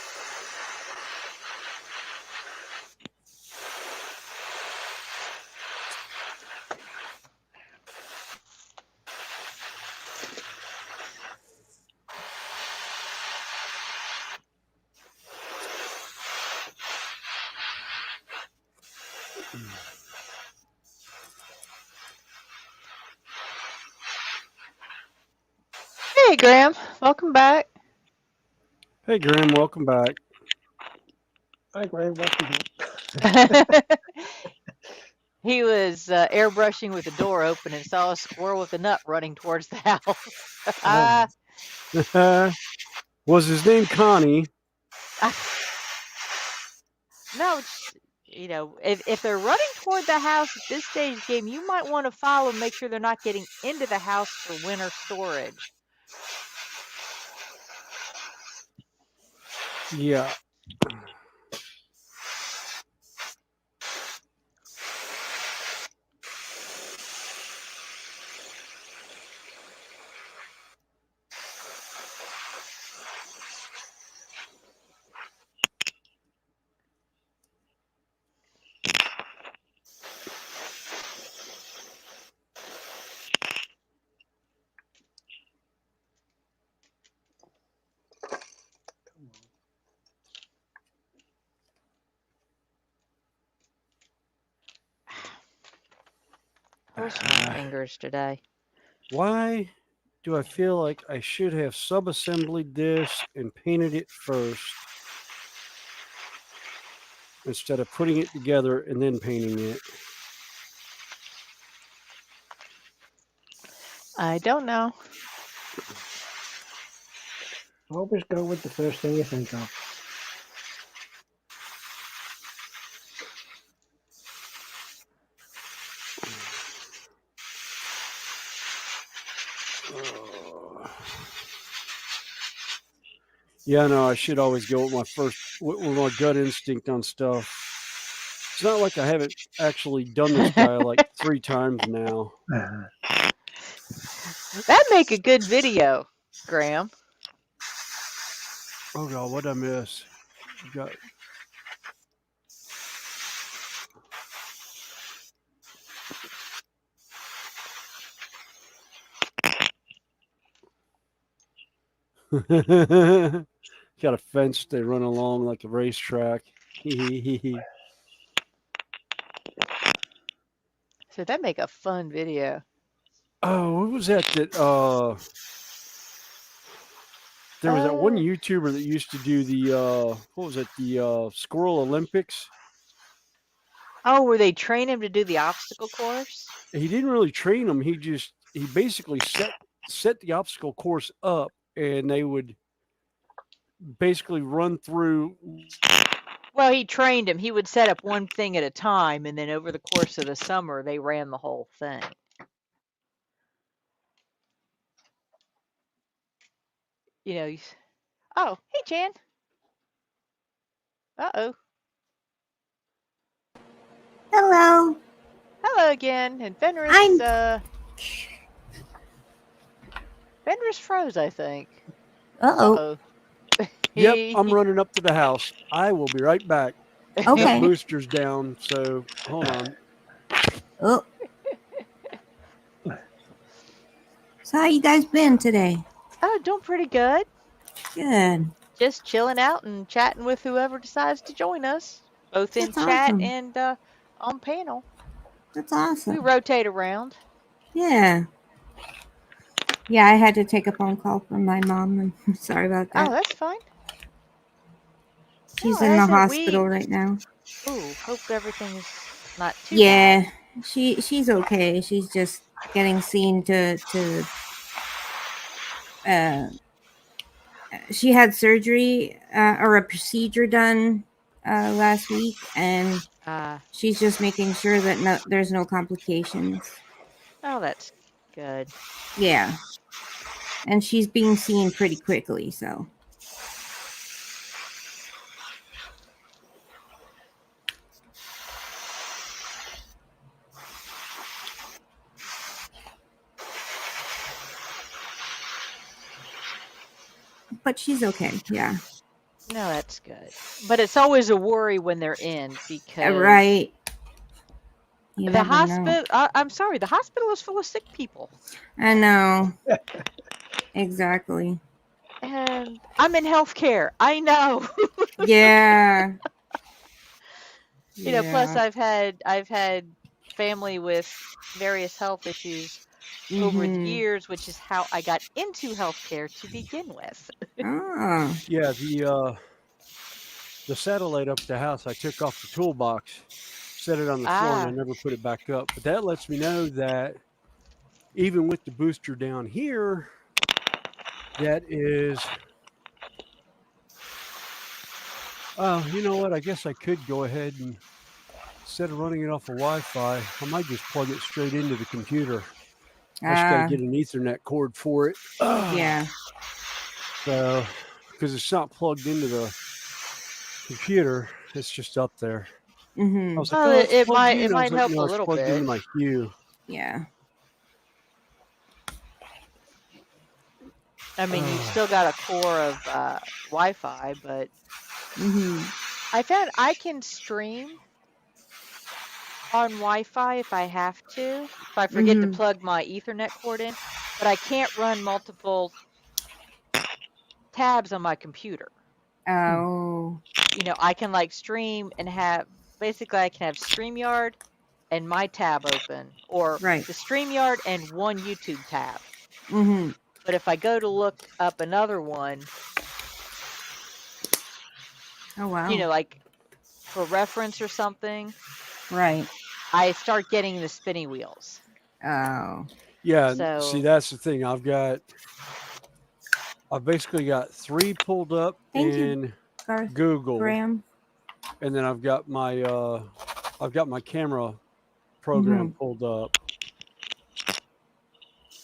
Hey, Graham. Welcome back. Hey, Graham, welcome back. Hi, Graham. Welcome back. He was airbrushing with the door open and saw a squirrel with a nut running towards the house. Was his name Connie? No, it's, if they're running toward the house at this stage of the game, you might want to follow and make sure they're not getting into the house for winter storage. Yeah. Those my fingers today. Why do I feel like I should have sub-assembled this and painted it first instead of putting it together and then painting it? I don't know. Always go with the first thing you think of. Yeah, no, I should always go with with my gut instinct on stuff. It's not like I haven't actually done this guy like 3 times now. That'd make a good video, Graham. Oh God, what'd I miss? Got got a fence they run along like a racetrack. So that'd make a fun video. Oh, what was that? There was that one YouTuber that used to do the what was it? The Squirrel Olympics. Oh, where they train him to do the obstacle course? He didn't really train them. He basically set the obstacle course up, and they would basically run through. Well, he trained him. He would set up one thing at a time, and then over the course of the summer, they ran the whole thing. You know, oh, hey, Jan. Uh-oh. Hello. Hello again. And Fenris, Fenris froze, I think. Uh-oh. Yep, I'm running up to the house. I will be right back. Okay. Got boosters down, so hold on. Oh. So how you guys been today? Oh, doing pretty good. Good. Just chilling out and chatting with whoever decides to join us, both in That's chat awesome. and on panel. That's awesome. We rotate around. Yeah. Yeah, I had to take a phone call from my mom. I'm sorry about that. Oh, that's fine. She's No, in the as in hospital right now. Oh, hope everything is not too Yeah, bad. she's okay. She's just getting seen to she had surgery or a procedure done last week, and she's just making sure that there's no complications. Oh, that's good. Yeah. And she's being seen pretty quickly, so. But she's okay, yeah. No, that's good. But it's always a worry when they're in because right. You the never know. hospital. I'm sorry, the hospital is full of sick people. I know. Exactly. And I'm in healthcare. I know. Yeah. You know, plus I've had family with various health issues over the years, which is how I got into healthcare to begin with. Oh. Yeah, the satellite up at the house, I took off the toolbox, set it on the floor, and I never put it back up. But that lets me know that even with the booster down here, that is. Oh, you know what? I guess I could go ahead and instead of running it off of Wi-Fi, I might just plug it straight into the computer. I just got to get an Ethernet cord for it. Yeah. So, because it's not plugged into the computer, it's just up there. Mm-hmm. I was like, oh, it might like, help no, a little plugged bit. into my Hue. Yeah. I mean, you've still got a core of Wi-Fi, but I found I can stream on Wi-Fi if I have to, if I forget to plug my Ethernet cord in, but I can't run multiple tabs on my computer. Oh. You know, I can like stream and have, basically I can have StreamYard and my tab open, or the StreamYard and one YouTube tab. Mm-hmm. But if I go to look up another one, oh wow, you know, like for reference or something, right? I start getting the spinny wheels. Oh. Yeah. So, see, that's the thing. I've basically got 3 pulled up in Google, Graham. And then I've got my camera program pulled up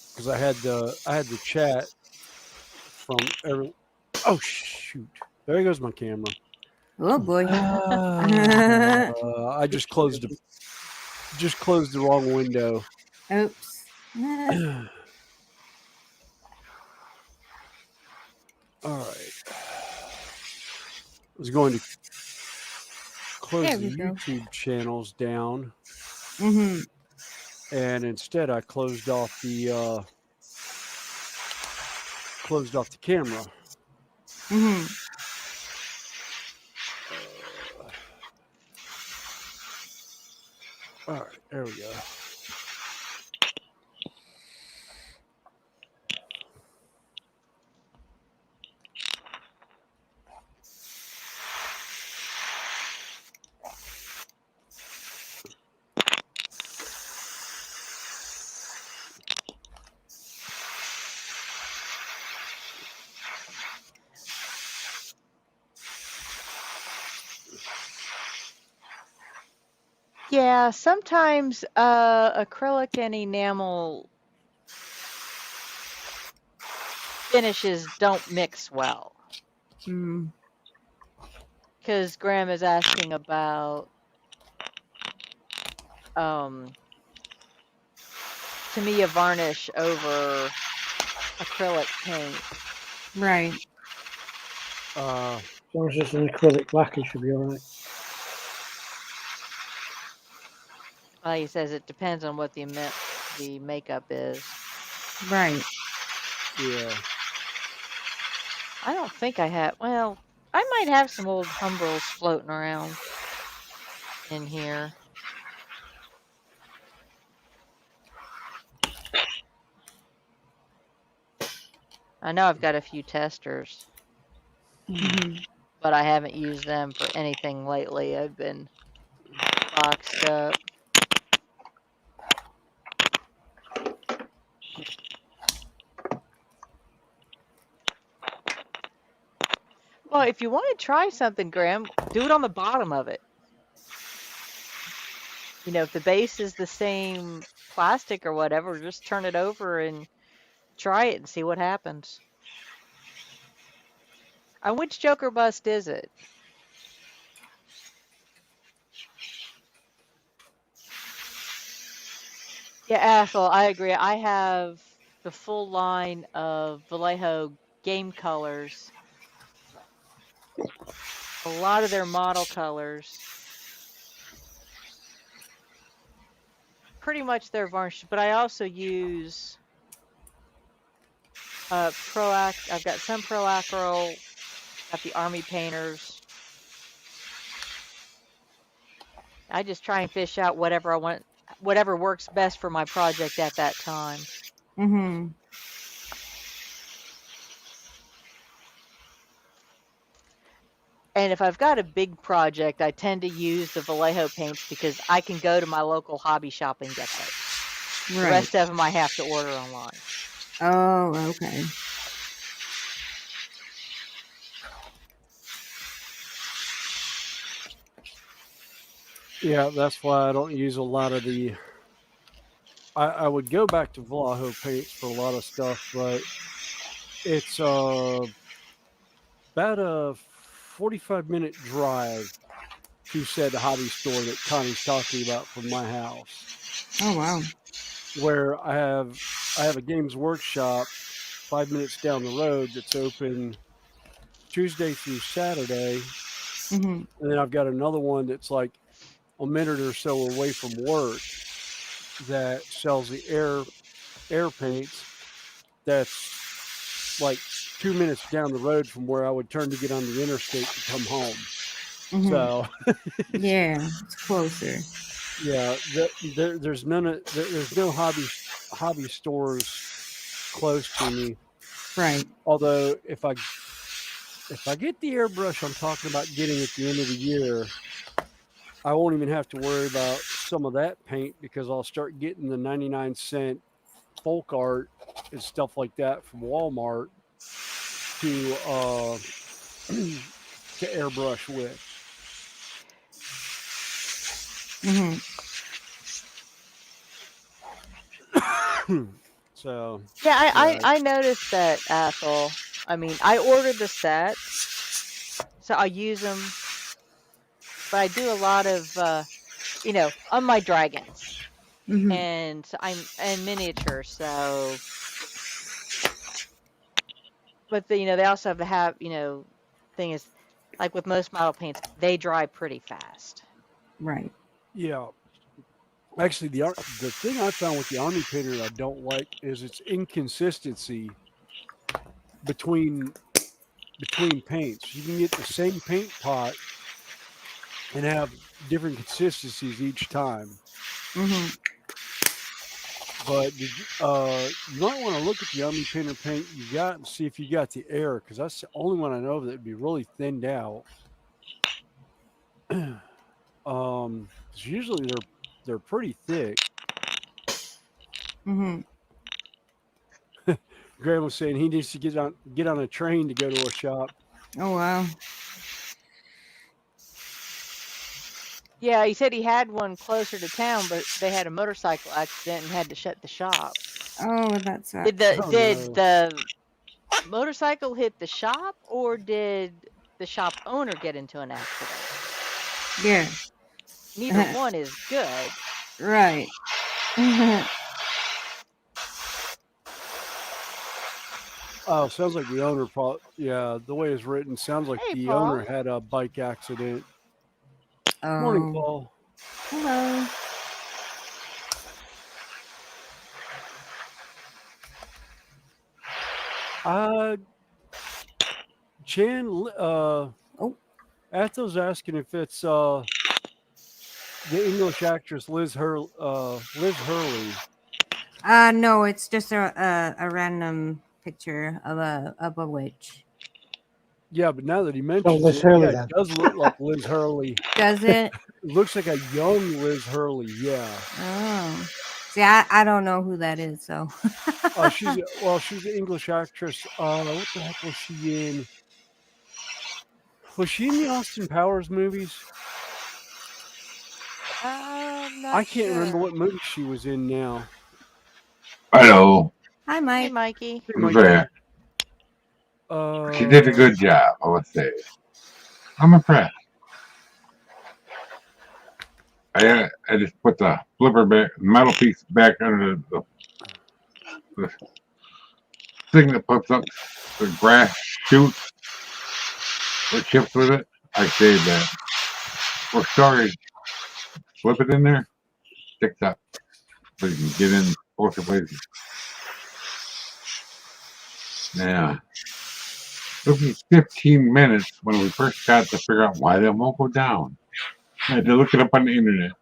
because I had the chat from every. Oh shoot! shoot. There goes my camera. Oh boy. I just closed the wrong window. Oops. All right. I was going to close There the we go. YouTube channels down, Mm-hmm. and instead I closed off the camera. Mm-hmm. All right, there we go. Yeah, sometimes acrylic and enamel finishes don't mix well. Mm. Because Graham is asking about Tamiya varnish over acrylic paint. Right. Uh, As long as it's an acrylic black, it should be all right. He says it depends on what the makeup is. Right. yeah. I don't think I have. Well, I might have some old Humbrels floating around in here. I know I've got a few testers, Mm-hmm. but I haven't used them for anything lately. I've been boxed up. Well, if you want to try something, Graham, do it on the bottom of it. You know, if the base is the same plastic or whatever, just turn it over and try it and see what happens. And which Joker bust is it? Yeah, Ethel, I agree. I have the full line of Vallejo game colors. A lot of their model colors. Pretty much their varnish, but I also use I've got some Proacryl, got the Army painters. I just try and fish out whatever I want, whatever works best for my project at that time. Mm-hmm. And if I've got a big project, I tend to use the Vallejo paints because I can go to my local hobby shop and get those. Right. The rest of them I have to order online. Oh, okay. Yeah, that's why I don't use a lot of the. I would go back to Vallejo paints for a lot of stuff, but it's about a 45-minute drive to said hobby store that Connie's talking about from my house. Oh wow. Where I have a Games Workshop 5 minutes down the road that's open Tuesday through Saturday, Mm-hmm. and then I've got another one that's like a minute or so away from work that sells the air paints. That's like 2 minutes down the road from where I would turn to get on the interstate to come home. Mm-hmm. So yeah, it's closer. Yeah, there's no hobby stores close to me. Right. Although if I get the airbrush I'm talking about getting at the end of the year, I won't even have to worry about some of that paint because I'll start getting the 99-cent folk art and stuff like that from Walmart to to airbrush with. Mm-hmm. So yeah, I noticed that, Ethel. I mean, I ordered the set so I use them, but I do a lot of, on my dragons, Mhm. and and miniature. So, but they also have thing is, like with most model paints, they dry pretty fast. Right. Yeah. Actually, the thing I found with the army painter I don't like is its inconsistency between paints. You can get the same paint pot and have different consistencies each time. Mhm. But you might want to look at the army painter paint you got and see if you got the air, because that's the only one I know that would be really thinned out. 'Cause usually they're pretty thick. Mhm. Graham was saying he needs to get on a train to go to a shop. Oh wow. Yeah, he said he had one closer to town, but they had a motorcycle accident and had to shut the shop. Oh, that sucks. Oh Did no. the motorcycle hit the shop, or did the shop owner get into an accident? Yeah. Neither one is good. Right. Oh, sounds like the owner yeah, the way it's written sounds like Hey, the owner Paul. had a bike accident. Morning, Oh. Paul. Hello. Chan, Oh. Atho's asking if it's the English actress Liz Hurley. No, it's just a random picture of a witch. Yeah, but now that he So mentions Liz it, Hurley yeah, it then. does look like Liz Hurley. Does it? It looks like a young Liz Hurley. Yeah. Oh. See, I don't know who that is, so. She's an English actress. What the heck was she in? Was she in the Austin Powers movies? I'm I not can't remember sure. what movie she was in now. Hello. Hi, Hey, Mike. Mikey. Hey, I'm Mikey. there. She did a good job, I would say. I'm impressed. I just put the metal piece back under the thing that puts up the grass shoots or chips with it. I saved that. For storage, slip it in there, sticks up, so you can get in closer places. Yeah. Took me 15 minutes when we first got to figure out why they won't go down. I had to look it up on the internet.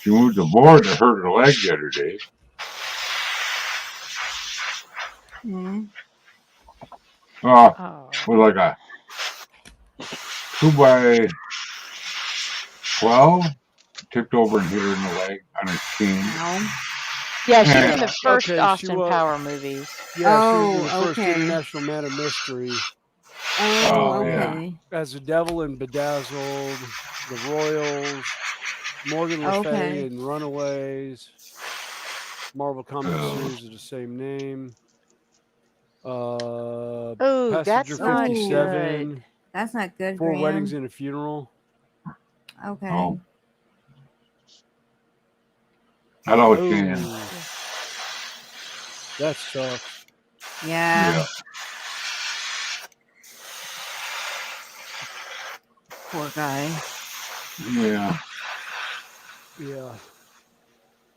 She moved the board that hurt her leg the other day. Mm-hmm. With like a 2x12, tipped over and hit her in the leg on her shin. Yeah, she's in the first Austin was. Power movies. Yeah, she was in the first International Man of Mystery. Oh, okay. As the Devil in Bedazzled, The Royals, Morgan Le Fay Okay. and Runaways, Marvel Comics series of the same name. Passenger that's not 57. good. That's not good, Four Graham. Weddings and a Funeral. Okay. Oh. That always can. That's tough. Yeah. Poor guy. Yeah.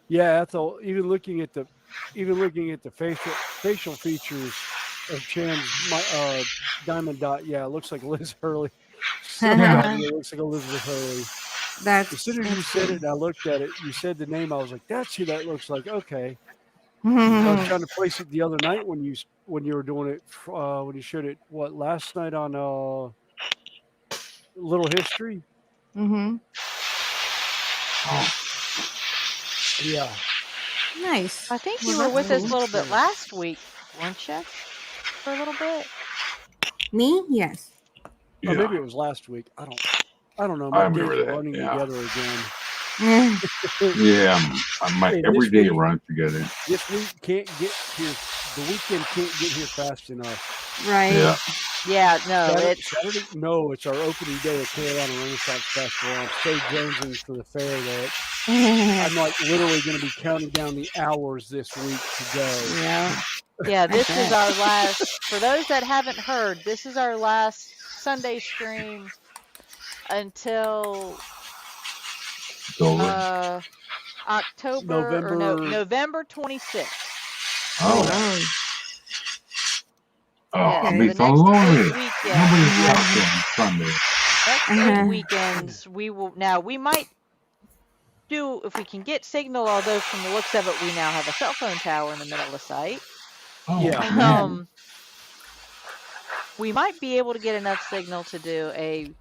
Yeah, Ethel, even looking at the facial features of Chan's Diamond Dot, yeah, it looks like Liz Hurley. It looks like Elizabeth Hurley. As soon as you said it and I looked at it, you said the name, I was like, that's who that looks like. Okay. I was trying to place it the other night when you were doing it, when you showed it, last night on Little History? Mm-hmm. Oh. Yeah. Nice. I think you were with us a little bit last week, weren't you? For a little bit. Me? Yes. Or maybe it was last week. I don't know. I My days remember are that, running together again. Yeah, my And this everyday week- runs together. This week can't get here. The weekend can't get here fast enough. Right. Yeah. Yeah, no, Saturday, no, it's our opening day at Carolina Renaissance Festival. I'm so jonesing for the fair that I'm like literally going to be counting down the hours this week to go. Yeah. Yeah, this bet. is our last. For those that haven't heard, this is our last Sunday stream until It's over. October or no, November 26th. Oh. Wow. Oh, Yeah, I'll so be the so next lonely. 8 weekends, Nobody's out there on Sunday. next 8 weekends, we will. Now we might do if we can get signal. Although from the looks of it, we now have a cell phone tower in the middle of the site. Oh, Yeah. man. We might be able to get enough signal to do a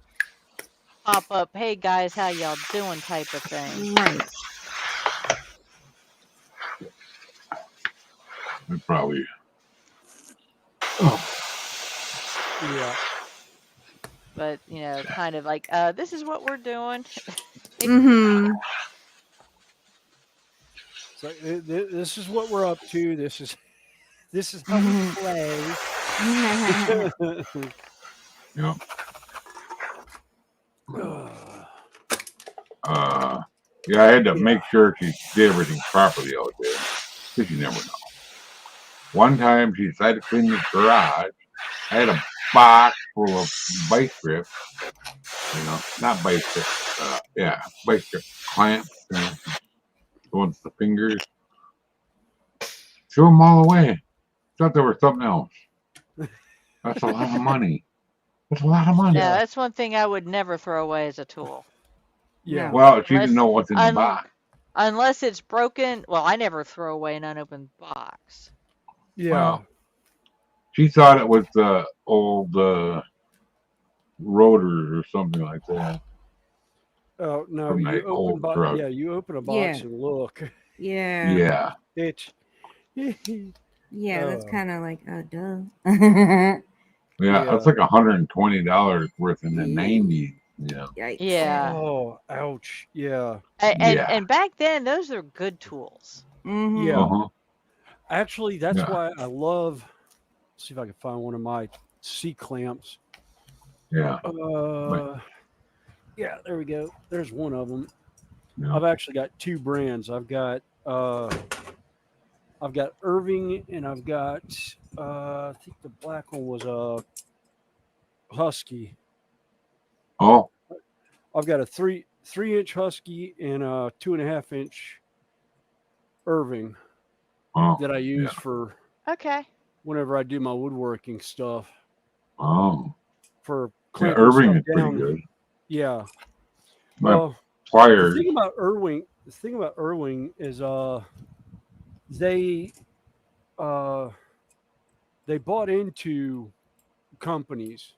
pop up, hey guys, how y'all doing type of thing. Right. We probably. Yeah. But you know, kind of like, this is what we're doing. Mm-hmm. So this is what we're up to. This is how we play. Yeah. Yeah, I had to make sure she did everything properly out there, because you never know. One time she decided to clean the garage. I had a box full of vice grips, not vice grips, vice grip clamps, the ones with the fingers. Threw them all away. Thought there was something else. That's a lot of money. That's a lot of money. Yeah, that's one thing I would never throw away as a tool. Yeah. Well, she didn't know what's in the box. Unless it's broken. Well, I never throw away an unopened box. Yeah. Well, she thought it was the old rotors or something like that. Oh no! From You that open old box. truck. Yeah, you open a box Yeah. and look. Yeah. Yeah. It's. Yeah, that's kind of like, duh. Yeah, it's like $120 worth in the 90s. Yeah. Yikes. Yeah. Oh, ouch. Yeah. And back then, those are good tools. Mm-hmm. Yeah. Uh-huh. Actually, that's Yeah. why I love. See if I can find one of my C clamps. Yeah. Yeah, there we go. There's one of them. Yeah. I've actually got two brands. I've got Irving, and I've got I think the black one was a Husky. Oh. I've got a 3-inch Husky and a 2.5-inch Irving that I use for whenever I do my woodworking stuff. Oh. For Yeah, clamping Irving stuff is pretty down. good. Yeah. My Well, pliers. the thing about Irving is they bought into companies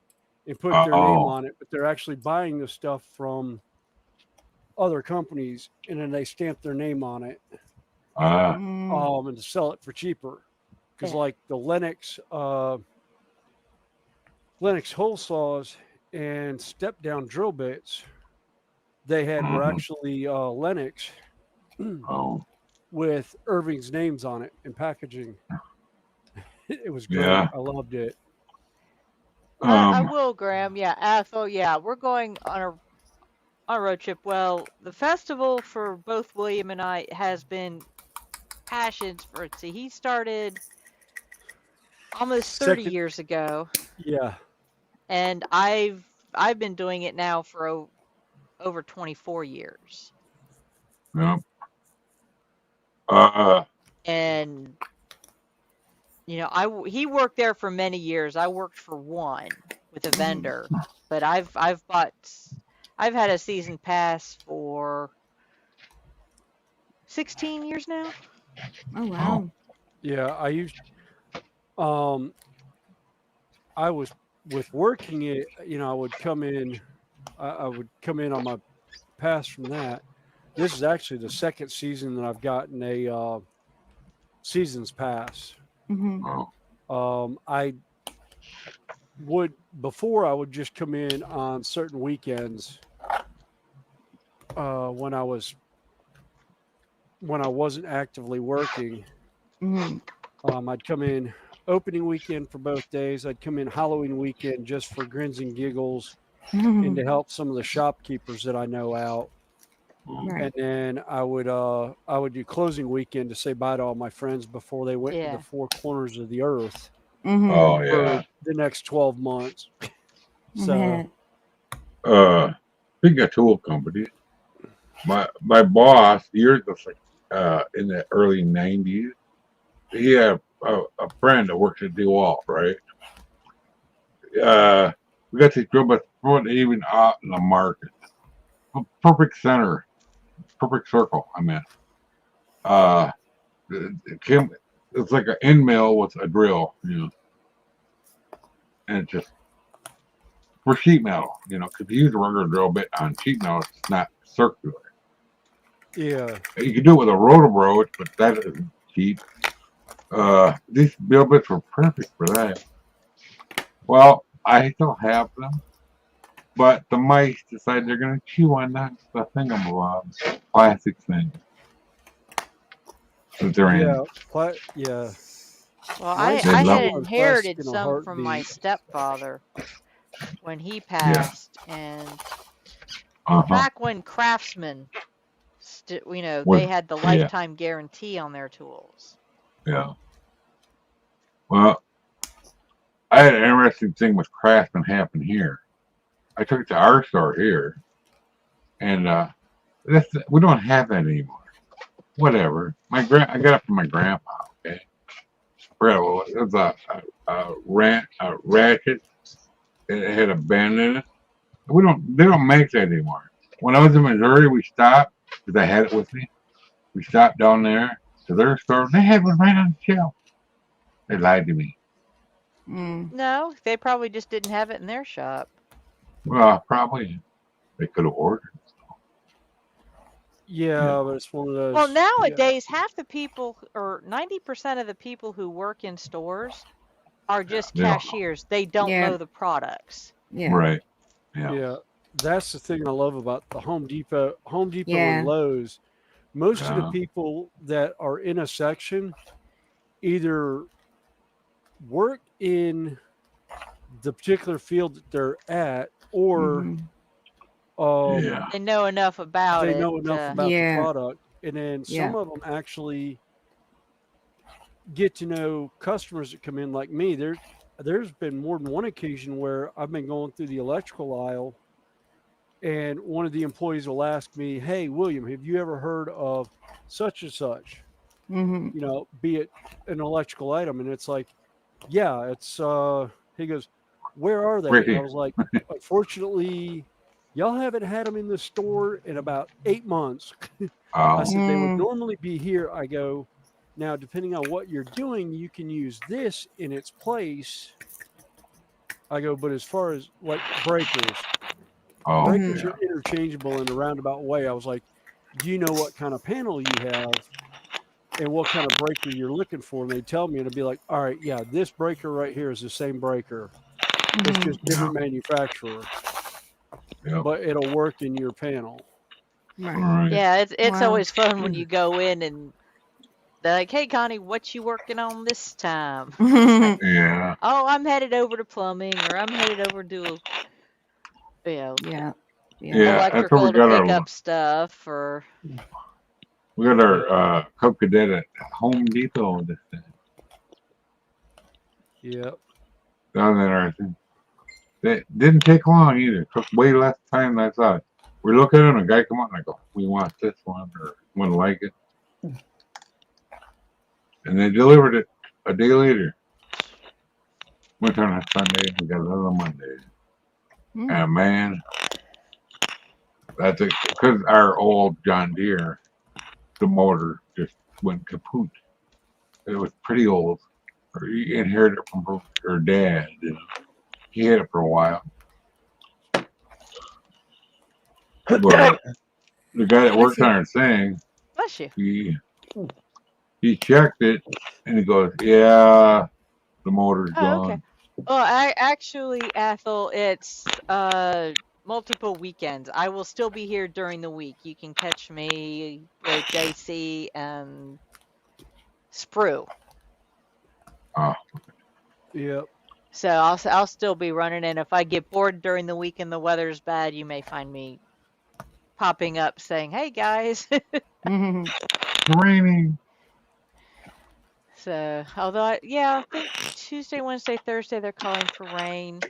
and put their name on it, but they're actually buying the stuff from other companies, and then they stamp their name on it, and to sell it for cheaper. Because like the Lennox hole saws and step down drill bits they had were actually Lennox with Irving's names on it and packaging. It was great. Yeah. I loved it. I will, Graham. Yeah. So yeah, we're going on a road trip. Well, the festival for both William and I has been passions for it. See, he started almost 30 years ago. Yeah. And I've been doing it now for over 24 years. Yeah. And he worked there for many years. I worked for one with a vendor, but I've had a season pass for 16 years now. Oh wow. Yeah, I was with working it, I would come in on my pass from that. This is actually the second season that I've gotten a season's pass. Mm-hmm. I would just come in on certain weekends when I was when I wasn't actively working. Mm-hmm. I'd come in opening weekend for both days. I'd come in Halloween weekend just for grins and giggles and to help some of the shopkeepers that I know out. Right. And then I would do closing weekend to say bye to all my friends before they went to Yeah. the four corners of the earth Mm-hmm. Oh for yeah. the next 12 months. So Speaking of tool companies, my boss years in the early '90s, he had a friend that works at DeWalt, right? We got these drill bits even out in the market, a perfect center, perfect circle. I mean, it came. It's like an end mill with a drill, and it's just for sheet metal, because you use a regular drill bit on sheet metal, it's not circular. yeah, You can do it with a rotor but that isn't cheap. These drill bits were perfect for that. Well, I still have them, but the mice decide they're going to chew on that the thingamabob plastic thing that they're in. yeah. Well, Mice They I love had chew it. on plastic inherited in a some from my heartbeat. stepfather when he Yeah. passed, and Uh huh. back when Craftsman, they Was had the yeah, lifetime guarantee on their tools. yeah. Well, I had an interesting thing with Craftsman happen here. I took it to our store here, and we don't have that anymore. Whatever. I got it from my grandpa. Okay, forgot what it was. It was a ratchet. It had a bend in it. They don't make that anymore. When I was in Missouri, we stopped because I had it with me. We stopped down there to their store. They had one right on the shelf. They lied to me. No, they probably just didn't have it in their shop. Well, probably they could have ordered. Yeah, but it's one of Well, those. nowadays, half the people, or 90% of the people who work in stores, are just They don't know. cashiers. They don't Yeah. know the products. Yeah. Right. Yeah. Yeah, that's the thing I love about the Home Depot Yeah. and Lowe's. Most of the Yeah. people that are in a section either work in the particular field that they're at, or Yeah. They know enough about they it. know enough about the Yeah. product, and then some Yeah. of them actually get to know customers that come in like me. There's been more than one occasion where I've been going through the electrical aisle, and one of the employees will ask me, "Hey, William, have you ever heard of such and such? Mm-hmm. Be it an electrical item?" And it's like, "Yeah, it's." He goes, "Where are they?" Right And I here. was like, "Unfortunately, y'all haven't had them in the store in about 8 months." I Oh. said they would normally be here. I go, now depending on what you're doing, you can use this in its place. I go, but as far as like breakers Oh. are Yeah. interchangeable in a roundabout way. I was like, do you know what kind of panel you have and what kind of breaker you're looking for? And they tell me, and it'd be like, all right, yeah, this breaker right here is the same breaker. It's just Yeah. different manufacturer, Yep. but it'll work in your panel. Right. Right. Yeah, it's Wow. always fun when you go in and they're like, "Hey, Connie, what you working on this time?" Like, Yeah. "Oh, I'm headed over to plumbing, or I'm headed over to, Yeah. Yeah. Yeah. That's where electrical to pick up stuff, or we got our Cub Cadet at Home Depot this time. Yep. Down there. That didn't take long either. It took way less time than I thought. We look at it, and a guy come out and I go, "We want this one or one like it," and they delivered it a day later. Went on a Sunday, we got it on a Monday. And man, that's it. Because our old John Deere, the motor just went kaput. It was pretty old. Or he inherited it from her dad. He had it for a while. But the guy that worked on our thing, bless you. he checked it and he goes, "Yeah, the motor's Oh, gone." okay. Well, actually, Ethel, it's multiple weekends. I will still be here during the week. You can catch me with JC and Sprue. Yep. So I'll still be running, and if I get bored during the week and the weather's bad, you may find me popping up saying, "Hey guys." It's raining. So, although I think Tuesday, Wednesday, Thursday they're calling for rain,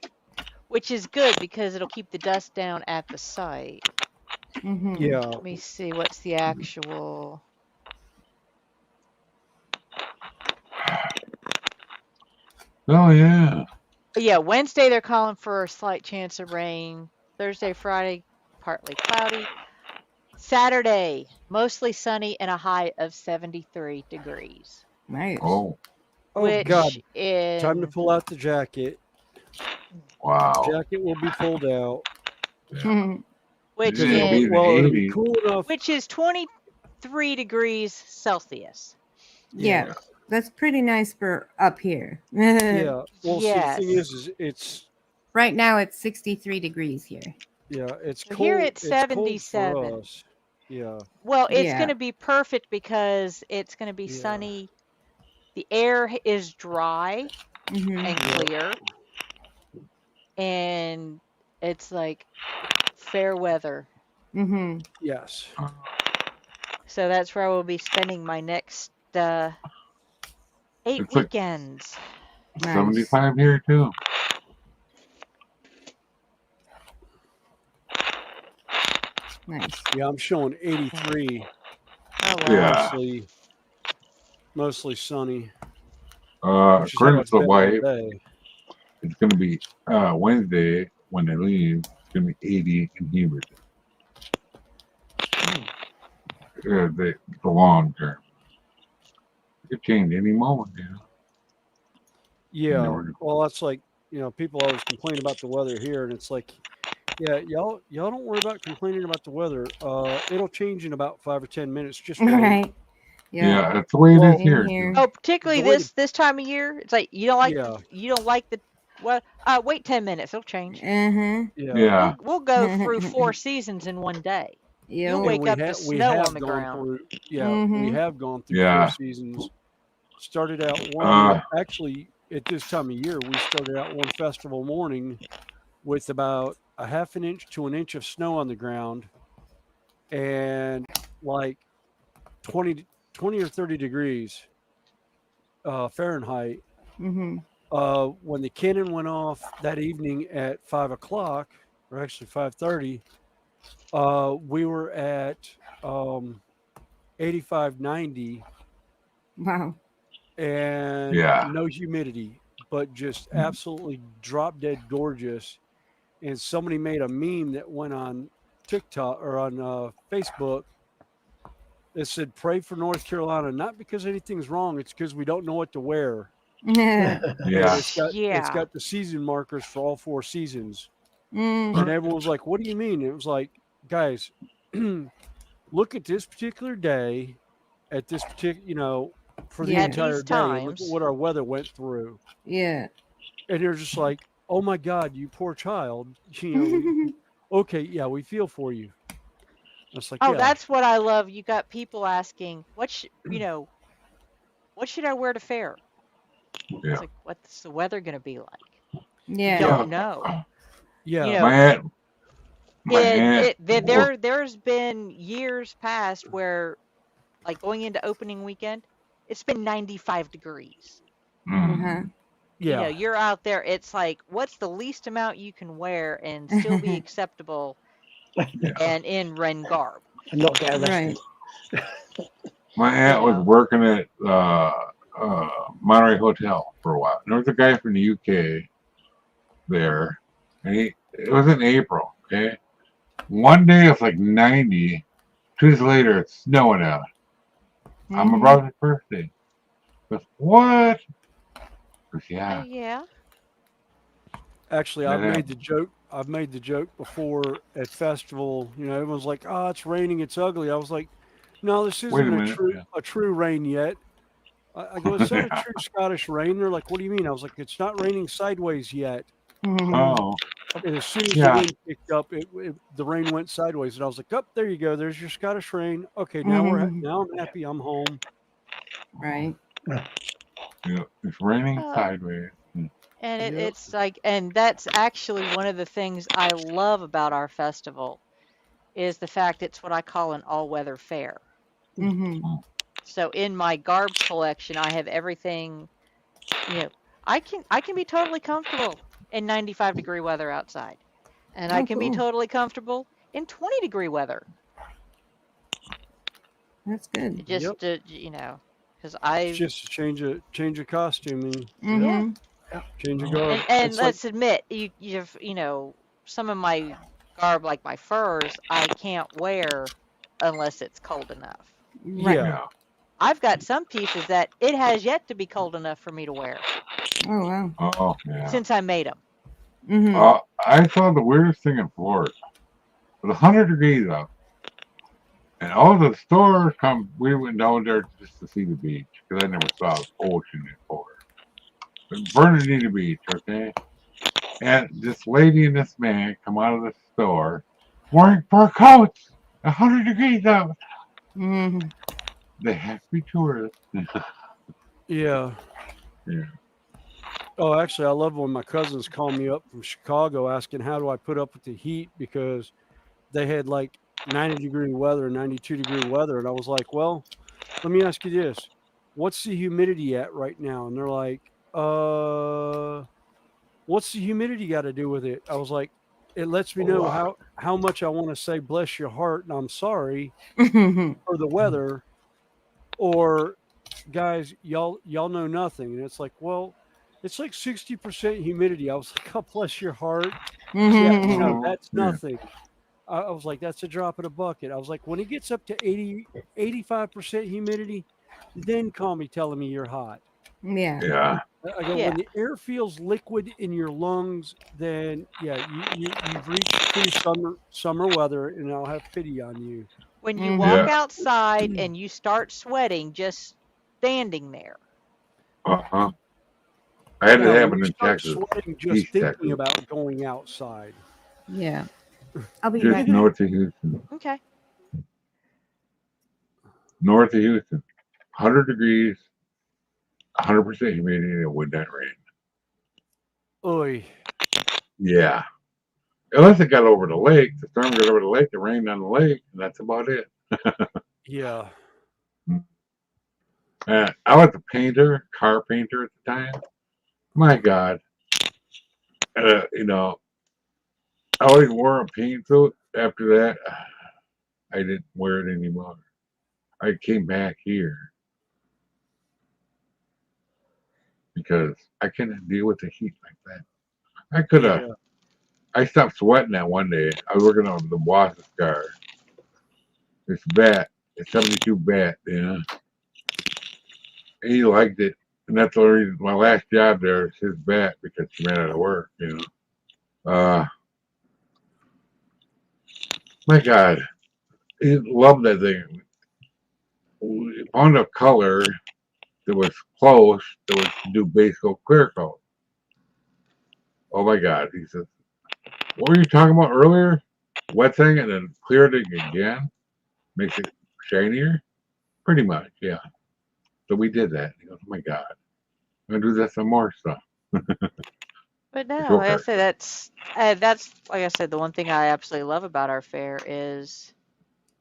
which is good because it'll keep the dust down at the site. Yeah. Let me see what's the actual. Oh yeah. Yeah, Wednesday they're calling for a slight chance of rain. Thursday, Friday, partly cloudy. Saturday, mostly sunny and a high of 73 degrees. Nice. Oh Which God. is Time to pull out the jacket. wow. Jacket will be pulled out. which Yeah, it'll be is in Well, the it'll be 80s. cool enough. which is 23 degrees Celsius. Yeah, that's pretty nice for up here. Yeah. Well, see, the thing Yes. is it's Right now it's 63 degrees here. yeah, it's So cold. here it's Cold 77. for us. Yeah. Well, it's Yeah. going to be perfect because it's going to be Yeah. sunny. The air is dry Mhm. and clear. And it's like fair weather. Mhm. Yes. So that's where I will be spending my next 8 It's like weekends. Nice. 75 here too. Nice. Yeah, I'm showing 83. Oh, wow. Yeah. Mostly sunny. Which is how According to it's the been all wife, day. it's gonna be Wednesday when they leave. It's gonna be 80 and humid. The long term. It could change any moment, you know. Yeah. Well, that's like, people always complain about the weather here, and it's like, yeah, y'all don't worry about complaining about the weather. It'll change in about 5 or 10 minutes. Just wait. Right. Yeah, that's the way it is Same here. Oh, particularly The way this time of year, it's like you don't like Yeah. the well. Wait 10 minutes, it'll change. Mhm. Yeah. We'll go through 4 seasons in one day. You'll Yep. wake we up to we snow have on the gone ground. through. Yeah, Mhm. we have gone through Yeah. 4 seasons. Started out one actually at this time of year. We started out one festival morning with about a half an inch to an inch of snow on the ground, and like 20 or 30 degrees Fahrenheit. Mhm. When the cannon went off that evening at 5 o'clock, or actually 5:30, we were at 85, 90, Wow. and Yeah. no humidity, but just absolutely drop dead gorgeous. And somebody made a meme that went on TikTok or on Facebook. It said, "Pray for North Carolina, not because anything's wrong. It's because we don't know what to wear." Yeah. It's got the season markers for all 4 seasons. Mm. And everyone was like, "What do you mean?" It was like, guys, look at this particular day, at this particular, for the Yeah. At entire these day, and look at times. what our weather went through. Yeah. And they're just like, "Oh my God, you poor child." Okay, yeah, we feel for you. It's like, Oh, yeah, that's what I love. You got people asking, what should I wear to fair? Yeah. It's like, what's the weather going to be like? Yeah. You don't know. yeah. You know, My aunt. there's been years past where, like going into opening weekend, it's been 95 degrees. Uh-huh. Yeah. You're out there. It's like, what's the least amount you can wear and still be acceptable and in Ren garb? And not get arrested. Right. My aunt was working at Monterey Hotel for a while. There was a guy from the UK there, and it was in April. Okay, one day it's like 90. 2 days later, it's snowing out. On my brother's birthday. But what? Yeah. Yeah. Actually, I've made the joke before at festival. Everyone's like, "Oh, it's raining. It's ugly." I was like, "No, this Wait a isn't minute. a true rain yet." I go, "It's not a true Scottish rain." They're like, "What do you mean?" I was like, "It's not raining sideways yet." Oh. And as soon as the Yeah. wind picked up, the rain went sideways, and I was like, "Up there you go. There's your Scottish rain. Okay, now now I'm happy. I'm home." Right. Yeah. It's raining Uh, sideways. and Yep. it's like, and that's actually one of the things I love about our festival is the fact it's what I call an all-weather fair. Mm-hmm. So in my garb collection, I have everything. I can be totally comfortable in 95-degree weather outside, and I Oh, can be cool. totally comfortable in 20-degree weather. That's good. Just Yep. because It's I just a change of costuming. Mm-hmm. Change of garb. and It's like, let's admit you've some of my garb like my furs I can't wear unless it's cold enough. Right. yeah, Yeah. I've got some pieces that it has yet to be cold enough for me to wear Oh wow. Oh, yeah. since I made them. Mm-hmm. I saw the weirdest thing in Florida. It was 100 degrees out, and all the stores come. We went down there just to see the beach because I never saw the ocean in Florida. But Bernardino Beach, okay. And this lady and this man come out of the store wearing fur coats. 100 degrees out. Mm-hmm. They have to be tourists. yeah. Yeah. Oh, actually, I love when my cousins call me up from Chicago asking how do I put up with the heat because they had like 90-degree weather, 92-degree weather, and I was like, well, let me ask you this: what's the humidity at right now? And they're like, what's the humidity got to do with it? I was like, it lets me A know lot. how much I want to say bless your heart and I'm sorry Mm-hmm. for the weather, or guys, y'all know nothing. And it's like, well, it's like 60% humidity. I was like, oh, bless your heart. Yeah, Mm-hmm. that's Yeah. nothing. I was like, that's a drop in a bucket. I was like, when it gets up to 85% humidity, then call me telling me you're hot. Yeah. Yeah. I go, Yeah. when the air feels liquid in your lungs, then yeah, you've reached true summer weather, and I'll have pity on you. When you Mm-hmm. walk Yeah. outside and you start sweating just standing there. Uh-huh. I had it Now, when happen you in start Texas, sweating just East thinking Texas, about going outside, Yeah. I'll be just right back. north of Houston. Okay. North of Houston. 100 degrees, 100% humidity, and it would not rain. oy, Yeah. Unless it got over the lake, the storm got over the lake, it rained on the lake, and that's about it. yeah, I was a painter, car painter at the time. My God. I always wore a paint suit. After that, I didn't wear it anymore. I came back here because I couldn't deal with the heat like that. I could have. yeah, I stopped sweating that one day. I was working on the boss's car. This bat, it's 72 bat, and he liked it. And that's the reason my last job there is his bat because she ran out of work. My God, he loved that thing. We found a color that was close that was to do base coat, clear coat. Oh my God, he says, what were you talking about earlier? Wet thing and then cleared it again, makes it shinier? Pretty much, yeah. So we did that. He goes, oh my God, I'm gonna do that some more stuff. But no, It's like I okay. said, that's like I said, the one thing I absolutely love about our fair is,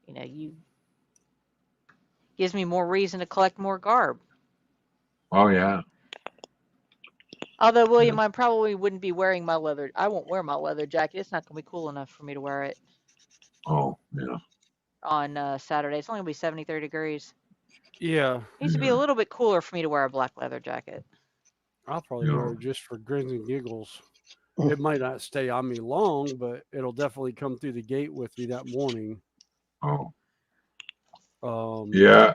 you gives me more reason to collect more garb. Oh yeah. Although Yeah. William, I probably wouldn't be wearing my leather. I won't wear my leather jacket. It's not going to be cool enough for me to wear it Oh yeah. on Saturday. It's only going to be 73 degrees. yeah. It needs to be a little bit cooler for me to wear a black leather jacket. I'll probably Yeah. wear it just for grins and giggles. It might not stay on me long, but it'll definitely come through the gate with me that morning. Oh Um, yeah.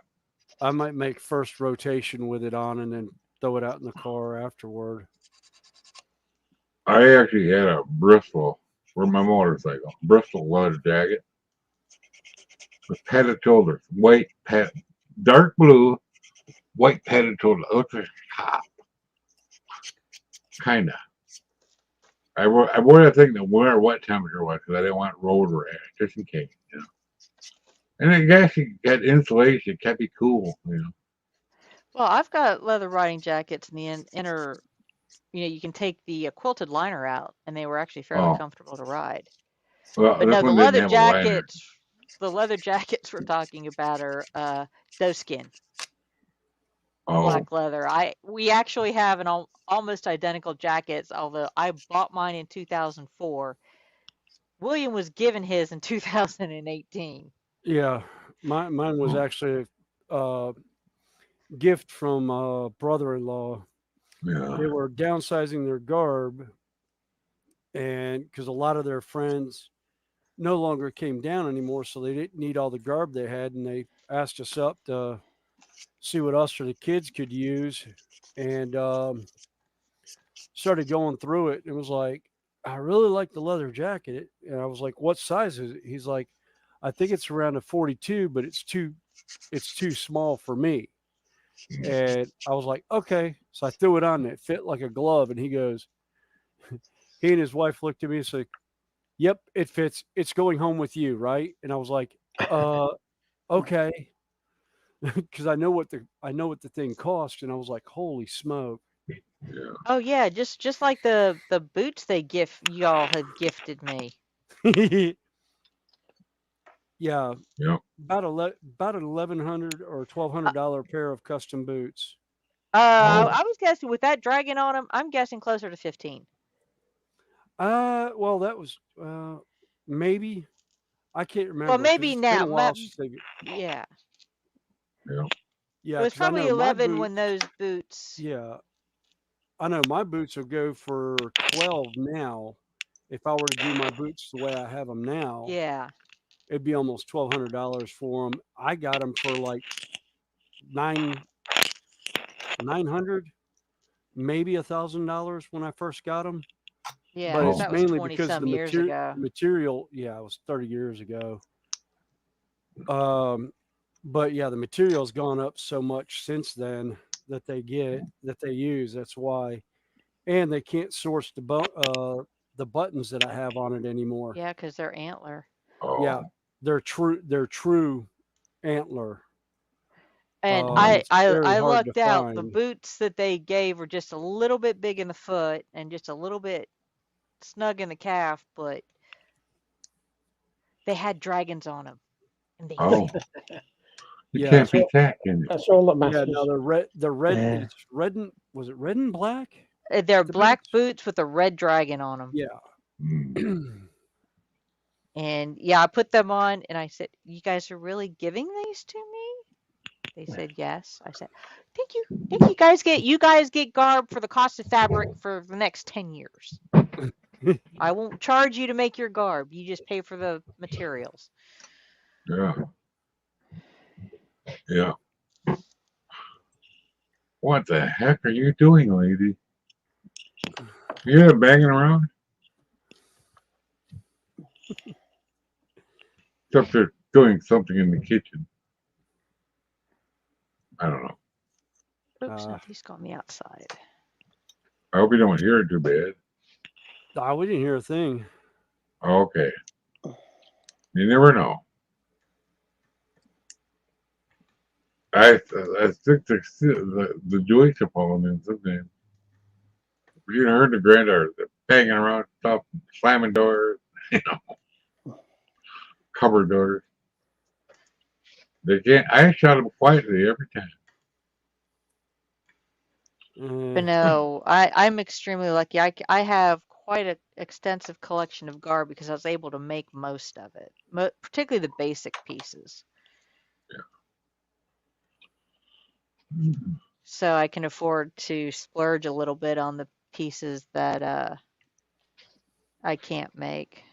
I might make first rotation with it on and then throw it out in the car afterward. I actually had a Bristol for my motorcycle. Bristol leather jacket with padded shoulders, white pad, dark blue, white padded shoulders. It looks like a cop, kinda. I wore that thing no matter what temperature was because I didn't want road rash, just in case, you know. And I guess you got insulation, it kept me cool, you know. Well, I've got leather riding jackets in the inner. You can take the quilted liner out, and they were actually fairly Oh, comfortable to ride. well, But this no, one didn't have a liner. the leather jackets we're talking about are doe skin, Oh, black leather. We actually have an almost identical jackets, although I bought mine in 2004. William was given his in 2018. Yeah, mine was oh, actually a gift from a brother-in-law. yeah. They were downsizing their garb, and because a lot of their friends no longer came down anymore, so they didn't need all the garb they had, and they asked us up to see what us or the kids could use, and started going through it. It was like, I really like the leather jacket, and I was like, "What size is it?" He's like, "I think it's around a 42, but it's too small for me." And I was like, "Okay." So I threw it on. It fit like a glove, and he goes, he and his wife looked at me and said, "Yep, it fits. It's going home with you, right?" And I was like, "Uh, okay," because I know what the thing cost, and I was like, "Holy smoke!" Yeah. Oh yeah, just like the boots they y'all had gifted me. Yeah, Yep. about an $1,100 or $1,200 pair of custom boots. Oh, I was guessing with that dragon on them, I'm guessing closer to 15. Well, that was maybe I can't Well, remember because maybe it's been now. a while since they. Yeah, yep. it Yeah, was because I probably know my 11 when boots. those boots. Yeah, I know my boots will go for 12 now. If I were to do my boots the way I have them now, Yeah, it'd be almost $1,200 for them. I got them for like nine 900, maybe $1,000 when I first got them. yeah, But because Oh, it's that was mainly 20 because some the years ago. material. Yeah, it was 30 years ago. Um, but yeah, the material's gone up so much since then that they use. That's why, and they can't source the buttons that I have on it anymore. Yeah, because they're antler. Yeah, oh, they're true antler. And oh, It's very I hard to lucked out. The find. boots that they gave were just a little bit big in the foot and just a little bit snug in the calf, but they had dragons on them, and they oh. fit. You Yeah, can't That's beat all. that, can you? That's all that yeah. No, matters. the red. Yeah. It's red and was it red and black? They're The black boots. boots with a red dragon on them. Yeah. Mm. And yeah, I put them on and I said, "You guys are really giving these to me?" They said, "Yes." I said, "Thank you. Thank you guys get garb for the cost of fabric for the next 10 years. I won't charge you to make your garb. You just pay for the materials." Yeah, yeah. What the heck are you doing, lady? You're banging around? Except they're doing something in the kitchen. I don't know. Oops, uh, no, he's got me outside. I hope you don't hear it too bad. we didn't hear a thing. Okay. You never know. I think the Jewish Parliament sometimes. You heard the granddaughter banging around, stuff, slamming doors, you know, cupboard doors. They can't. I shut them quietly every time. But Uh, no, I'm extremely lucky. I have quite an extensive collection of garb because I was able to make most of it, particularly the basic pieces. Mm. So I can afford to splurge a little bit on the pieces that I can't make.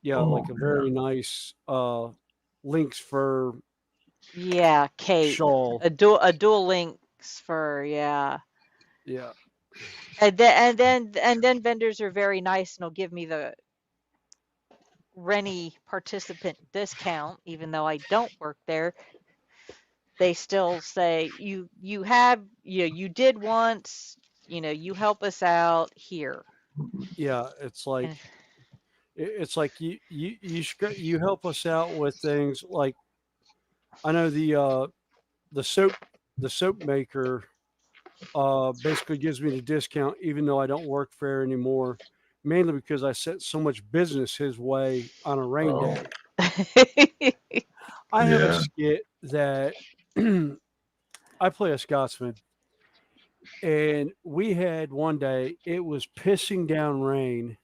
yeah, Oh like a yeah. very nice lynx fur Yeah, cape. shawl. A dual links fur, yeah. Yeah. And then vendors are very nice and will give me the Rennie participant discount, even though I don't work there. They still say you did once, you help us out here. Yeah, it's like And it's like you help us out with things like I know the soap maker basically gives me the discount even though I don't work for her anymore, mainly because I sent so much business his way on a rain Oh, day. I have a yeah. skit that I play a Scotsman, and we had one day it was pissing down rain,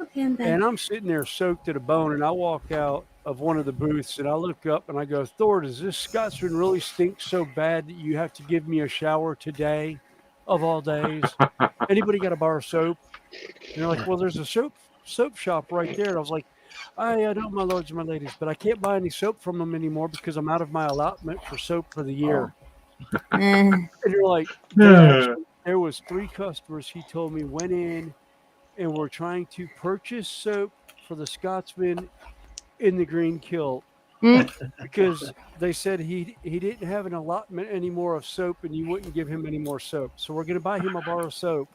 Okay, I'm back. and I'm sitting there soaked to the bone, and I walk out of one of the booths and I look up and I go, Thor, does this Scotsman really stink so bad that you have to give me a shower today of all days? Anybody got a bar of soap? And they're like, well, there's a soap shop right there. And I was like, I know, my lords and my ladies, but I can't buy any soap from them anymore because I'm out of my allotment for soap for the year. And you're like, there was 3 customers he told me went in and were trying to purchase soap for the Scotsman in the green kilt because they said he didn't have an allotment anymore of soap and you wouldn't give him any more soap. So we're going to buy him a bar of soap.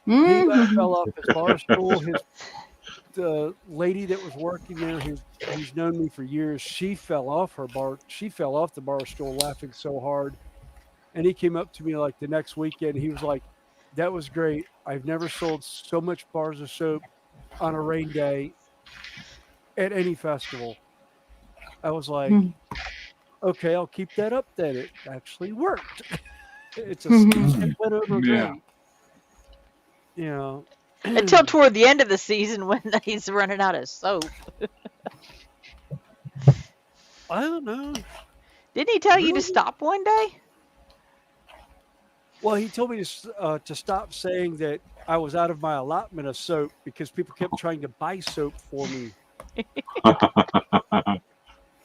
He about fell off his bar stool. The lady that was working there, who's known me for years, she fell off the bar stool laughing so hard. And he came up to me like the next weekend. He was like, that was great. I've never sold so much bars of soap on a rain day at any festival. I was like, okay, I'll keep that up then. It actually worked. It's a skit that went over Yeah. great. You know. until toward the end of the season when he's running out of soap. I don't know. Didn't he tell you to Really? stop one day? Well, he told me to stop saying that I was out of my allotment of soap because people kept trying to buy soap for me.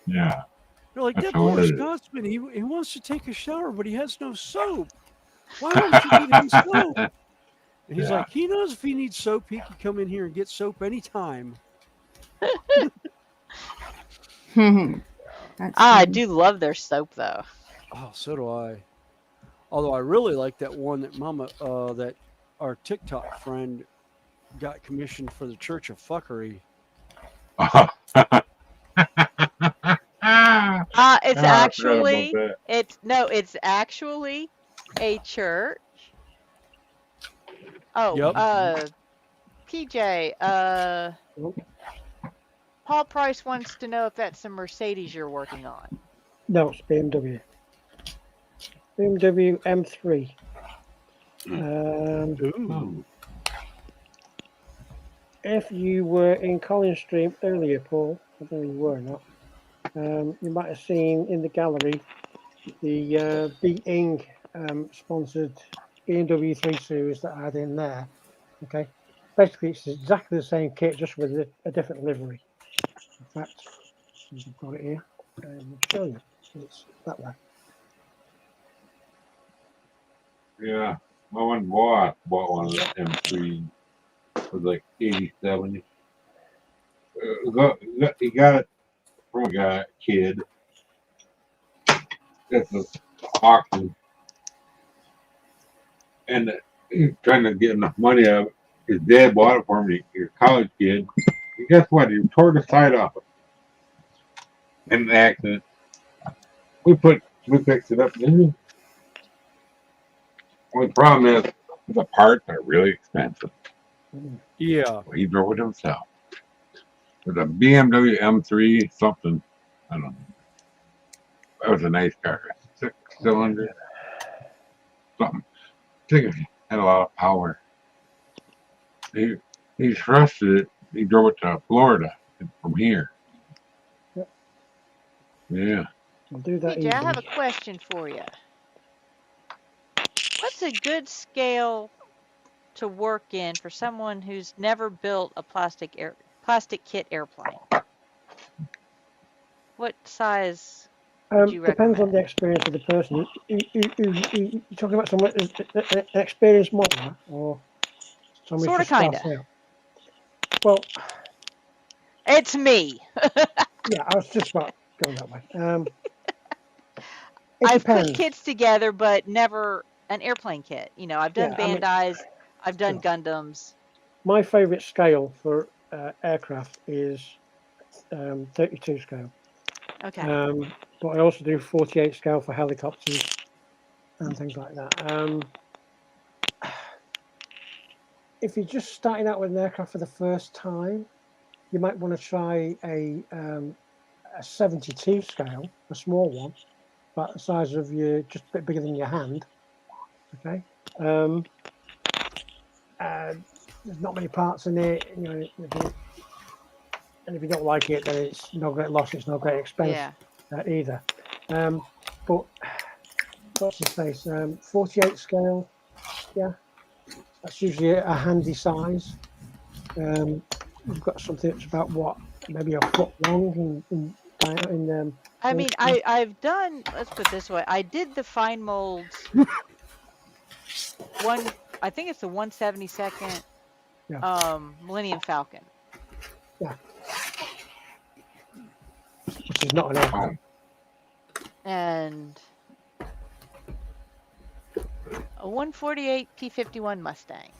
Yeah. They're like, That's that poor hilarious. Scotsman, he wants to take a shower, but he has no soap. Why don't you get him soap? And he's Yeah. like, he knows if he needs soap, he can come in here and get soap anytime. I do love their soap though. Oh, so do I. Although I really like that one that that our TikTok friend got commissioned for the Church of Fuckery. It's actually it's actually a church. Oh, Yep. PJ, Paul Price wants to know if that's a Mercedes you're working on. No, it's BMW. BMW M3. Ooh. If you were in Colin's stream earlier, Paul, I don't know if you were or not, you might have seen in the gallery the Beating sponsored BMW 3 Series that I had in there. Okay, basically it's exactly the same kit, just with a different livery. In fact, I've got it here. I'll show you. It's that way. Yeah. My one boss bought one of the M3. It was like 87. He got it from a kid. It's an auction. And he's trying to get enough money out of it. His dad bought it for me. He's a college kid. And guess what? He tore the side off it in an accident. We fixed it up. The only problem is the parts are really expensive. Yeah. He drove it himself. It was a BMW M3 something. I don't know. That was a nice car. 6-cylinder. Something. I think it had a lot of power. He trusted it. He drove it to Florida from here. Yep. Yeah. I'll do that. PJ, I have a question for you. What's a good scale to work in for someone who's never built a plastic kit airplane? What size would you recommend? Depends on the experience of the person. You're talking about someone an experienced modeler or someone Sort of, kind of. Well, it's me. Yeah, I was just about going that way. I've put kits together, but never an airplane kit. You know, I've done Yeah, I mean- Bandai's, I've done Sure. Gundams. My favorite scale for aircraft is 32 scale. Okay. But I also do 48 scale for helicopters and things like that. If you're just starting out with an aircraft for the first time, you might want to try a 72 scale, a small one, about the size of your, just a bit bigger than your hand. Okay. There's not many parts in it. You know, and if you don't like it, then it's no great loss. It's no great expense either. But what's his face? 48 scale. Yeah, that's usually a handy size. You've got something that's about what, maybe a foot long in I mean, I've done. Let's put it this way. I did the fine molds. I think it's the 172nd Millennium Falcon. Yeah. Which is not an aircraft. And a 148 P-51 Mustang.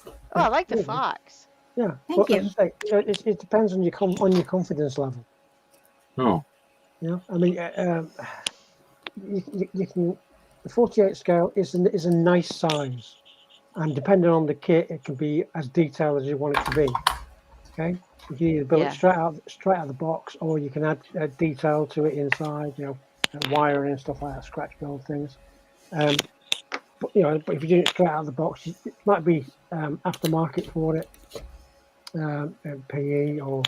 Oh, I like the Fox. Yeah. Thank you. As I say, it depends on your confidence level. Oh. You know, I mean, you can. The 48 scale is a nice size, and depending on the kit, it can be as detailed as you want it to be. Okay, you can either build it straight out of the box, or you can add detail to it inside. You know, wiring and stuff like that, scratch build things. But you know, but if you do it straight out of the box, it might be aftermarket for it, PE or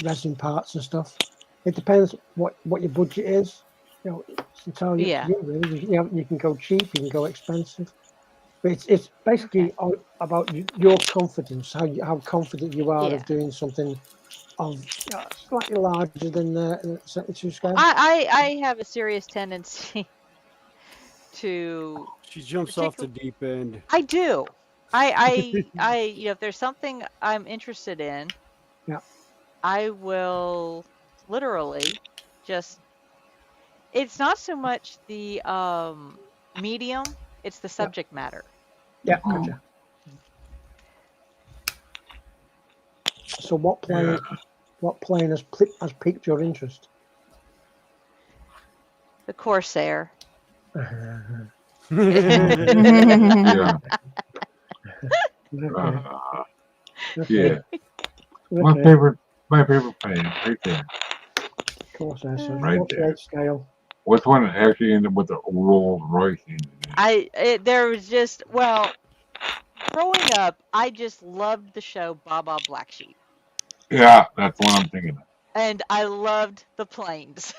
resin parts and stuff. It depends what your budget is. You know, it's entirely up to you, really. You can go cheap, you can go expensive, but it's basically about your confidence, how confident you are of doing something of slightly larger than the 72 scale. I have a serious tendency to. She jumps off the deep end. I do. I you know, if there's something I'm interested in, I will literally just. It's not so much the medium; it's the subject matter. Yeah, gotcha. So what plane has piqued your interest? The Corsair. Yeah. Yeah. My favorite plane, right there. Corsair, so right 48 there. scale. What's one that actually ended with a Rolls Royce engine? There was just, well, growing up, I just loved the show Baba Black Sheep. Yeah, that's what I'm thinking of. And I loved the planes.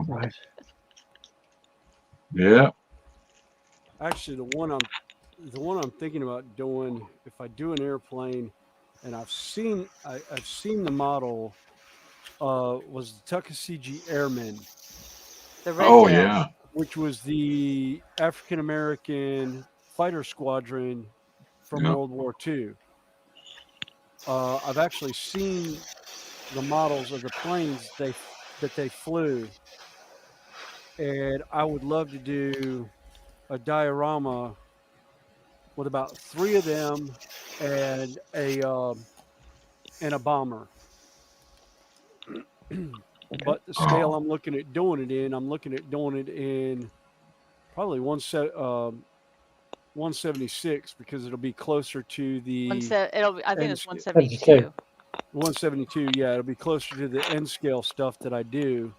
Right. Yeah. Actually, the one I'm thinking about doing, if I do an airplane, and I've seen the model, was the Tuckasegee Airmen. The Red Tails. Yeah. Which was the African American fighter squadron from World War II. I've actually seen the models of the planes that they flew, and I would love to do a diorama with about 3 of them and a bomber. But the scale I'm looking at doing it in probably 176, because it'll be closer to the. I think it's 172. 172, yeah, it'll be closer to the N scale stuff that I do.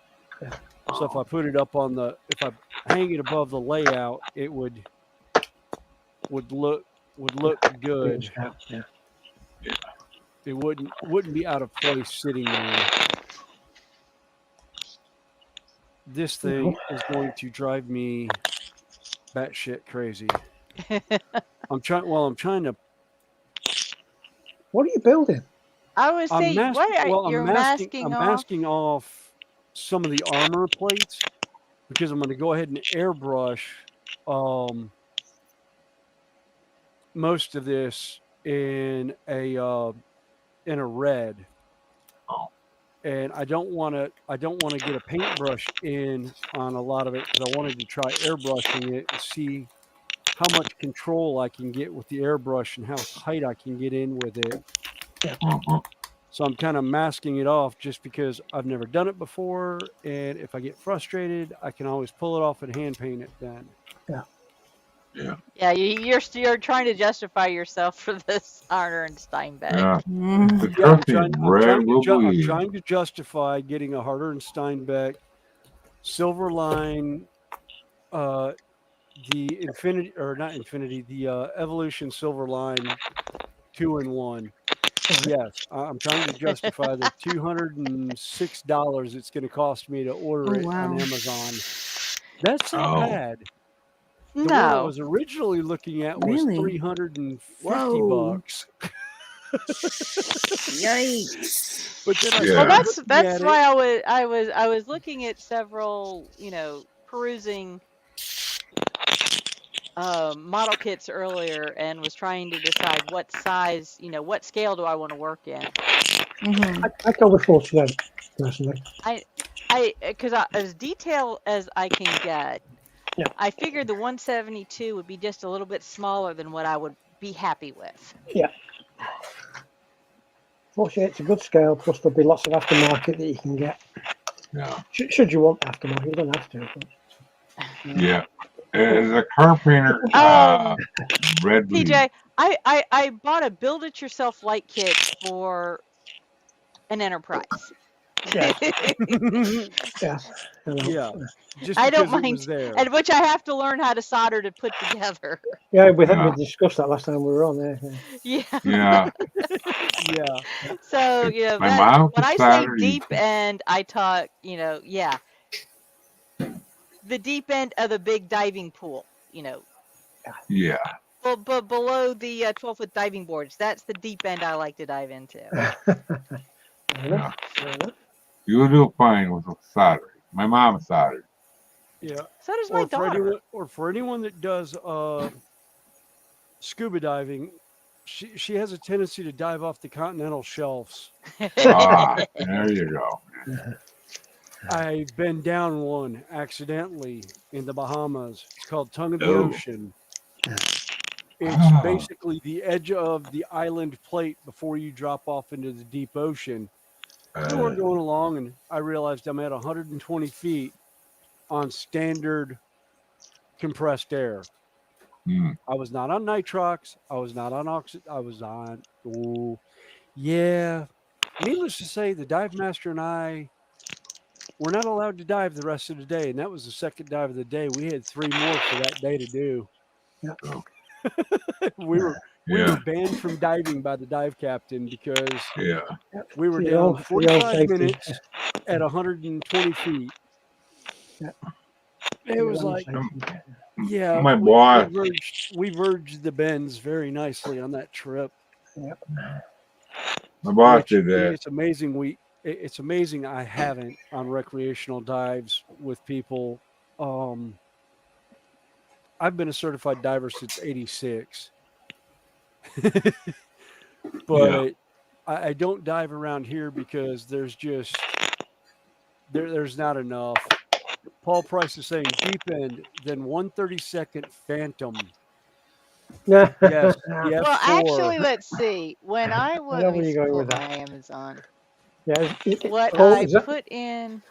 So if I put it up if I hang it above the layout, it would look good. Yeah. It wouldn't be out of place sitting there. This thing is going to drive me batshit crazy. I'm trying to. What are you building? I was saying, you're masking off? I'm masking off some of the armor plates, because I'm going to go ahead and airbrush most of this in a red. and I don't want to get a paintbrush in on a lot of it because I wanted to try airbrushing it and see how much control I can get with the airbrush and how tight I can get in with it. Uh-huh. So I'm kind of masking it off just because I've never done it before, and if I get frustrated, I can always pull it off and hand paint it then. Yeah. Yeah, you're trying to justify yourself for this Harder and Steinbeck. Yeah. Mm. The Yeah, I'm trust me, trying. Brad will I'm believe. trying to justify getting a Harder and Steinbeck Silver Line, the Infinity or not Infinity, the Evolution Silver Line 2-in-1. Yes, I'm trying to justify the $206 it's going to cost me to order Oh, it on wow. Amazon. That's not Oh. bad. The one I No. was originally looking at was Really? $350. Whoa. Yikes. But then I Yeah. Well, started that's looking at why it. I was looking at several, perusing model kits earlier and was trying to decide what size, what scale do I want to work in. Mm-hmm. I go with 48 personally. Because as detailed as I can get, Yeah. I figured the 172 would be just a little bit smaller than what I would be happy with. Yeah. 48's a good scale, plus there'll be lots of aftermarket that you can get. Yeah. Should you want aftermarket, you don't have to. But, Yeah. As a car painter, Red TJ, I bought a build-it-yourself light kit for an Enterprise. yeah. Yes. Yeah, just I don't because it mind, was there. and which I have to learn how to solder to put together. Yeah, we Yeah. discussed that last time we were on there. Yeah. Yeah. Yeah. So, My mom when I say solder, deep end, I talk, yeah, the deep end of the big diving pool, Yeah. well, but below the 12-foot diving boards, that's the deep end I like to dive into. Yeah. You do fine with soldering. My mom soldered. Yeah. So does my daughter. For anyone that does scuba diving, she has a tendency to dive off the continental shelves. There you go. I've been down one accidentally in the Bahamas. It's called Tongue of the Oh. Ocean. It's basically the edge of the island plate before you drop off into the deep ocean. So we're going along, and I realized I'm at 120 feet on standard compressed air. I was not on nitrox. I was not on oxygen. I was on. Yeah. Needless to say, the dive master and I were not allowed to dive the rest of the day, and that was the second dive of the day. We had 3 more for that day to do. Yeah. we were banned from diving by the dive captain because we were down 45 minutes at 120 feet. Yeah. It was like, yeah, my boss. we verged the bends very nicely on that trip. Yep. My boss did that. It's amazing. It's amazing I haven't on recreational dives with people. I've been a certified diver since '86, but I don't dive around here because there's just there's not enough. Paul Price is saying deep end, then 132nd Phantom. Yes, the F4. Well, actually, let's see. When I was, let me pull with my Amazon. Yeah, what I put in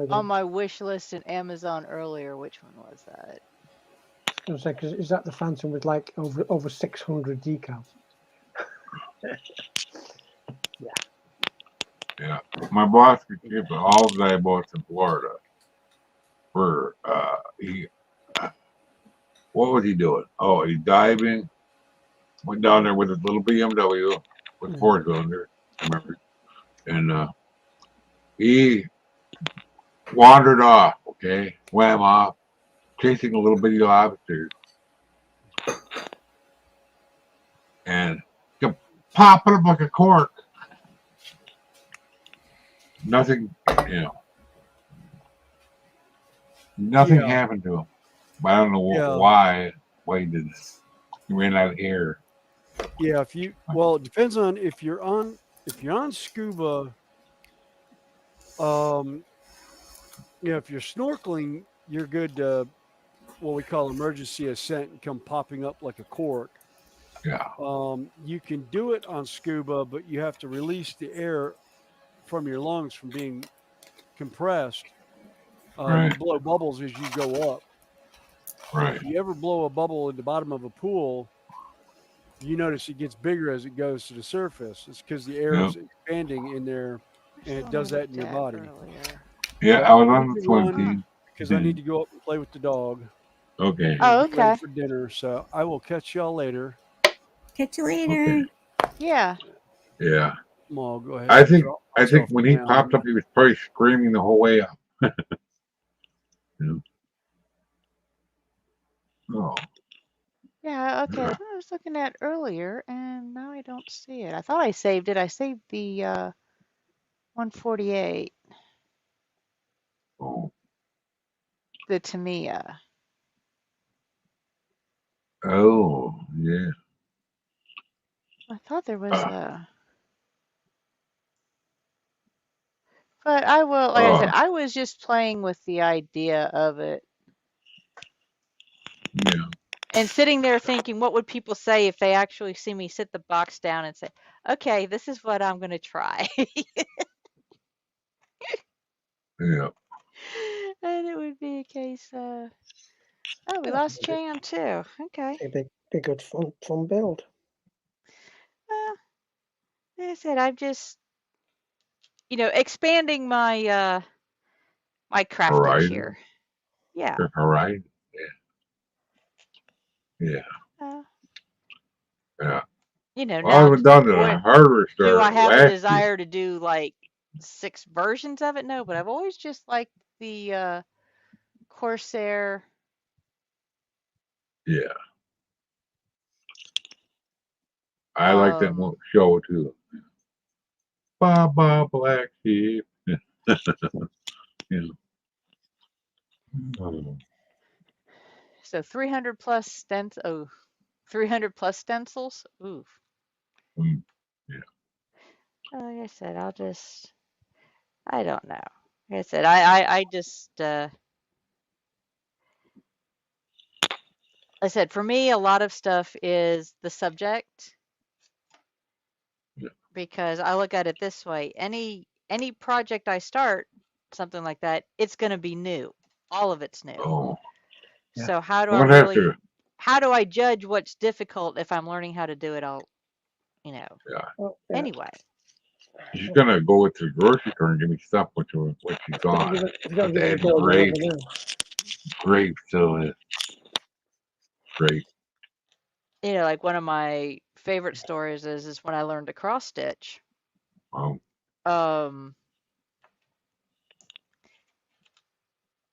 on my wish list in Amazon earlier, which one was that? I was going to say, because is that the Phantom with like over 600 decals? Yeah. My boss could keep all the dive boats in Florida. For what was he doing? Oh, he's diving. Went down there with his little BMW with 4-cylinder, I remember. And he wandered off, okay? Swam off, chasing a little bitty lobster. And kept popping up like a cork. Nothing, nothing happened to him. But I don't know why he did this. He ran out of air. Yeah, it depends on if you're on if you're on scuba, if you're snorkeling, you're good to what we call emergency ascent and come popping up like a cork. Yeah. You can do it on scuba, but you have to release the air from your lungs from being compressed. Right. You blow bubbles as you go up. Right. If you ever blow a bubble in the bottom of a pool, you notice it gets bigger as it goes to the surface. It's because the air Yeah. is expanding in there, and it does that in your body. Yeah, But I was I on need the to swim run team. because I need to go up and play with the dog. Okay. Oh, Get ready okay. for dinner. So I will catch y'all later. Catch you later. Okay. Yeah. Yeah. I'll go ahead I and think drop I think myself when he down. popped up, he was probably screaming the whole way up. Yeah. Oh. Yeah, okay. Yeah. That's what I was looking at earlier, and now I don't see it. I thought I saved it. I saved the 148, Oh. the Tamiya. Oh. Yeah. I thought there was a. But I will, like I said, I was just playing with the idea of it Yeah. and sitting there thinking, what would people say if they actually see me sit the box down and say, okay, this is what I'm going to try. Yeah. And it would be a case of, oh, we lost Chan too. Okay. It'd be good fun build. Like I said, I'm just, expanding my my craftage Horizon. here. Yeah. Horizon. Yeah. Uh, Yeah. Well, I haven't done the hardware do store I have a last year. desire to do like 6 versions of it? No, but I've always just liked the Corsair. Yeah. I like that show too. Baba Black Sheep. Yeah. So 300 plus 300 plus stencils. Oof. Yeah. Like I said, I don't know. Like I said, I just, I said, for me, a lot of stuff is the subject. Yeah. Because I look at it this way, any project I start, something like that, it's going to be new. All of it's new. Oh. Yeah. So how do We'll I have really, to. how do I judge what's difficult if I'm learning how to do it all, Yeah. Well, yeah. anyway? She's gonna go to the grocery store and give me stuff what she's got. You've got to give it a That go. grape still is great. Like one of my favorite stories is when I learned to cross stitch. Wow.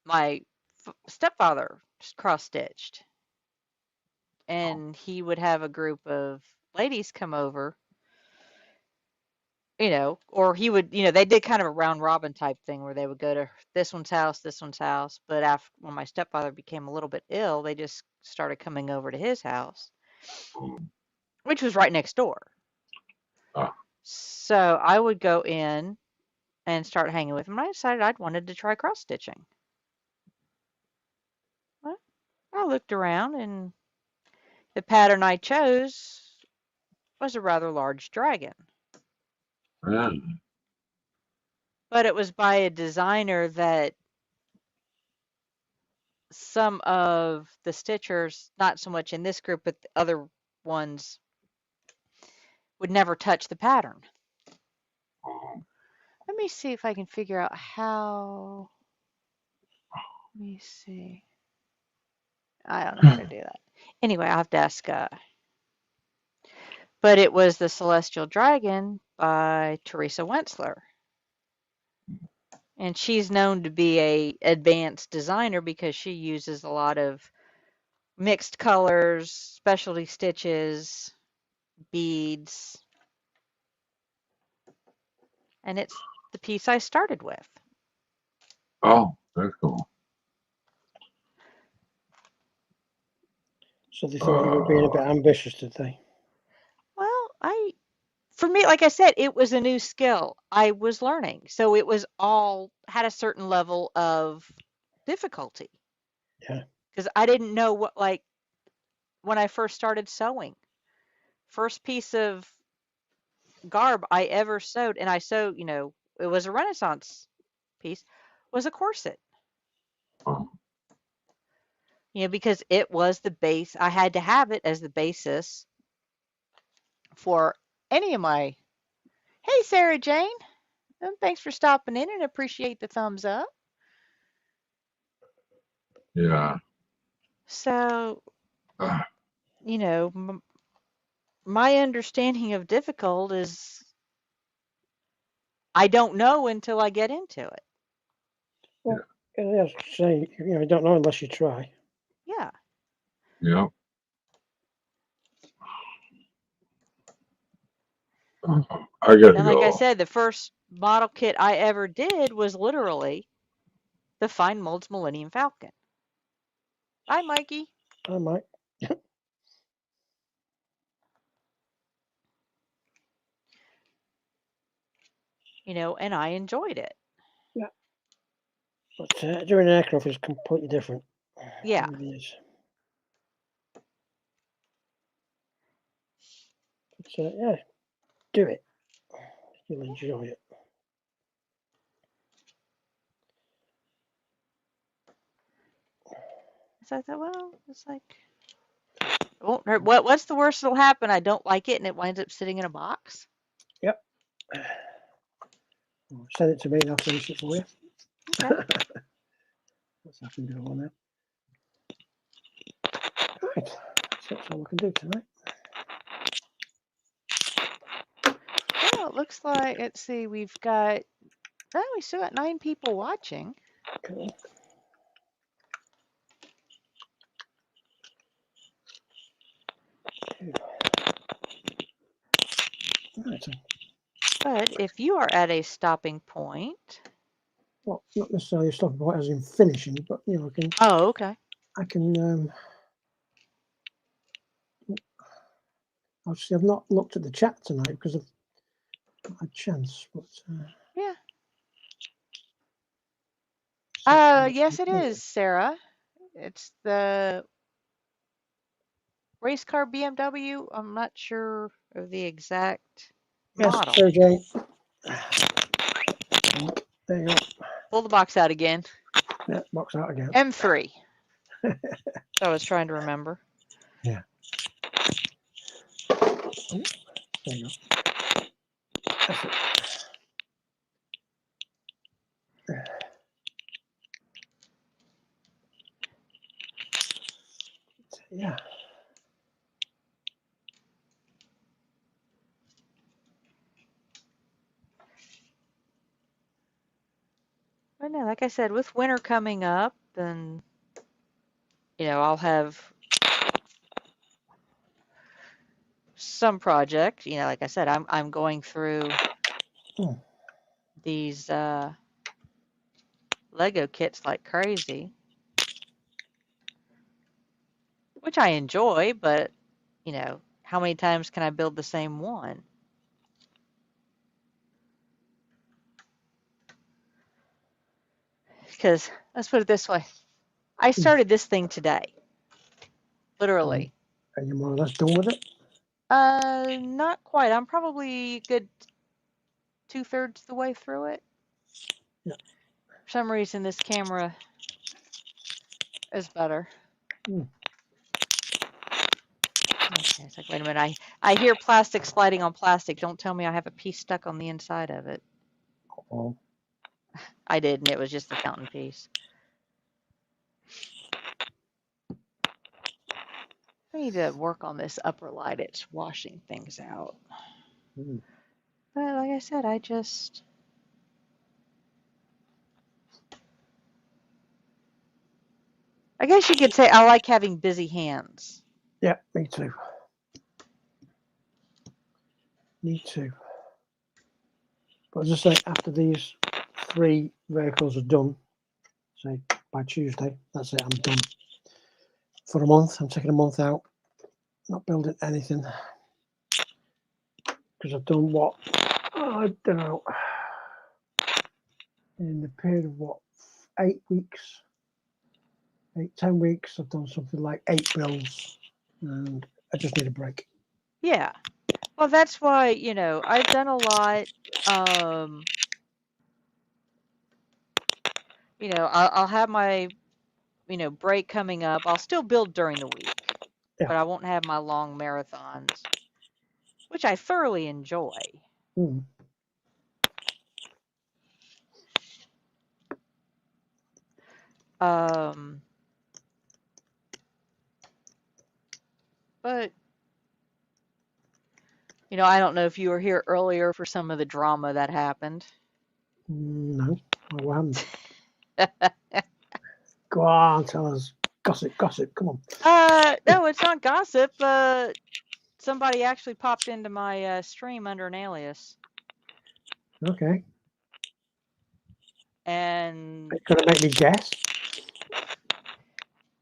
My stepfather cross stitched, and he would have a group of ladies come over, or he would, they did kind of a round robin type thing where they would go to this one's house, but after when my stepfather became a little bit ill, they just started coming over to his house, which was right next door. So I would go in and start hanging with him, and I decided I wanted to try cross stitching. Well, I looked around, and the pattern I chose was a rather large dragon. But it was by a designer that some of the stitchers, not so much in this group, but the other ones, would never touch the pattern. Let me see if I can figure out how. Let me see. I don't know how to do that. Anyway, I'll have to ask. But it was the Celestial Dragon by Teresa Wentzler. And she's known to be a advanced designer because she uses a lot of mixed colors, specialty stitches, beads. And it's the piece I started with. Oh, that's cool. So they thought you were being a bit ambitious, did they? Well, for me, like I said, it was a new skill. I was learning. So it was all had a certain level of difficulty. Yeah. Because I didn't know what, like, when I first started sewing, first piece of garb I ever sewed, and I sewed, it was a Renaissance piece, was a corset. Oh, Because it was the base. I had to have it as the basis for any of my. Hey, Sarah Jane. Thanks for stopping in and appreciate the thumbs up. yeah. So, Ah, my understanding of difficult is I don't know until I get into it. Well, as you say, you don't know unless you try. Yeah. yeah. I got to And like I go. said, the first model kit I ever did was literally the Fine Molds Millennium Falcon. Hi, Mikey. I might. And I enjoyed it. Yeah. But doing an aircraft is completely different. Yeah. It really is. But yeah, do it. You'll enjoy it. So I thought, well, it's like, it won't hurt. What's the worst that'll happen? I don't like it and it winds up sitting in a box. Yep. Send it to me and I'll finish it for you. Okay. Let's have to do one now. Right. That's all we can do tonight. Well, it looks like, let's see, we still got 9 people watching. Cool. Right. But if you are at a stopping point. Well, not necessarily a stopping point as in finishing, but I can. Oh, okay. I can. Obviously, I've not looked at the chat tonight because I've not had a chance. But yeah. Yes, it is, Sarah. It's the race car BMW. I'm not sure of the exact model. Yes, Jay. There you go. Pull the box out again. Yeah, box out again. M3. So I was trying to remember. Yeah. Oh, there you go. That's it. Yeah. But no, like I said, with winter coming up, then I'll have some project. Like I said, I'm going through these Lego kits like crazy, which I enjoy, but how many times can I build the same one? Because let's put it this way, I started this thing today, literally. Are you more or less done with it? Not quite. I'm probably a good 2/3 the way through it. Yeah. For some reason, this camera is better. Okay, it's like, wait a minute. I hear plastic sliding on plastic. Don't tell me I have a piece stuck on the inside of it. Oh. I did, and it was just the fountain piece. I need to work on this upper light. It's washing things out. But like I said, I guess you could say I like having busy hands. Yeah, me too. Me too. But as I say, after these 3 vehicles are done, say by Tuesday, that's it, I'm done. For a month, I'm taking a month out, not building anything. because I've done what, I don't know, in the period of what, 8 weeks, 10 weeks, I've done something like 8 builds, and I just need a break. Yeah. Well, that's why, I've done a lot. I'll have my, break coming up. I'll still build during the week, Yeah. but I won't have my long marathons, which I thoroughly enjoy. Mm. But I don't know if you were here earlier for some of the drama that happened. No, I haven't. Go on, tell us. Gossip, come on. No, it's not gossip. Somebody actually popped into my stream under an alias. Okay. And Gonna make me guess?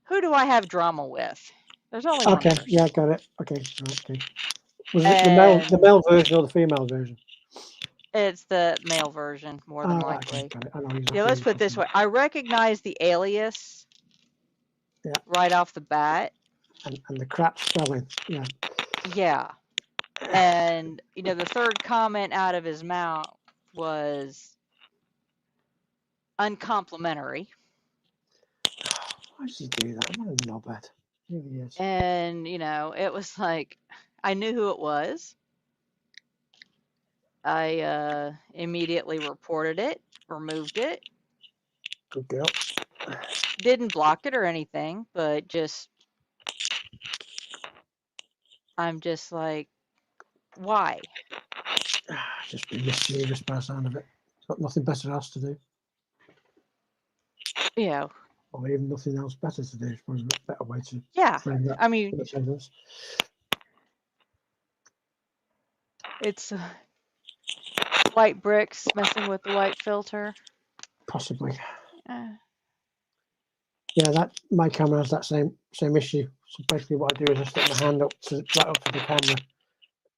Who do I have drama with? There's only one Okay, person. yeah, got it. Okay. Was it the male version or the female version? It's the male version, more than likely. Okay, got it. I know Yeah, let's put it this way. I recognize the alias right off the bat. And the crap spelling, yeah. Yeah. And, the third comment out of his mouth was uncomplimentary. Why does he do that? I don't know that. Really is. And, it was like, I knew who it was. I immediately reported it, removed it. Good girl. Didn't block it or anything, but I'm just like, why? Just be mischievous by the sound of it. It's got nothing better else to do. Yeah. Or even nothing else better to do. It's probably a better way to frame that. I mean, it's white bricks messing with the white filter. Possibly. Yeah, my camera has that same issue. So basically, what I do is I stick my hand right up to the camera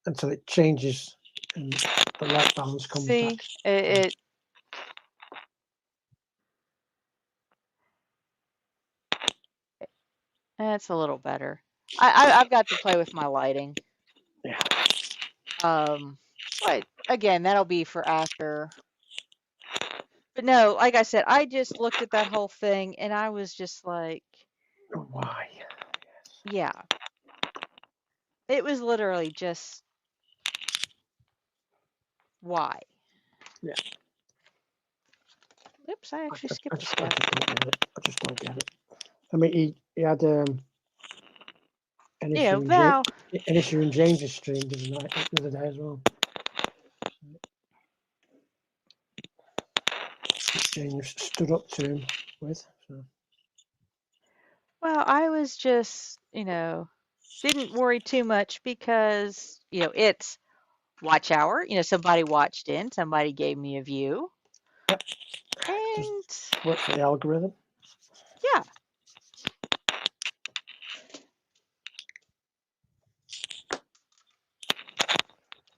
until it changes and the light balance comes back. See, it's a little better. I've got to play with my lighting. Yeah. But again, that'll be for after. But no, like I said, I just looked at that whole thing and I was just like, why? Yeah. It was literally just why. Yeah. Oops, I actually skipped a step. I just don't get it. I mean, he had an issue in James's stream the other day as well. James stood up to him with. So. Well, I was just, didn't worry too much because, it's watch hour. Somebody watched in, somebody gave me a view. Yep. And work for the algorithm. Yeah.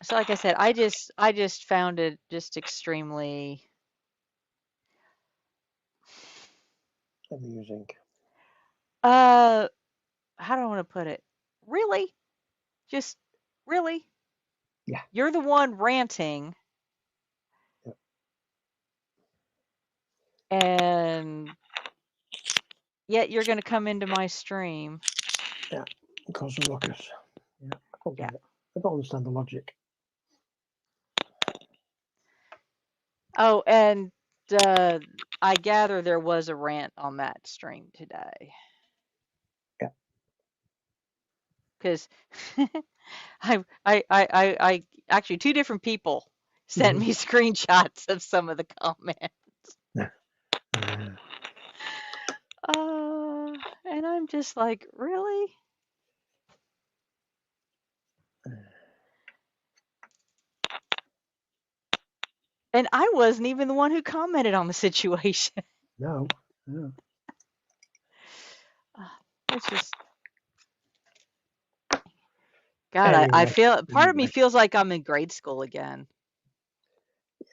So like I said, I just found it just extremely amusing. How do I want to put it? Really? Just really? Yeah. You're the one ranting. Yep. And yet you're going to come into my stream. Yeah, cause a ruckus. Yeah, I don't get it. I don't understand the logic. Oh, and I gather there was a rant on that stream today. Yeah. Because I actually 2 different people sent me screenshots of some of the comments. Yeah. And I'm just like, really? And I wasn't even the one who commented on the situation. No. It's just God, I Anyway, feel part of me anyway. feels like I'm in grade school again.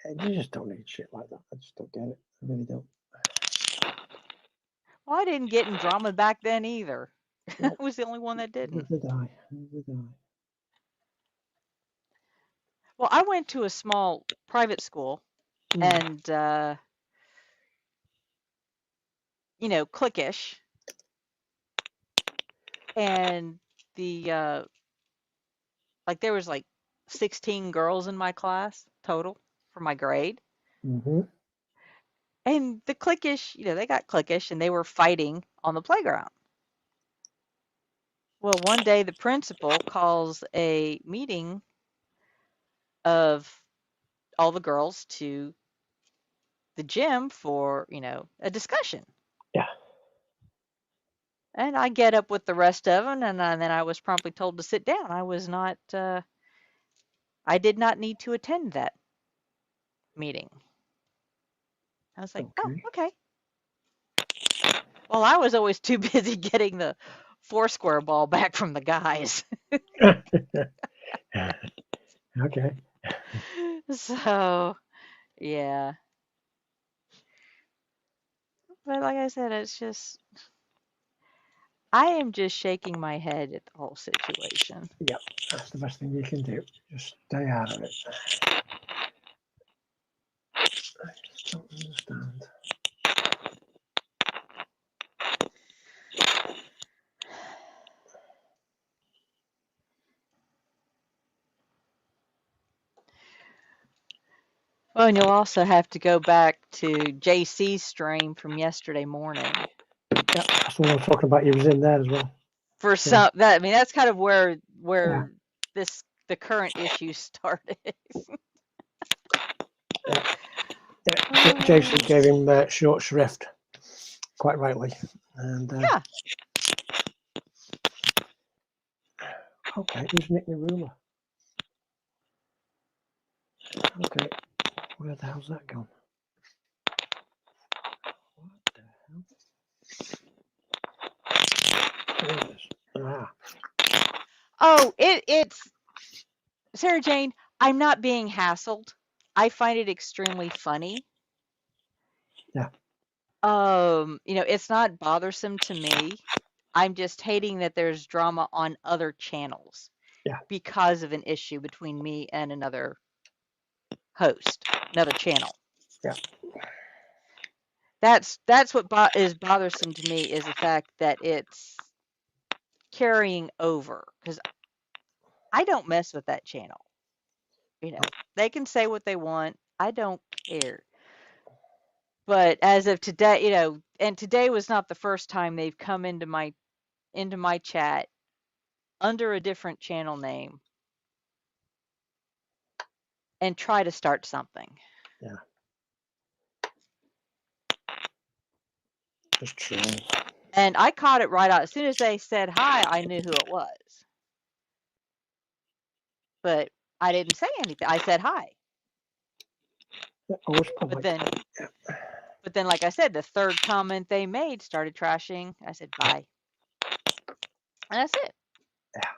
Yeah, you just don't need shit like that. I just don't get it. I really don't. Well, I didn't get in drama back then either. I Nope. was the only one that didn't. Neither did I. Neither did I. Well, I went to a small private school, and you know, cliquish, and the like there was like 16 girls in my class total for my grade. Mm-hmm. And the cliquish, you know, they got cliquish and they were fighting on the playground. Well, one day the principal calls a meeting of all the girls to the gym for, you know, a discussion. Yeah. And I get up with the rest of them, and then I was promptly told to sit down. I was not, I did not need to attend that meeting. I was like, oh, okay. Well, I was always too busy getting the Foursquare ball back from the guys. Okay. So, yeah. But like I said, it's just, I am just shaking my head at the whole situation. Yep, that's the best thing you can do. Just stay out of it. I just don't understand. Well, and you'll also have to go back to JC's stream from yesterday morning. Yep, that's the one I was talking about. He was in there as well. For some, that I mean, that's kind of where the current issue started. Jason gave him short shrift, quite rightly. And yeah. Okay, who's Nick the ruler? Okay, where the hell's that gone? What the hell? There it is. Ah. Oh, it's Sarah Jane. I'm not being hassled. I find it extremely funny. Yeah. You know, it's not bothersome to me. I'm just hating that there's drama on other channels. Yeah. Because of an issue between me and another host, another channel. Yeah. That's what is bothersome to me is the fact that it's carrying over, because I don't mess with that channel. You know, they can say what they want. I don't care. But as of today, you know, and today was not the first time they've come into my chat under a different channel name and try to start something. Yeah. Just true. And I caught it right out. As soon as they said hi, I knew who it was. But I didn't say anything. I said hi. But then, like I said, the third comment they made started trashing. I said, bye. And that's it. Yeah.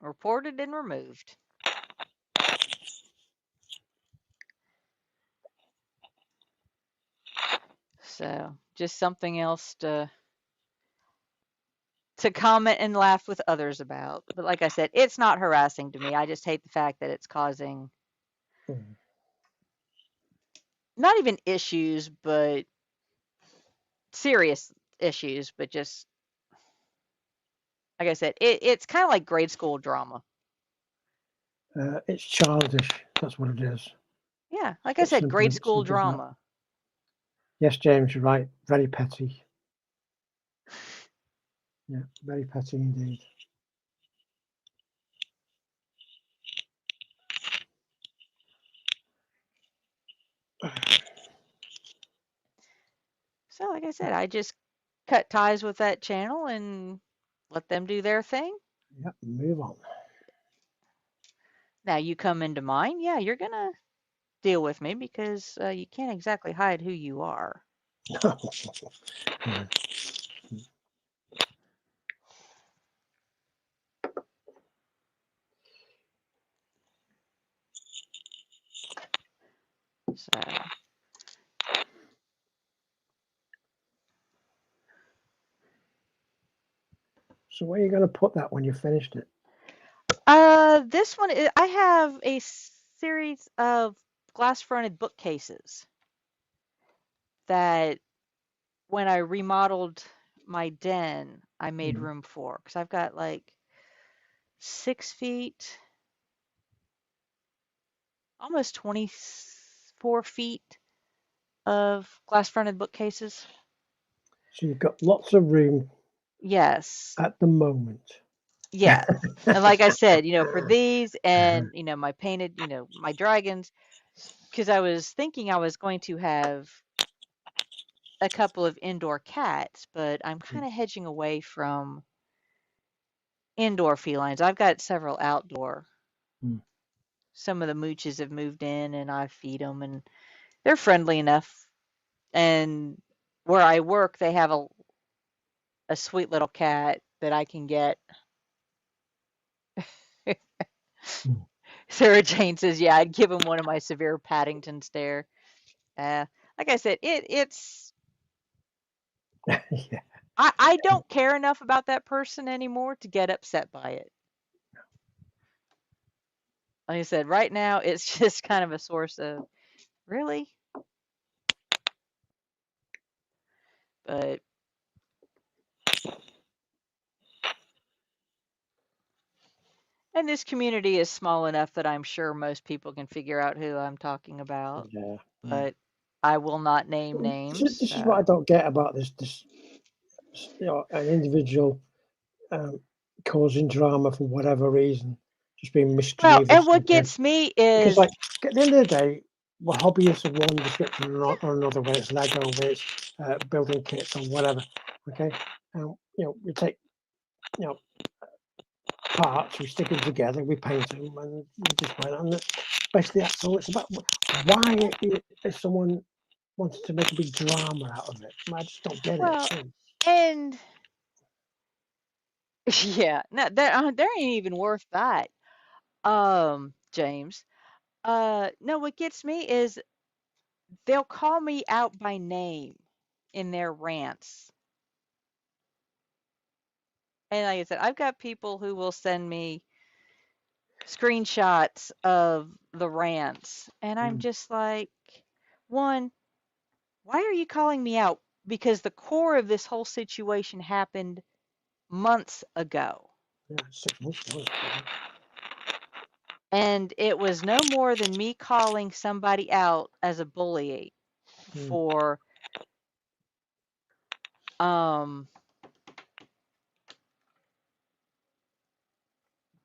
Reported and removed. So, just something else to comment and laugh with others about. But like I said, it's not harassing to me. I just hate the fact that it's causing not even issues, but serious issues, but just like I said, it's kind of like grade school drama. It's childish. That's what it is. Yeah, like I said, grade school drama. Yes, James, you're right. Very petty. Yeah, very petty indeed. So, like I said, I just cut ties with that channel and let them do their thing. Yep, move on. Now, you come into mine, yeah, you're going to deal with me because you can't exactly hide who you are. So So where are you going to put that when you finished it? this one I have a series of glass-fronted bookcases that when I remodeled my den, I made room for because I've got like 6 feet, almost 24 feet of glass-fronted bookcases. So you've got lots of room Yes. at the moment. Yeah. And like I said, for these and, my painted, my dragons, because I was thinking I was going to have a couple of indoor cats, but I'm kind of hedging away from indoor felines. I've got several outdoor. Mm. Some of the mooches have moved in and I feed them and they're friendly enough. And where I work, they have a sweet little cat that I can get. Sarah Jane says, yeah, I'd give him one of my severe Paddington stare. Like I said, it's Yeah. I don't care enough about that person anymore to get upset by it. Like I said, right now it's just kind of a source of really. But and this community is small enough that I'm sure most people can figure out who I'm talking about. Yeah. But I will not name names. This is what I don't get about this. An individual causing drama for whatever reason, just being mischievous. Well, and what gets me is because, like, at the end of the day, we're hobbyists of one description or another, whether it's Lego, whether it's building kits or whatever. Okay, we take parts, we stick them together, we paint them, and we just went on. Basically, that's all it's about. Why, if someone wanted to make a big drama out of it, I just don't get it. And yeah, no, there ain't even worth that. James. No, what gets me is they'll call me out by name in their rants. And like I said, I've got people who will send me screenshots of the rants. And I'm just like, one, why are you calling me out? Because the core of this whole situation happened months ago. Yeah, 6 months ago. And it was no more than me calling somebody out as a bully for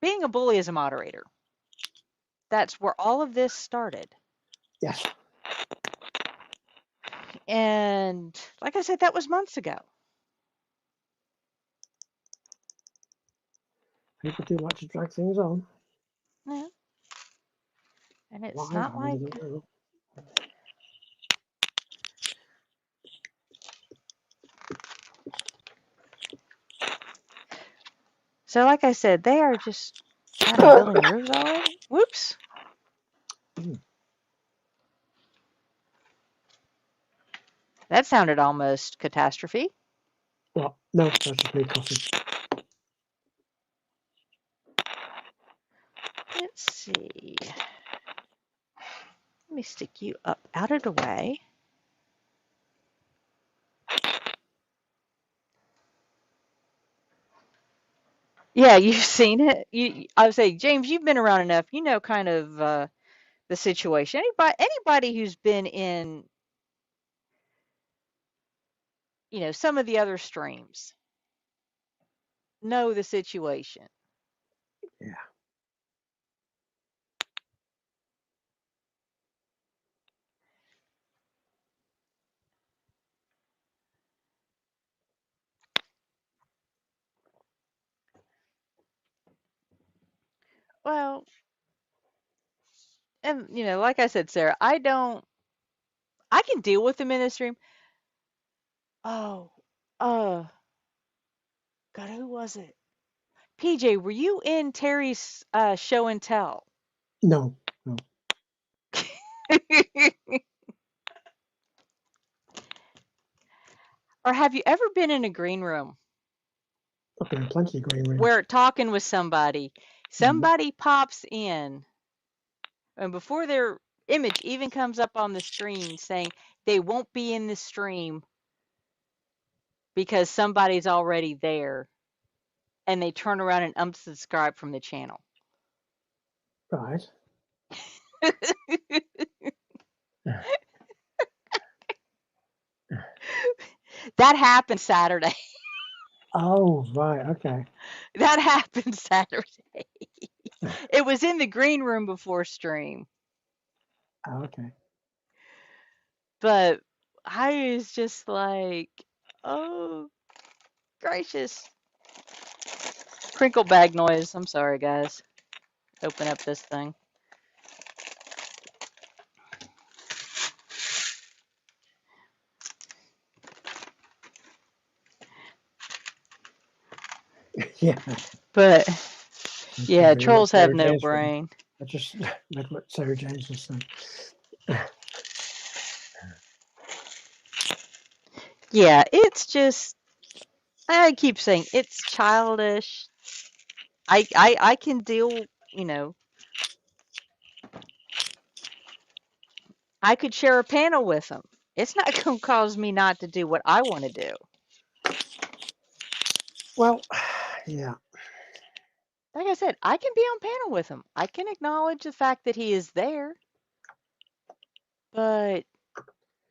being a bully as a moderator. That's where all of this started. Yes. And like I said, that was months ago. People do like to drag things on. Yeah. And it's Why? not I like... don't know. So like I said, they are just kind of building roofs already. Whoops. That sounded almost catastrophe. Well, no, that's just me coughing. Let's see. Let me stick you up out of the way. Yeah, you've seen it. I would say, James, you've been around enough. You know kind of the situation. Anybody who's been in, some of the other streams know the situation. Yeah. Well, and like I said, Sarah, I can deal with them in the stream. Oh, God, who was it? PJ, were you in Terry's show and tell? No. Or have you ever been in a green room I've been in plenty of green rooms. where talking with somebody, somebody pops in, and before their image even comes up on the screen saying they won't be in the stream because somebody's already there, and they turn around and unsubscribe from the channel. Right. That happened Saturday. Oh, right. Okay. That happened Saturday. It was in the green room before stream. Oh, okay. But I was just like, oh, gracious. Crinkle bag noise. I'm sorry, guys. Open up this thing. Yeah. But yeah, Very much trolls have Sarah no James film. brain. I just read what Sarah James was saying. Yeah, it's just, I keep saying it's childish. I can deal, you know, I could share a panel with them. It's not going to cause me not to do what I want to do. Well, yeah. Like I said, I can be on panel with him. I can acknowledge the fact that he is there. But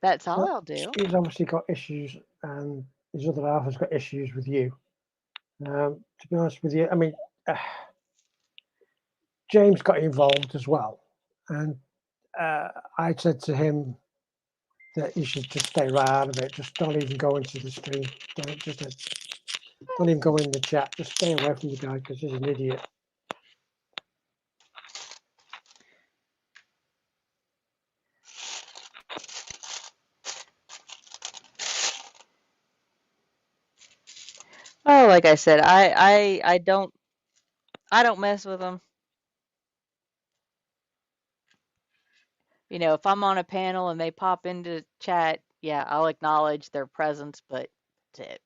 that's all Well, I'll do. he's obviously got issues, and his other half has got issues with you. To be honest with you, I mean, James got involved as well, and I said to him that you should just stay right out of it. Just don't even go into the stream. Don't even go in the chat. Just stay away from the guy because he's an idiot. Oh, like I said, I don't mess with them. You know, if I'm on a panel and they pop into chat, yeah, I'll acknowledge their presence, but that's it.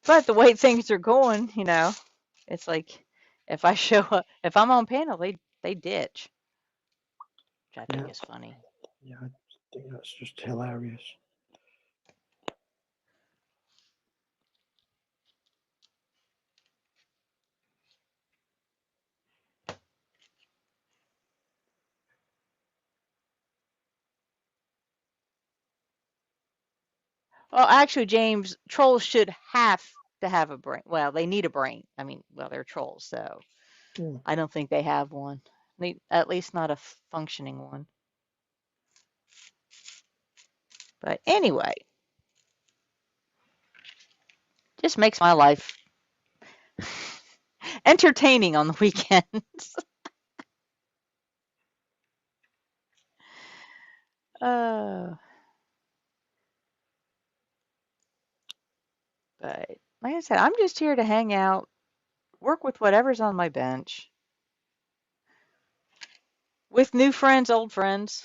But the way things are going, you know, it's like if I show up, if I'm on panel, they ditch, which I think is funny. Yeah, I think that's just hilarious. Well, actually, James, trolls should have to have a brain. Well, they need a brain. I mean, well, they're trolls, so I don't think they have one. At least not a functioning one. But anyway, just makes my life entertaining on the weekends. But like I said, I'm just here to hang out, work with whatever's on my bench, with new friends, old friends.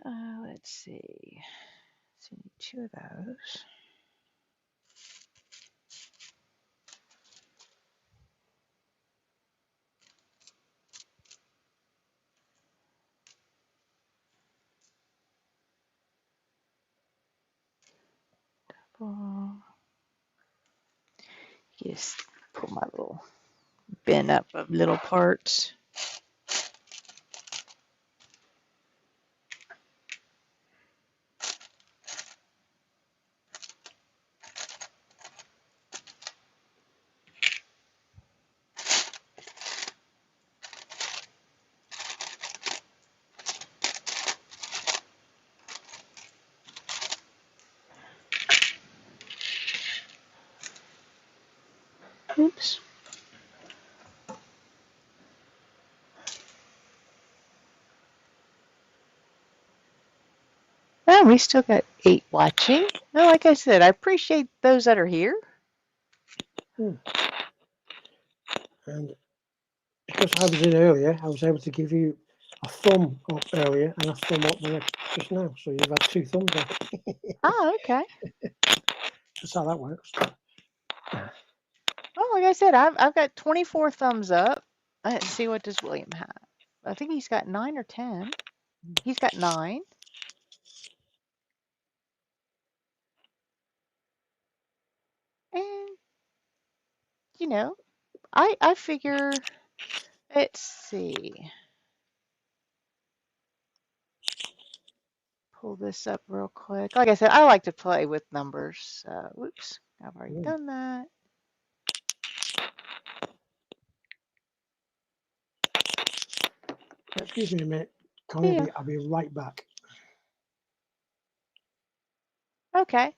Let's see. So we need 2 of those. Just pull my little bin up of little parts. Oops. Oh, we still got 8 watching. Well, like I said, I appreciate those that are here. And because I was in earlier, I was able to give you a thumb up earlier and a thumb up just now. So you've had 2 thumbs up. Okay. That's how that works. Well, like I said, I've got 24 thumbs up. Let's see, what does William have? I think he's got 9 or 10. He's got 9. And, you know, I figure, let's see. Pull this up real quick. Like I said, I like to play with numbers. Whoops, I've already done that. Excuse me a minute, Connie. Yeah. I'll be right back. Okay.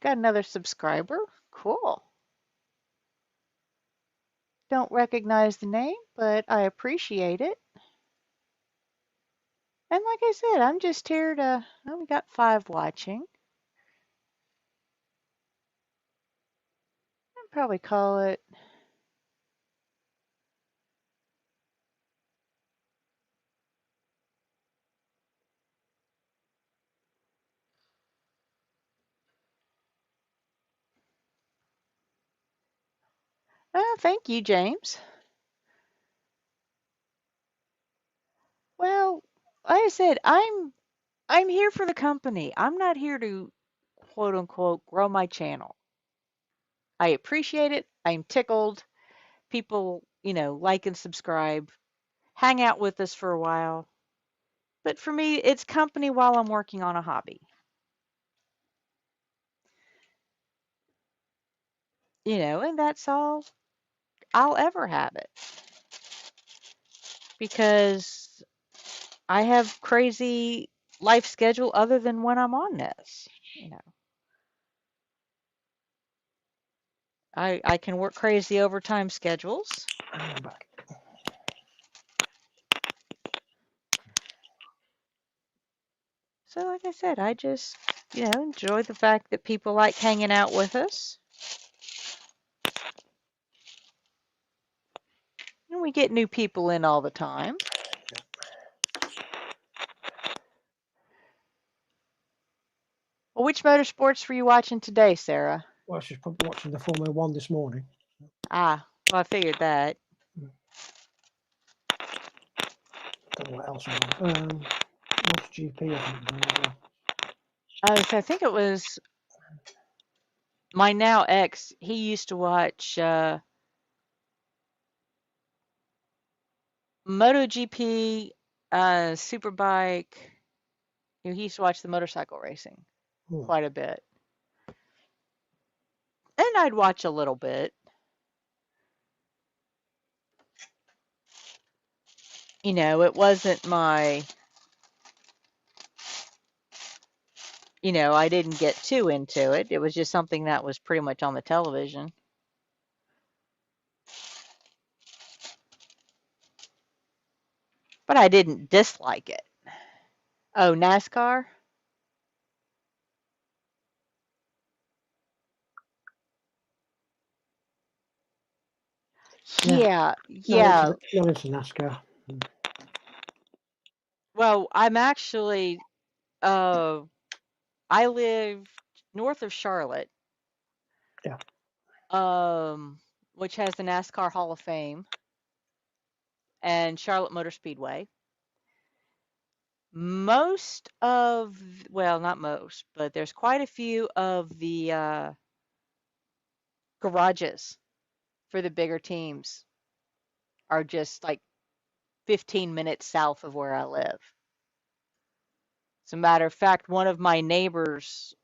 Got another subscriber. Cool. Don't recognize the name, but I appreciate it. And like I said, I'm just here to, well, we got 5 watching. I'd probably call it, oh, thank you, James. Well, like I said, I'm here for the company. I'm not here to quote unquote grow my channel. I appreciate it. I'm tickled. People, like and subscribe, hang out with us for a while. But for me, it's company while I'm working on a hobby. And that's all I'll ever have it. Because I have crazy life schedule other than when I'm on this. I can work crazy overtime schedules. I'm back. So like I said, I just, enjoy the fact that people like hanging out with us. And we get new people in all the time. Well, which motorsports were you watching today, Sarah? Well, she's probably watching the Formula 1 this morning. Well, I figured that. Don't know what else. MotoGP, I think. So I think it was my now ex. He used to watch MotoGP, Superbike. He used to watch the motorcycle racing quite a bit. And I'd watch a little bit. It wasn't my, I didn't get too into it. It was just something that was pretty much on the television. But I didn't dislike it. Oh, NASCAR? Yeah. Not into NASCAR. Well, I'm actually, I live north of Charlotte. Yeah. Which has the NASCAR Hall of Fame and Charlotte Motor Speedway. Most of, well, not most, but there's quite a few of the garages for the bigger teams are just like 15 minutes south of where I live. As a matter of fact, one of my neighbors,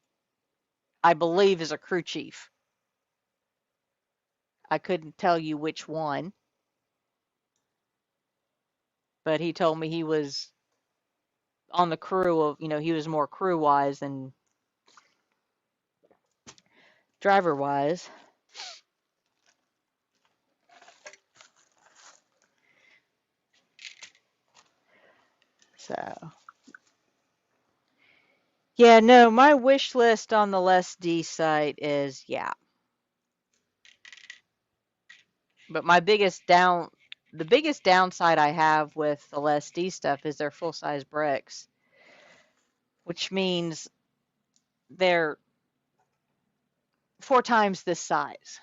I believe, is a crew chief. I couldn't tell you which one, but he told me he was on the crew of, he was more crew wise than driver wise. So, Yeah, no, my wish list on the Less D site is But the biggest downside I have with the Less D stuff is they're full size bricks, which means they're 4 times this size.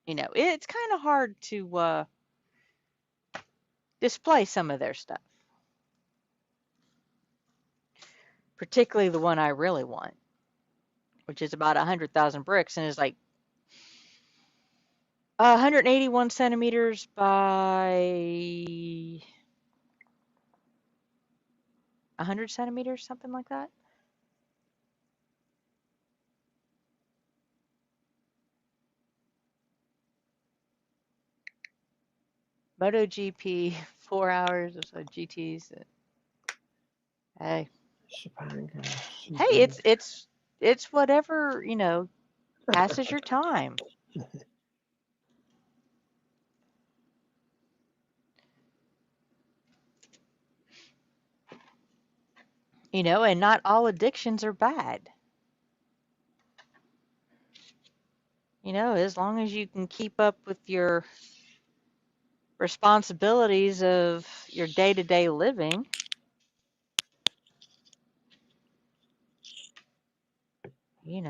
It's kind of hard to display some of their stuff, particularly the one I really want, which is about 100,000 bricks and is like 181 centimeters by 100 centimeters, something like that. MotoGP, 4 hours or so GTs. Hey, it's whatever, passes your time. And not all addictions are bad. As long as you can keep up with your responsibilities of your day-to-day living.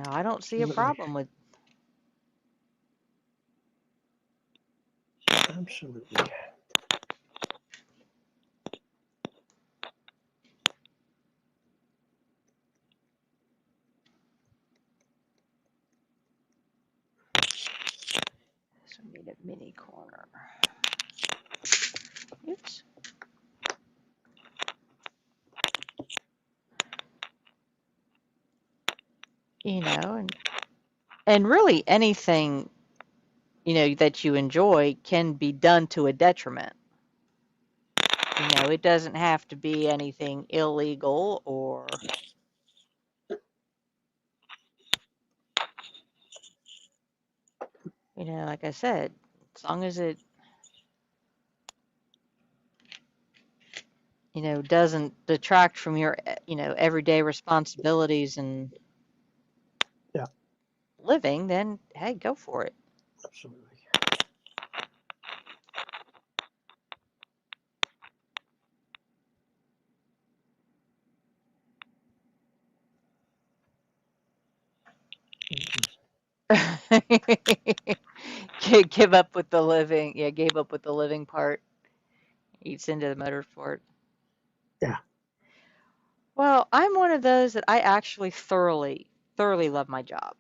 I don't see a problem with. Absolutely. So we need a mini corner. Oops. And really anything, that you enjoy can be done to a detriment. It doesn't have to be anything illegal or like I said, as long as it doesn't detract from your everyday responsibilities and living, then hey, go for it. Absolutely. Give up with the living. Yeah, gave up with the living part. Eats into the motorsport. Yeah. Well, I'm one of those that I actually thoroughly love my job.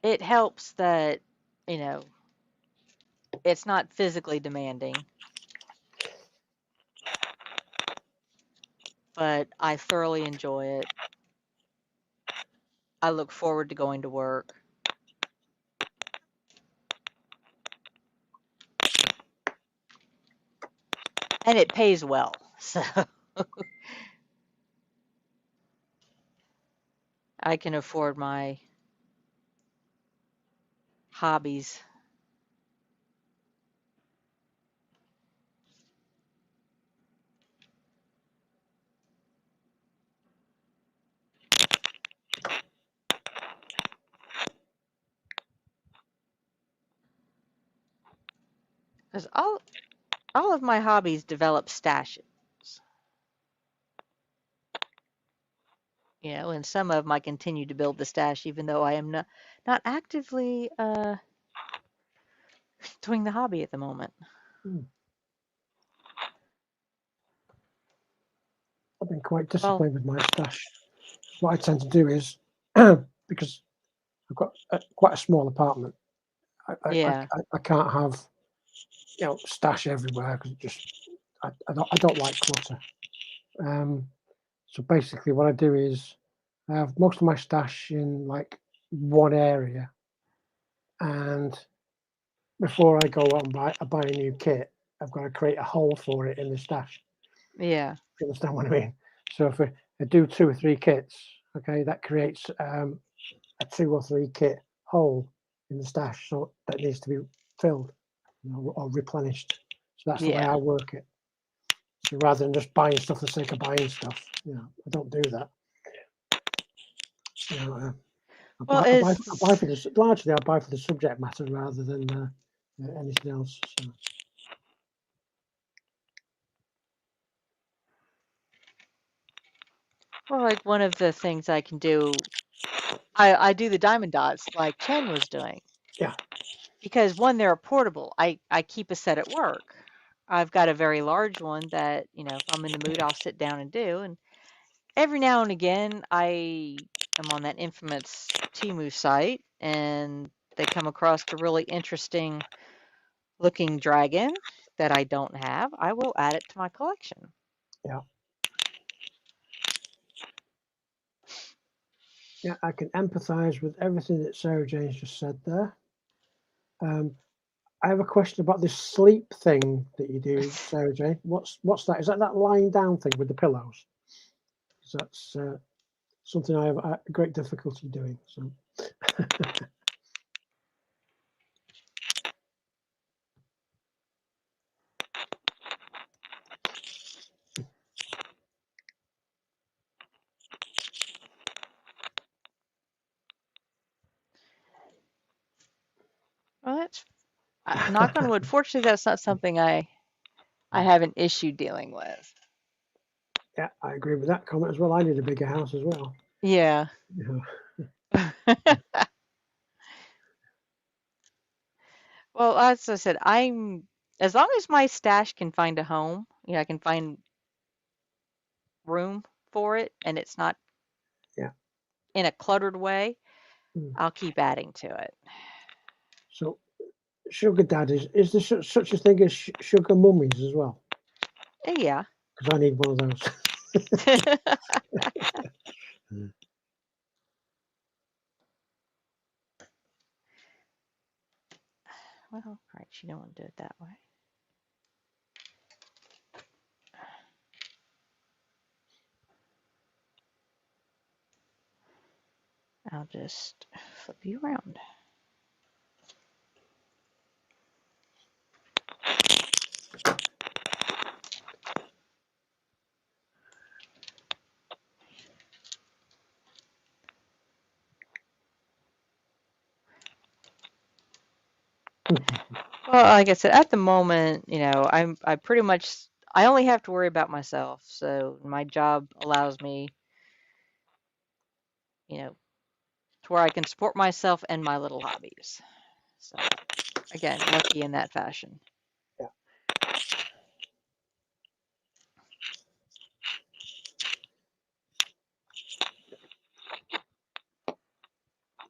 It helps that, it's not physically demanding, but I thoroughly enjoy it. I look forward to going to work. And it pays well, so I can afford my hobbies. Because all of my hobbies develop stashes. And some of them I continue to build the stash, even though I am not actively doing the hobby at the moment. I've been quite disciplined with my stash. What I tend to do is, because I've got quite a small apartment, I can't have stash everywhere because I don't like clutter. So basically, what I do is I have most of my stash in like one area, and before I go out and buy a new kit, I've got to create a hole for it in the stash. Yeah. You understand what I mean? So if I do 2 or 3 kits, okay, that creates a 2 or 3 kit hole in the stash, so that needs to be filled. or replenished. So that's the way Yeah. I work it. So rather than just buying stuff for the sake of buying stuff, I don't do that. Well, I buy for the largely. I buy for the subject matter rather than anything else. So. Well, like one of the things I can do, I do the diamond dots like Chen was doing. Yeah. Because one, they're portable. I keep a set at work. I've got a very large one that, if I'm in the mood, I'll sit down and do. And every now and again, I am on that infamous Temu site and they come across a really interesting looking dragon that I don't have. I will add it to my collection. Yeah. Yeah, I can empathize with everything that Sarah Jane's just said there. I have a question about this sleep thing that you do, Sarah Jane. What's that? Is that lying down thing with the pillows? That's something I have a great difficulty doing. So. Well, that's knock on wood. Fortunately, that's not something I have an issue dealing with. Yeah, I agree with that comment as well. I need a bigger house as well. Yeah. Well, as I said, as long as my stash can find a home, I can find room for it and it's not in a cluttered way, I'll keep adding to it. So, sugar daddies, is there such a thing as sugar mummies as well? Yeah. Because I need one of those. Well, right, you don't want to do it that way. I'll just flip you around. Well, like I said, at the moment, I pretty much, I only have to worry about myself. So my job allows me, to where I can support myself and my little hobbies. So again, lucky in that fashion. Yeah.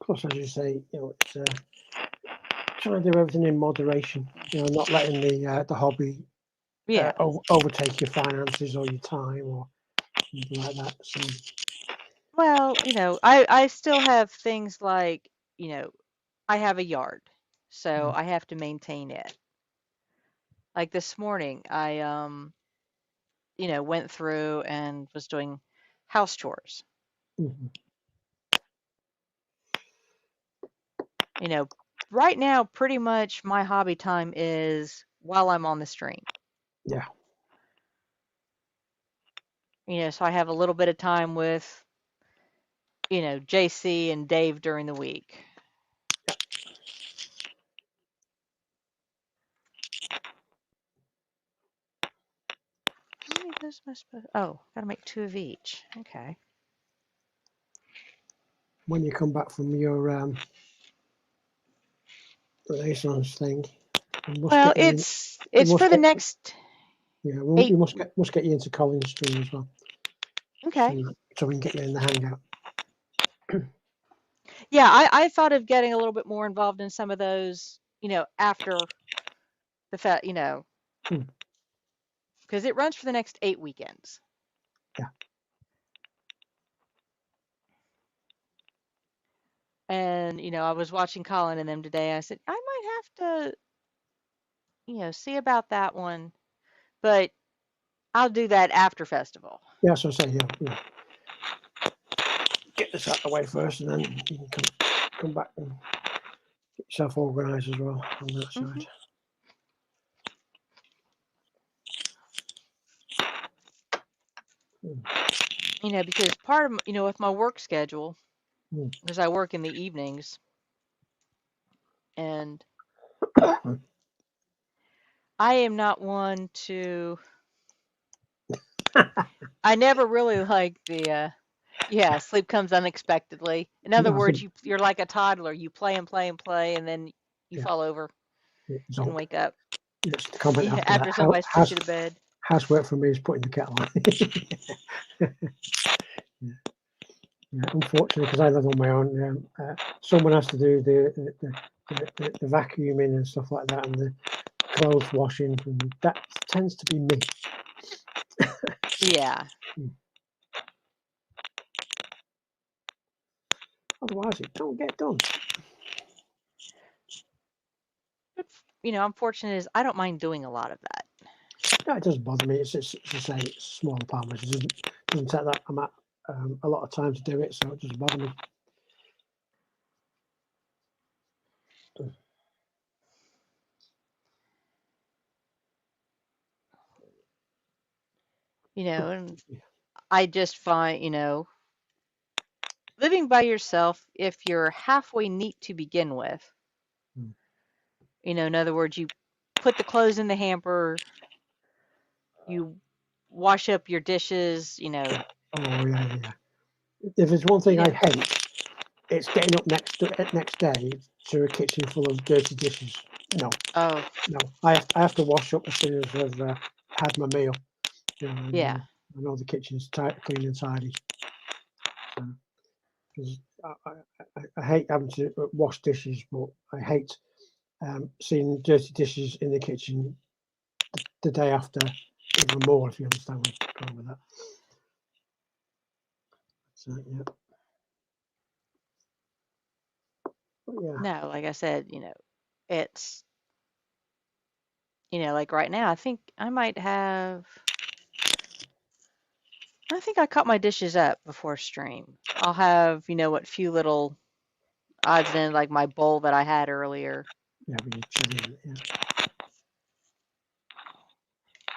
Plus, as you say, it's trying to do everything in moderation. Not letting the hobby overtake your finances or your time or something like that. So. Well, I still have things like, I have a yard, so I have to maintain it. Like this morning, I went through and was doing house chores. Mm-hmm. Right now, pretty much my hobby time is while I'm on the stream. Yeah. So I have a little bit of time with, JC and Dave during the week. How many of those am I supposed? Oh, gotta make 2 of each. Okay. When you come back from your Renaissance thing, well, it's for the next. Yeah, we must get you into Colin's stream as well. Okay. So we can get you in the Hangout. Yeah, I thought of getting a little bit more involved in some of those, after the fact, because it runs for the next 8 weekends. Yeah. And, I was watching Colin and them today. I said, I might have to, see about that one, but I'll do that after festival. Yeah, so I say, yeah. Get this out of the way first, and then you can come back and get yourself organised as well on that side. You know, because part of, you know, with my work schedule, Mm. because I work in the evenings, and I am not one to, I never really like the, yeah, sleep comes unexpectedly. In other No, words, you're like a toddler. You play and play and play, and then you yeah, fall over and zonk. wake up. Yes, the comment Yeah, after after that. somebody's put you to bed. Housework for me is putting the kettle on. Yeah. Yeah, unfortunately, because I live on my own, someone has to do the vacuuming and stuff like that, and the clothes washing, and that tends to be me. Yeah. Otherwise, it don't get done. But, you know, I'm fortunate is I don't mind doing a lot of that. No, it doesn't bother me. It's to say it's a small apartment. It doesn't take that amount, a lot of time to do it, so it doesn't bother me. You know, and I just find, you know, living by yourself, if you're halfway neat to begin with, you know, in other words, you put the clothes in the hamper, you wash up your dishes, you know. Oh yeah. If there's one thing I hate, it's getting up next day to a kitchen full of dirty dishes. No. Oh. No. I have to wash up as soon as I've had my meal. You know, Yeah. I know the kitchen's clean and tidy. So, 'cause I hate having to wash dishes, but I hate seeing dirty dishes in the kitchen the day after even more, if you understand where I'm going with that. So, yeah. Yeah. No, like I said, you know, it's, you know, like right now, I think I cut my dishes up before stream. I'll have, you know, what few little odds and ends, like my bowl that I had earlier. Yeah, yeah.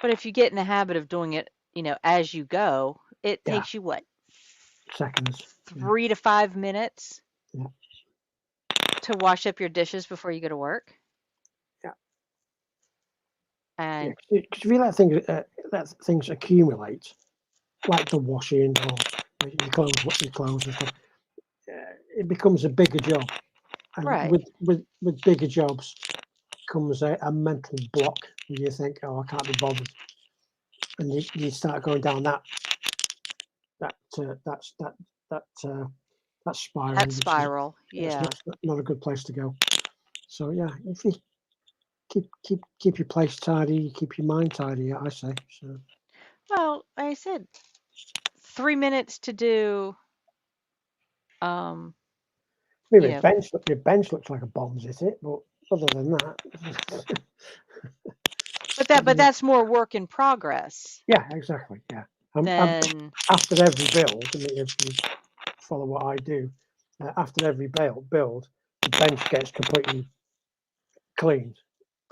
But if you get in the habit of doing it, you know, as you go, it takes you what? Seconds. 3 to 5 minutes. Yeah. To wash up your dishes before you go to work. Yeah. And because if you let things accumulate, like the washing or your clothes and stuff, it becomes a bigger job. And right. with bigger jobs comes a mental block where you think, oh, I can't be bothered, and you start going down that spiral. That spiral, yeah. It's not a good place to go. So yeah, if you keep your place tidy, keep your mind tidy, I say. So. Well, like I said, 3 minutes to do. Maybe your bench looks like a bomb's hit it, but other than that. But that's more work in progress. Yeah, exactly. Yeah. Then after every build, I mean, if you follow what I do, after every build, the bench gets completely cleaned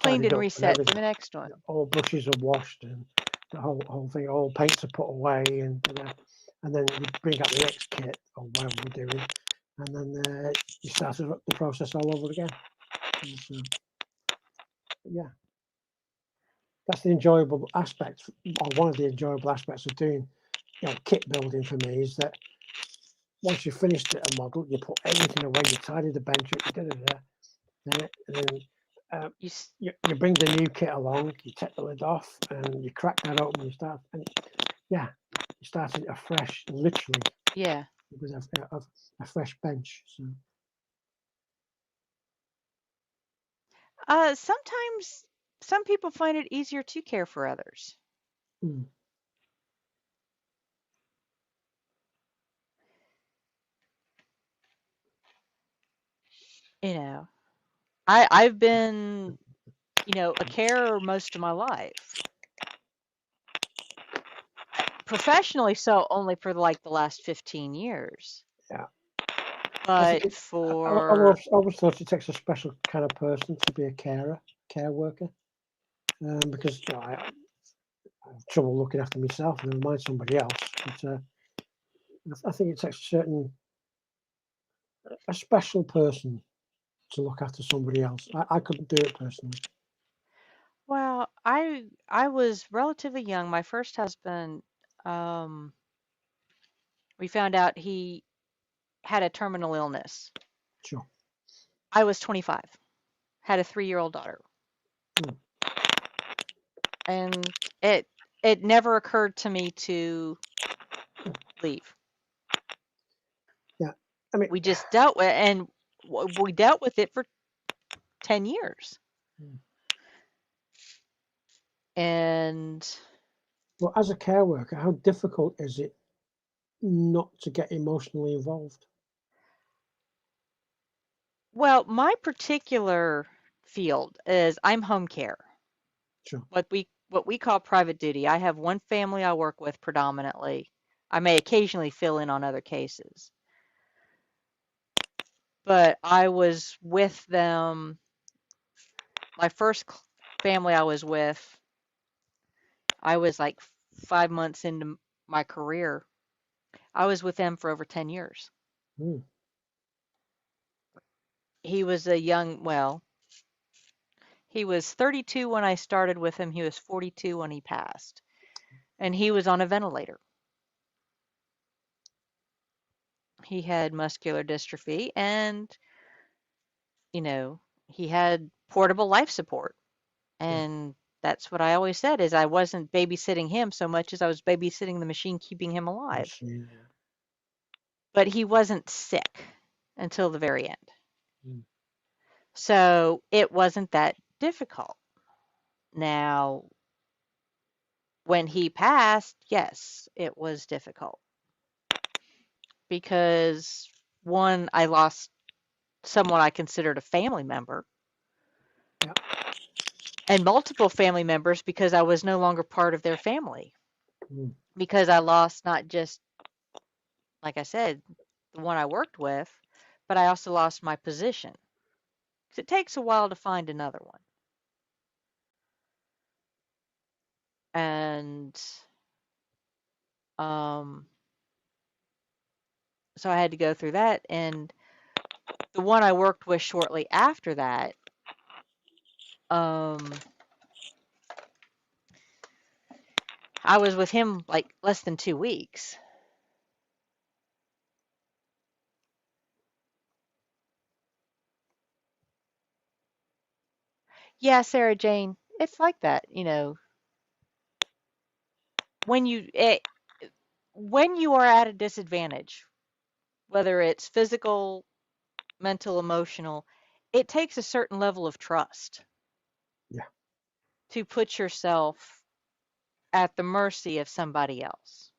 and reset for the next one. All brushes are washed and the whole thing, all paints are put away, and then you bring out the next kit or whatever we're doing, and then you start the process all over again. So, yeah, that's the enjoyable aspect, or one of the enjoyable aspects of doing, kit building for me, is that once you've finished a model, you put everything away, you tidy the bench up, then you bring the new kit along, you take the lid off, and you crack that open, you start it afresh, literally. Yeah. With a fresh bench. So. Sometimes some people find it easier to care for others. Mm. You know, I've been, you know, a carer most of my life. Professionally, so only for like the last 15 years. Yeah. But I always thought it takes a special kind of person to be a care worker, because I have trouble looking after myself, never mind somebody else. But I think it takes a special person to look after somebody else. I couldn't do it personally. Well, I was relatively young. My first husband, we found out he had a terminal illness. Sure. I was 25, had a 3-year-old daughter. Hmm. And it never occurred to me to leave. Yeah. I mean, We just dealt with we dealt with it for 10 years. Hmm. And well, as a care worker, how difficult is it not to get emotionally involved? well, my particular field is I'm home care. Sure. What we call private duty. I have one family I work with predominantly. I may occasionally fill in on other cases. But I was with them. My first family I was with, I was like 5 months into my career. I was with them for over 10 years. Hmm. He was he was 32 when I started with him. He was 42 when he passed. And he was on a ventilator. He had muscular dystrophy and, he had portable life support. And that's what I always said is I wasn't babysitting him so much as I was babysitting the machine keeping him alive. Yeah. But he wasn't sick until the very end. Hmm. So it wasn't that difficult. Now, when he passed, yes, it was difficult. Because one, I lost someone I considered a family member. Yeah. And multiple family members because I was no longer part of their family. Hmm. Because I lost not just, like I said, the one I worked with, but I also lost my position. 'Cause it takes a while to find another one. And so I had to go through that. And the one I worked with shortly after that, I was with him like less than 2 weeks. Yeah, Sarah Jane, it's like that, when you are at a disadvantage, whether it's physical, mental, emotional, it takes a certain level of trust. Yeah. To put yourself at the mercy of somebody else.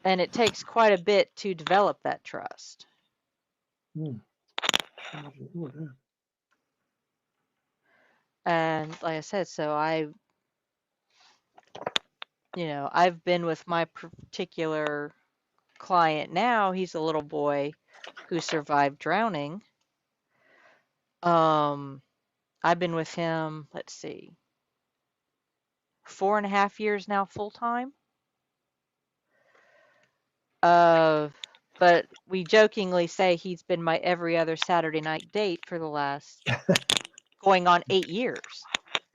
And it takes quite a bit to develop that trust. Hmm. Oh, yeah. And like I said, so I've been with my particular client now. He's a little boy who survived drowning. I've been with him, let's see, 4.5 years now full time. But we jokingly say he's been my every other Saturday night date for the last going on 8 years.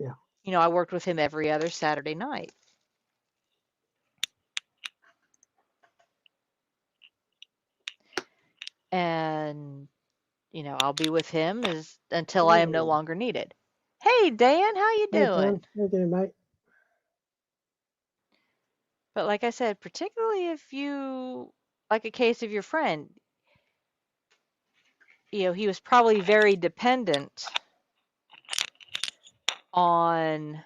Yeah. I worked with him every other Saturday night. And, I'll be with him until I am no longer needed. Hey, Dan, how you Hey, doing? Dan. How you doing, mate? But like I said, particularly if you, like a case of your friend, he was probably very dependent on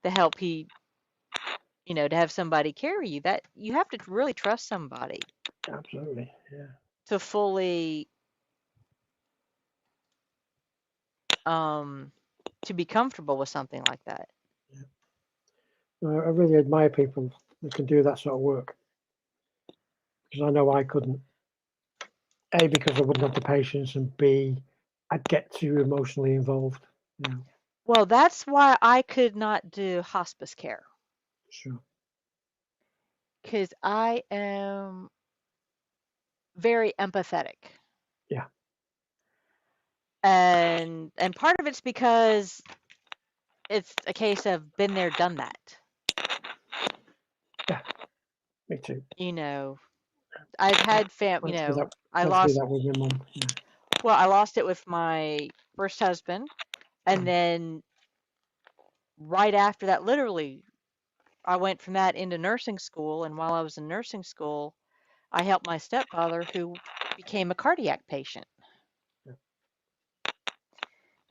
the help to have somebody carry you. That you have to really trust somebody. Absolutely, yeah. To fully to be comfortable with something like that. Yeah. No, I really admire people that can do that sort of work. Because I know I couldn't. A, because I wouldn't have the patience, and B, I'd get too emotionally involved. Well, that's why I could not do hospice care, Sure. because I am very empathetic. Yeah. And part of it's because it's a case of been there, done that. Me too. You know, I've had you Went through know, that. I Went through lost that with your mum. Yeah. well, I lost it with my first husband, and then right after that, literally, I went from that into nursing school, and while I was in nursing school, I helped my stepfather who became a cardiac patient. Yeah.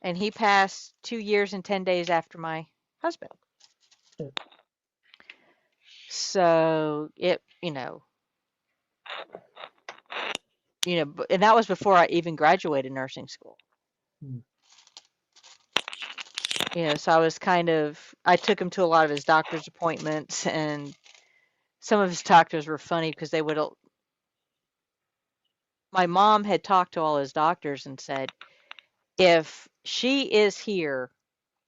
And he passed 2 years and 10 days after my husband. Yeah. So it, and that was before I even graduated nursing school. Mm. So I was I took him to a lot of his doctor's appointments, and some of his doctors were funny because my mom had talked to all his doctors and said, if she is here,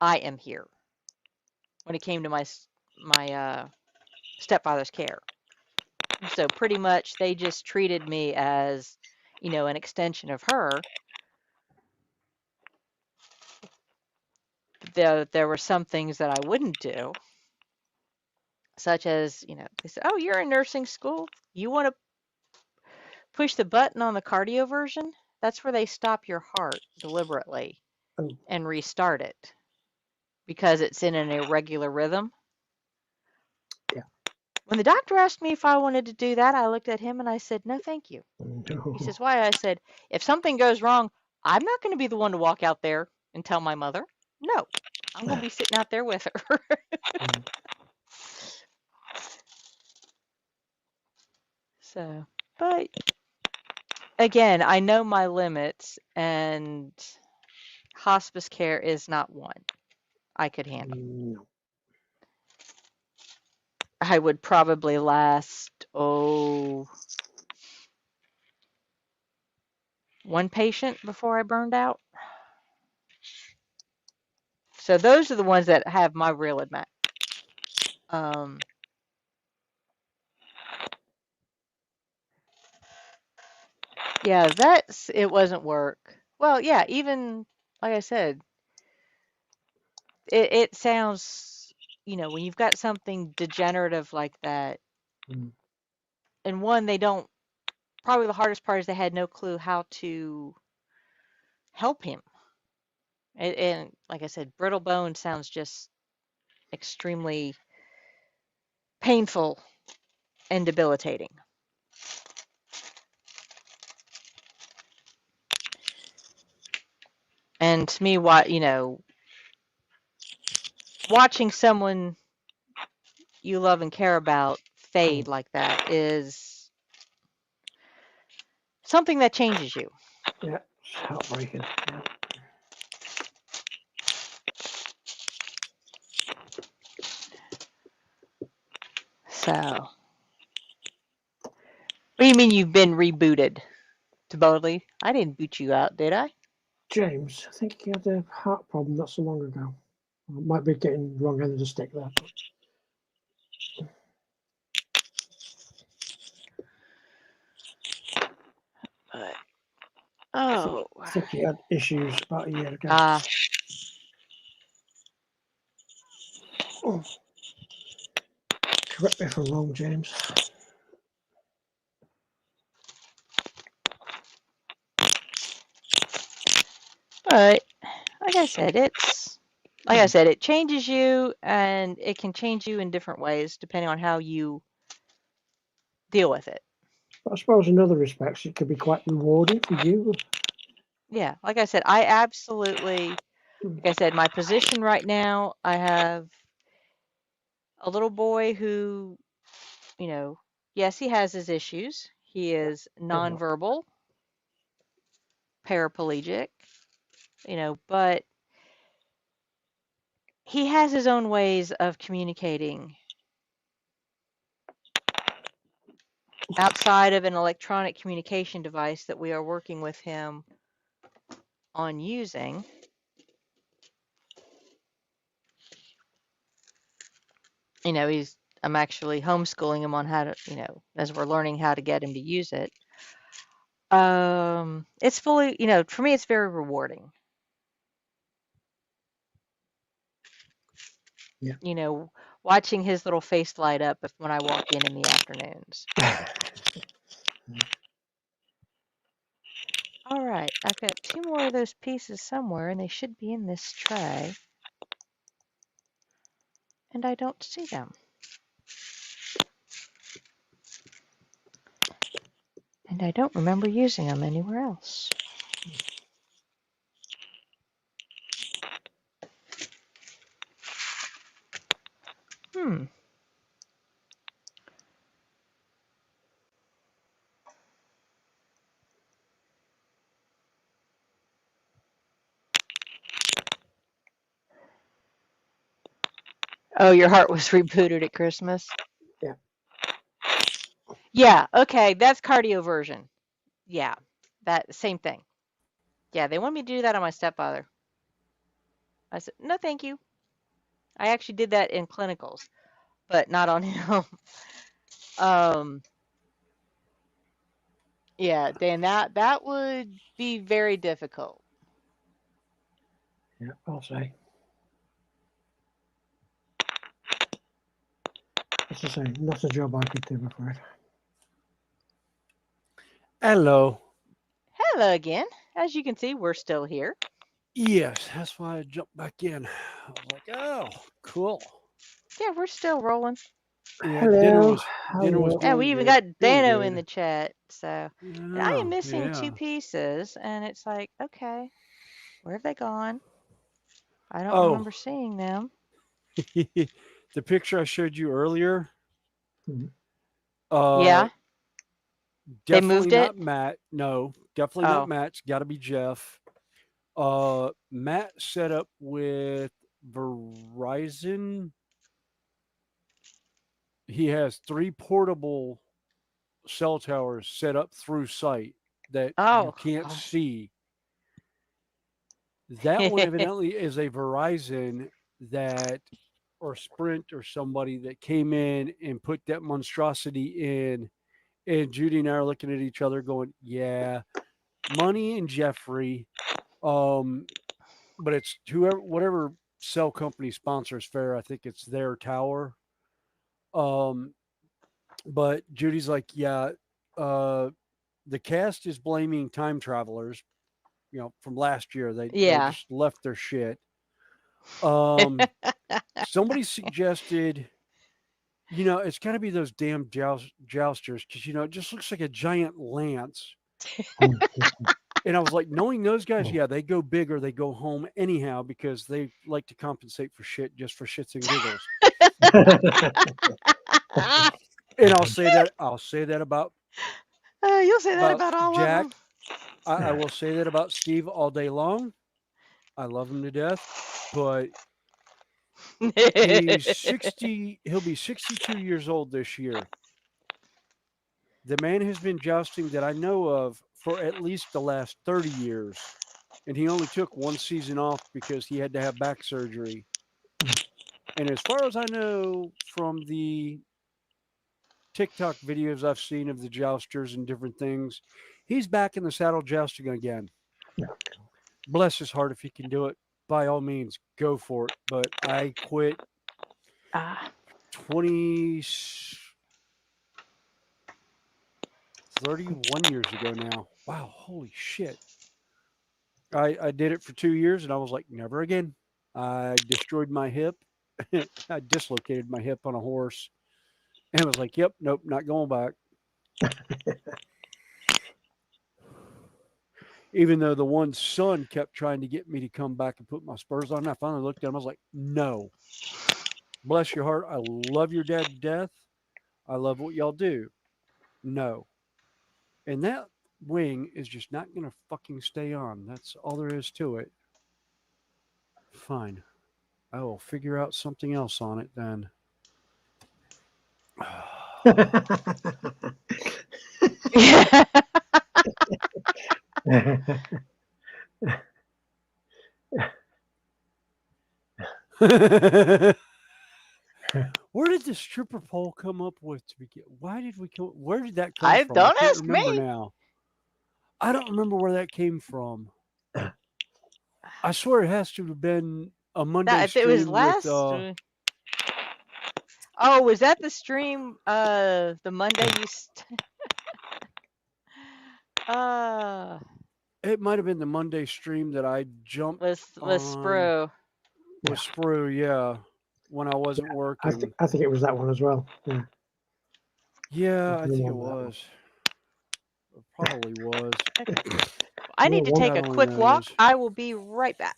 I am here, when it came to my stepfather's care. So pretty much they just treated me as, an extension of her. There were some things that I wouldn't do, such as, they said, oh, you're in nursing school. You want to push the button on the cardioversion? That's where they stop your heart deliberately and restart it because it's in an irregular rhythm. Yeah. When the doctor asked me if I wanted to do that, I looked at him and I said, no, thank you. No. He says, why? I said, if something goes wrong, I'm not going to be the one to walk out there and tell my mother. No, I'm going to be sitting out there with her. So, but again, I know my limits, and hospice care is not one I could handle. No. I would probably last, one patient before I burned out. So those are the ones that have my real admit. Yeah, it wasn't work. Well, yeah, even like I said, it sounds, when you've got something degenerative like that, and one, probably the hardest part is they had no clue how to help him. And like I said, brittle bone sounds just extremely painful and debilitating. And to me, watching someone you love and care about fade like that is something that changes you. Yeah, it's heartbreaking. Yeah. So, what do you mean you've been rebooted? Totally. I didn't boot you out, did I? James, I think he had a heart problem not so long ago. I might be getting the wrong end of the stick there. But, I think he had issues about a year ago. Correct me if I'm wrong, James. But like I said, it changes you, and it can change you in different ways depending on how you deal with it. But I suppose in other respects it could be quite rewarding for you. Yeah, like I said, I absolutely, like I said, my position right now, I have a little boy who, yes, he has his issues. He is nonverbal, paraplegic, but he has his own ways of communicating outside of an electronic communication device that we are working with him on using. I'm actually homeschooling him on how to, as we're learning how to get him to use it. It's fully, for me, it's very rewarding. Yeah. Watching his little face light up when I walk in the afternoons. All right, I've got 2 more of those pieces somewhere, and they should be in this tray. And I don't see them. And I don't remember using them anywhere else. Hmm. Oh, your heart was rebooted at Christmas? Yeah. Yeah, okay, that's cardioversion. Yeah, that same thing. Yeah, they want me to do that on my stepfather. I said, no, thank you. I actually did that in clinicals, but not on him. Yeah, Dan, that would be very difficult. Yeah, I'll say. As I say, not a job I could do, I'm afraid. Hello. Hello again. As you can see, we're still here. Yes, that's why I jumped back in. I was like, oh, cool. Yeah, we're still rolling. Yeah, Hello. dinner was Hello. Yeah, going we even good. got Dano in the chat. So, and I am Oh, missing yeah. 2 pieces, and it's like, okay, where have they gone? I don't remember seeing them. The picture I showed you earlier. Mhm. Yeah. They Definitely moved not it? Matt. No, definitely not Matt. It's got to be Jeff. Matt set up with Verizon. He has 3 portable cell towers set up through site that you can't see. That one evidently is a Verizon that, or Sprint or somebody that came in and put that monstrosity in. And Judy and I are looking at each other going, yeah, Money and Jeffrey. But it's whatever cell company sponsors Fair, I think it's their tower. But Judy's like, yeah, the cast is blaming time travelers, from last year. They just left their shit. Somebody suggested, it's got to be those damn jousters because it just looks like a giant lance. And I was like, knowing those guys, yeah, they go big or they go home anyhow because they like to compensate for shit just for shits and giggles. And I'll say that about you'll say that about all Jack. of them. I will say that about Steve all day long. I love him to death, but he's 60. He'll be 62 years old this year. The man has been jousting that I know of for at least the last 30 years. And he only took 1 season off because he had to have back surgery. And as far as I know from the TikTok videos I've seen of the jousters and different things, he's back in the saddle jousting again. Bless his heart if he can do it. By all means, go for it. But I quit 31 years ago now. Wow, holy shit. I did it for 2 years and I was like, never again. I destroyed my hip. I dislocated my hip on a horse and was like, yep, nope, not going back. Even though the one son kept trying to get me to come back and put my spurs on, I finally looked at him. I was like, no. Bless your heart. I love your dad to death. I love what y'all do. No. And that wing is just not going to fucking stay on. That's all there is to it. Fine. I will figure out something else on it then. Where did stripper pole come up with to begin? Why did we come? Where did that come from? I Don't can't ask remember me. now. I don't remember where that came from. I swear it has to have been a Monday Now, if it was stream with. last. Oh, was that the stream? The Monday you. It might have been the Monday stream that I jumped with on. Sprue. With Sprue, yeah. When I wasn't working. I think it was that one as well. Yeah. Yeah, I think it was. It probably was. I need to take a quick walk. I will be right back.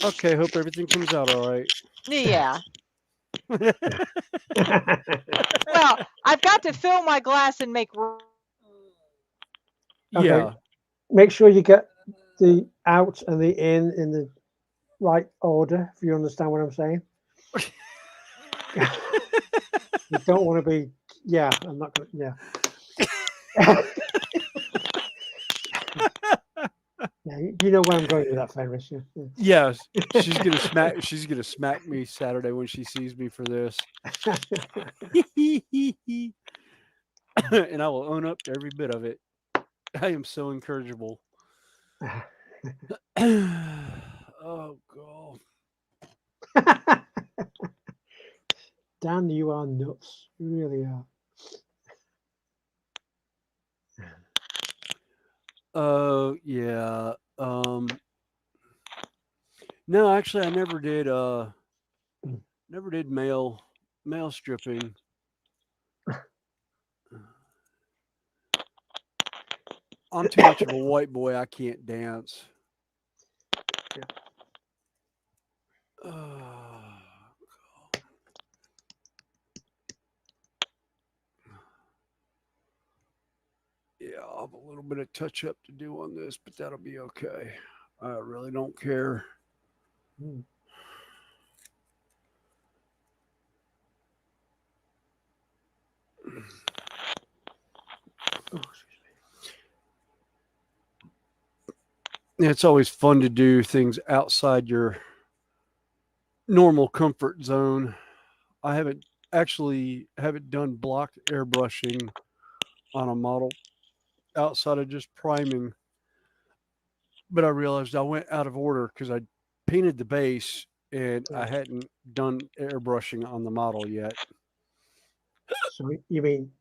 Okay, hope everything comes out all right. Yeah. Well, I've got to fill my glass and make room. Okay. Yeah. Make sure you get the out and the in the right order, if you understand what I'm saying. You don't want to be, yeah, I'm not going to, yeah. Yeah, you know where I'm going with that, Ferris. Yeah. Yes, she's gonna smack me Saturday when she sees me for this. And I will own up to every bit of it. I am so incorrigible. Oh God. Dan, you are nuts. You really are. Yeah. No, actually I never did male stripping. I'm too much of a white boy. I can't dance. Yeah, I'll have a little bit of touch up to do on this, but that'll be okay. I really don't care. It's always fun to do things outside your normal comfort zone. I haven't done block airbrushing on a model outside of just priming. But I realized I went out of order because I painted the base and I hadn't done airbrushing on the model yet. So you mean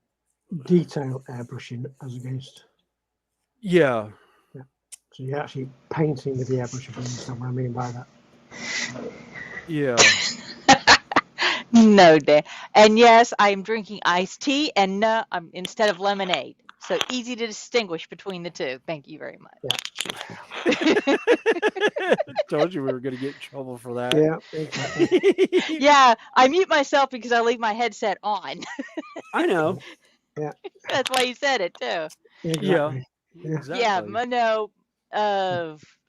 detail airbrushing as against? Yeah. So you're actually painting with the airbrush, if you understand what I mean by that. Yeah. No, Dan. And yes, I'm drinking iced tea, and no, I'm instead of lemonade. So easy to distinguish between the two. Thank you very much. Yeah. Told you we were going to get in trouble for that. Yeah, exactly. Yeah, I mute myself because I leave my headset on. I know. Yeah. That's why you said it too. Exactly. Yeah. Exactly. Yeah, no.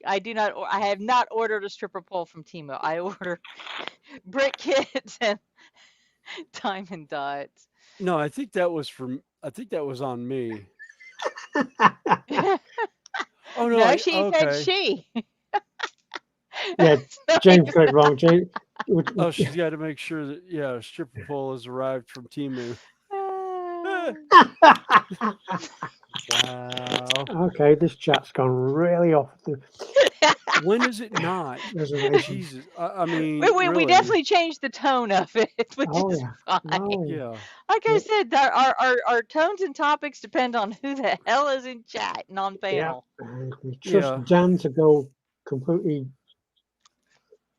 I do not. I have not ordered a stripper pole from Timo. I order brick kits and diamond dots. No, I think that was on me. Oh no! She said she. Yeah, James got it wrong. James. Oh, she's got to make sure that a stripper pole has arrived from Temu. Wow. Okay, this chat's gone really off. When is it not? Jesus, I mean, we definitely changed the tone of it, which is fine. Oh, yeah. Like I said, our tones and topics depend on who the hell is in chat and on panel. Yeah. We trust Dan to go completely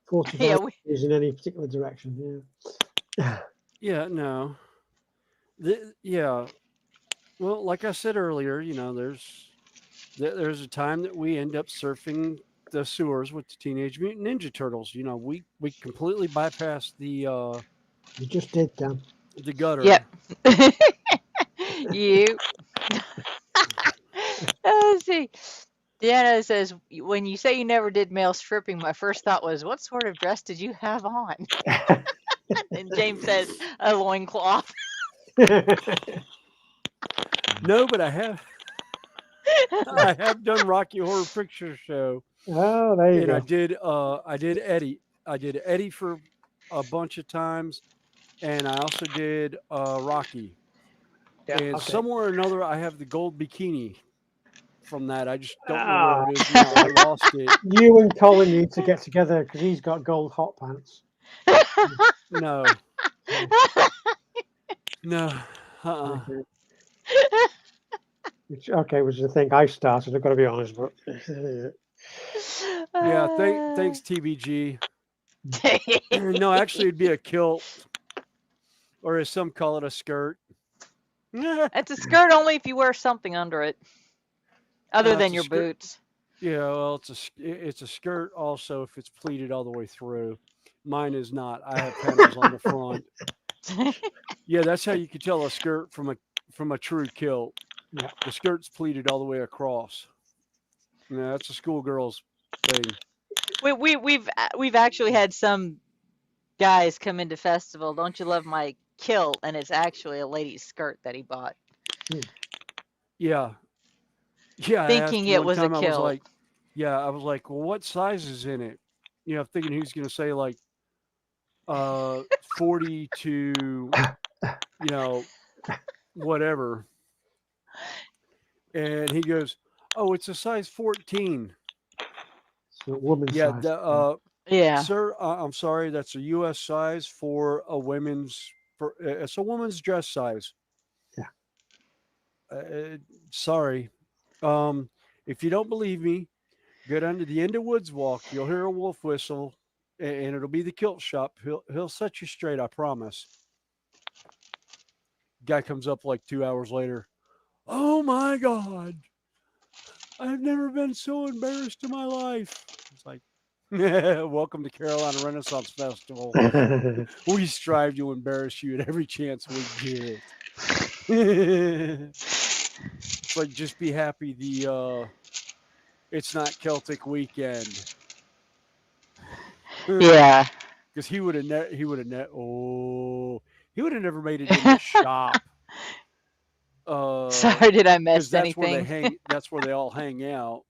45 degrees in any particular direction. Yeah. Yeah. No. Well, like I said earlier, there's a time that we end up surfing the sewers with the Teenage Mutant Ninja Turtles. We completely bypassed the. You just did, Dan. The gutter. Yep. You. Let's see. Deanna says, when you say you never did male stripping, my first thought was, what sort of dress did you have on? And James says, a loincloth. No, but I have. I have done Rocky Horror Picture Show. Oh, there you go. And I did Eddie. I did Eddie for a bunch of times, and I also did Rocky. Yeah, And okay. somewhere or another, I have the gold bikini from that. I just don't know Ah. where it is now. I lost it. You and Colin need to get together because he's got gold hot pants. No, no. Okay. Which is the thing I started. I've got to be honest, but Yeah, thanks TBG. No, actually, it'd be a kilt, or as some call it, a skirt. It's a skirt only if you wear something under it, other It's than a your skirt. boots. Yeah, well, it's a skirt also if it's pleated all the way through. Mine is not. I have panels on the front. Yeah, that's how you can tell a skirt from a true kilt. yeah. The skirt's pleated all the way across. Yeah, that's a schoolgirl's thing. We've actually had some guys come into festival. Don't you love my kilt? And it's actually a lady's skirt that he bought, Yeah, yeah. I asked thinking him it one was a time. I was kilt. like, well, what size is in it? You know, thinking he was going to say like 40 to, you know, whatever. And he goes, "Oh, it's a size 14." So woman's Yeah, size. Yeah. sir, I'm sorry, that's a U.S. size for a women's. It's a woman's dress size. Yeah. Sorry. Um, if you don't believe me, go down to the end of Woods Walk. You'll hear a wolf whistle, and it'll be the kilt shop. He'll set you straight. I promise. Guy comes up like 2 hours later. Oh my God! I've never been so embarrassed in my life. It's like, welcome to Carolina Renaissance Festival. We strive to embarrass you at every chance we get. It's like, just be happy it's not Celtic weekend. Yeah. Because he would have he would have he would have never made it in the shop. Sorry, did I Because miss that's where they anything? that's where they all hang out.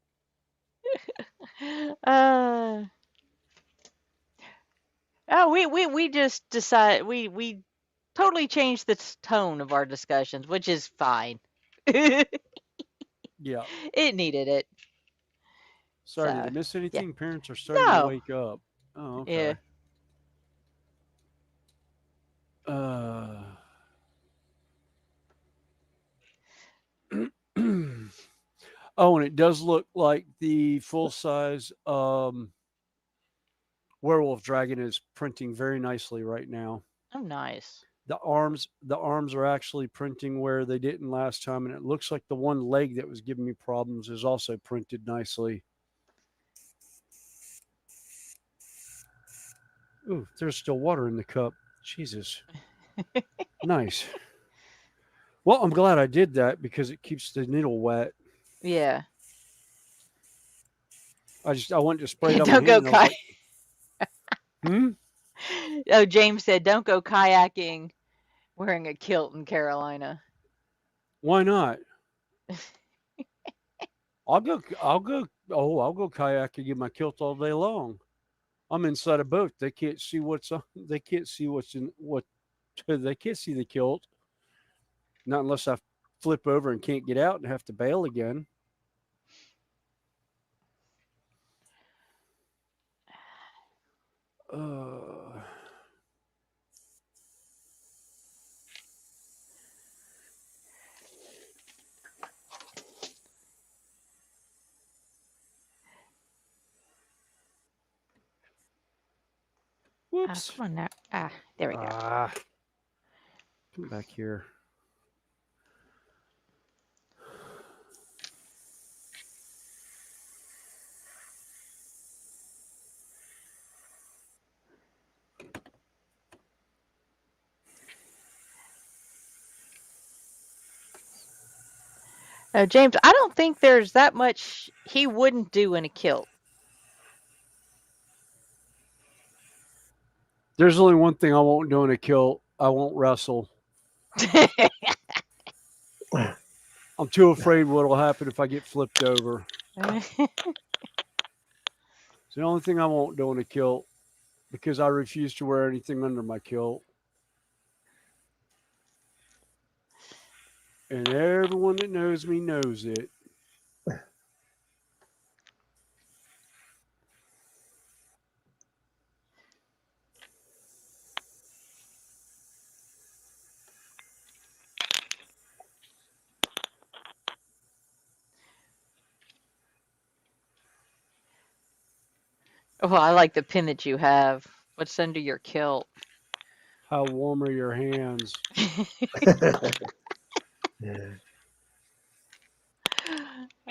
Oh, we just decide we totally changed the tone of our discussions, which is fine. Yeah. It needed it. Sorry, did I So, miss yeah. anything? Parents are starting to No. wake up. Oh, Yeah. okay. Uh Oh, and it does look like the full size werewolf dragon is printing very nicely right now. Oh, nice. The arms are actually printing where they didn't last time, and it looks like the one leg that was giving me problems is also printed nicely. Ooh, there's still water in the cup. Jesus. Nice. Well, I'm glad I did that because it keeps the needle wet. Yeah. I wanted to spray it on my Don't hand, go and I was like, Oh, James said, don't go kayaking wearing a kilt in Carolina. why not? I'll go kayaking in my kilt all day long. I'm inside a boat. They can't see what's on. They can't see what's in what. They can't see the kilt. Not unless I flip over and can't get out and have to bail again. Whoops. Come on now. There we go. Come back here. James, I don't think there's that much he wouldn't do in a kilt. There's only one thing I won't do in a kilt. I won't wrestle. I'm too afraid what'll happen if I get flipped over. It's the only thing I won't do in a kilt because I refuse to wear anything under my kilt. and everyone that knows me knows it. Oh, I like the pin that you have. What's under your kilt? How warm are your hands?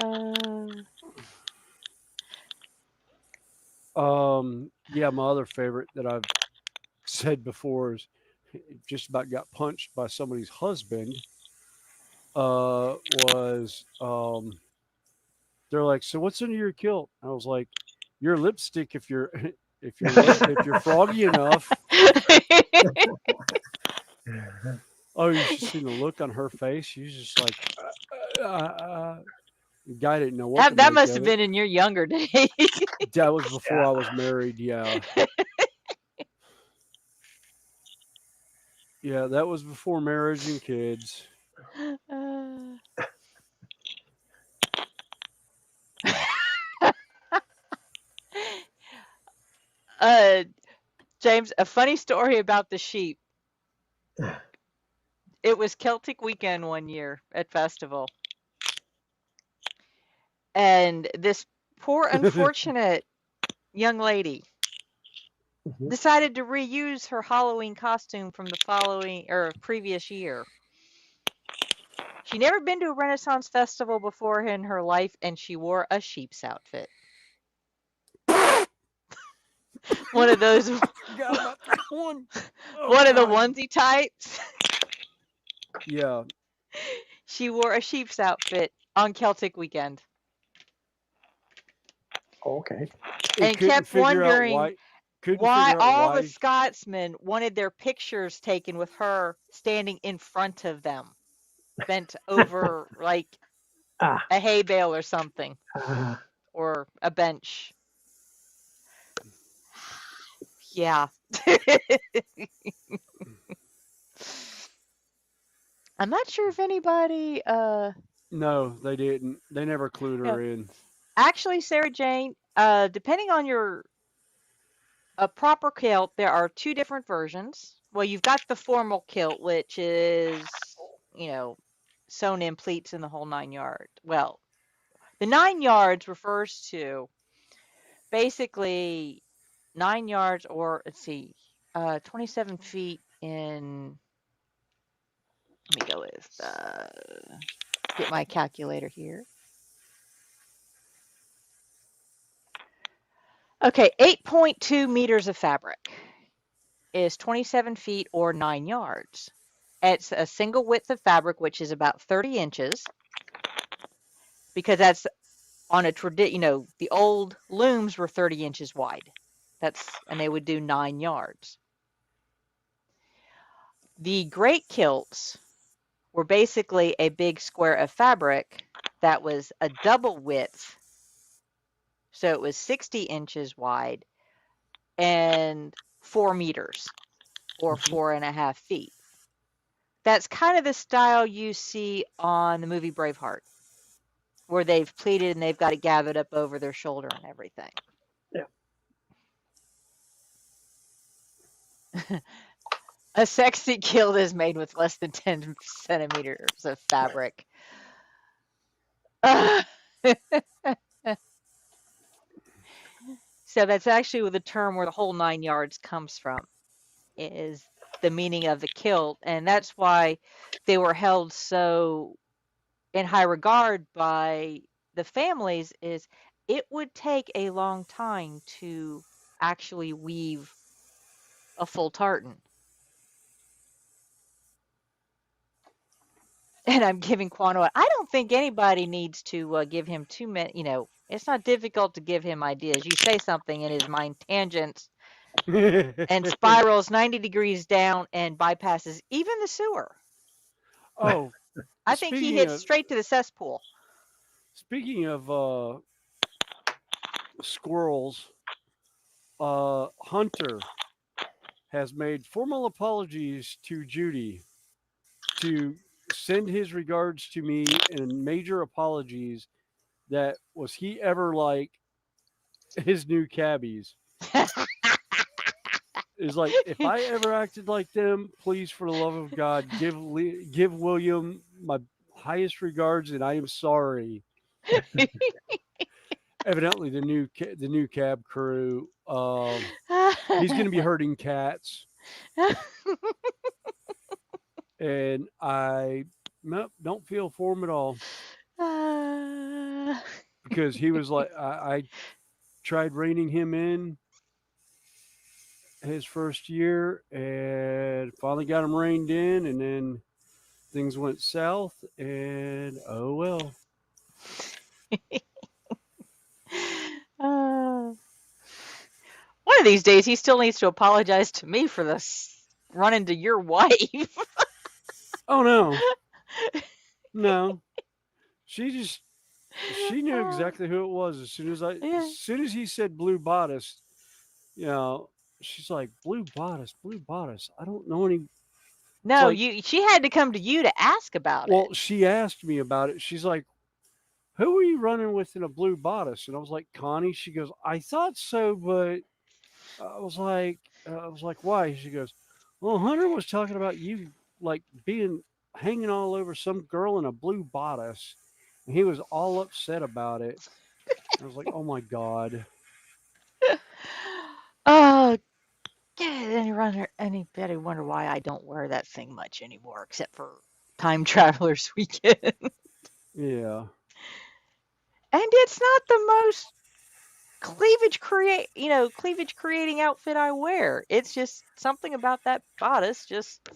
Uh, Yeah, my other favorite that I've said before is just about got punched by somebody's husband. Was they're like, so what's under your kilt? I was like, your lipstick if you're if you're froggy enough. Oh, you should see the look on her face. She's just like, the guy didn't know what to that make must of have it. been in your younger days. That was before I was married. Yeah, yeah, that was before marriage and kids. uh, James, a funny story about the sheep. It was Celtic weekend one year at festival, and this poor unfortunate young lady decided to reuse her Halloween costume from the following or previous year. She never been to a Renaissance festival before in her life, and she wore a sheep's outfit. One of those, Forgot about that one. Oh, one of the God. onesie types. Yeah. She wore a sheep's outfit on Celtic weekend. Okay. And Couldn't kept figure out wondering why. why all the Scotsmen wanted their pictures taken with her standing in front of them, bent over like Ah. a hay bale or something, Ah. or a bench. Yeah. I'm not sure if anybody No, they didn't. They never clued yeah. her in. Actually, Sarah Jane, depending on your proper kilt, there are two different versions. Well, you've got the formal kilt, which is, sewn in pleats in the whole 9 yards. Well, the 9 yards refers to basically 9 yards, or let's see, 27 feet in. Let me go with get my calculator here. Okay, 8.2 meters of fabric is 27 feet or 9 yards. It's a single width of fabric, which is about 30 inches, because that's on a the old looms were 30 inches wide. And they would do 9 yards. The great kilts were basically a big square of fabric that was a double width. So it was 60 inches wide and 4 meters or 4.5 feet. That's kind of the style you see on the movie Braveheart, where they've pleated and they've got it gathered up over their shoulder and everything. Yeah. A sexy kilt is made with less than 10 centimeters of fabric. So that's actually the term where the whole 9 yards comes from, is the meaning of the kilt. And that's why they were held so in high regard by the families, is it would take a long time to actually weave a full tartan. And I'm giving Quano, I don't think anybody needs to give him too many, it's not difficult to give him ideas. You say something and his mind tangents and spirals 90 degrees down and bypasses even the sewer. Oh, I think he hits straight to the cesspool. Speaking of squirrels, Hunter has made formal apologies to Judy to send his regards to me and major apologies. That was he ever like his new cabbies? Is like, if I ever acted like them, please, for the love of God, give William my highest regards, and I am sorry. Evidently, the new cab crew, he's going to be herding cats, and I don't feel for him at all because he was like, I tried reining him in his first year and finally got him reined in, and then things went south, and oh well. One of these days, he still needs to apologize to me for this run into your wife. Oh no, no, she knew exactly who it was as soon as Yeah. as soon as he said blue bodice. You know, she's like, blue bodice, blue bodice. I don't know any. No, like, she had to come to you to ask about Well, it. she asked me about it. She's like, who are you running with in a blue bodice? And I was like, Connie. She goes, I thought so, but I was like, why? She goes, well, Hunter was talking about you like being hanging all over some girl in a blue bodice, and he was all upset about it. I was like, oh my god. Oh, yeah. Anybody wonder why I don't wear that thing much anymore, except for Time Traveler's Weekend? Yeah. And it's not the most cleavage creating outfit I wear. It's just something about that bodice just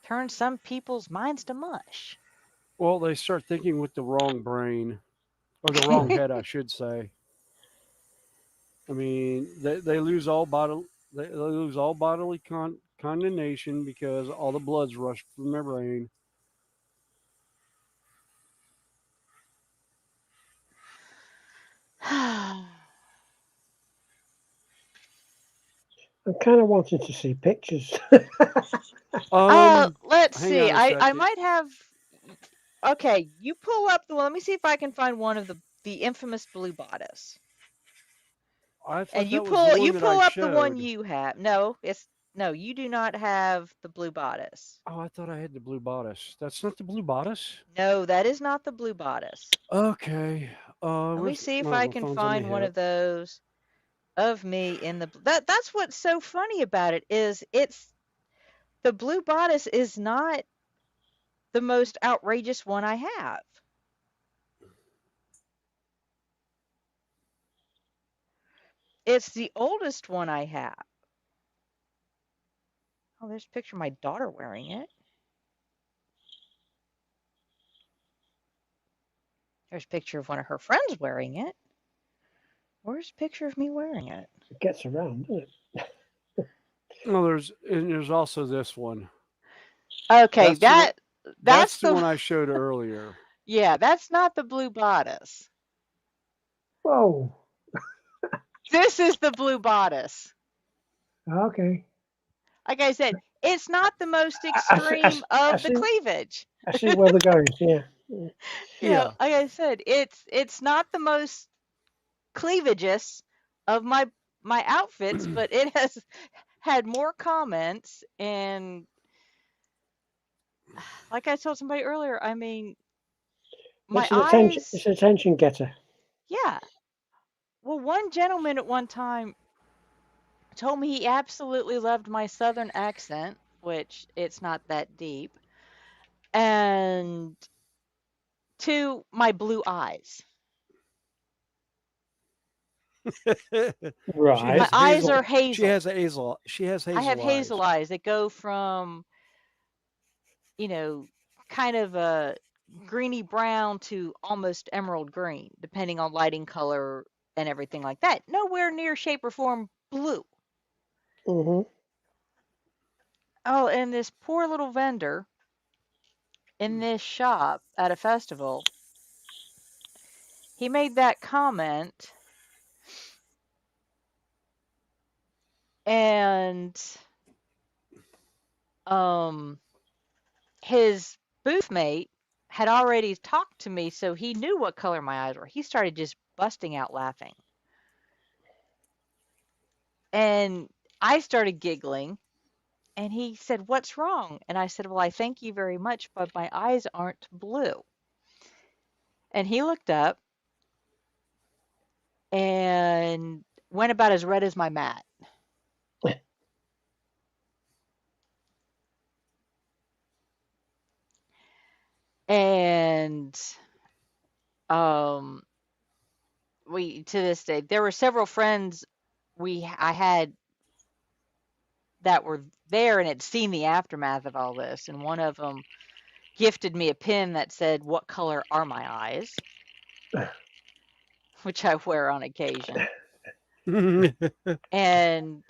turns some people's minds to mush. Well, they start thinking with the wrong brain, or the wrong head, I should say. I mean, they lose all bodily condemnation because all the blood's rushed from their brain. I'm kind of wanting to see pictures. Let's hang see. on a I second. might have. Okay, you pull up the one. Let me see if I can find one of the infamous blue bodice. I thought And you that was the one you that pull I up the one showed. you have. No, you do not have the blue bodice. Oh, I thought I had the blue bodice. That's not the blue bodice? No, that is not the blue bodice. Okay. Let me see if my I can phone's on my find one hip. of those of me in the that's what's so funny about it is it's the blue bodice is not the most outrageous one I have. It's the oldest one I have. Oh, there's a picture of my daughter wearing it. There's a picture of one of her friends wearing it. Where's a picture of me wearing it? It gets around, doesn't it? No, there's also this one. Okay, that's the one I showed earlier. Yeah, that's not the blue bodice. Whoa. This is the blue bodice. Okay. Like I said, it's not the most extreme of the cleavage. I see where they're going. Yeah. You know, like I said, it's not the most cleavageous of my outfits, but it has had more comments, and like I told somebody earlier, I mean, my eyes. It's an attention getter. Yeah. Well, one gentleman at one time told me he absolutely loved my southern accent, which it's not that deep, and two, my blue eyes. Right. My eyes are hazel. She has hazel. I have hazel eyes that go from, kind of a greeny brown to almost emerald green, depending on lighting color and everything like that. Nowhere near shape or form blue. Mm-hmm. Oh, and this poor little vendor in this shop at a festival, he made that comment, and his booth mate had already talked to me, so he knew what color my eyes were. He started just busting out laughing. And I started giggling, and he said, "What's wrong?" And I said, "Well, I thank you very much, but my eyes aren't blue." And he looked up and went about as red as my mat. And we, to this day, there were several friends I had that were there and had seen the aftermath of all this, and one of them gifted me a pin that said, "What color are my eyes?" which I wear on occasion. And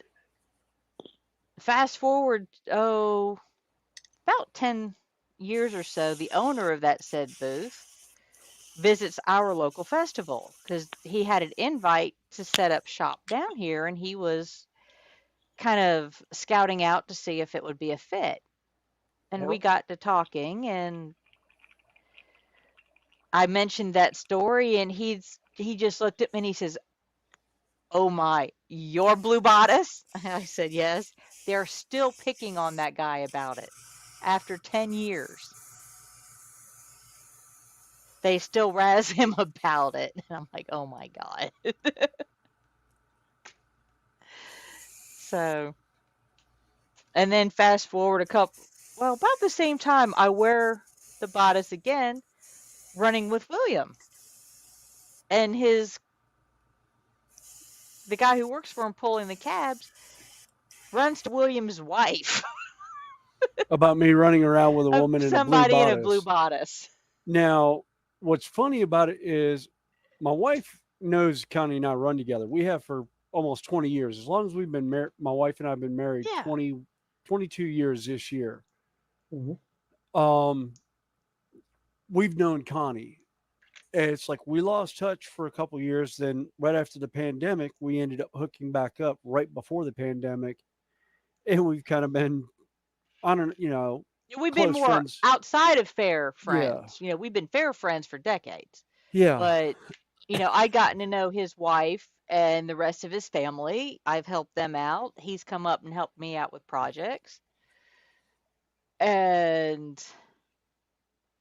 fast forward, about 10 years or so, the owner of that said booth visits our local festival because he had an invite to set up shop down here, and he was kind of scouting out to see if it would be a fit. And we got to talking, and I mentioned that story, and he just looked at me and he says, "Oh my, you're Blue Bodice?" I said, "Yes." They're still picking on that guy about it after 10 years. They still razz him about it. And I'm like, "Oh my God." So, and then fast forward about the same time, I wear the bodice again, running with William. And the guy who works for him pulling the cabs runs to William's wife. About me running around with a woman in a blue Somebody in a blue bodice. bodice. Now, what's funny about it is my wife knows Connie and I run together. We have for almost 20 years. As long as we've been married, my wife and I have been married Yeah. 22 years this year. Mhm. We've known Connie. And it's like we lost touch for a couple years. Then, right after the pandemic, we ended up hooking back up right before the pandemic. And we've kind of been on, We've been close more friends. outside of fair Yeah. friends. We've been fair friends for decades. Yeah. But, I gotten to know his wife and the rest of his family. I've helped them out. He's come up and helped me out with projects. And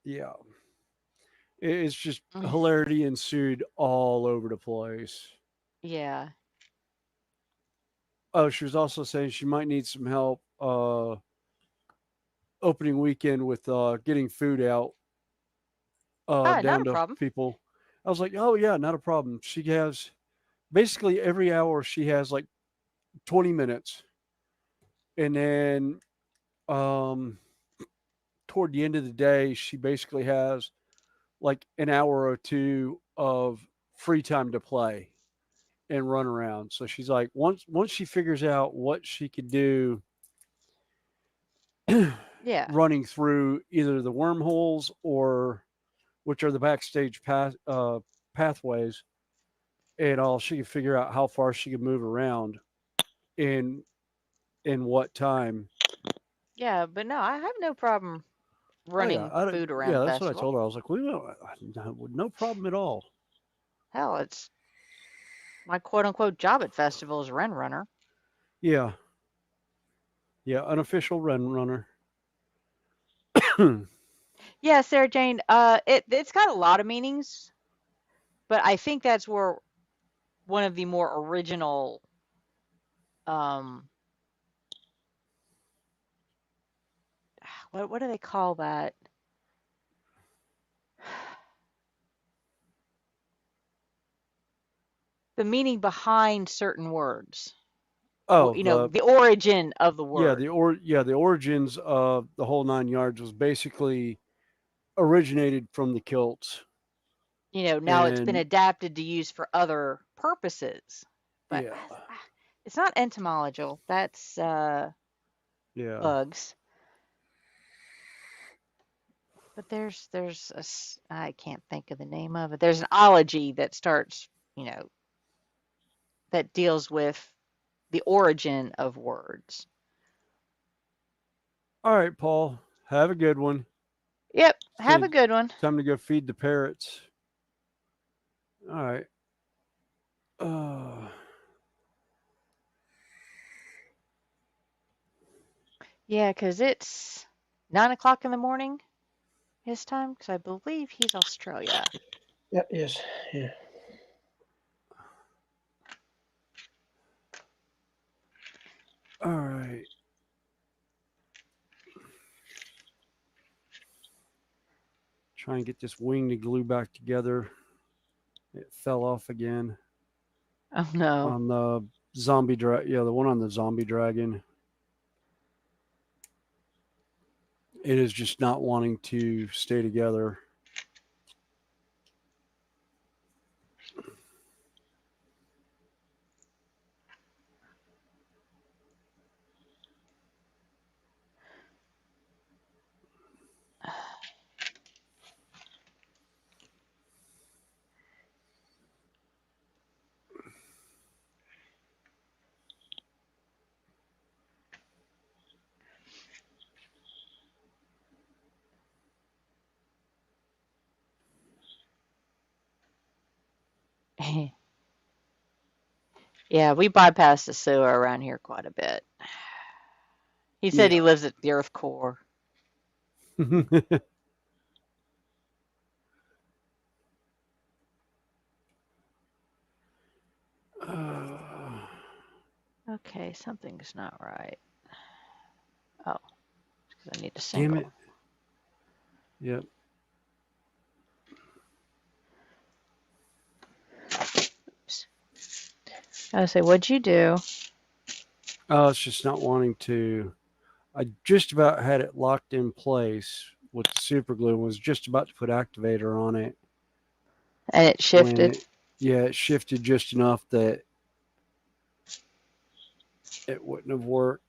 Yeah. It's just hilarity ensued all over the place. yeah. Oh, she was also saying she might need some help opening weekend with getting food out Not down a to problem. people. I was like, oh yeah, not a problem. She has basically every hour she has like 20 minutes. And then toward the end of the day, she basically has like an hour or two of free time to play and run around. So she's like, once she figures out what she could do Yeah. running through either the wormholes or which are the backstage pathways, and all she can figure out how far she can move around in what time. Yeah, but no, I have no problem Oh yeah, running food around yeah, the that's what I festival. told her. I was like, no problem at all. Hell, it's my quote unquote job at festival is Ren Runner. Yeah, yeah, unofficial run runner. Yeah, Sarah Jane, it's got a lot of meanings, but I think that's where one of the more original what do they call that? The meaning behind certain words. Oh, The origin of the word. the origins of the whole 9 yards was basically originated from the kilts. Now it's been And adapted to use for other purposes. But yeah, it's not entomological. That's yeah. bugs. But I can't think of the name of it. There's an ology that starts, that deals with the origin of words. All right, Paul. Have a good one. Yep. Have a good one. Time to go feed the parrots. All right. Yeah, because it's 9 o'clock in the morning his time, because I believe he's Australia. Yeah, yes, yeah. All right. Try and get this wing to glue back together. It fell off again. Oh no. On the zombie dragon. Yeah, the one on the zombie dragon. It is just not wanting to stay together. Yeah, we bypass the sewer around here quite a bit. He said he lives at the Earth core. Okay, something's not right. Oh, because I need a single. Damn it. Yep. Oops. I was say, what'd you do? Oh, it's just not wanting to. I just about had it locked in place with the super glue and was just about to put activator on it. And it shifted? It shifted just enough that it wouldn't have worked.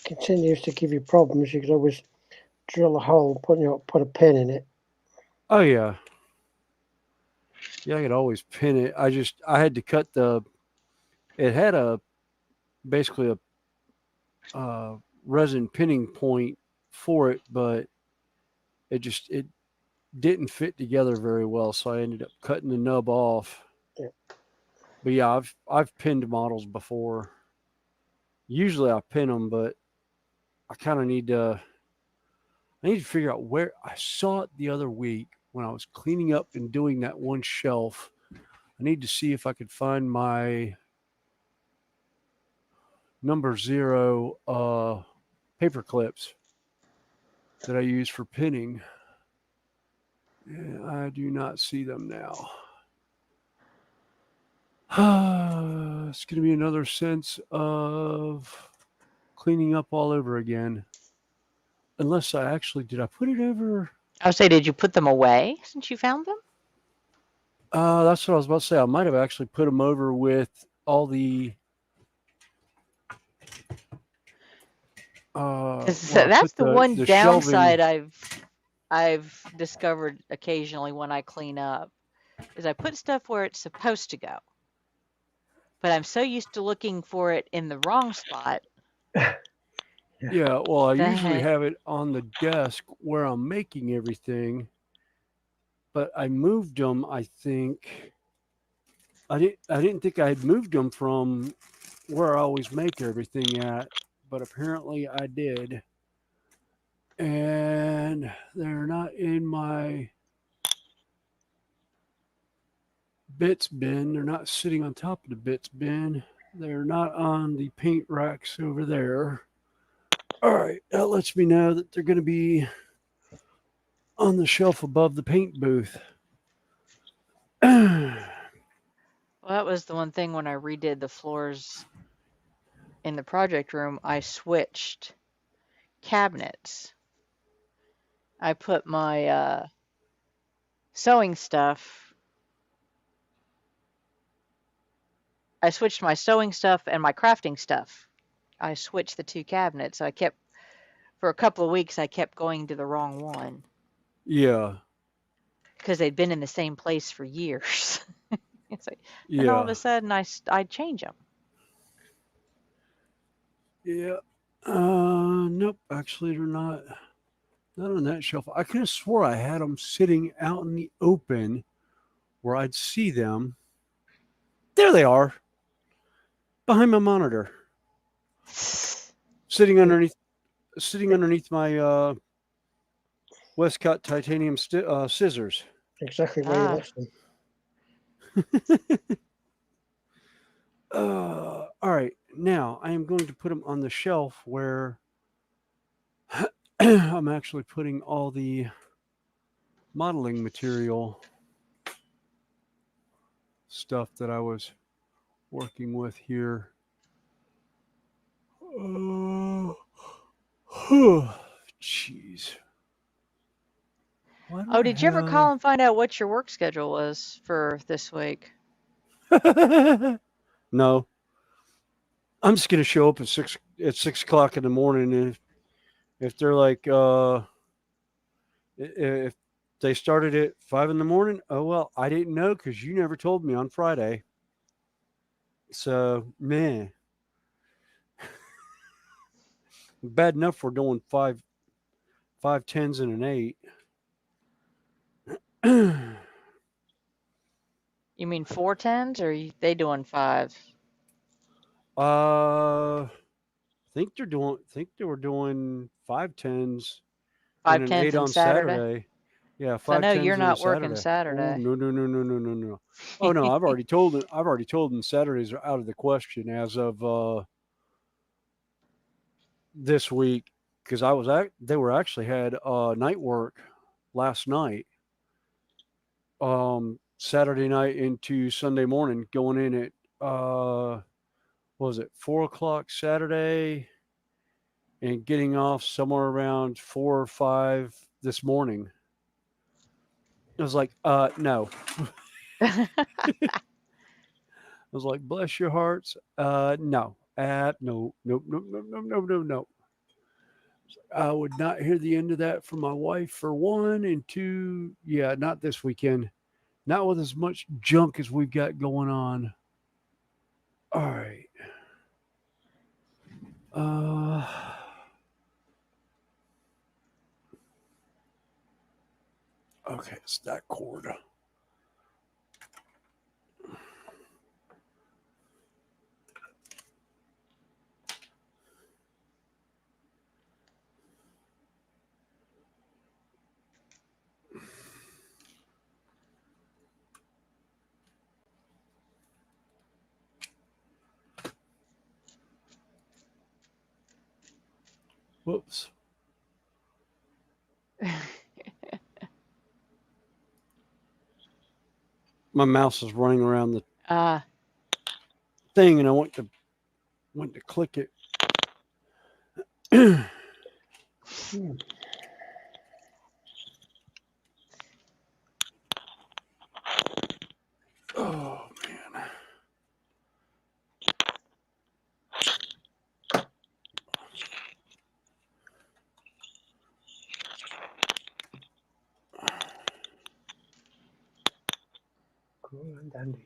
Continues to give you problems, you could always drill a hole, put a pin in it. Oh yeah. Yeah, I could always pin it. I had to cut it had basically a resin pinning point for it, but it didn't fit together very well, so I ended up cutting the nub off. Yeah. But yeah, I've pinned models before. Usually I pin them, but I kind of need to figure out where I saw it the other week when I was cleaning up and doing that one shelf. I need to see if I could find my number 0 paper clips that I use for pinning. And I do not see them now. It's going to be another sense of cleaning up all over again. Unless did I put it over? I would say, did you put them away since you found them? That's what I was about to say. I might have actually put them over with all the. That's the one downside shelving. I've discovered occasionally when I clean up, is I put stuff where it's supposed to go. But I'm so used to looking for it in the wrong spot. Yeah, well, I usually have it on the desk where I'm making everything, but I moved them. I think I didn't think I had moved them from where I always make everything at, but apparently I did, and they're not in my bits bin. They're not sitting on top of the bits bin. They're not on the paint racks over there. All right, that lets me know that they're going to be on the shelf above the paint booth. Well, that was the one thing when I redid the floors in the project room, I switched cabinets. I put my sewing stuff. I switched my sewing stuff and my crafting stuff. I switched the two cabinets. I kept, for a couple of weeks, I kept going to the wrong one. Yeah. because they'd been in the same place for years. It's like, then all of Yeah. a sudden I'd change them. Yeah. Nope. Actually, they're not. Not on that shelf. I could have swore I had them sitting out in the open where I'd see them. There they are, behind my monitor, sitting underneath my Westcott titanium scissors. Exactly where you lost them. All right, now I am going to put them on the shelf where I'm actually putting all the modeling material stuff that I was working with here. Jeez. Oh, did you ever call and find out what your work schedule was for this week? No. I'm just gonna show up at 6 o'clock in the morning, and if they're like if they started at 5 in the morning, oh well, I didn't know because you never told me on Friday. So man, bad enough we're doing five tens and an 8. You mean 4 10s, or they doing 5? Think they were doing 5 10s 5 and an 10s 8 and on Saturday? Saturday. Yeah, 'Cause I 5 know 10s you're and a not working Saturday. Oh Saturday. no. Oh no, I've already told them Saturdays are out of the question as of this week because they were actually had night work last night, Saturday night into Sunday morning, going in at what was it 4 o'clock Saturday and getting off somewhere around 4 or 5 this morning. I was like, no. I was like, bless your hearts. No. No. I would not hear the end of that from my wife for one, and two, yeah, not this weekend. Not with as much junk as we've got going on. All right. Okay, it's that cord. Whoops. My mouse is running around the thing, and I went to click it. Oh man. Cool and dandy.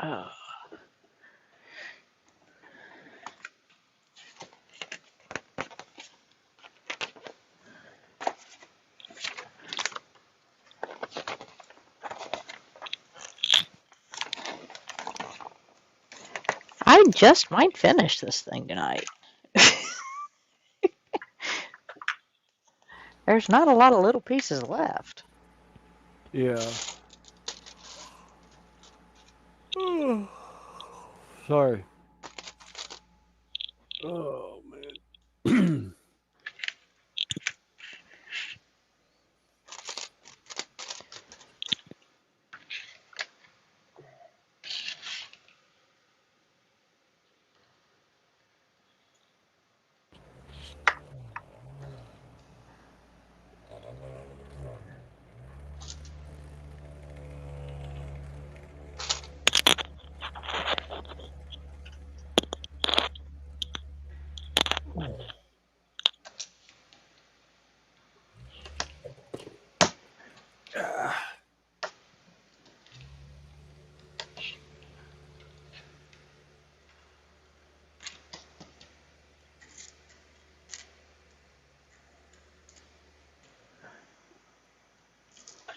Oh. I just might finish this thing tonight. There's not a lot of little pieces left. Yeah. Sorry. Oh man.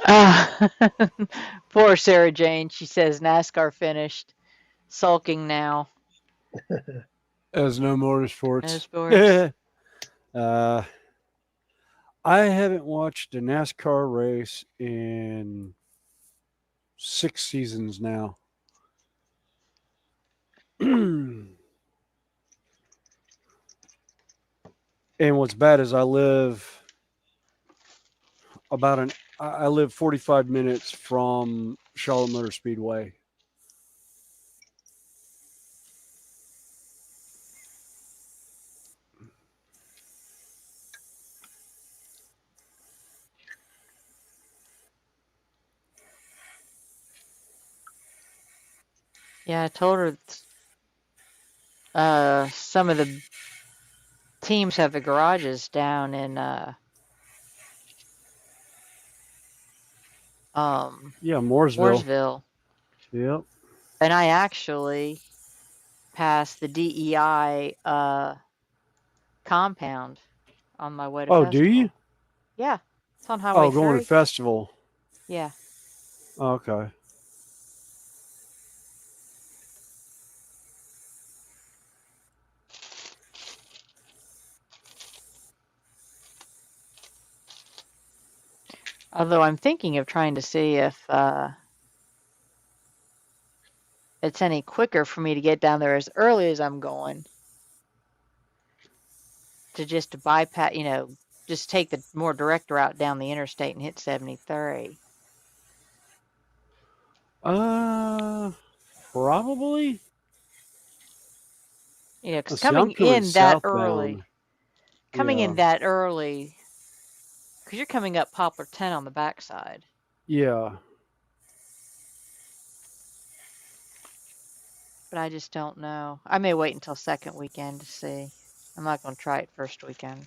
Uh, poor Sarah Jane. She says NASCAR finished. Sulking now. As no No motorsports. sports. I haven't watched a NASCAR race in 6 seasons now. And what's bad is I live 45 minutes from Charlotte Motor Speedway. Yeah, I told her some of the teams have the garages down in Mooresville. Mooresville. Yep. And I actually passed the DEI compound on my way to Oh, do festival. you? Yeah. It's on Highway 3. Going to festival. Yeah. Okay. Although I'm thinking of trying to see if it's any quicker for me to get down there as early as I'm going to just bypass, just take the more direct route down the interstate and hit 73. Probably. Because See, I'm coming in southbound. that early, because you're coming up Poplar 10 on the backside. Yeah. But I just don't know. I may wait until second weekend to see. I'm not going to try it first weekend.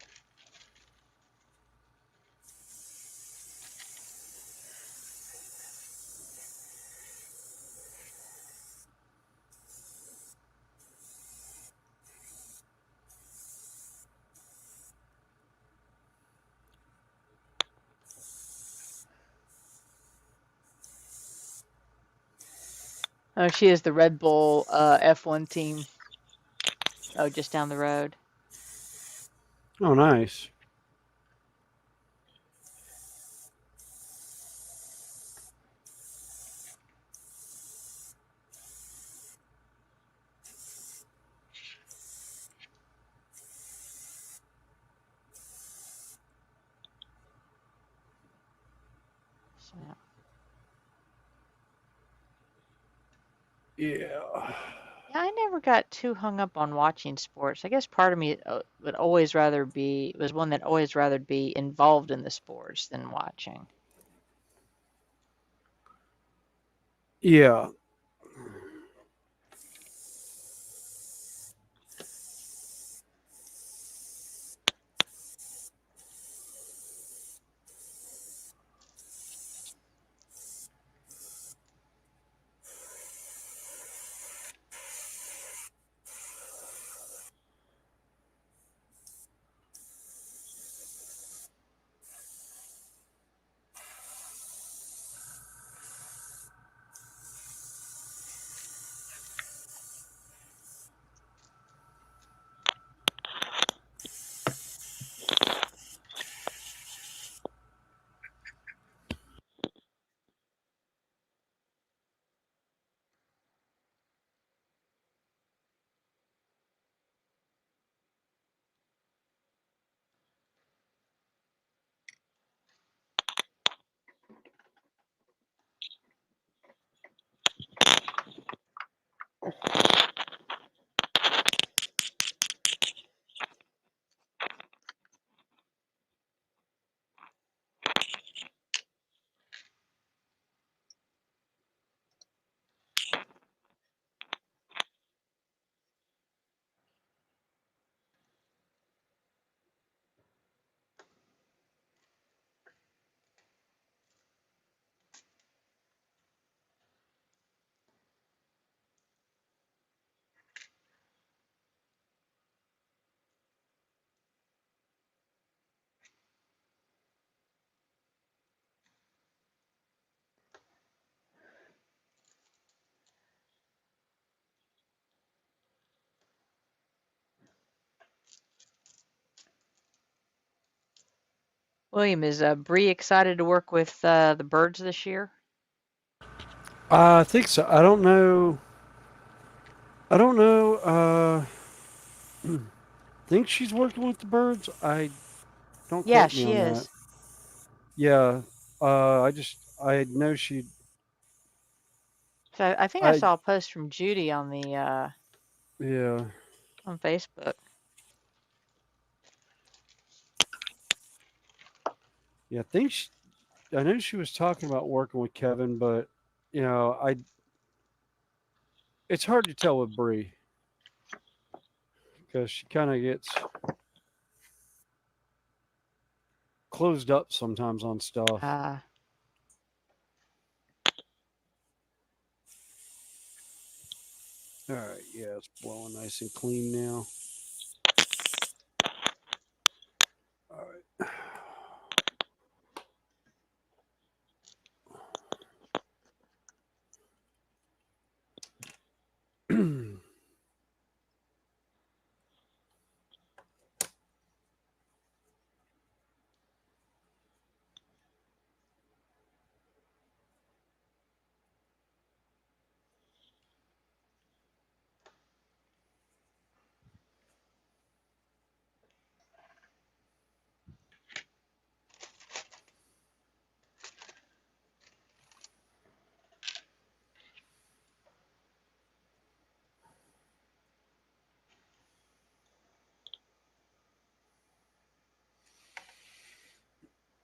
Oh, she is the Red Bull F1 team. Oh, just down the road. Oh, nice. So. Yeah. Yeah, I never got too hung up on watching sports. I guess part of me was one that always rather be involved in the sports than watching. Yeah. William, is Bree excited to work with the birds this year? I think so. I don't know. I don't know. Think she's working with the birds. I don't Yeah, quote me she on that. is. Yeah. I know she. So I think I I saw a post from Judy on the yeah. on Facebook. Yeah. I know she was talking about working with Kevin, but you know, it's hard to tell with Bree because she kind of gets closed up sometimes on stuff. Uh, All right, yeah, it's blowing nice and clean now. All right.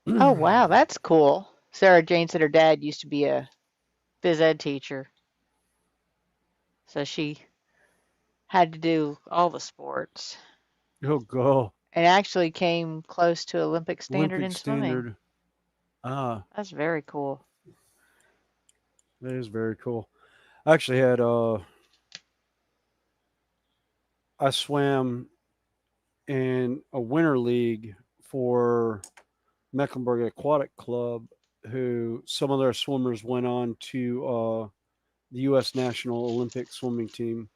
oh wow, that's cool. Sarah Jane said her dad used to be a phys ed teacher, so she had to do all the sports Oh, go and actually came close to Olympic standard Olympic in swimming. standard. Ah, That's very cool. that is very cool. I actually had I swam in a winter league for Mecklenburg Aquatic Club, who some of their swimmers went on to the U.S. National Olympic swimming team.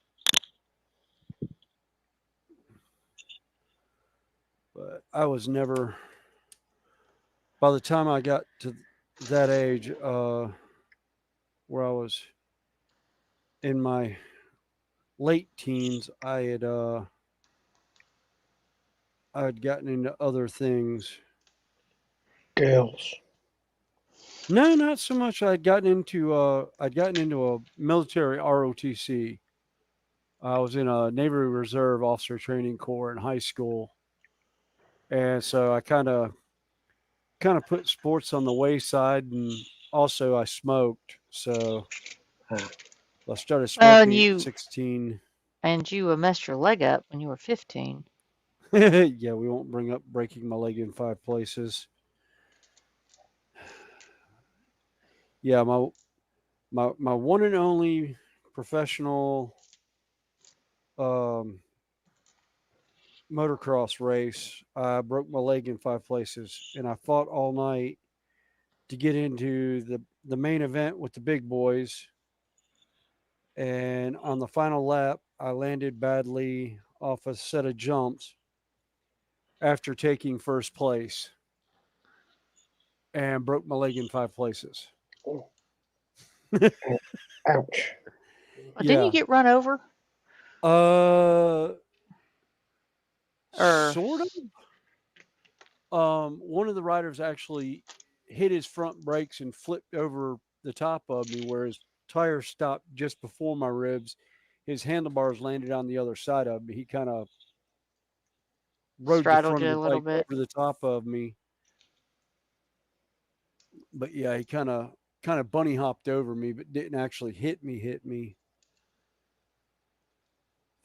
But I was never. By the time I got to that age, where I was in my late teens, I had gotten into other things. Girls. No, not so much. I'd gotten into a military ROTC. I was in a Navy Reserve Officer Training Corps in high school, and so I kind of put sports on the wayside, and also I smoked. So Ah. I started Oh, and smoking at you 16. messed your leg up when you were 15. Yeah, we won't bring up breaking my leg in 5 places. Yeah, my one and only professional um, motocross race, I broke my leg in 5 places, and I fought all night to get into the main event with the big boys. And on the final lap, I landed badly off a set of jumps after taking first place and broke my leg in 5 places. Oh, ouch. Oh, didn't you Yeah. get run over? Uh, Or sort of. One of the riders actually hit his front brakes and flipped over the top of me, where his tire stopped just before my ribs. His handlebars landed on the other side of me. He kind of rode the straddled front you of a the little bike bit? over the top of me. But yeah, he kind of bunny hopped over me, but didn't actually hit me. Hit me.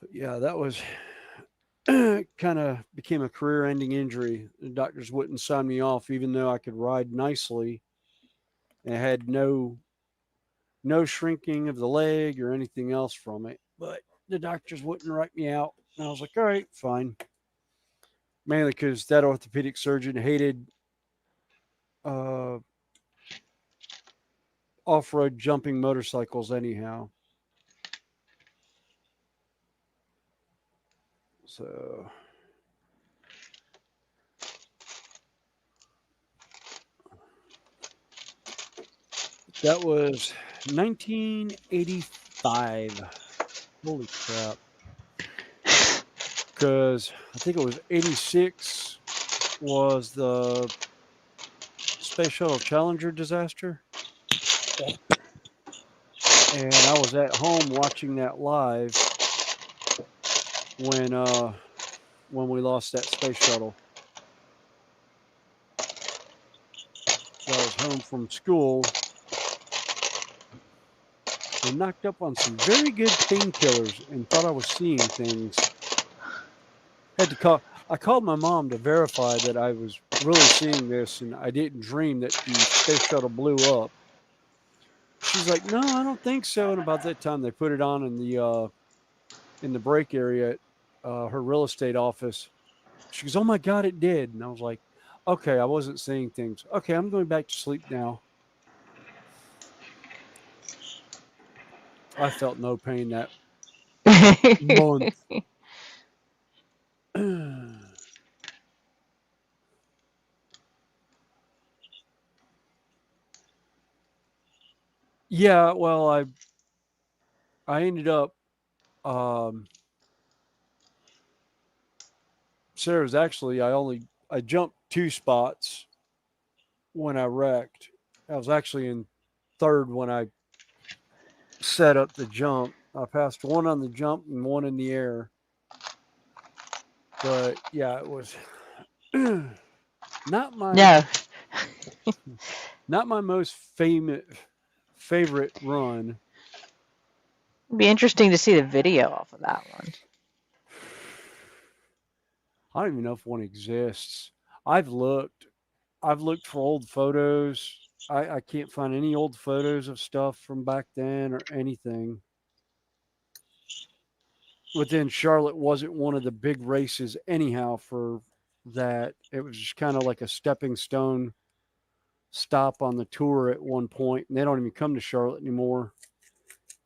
But yeah, that was kind of became a career-ending injury. The doctors wouldn't sign me off, even though I could ride nicely and had no shrinking of the leg or anything else from it. But the doctors wouldn't write me out. And I was like, all right, fine. Mainly because that orthopedic surgeon hated uh, off road jumping motorcycles, anyhow. So, That was 1985. Holy crap. Because I think it was 86 was the Space Shuttle Challenger disaster. And I was at home watching that live when we lost that space shuttle. So I was home from school and knocked up on some very good painkillers and thought I was seeing things. I called my mom to verify that I was really seeing this and I didn't dream that the space shuttle blew up. She's like, "No, I don't think so." And about that time, they put it on in the break area at her real estate office. She goes, "Oh my God, it did!" And I was like, "Okay, I wasn't seeing things. Okay, I'm going back to sleep now." I felt no pain that month. Yeah, well, I ended up. Sarah's actually I jumped 2 spots when I wrecked. I was actually in third when I set up the jump. I passed one on the jump and one in the air. But yeah, it was not my No. not my most favorite run. It'd be interesting to see the video off of that one. I don't even know if one exists. I've looked for old photos. I can't find any old photos of stuff from back then or anything. But then Charlotte wasn't one of the big races anyhow for that. It was just kind of like a stepping stone stop on the tour at one point, and they don't even come to Charlotte anymore.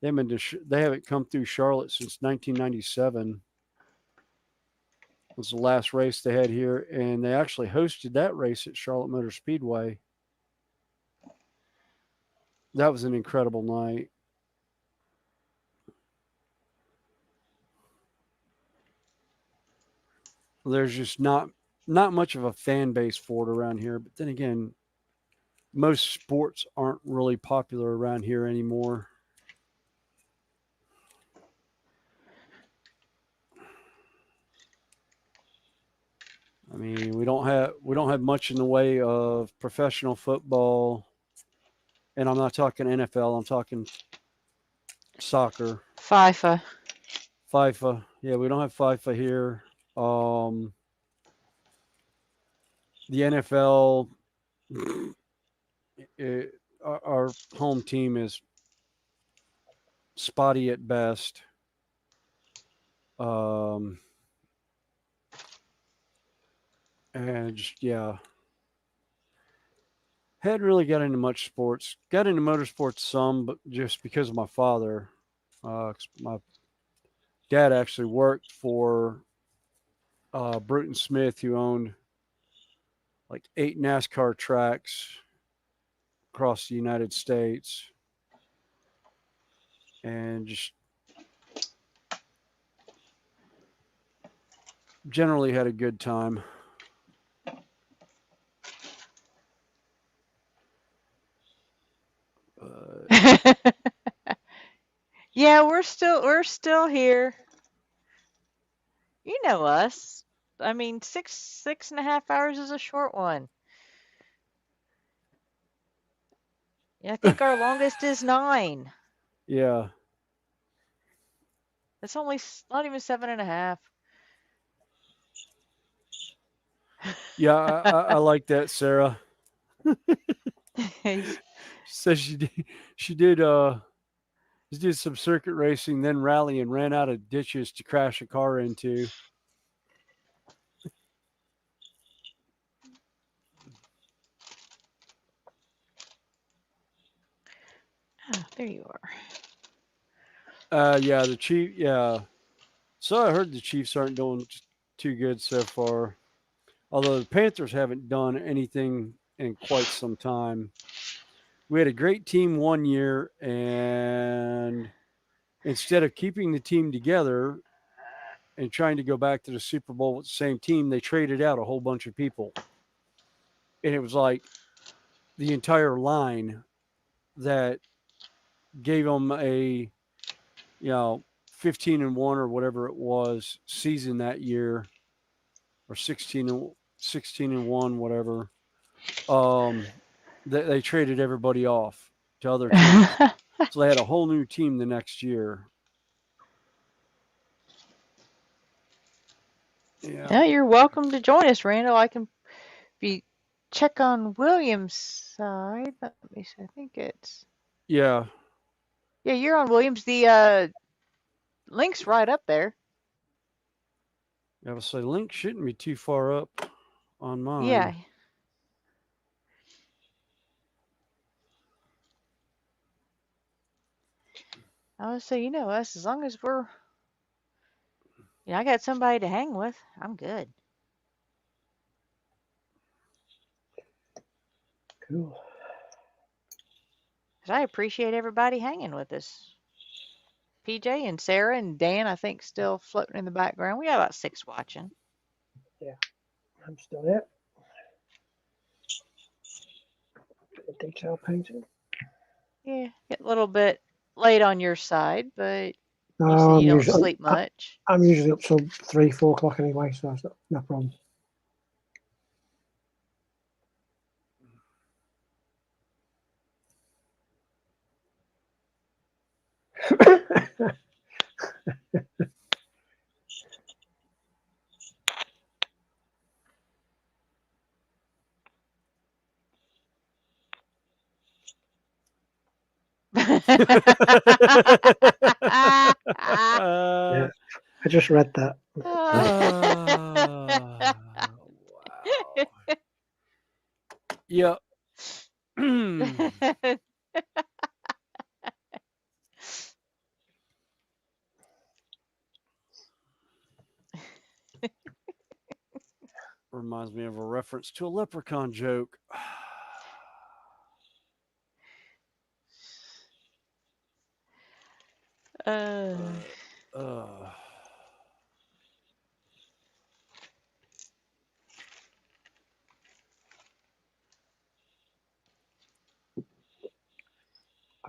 They haven't come through Charlotte since 1997. Was the last race they had here, and they actually hosted that race at Charlotte Motor Speedway. That was an incredible night. There's just not much of a fan base for it around here, but then again, most sports aren't really popular around here anymore. I mean, we don't have much in the way of professional football, and I'm not talking NFL. I'm talking soccer. FIFA. Yeah, we don't have FIFA here. The NFL, our home team is spotty at best. And just, yeah, hadn't really got into much sports. Got into motorsports some, but just because of my father. My dad actually worked for Bruton Smith, who owned like 8 NASCAR tracks across the United States, and just generally had a good time. Yeah, we're still here. You know us. I mean, 6.5 hours is a short one. Yeah, I think our longest is 9. Yeah. It's only not even 7.5. Yeah, I like that, Sarah. Says she did some circuit racing, then rally and ran out of ditches to crash a car into. Oh, there you are. Yeah, the Chief. Yeah, so I heard the Chiefs aren't doing too good so far. Although the Panthers haven't done anything in quite some time. we had a great team one year, and instead of keeping the team together and trying to go back to the Super Bowl with the same team, they traded out a whole bunch of people. And it was like the entire line that gave them a, 15-1 or whatever it was season that year, or 16-1, whatever. They traded everybody off to other teams. So they had a whole new team the next year. Yeah, Yeah. you're welcome to join us, Randall. I can check on Williams' side. Let me see. I think it's Yeah. you're on Williams. The link's right up there. I would say link shouldn't be too far up on mine. Yeah. I would say, us, as long as we're, I got somebody to hang with, I'm good. Cool. 'Cause I appreciate everybody hanging with us. PJ and Sarah and Dan, I think, still floating in the background. We got about 6 watching. Yeah, I'm still there. Detail painting. Yeah, get a little bit late on your side, but you said you don't sleep much. I'm usually up till 3, 4 o'clock anyway, so that's no problem. Yeah, I just read that. Wow. Yep. Reminds me of a reference to a leprechaun joke.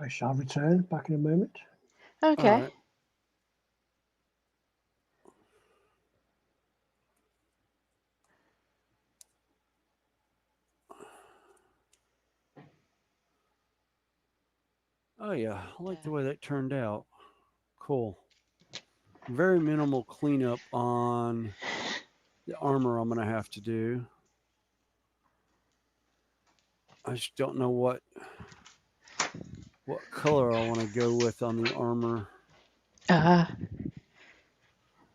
I shall return back in a moment. Okay. All right. Oh yeah, I like the way that turned out. Cool. Very minimal cleanup on the armor I'm going to have to do. I just don't know what color I want to go with on the armor.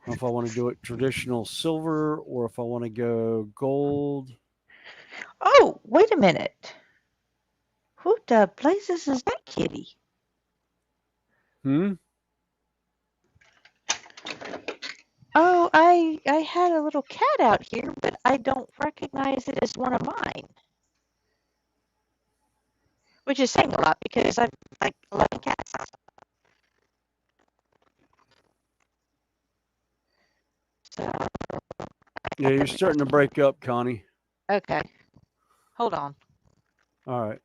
If I want to do it traditional silver or if I want to go gold. Oh, wait a minute. Who the blazes is that kitty? Oh, I had a little cat out here, but I don't recognize it as one of mine. Which is saying a lot because I've like 11 cats. So, yeah, you're starting to break up, Connie. Okay. Hold on. All right.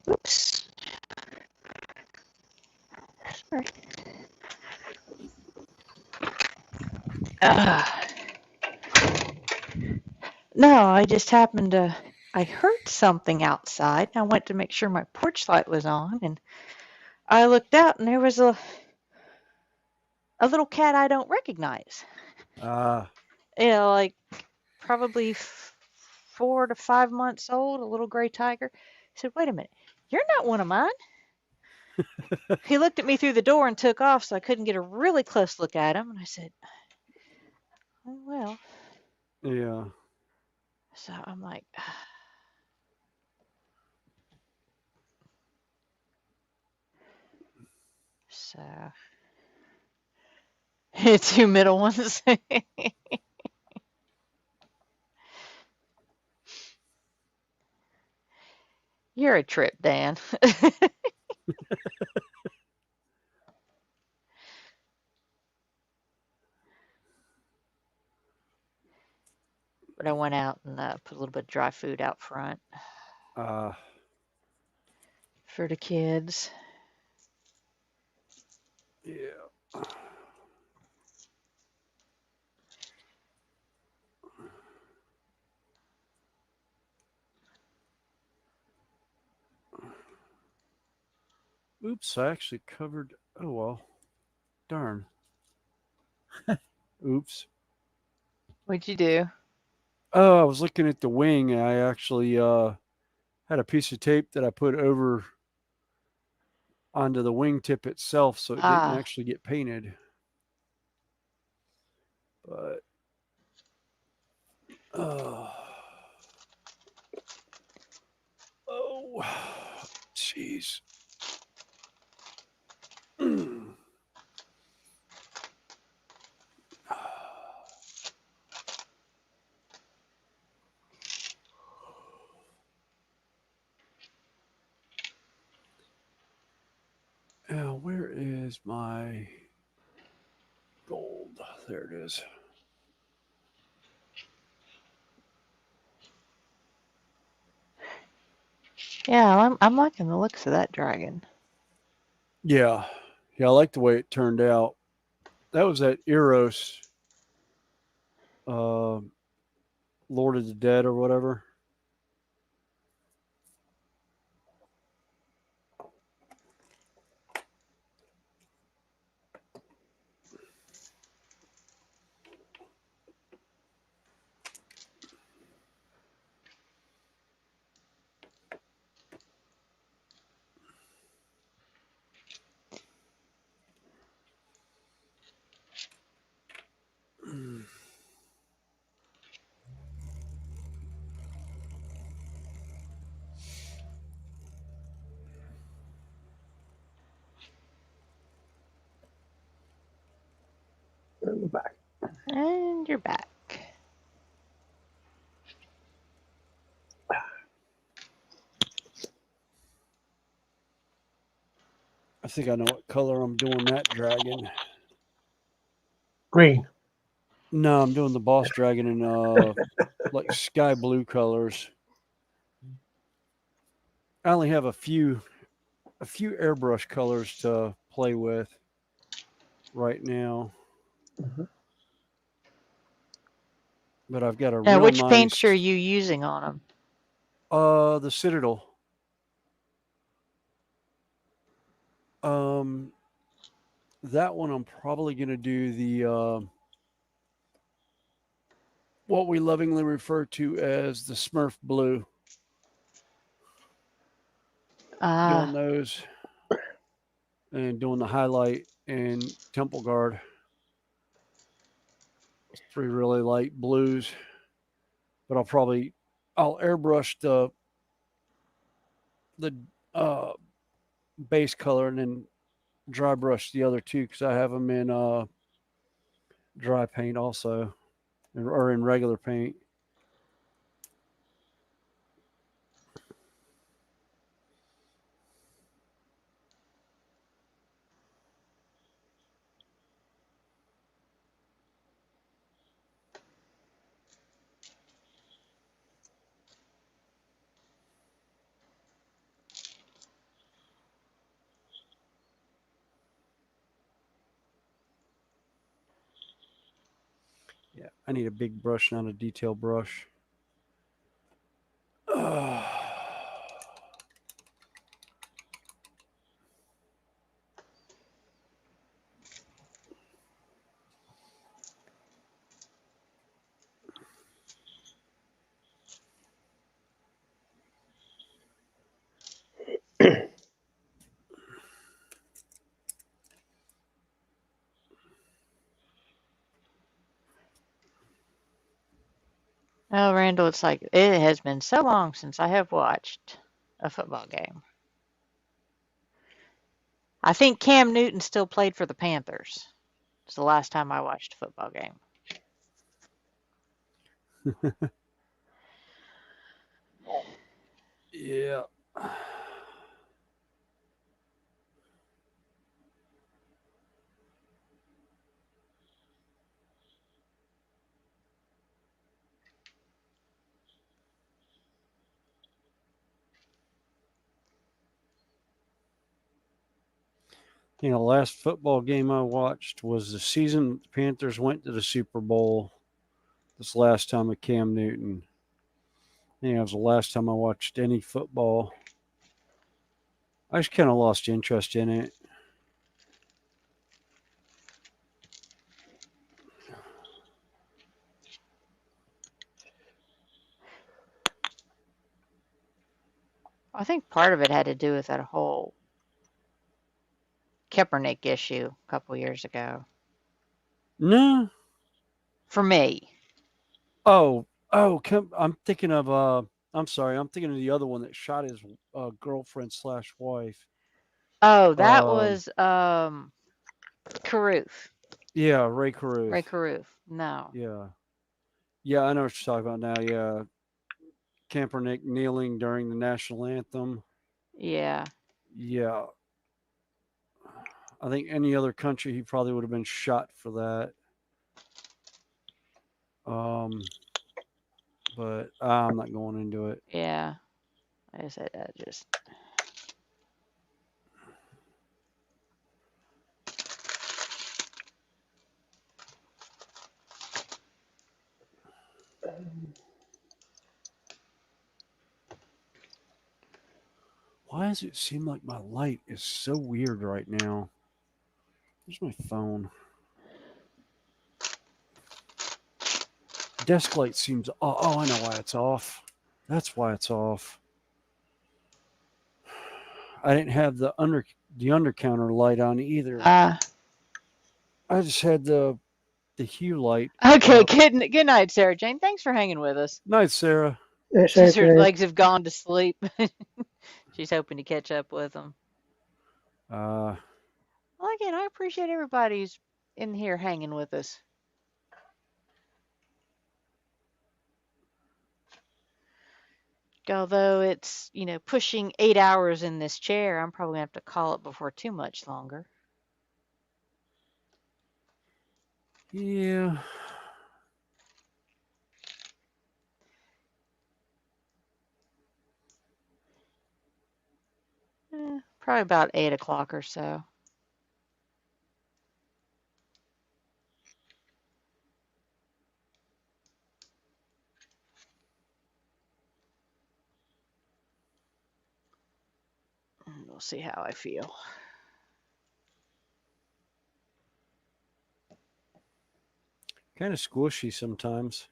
Oops. Sorry. No, I just happened to, I heard something outside. I went to make sure my porch light was on, and I looked out, and there was a little cat I don't recognize. Like probably 4 to 5 months old, a little gray tiger, said, "Wait a minute, you're not one of mine." He looked at me through the door and took off, so I couldn't get a really close look at him. And I said, "Oh, well." Yeah. So I'm like, so two middle ones. You're a trip, Dan. But I went out and put a little bit of dry food out front Uh, for the kids. yeah. Oops, I actually covered. Oh, well. Darn. Oops. What'd you do? Oh, I was looking at the wing. And I actually had a piece of tape that I put over onto the wingtip itself, so it didn't actually get painted. But oh, jeez. Now, where is my gold? There it is. Yeah, I'm liking the looks of that dragon. Yeah. Yeah, I like the way it turned out. That was that Eros Lord of the Dead or whatever. And we're back. And you're back. I think I know what color I'm doing that dragon. Green. No, I'm doing the boss dragon in like sky blue colors. I only have a few airbrush colors to play with right now. Mm-hmm. But I've got a Now, real which nice paints are you using on them? the Citadel. That one I'm probably going to do the what we lovingly refer to as the Smurf blue. Doing those and doing the highlight and temple guard. Three really light blues, but I'll airbrush the base color and then dry brush the other two because I have them in dry paint also, or in regular paint. Yeah, I need a big brush, not a detail brush. Oh, Randall, it's like it has been so long since I have watched a football game. I think Cam Newton still played for the Panthers. It's the last time I watched a football game. Yeah. The last football game I watched was the season the Panthers went to the Super Bowl. This last time with Cam Newton. It was the last time I watched any football. I just kind of lost interest in it. I think part of it had to do with that whole Kaepernick issue a couple years ago. No. For me. Oh, I'm thinking of I'm sorry, I'm thinking of the other one that shot his girlfriend / wife. Oh, that was Caruth. Yeah, Ray Caruth. Ray Caruth. No. Yeah, I know what you're talking about now. Yeah, Kaepernick kneeling during the national anthem. Yeah. Yeah. I think any other country he probably would have been shot for that. But I'm not going into it. Yeah. I said that just. Why does it seem like my light is so weird right now? Where's my phone? Desk light seems. Oh, I know why it's off. That's why it's off. I didn't have the under counter light on either. I just had the hue light. Okay, good night, Sarah Jane. Thanks for hanging with us. Night, Sarah. Since her legs have gone to sleep. She's hoping to catch up with them. Well, again, I appreciate everybody who's in here hanging with us. Although it's, pushing 8 hours in this chair, I'm probably going to have to call it before too much longer. Yeah. Probably about 8 o'clock or so. We'll see how I feel. Kind of squishy sometimes.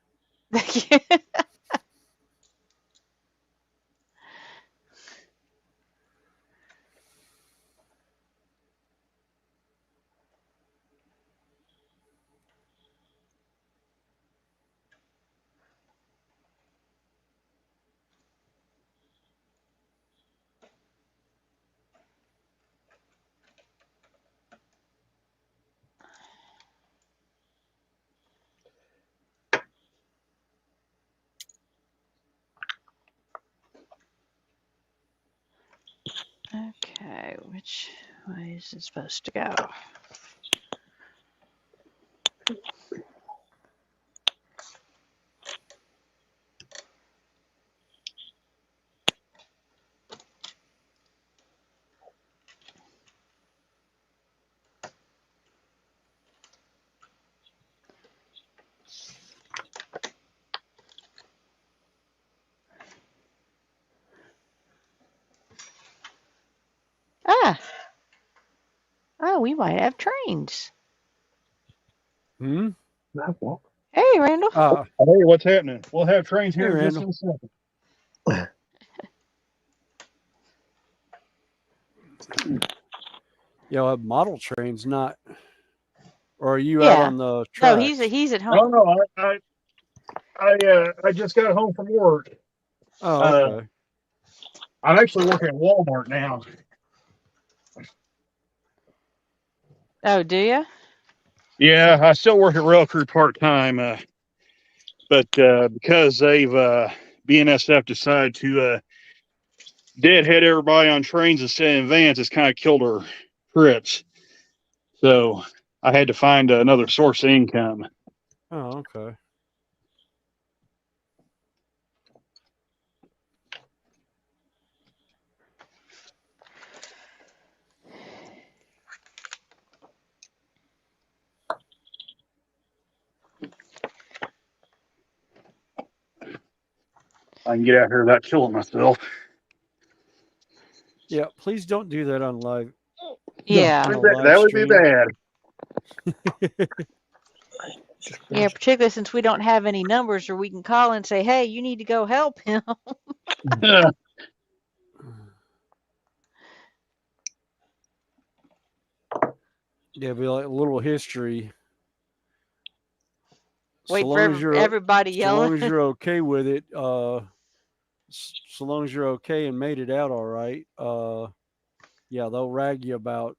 Okay, which way is it supposed to go? Oh, we might have trains. Hmm? What? Hey, Randall. Hey, what's happening? We'll have trains here Hey, in just a second. Yeah, model trains, or are you out on the track? No, he's at home. No, I just got home from work. Oh, okay. I'm actually working at Walmart now. Oh, do you? Yeah, I still work at Rail Crew part time, but because they've BNSF decided to deadhead everybody on trains instead of vans, it's kind of killed our trips. So I had to find another source of income. Oh, okay. I can get out here without killing myself. Yeah, please don't do that on live. Yeah. On a live That would be stream. bad. Yeah, particularly since we don't have any numbers, or we can call and say, "Hey, you need to go help him." Yeah, be like a little history. Wait so for long as you're everybody so yelling. long as you're okay with it, so long as you're okay and made it out all right, yeah, they'll rag you about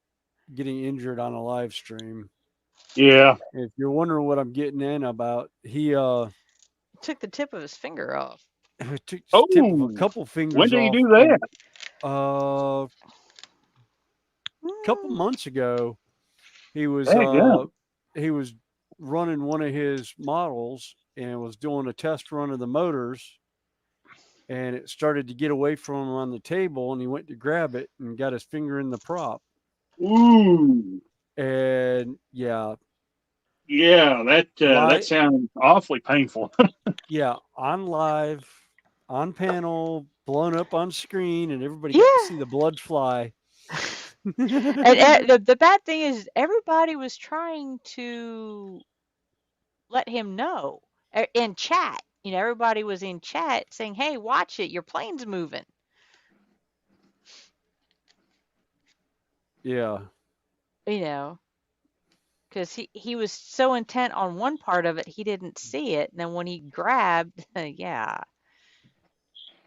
getting injured on a live stream. Yeah. If you're wondering what I'm getting in about, he took the tip of his finger off. took Oh, tip of a couple fingers when did he off. do that? A couple months ago, he was Dadgum. running one of his models and was doing a test run of the motors, and it started to get away from him on the table, and he went to grab it and got his finger in the prop. Ooh. And yeah, that sounds awfully painful. yeah, on live, on panel, blown up on screen, and everybody got to see the blood fly. And the bad thing is, everybody was trying to let him know in chat. You know, everybody was in chat saying, "Hey, watch it! Your plane's moving." Yeah. You know, because he was so intent on one part of it, he didn't see it. And then when he grabbed, yeah.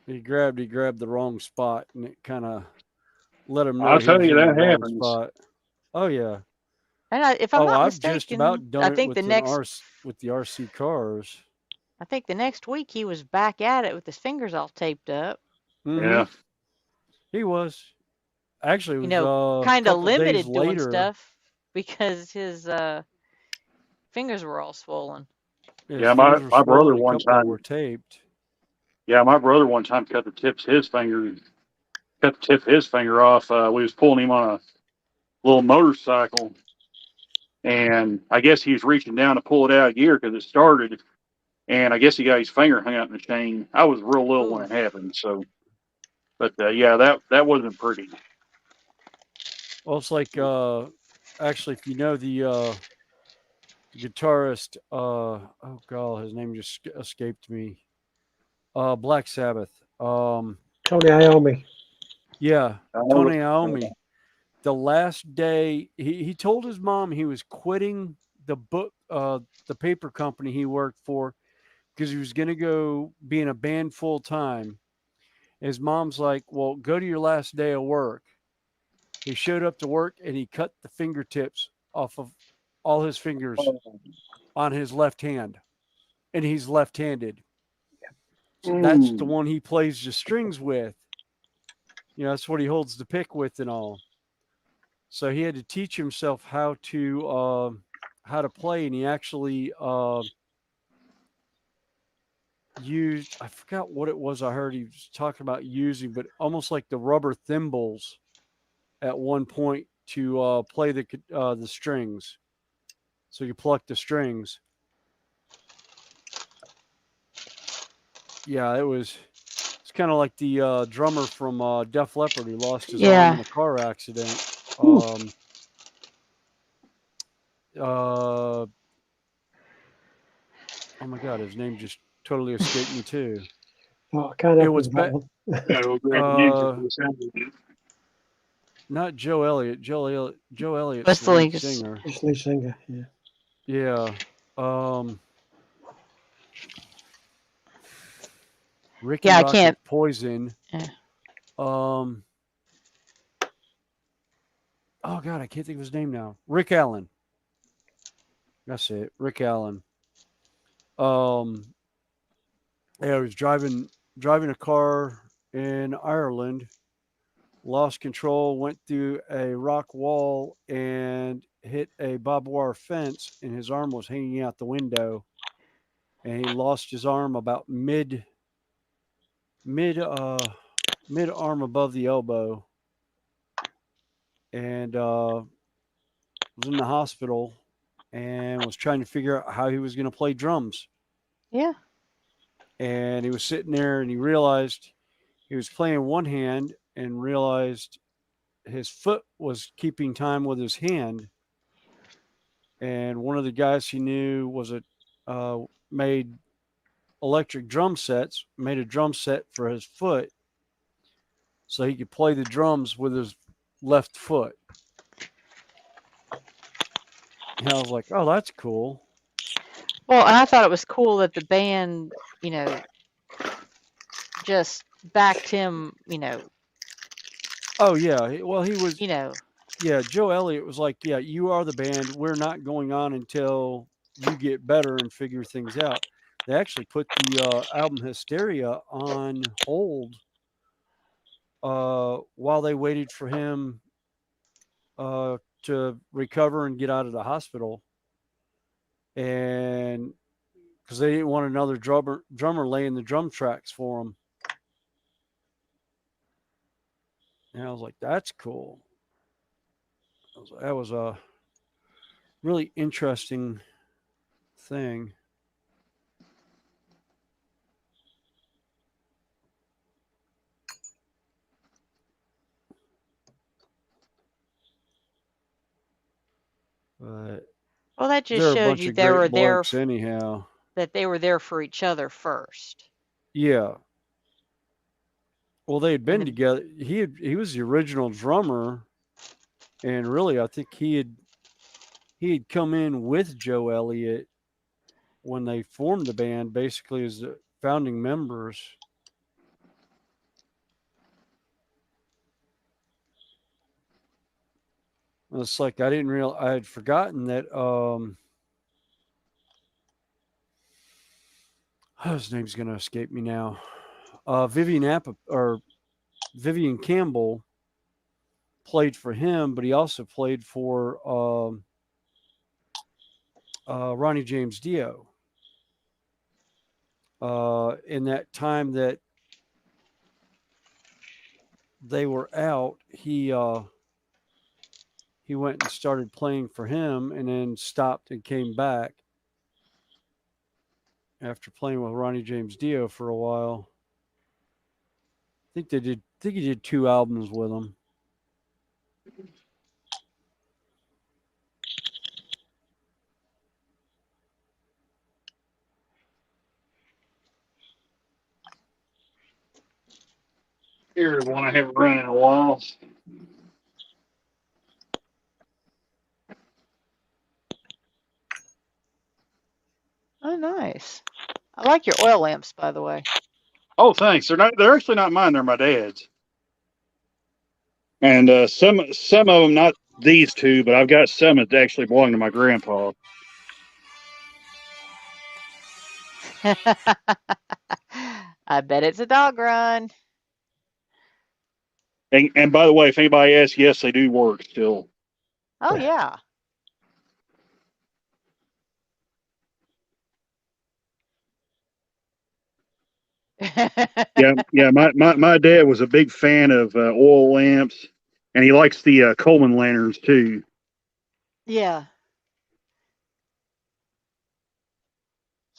He grabbed the wrong spot, and it kind of let him know I'll he tell was you in the that wrong happens. spot. Oh yeah. And if I'm not I've just mistaken, about done I it think with the next with the RC cars. I think the next week he was back at it with his fingers all taped up. Yeah. He was. Actually, it You was know, a kind of couple days limited doing later. stuff because his fingers were all swollen. His Yeah, fingers my were brother swollen. A one couple time. were taped. Yeah, my brother one time cut the tip of his finger off. We was pulling him on a little motorcycle, and I guess he was reaching down to pull it out of gear because it started, and I guess he got his finger hung out in the chain. I was real little when it happened, so. But yeah, that wasn't pretty. Well, it's like actually, if you know the guitarist, oh god, his name just escaped me. Black Sabbath. Tony Iommi. Yeah, Tony Iommi. The last day he told his mom he was quitting the paper company he worked for because he was going to go be in a band full time. His mom's like, "Well, go to your last day of work." He showed up to work and he cut the fingertips off of all his fingers on his left hand, and he's left-handed. So that's the one he plays the strings with. You know, that's what he holds the pick with and all. So he had to teach himself how to play, and he actually used, I forgot what it was I heard he was talking about using, but almost like the rubber thimbles at one point to play the strings. So you pluck the strings. Yeah, it's kind of like the drummer from Def Leppard who lost his arm in a car accident. Oh my god, his name just totally escaped me too. Oh, I can't It help was with that one. not Joe Elliott. Joe Elliott's That's the lead singer. It's lead singer, yeah. Yeah. Ricky Yeah, I Rocket can't. Poison. Yeah. Oh God, I can't think of his name now. Rick Allen. That's it. Rick Allen. Yeah, I was driving a car in Ireland, lost control, went through a rock wall and hit a barbed wire fence, and his arm was hanging out the window, and he lost his arm about mid arm above the elbow, and was in the hospital and was trying to figure out how he was going to play drums. Yeah. And he was sitting there and he realized he was playing one hand and realized his foot was keeping time with his hand. And one of the guys he knew was made electric drum sets, made a drum set for his foot so he could play the drums with his left foot. And I was like, oh, that's cool. Well, and I thought it was cool that the band, just backed him, Oh, yeah. Well, he was, you know. yeah, Joe Elliott was like, yeah, you are the band. We're not going on until you get better and figure things out. They actually put the album Hysteria on hold while they waited for him to recover and get out of the hospital. And because they didn't want another drummer laying the drum tracks for him. And I was like, that's cool. That was a really interesting thing. But Well, that just they're a showed bunch you of they great were there blokes anyhow. that they were there for each other first. Yeah. Well, they had been And together. He was the original drummer, and really, I think he had come in with Joe Elliott when they formed the band, basically as the founding members. It's like I didn't realize I had forgotten that. His name's going to escape me now. Vivian Campbell played for him, but he also played for Ronnie James Dio. In that time that they were out, he went and started playing for him, and then stopped and came back after playing with Ronnie James Dio for a while. I think he did 2 albums with him. Here's one I haven't run in a while. oh, nice. I like your oil lamps, by the way. Oh, thanks. They're actually not mine. They're my dad's. And some of them, not these two, but I've got some that actually belong to my grandpa. I bet it's a dog run. And by the way, if anybody asks, yes, they do work still. Oh yeah. Yeah. My dad was a big fan of oil lamps, and he likes the Coleman lanterns too. Yeah.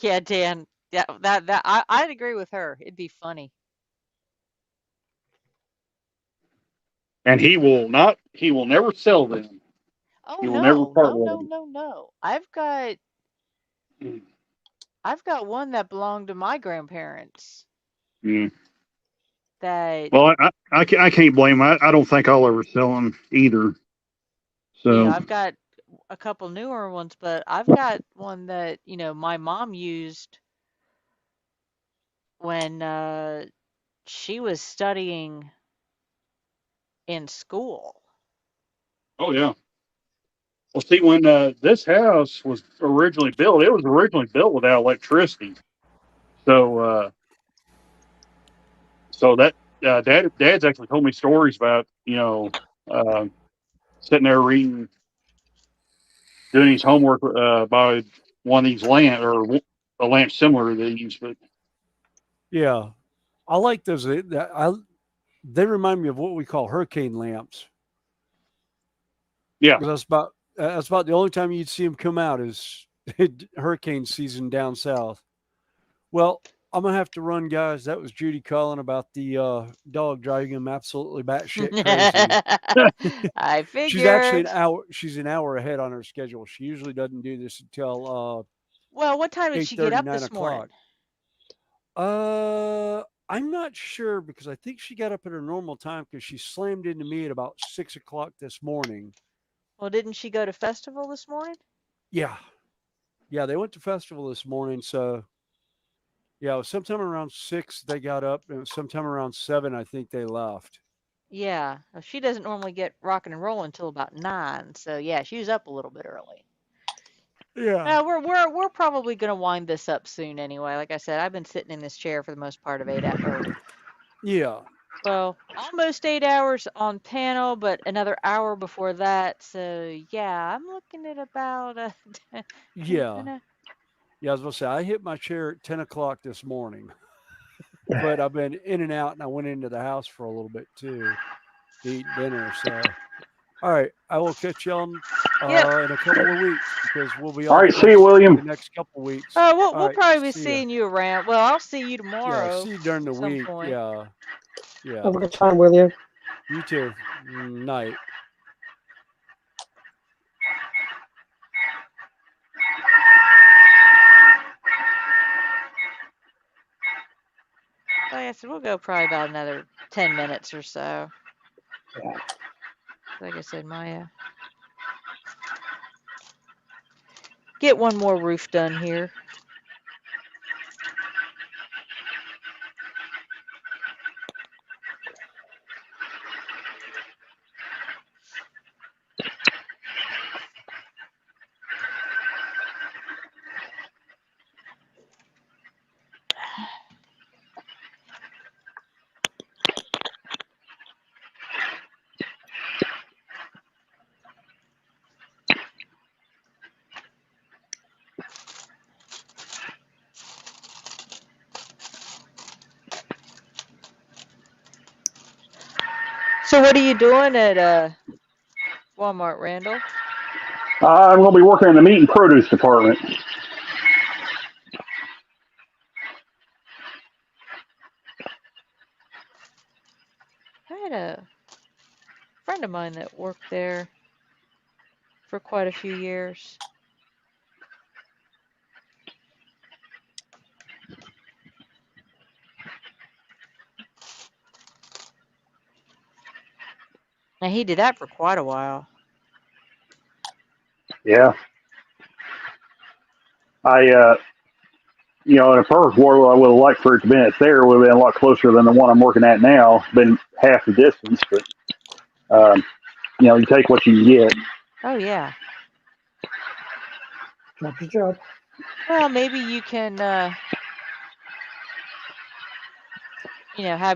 Yeah, Dan. Yeah, that I'd agree with her. It'd be funny. And he will never sell them. Oh He will never no, part no, with no, them. no, no. I've got one that belonged to my grandparents Mm. that Well, I can't blame him. I don't think I'll ever sell them either. So I've got a couple newer ones, but I've got one that, my mom used when she was studying in school. Oh yeah. Well, see, when this house was originally built, it was originally built without electricity. So, so that dad's actually told me stories about uh, sitting there reading, doing his homework by one of these lamp or a lamp similar to these, but Yeah, I like those. They remind me of what we call hurricane lamps. yeah. Because that's about the only time you'd see them come out is hurricane season down south. Well, I'm gonna have to run, guys. That was Judy calling about the dog driving him absolutely batshit crazy. I She's actually an figured. hour. She's an hour ahead on her schedule. She usually doesn't do this until Well, what time did she get 8:30, up 9 this morning? o'clock. I'm not sure because I think she got up at her normal time because she slammed into me at about 6 o'clock this morning. Well, didn't she go to festival this morning? Yeah, yeah, they went to festival this morning, so yeah, it was sometime around 6 they got up, and it was sometime around 7 I think they left. Yeah, she doesn't normally get rocking and rolling until about 9. So yeah, she was up a little bit early. Yeah. We're probably gonna wind this up soon anyway. Like I said, I've been sitting in this chair for the most part of 8 hours. Yeah. Well, almost 8 hours on panel, but another hour before that. So yeah, I'm looking at about Yeah. Yeah, I was gonna say I hit my chair at 10 o'clock this morning, but I've been in and out, and I went into the house for a little bit too to eat dinner. So, all right, I will catch you on in a couple of weeks because we'll be All off right, see you, the William. next couple of weeks. we'll All right, probably be see ya. seeing you around. Well, I'll see you Yeah, tomorrow see you during the at some week. point. Yeah, yeah. Have a good time, will you? You too. Night. Like I said, we'll go probably about another 10 minutes or so. Like I said, my get one more roof done here. So what are you doing at Walmart, Randall? I'm going to be working in the meat and produce department. I had a friend of mine that worked there for quite a few years. And he did that for quite a while. Yeah. In a perfect world, I would have liked for it to be at there. It would have been a lot closer than the one I'm working at now. Been half the distance, but you take what you can get. Oh yeah. Job's a job. Well, maybe you can, have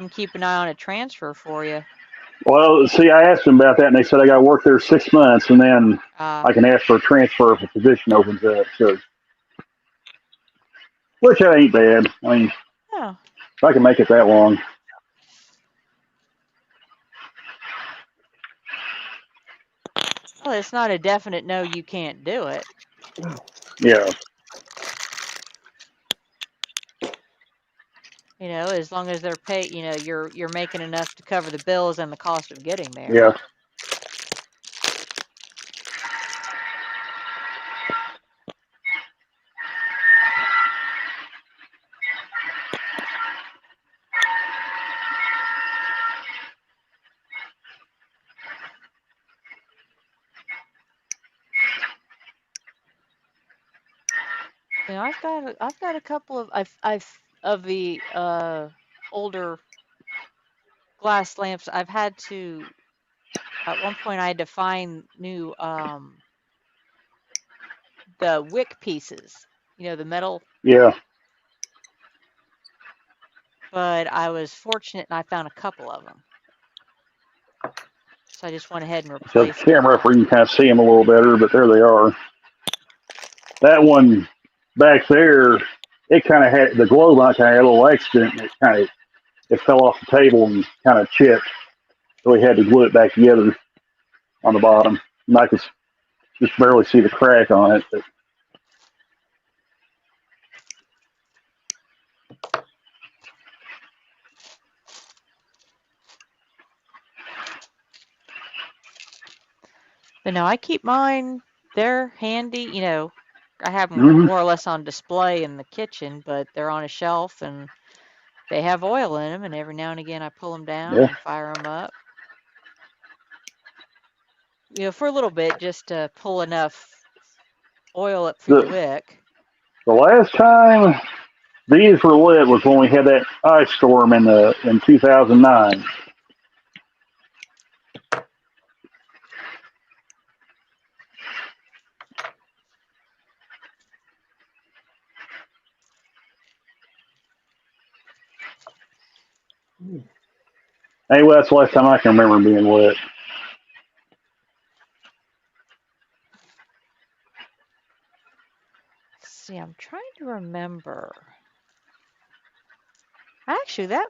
him keep an eye on a transfer for you. Well, see, I asked them about that, and they said I got to work there 6 months, and then I can ask for a transfer if a position opens up. So, which that ain't bad. I mean, Oh. if I can make it that long. Well, it's not a definite no, you can't do it. Yeah. As long as they're paid, you're making enough to cover the bills and the cost of getting there. Yeah. I've got a couple of I've of the older glass lamps, I've had to, at one point I had to find new the wick pieces, the metal, Yeah. but I was fortunate and I found a couple of them. So I just went ahead and So the replaced camera them up where you can kind of see them a little better, but there they are. That one back there, it kind of had the glow light kind of had a little accident. And it fell off the table and kind of chipped. So we had to glue it back together on the bottom. And I could just barely see the crack on it. But But no, I keep mine. They're handy. I have them Mhm. more or less on display in the kitchen, but they're on a shelf and they have oil in them. And every now and again, I pull them down Yeah. and fire them up. For a little bit, just to pull enough oil up through the The wick. the last time these were lit was when we had that ice storm in 2009. Anyway, that's the last time I can remember being lit. See, I'm trying to remember. Actually, that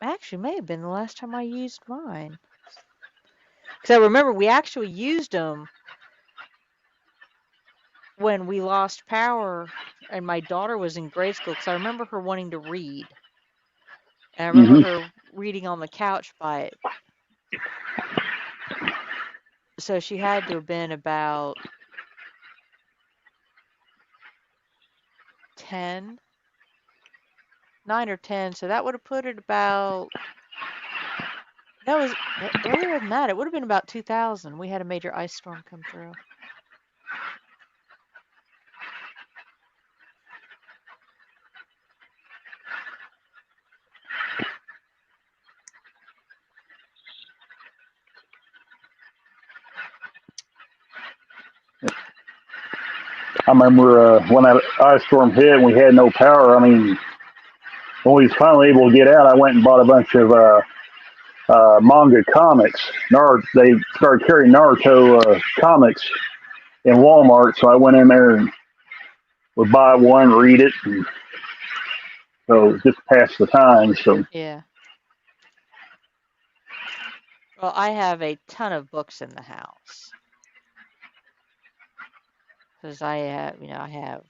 actually may have been the last time I used mine. Because I remember we actually used them when we lost power and my daughter was in grade school, because I remember her wanting to read. And I remember Hmm. her reading on the couch by it. So she had to have been about 10, 9 or 10. So that would have put it about, that was earlier than that. It would have been about 2000. We had a major ice storm come through. I remember when that ice storm hit and we had no power. I mean, when we was finally able to get out, I went and bought a bunch of manga comics. They started carrying Naruto comics in Walmart, so I went in there and would buy one, read it, and so just pass the time. So Yeah. Well, I have a ton of books in the house. Because I have,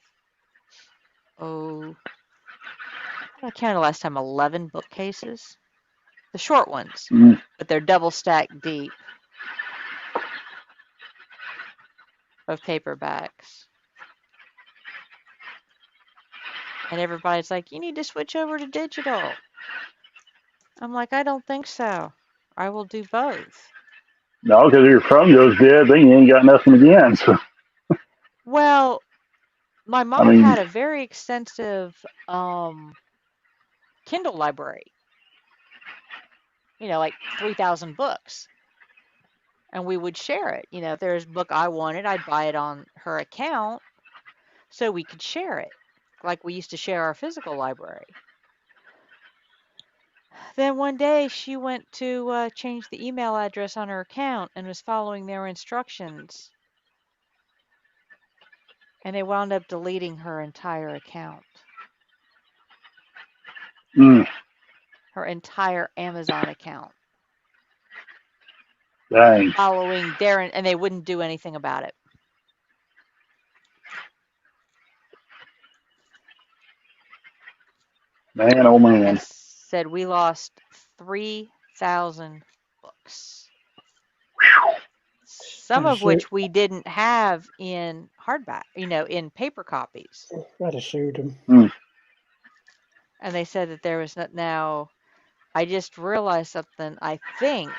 I counted last time 11 bookcases. The short ones, but they're double stacked deep of paperbacks. And everybody's like, you need to switch over to digital. I'm like, I don't think so. I will do both. no, because your phone goes dead, then you ain't got nothing again. So Well, my I mom mean, had a very extensive Kindle library. Like 3,000 books. And we would share it. If there's a book I wanted, I'd buy it on her account so we could share it, like we used to share our physical library. Then one day she went to change the email address on her account and was following their instructions. And they wound up deleting her entire account. Her entire Amazon account. dang. Following their, and they wouldn't do anything about it. Man, oh man. And said we lost 3,000 books. Some of which we didn't have in hardback, in paper copies. I'd have sued them. And they said that there was not. Now, I just realized something. I think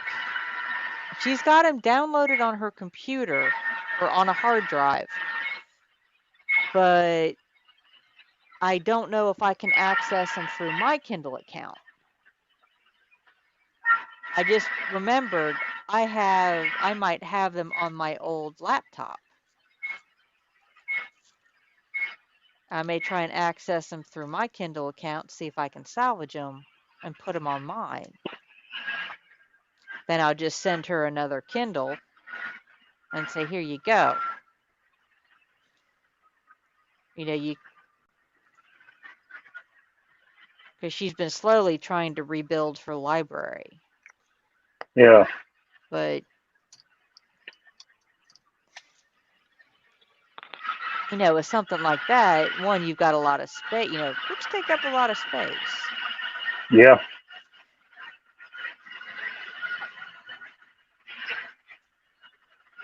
she's got them downloaded on her computer or on a hard drive. But I don't know if I can access them through my Kindle account. I just remembered I might have them on my old laptop. I may try and access them through my Kindle account, see if I can salvage them and put them on mine. Then I'll just send her another Kindle and say, here you go. Because she's been slowly trying to rebuild her library. Yeah. But, with something like that, one, you've got a lot of space. Books take up a lot of space. Yeah.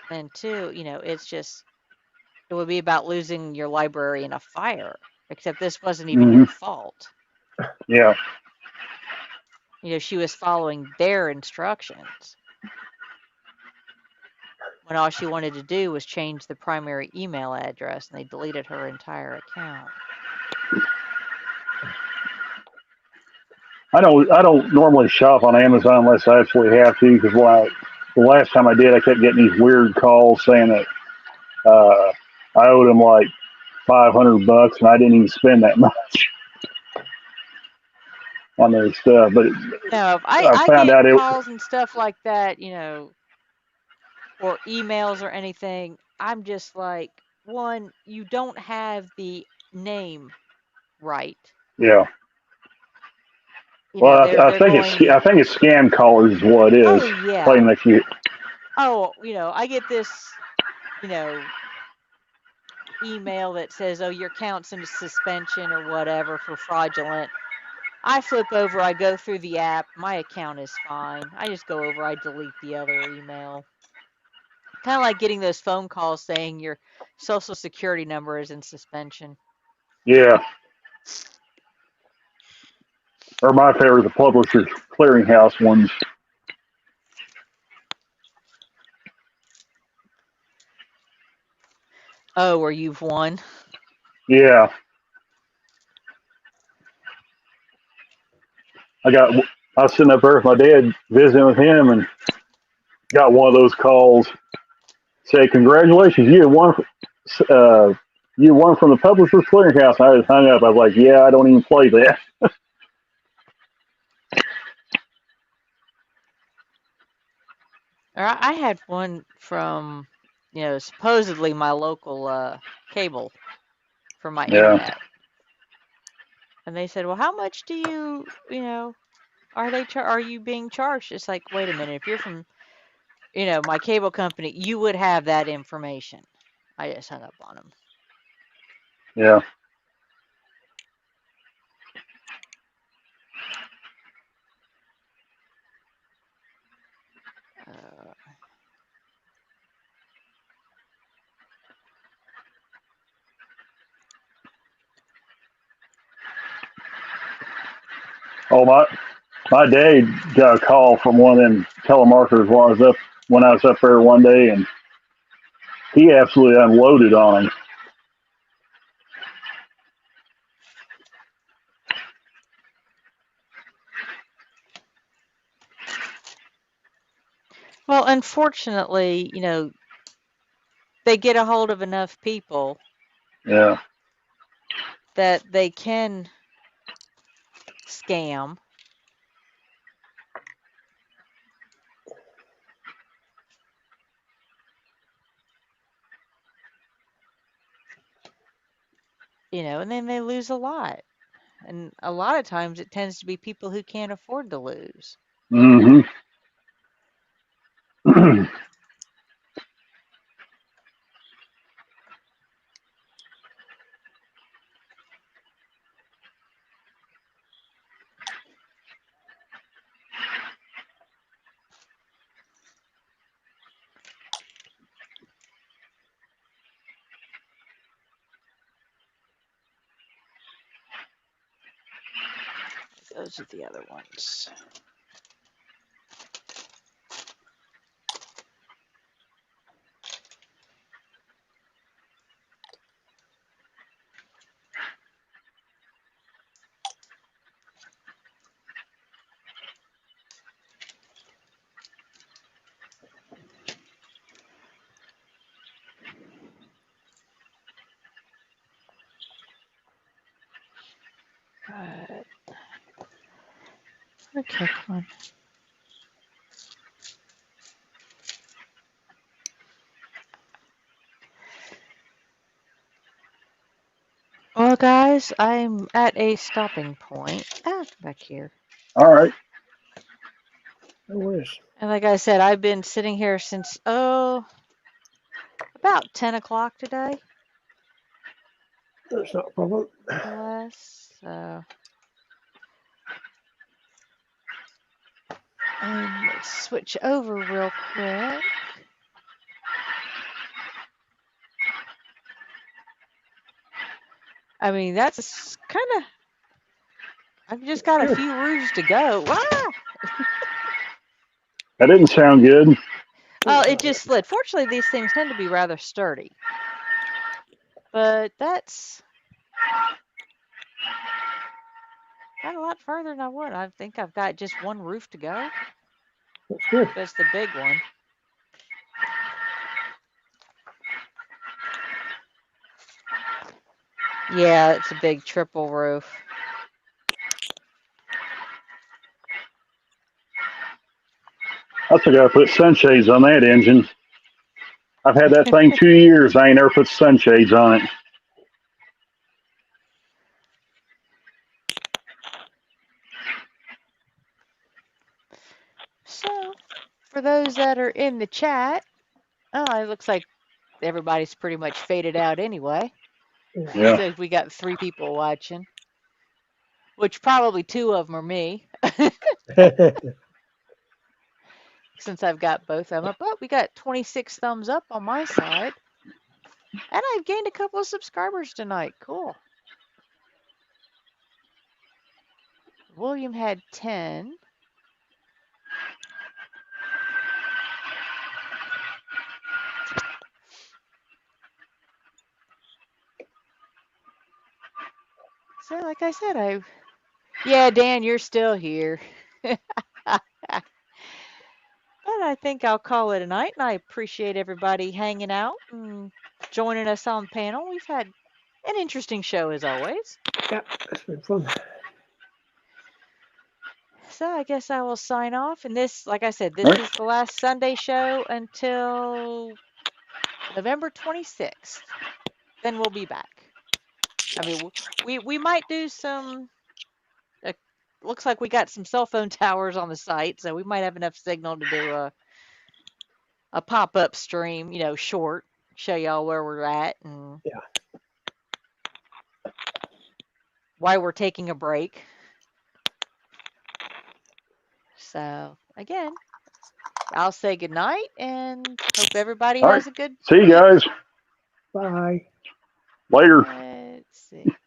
And two, it's just, it would be about losing your library in a fire, except this wasn't even your fault. Yeah. She was following their instructions when all she wanted to do was change the primary email address, and they deleted her entire account. I don't normally shop on Amazon unless I absolutely have to, because the last time I did, I kept getting these weird calls saying that I owed them like $500, and I didn't even spend that much on their stuff. But No, if I I found get out calls and stuff like that, or emails or anything, I'm just like, one, you don't have the name right. Yeah. Well, I think it's scam callers is what it is. Oh yeah. Claim that you. Oh, I get this, email that says, oh, your account's in suspension or whatever for fraudulent. I flip over, I go through the app, my account is fine. I just go over, I delete the other email. Kind of like getting those phone calls saying your social security number is in suspension. Yeah. Or my favorite, the Publishers Clearinghouse ones. Oh, where you've won? Yeah. I was sitting up there with my dad visiting with him and got one of those calls. Say, congratulations, you won. You won from the Publishers Clearinghouse. I just hung up. I was like, yeah, I don't even play that. I had one from, supposedly my local cable for my internet. And they said, well, how much do you, are you being charged? It's like, wait a minute, if you're from, my cable company, you would have that information. I just hung up on them. Yeah. Oh, my dad got a call from one of them telemarketers when I was up there one day, and he absolutely unloaded on him. Well, unfortunately, they get a hold of enough people. Yeah. That they can scam. And then they lose a lot. And a lot of times it tends to be people who can't afford to lose. Mm-hmm. Those are the other ones. Okay, come on. Well, guys, I'm at a stopping point. Back here. All right. No worries. And like I said, I've been sitting here since, about 10 o'clock today. That's not a problem. Less, so. And let's switch over real quick. I mean, that's kind of. I've just got a few roofs to go. Wow! That didn't sound good. Oh, it just slid. Fortunately, these things tend to be rather sturdy. But that's got a lot further than I would. I think I've got just one roof to go. That's good. That's the big one. Yeah, it's a big triple roof. I think I put sunshades on that engine. I've had that thing 2 years. I ain't ever put sunshades on it. So, for those that are in the chat, it looks like everybody's pretty much faded out anyway. Yeah. So we got 3 people watching, which probably 2 of them are me. Since I've got both of them up. But we got 26 thumbs up on my side. And I've gained a couple of subscribers tonight. Cool. William had 10. So like I said, yeah, Dan, you're still here. But I think I'll call it a night, and I appreciate everybody hanging out and joining us on the panel. We've had an interesting show as always. Yeah, it's been fun. So I guess I will sign off. And this, like I said, this is the last Sunday show until November 26th. Then we'll be back. I mean, we might do some. Looks like we got some cell phone towers on the site, so we might have enough signal to do a pop-up stream, short, show y'all where we're at and why we're taking a break. So again, I'll say goodnight and hope everybody has a good See you week. guys. Bye. Later. Let's see.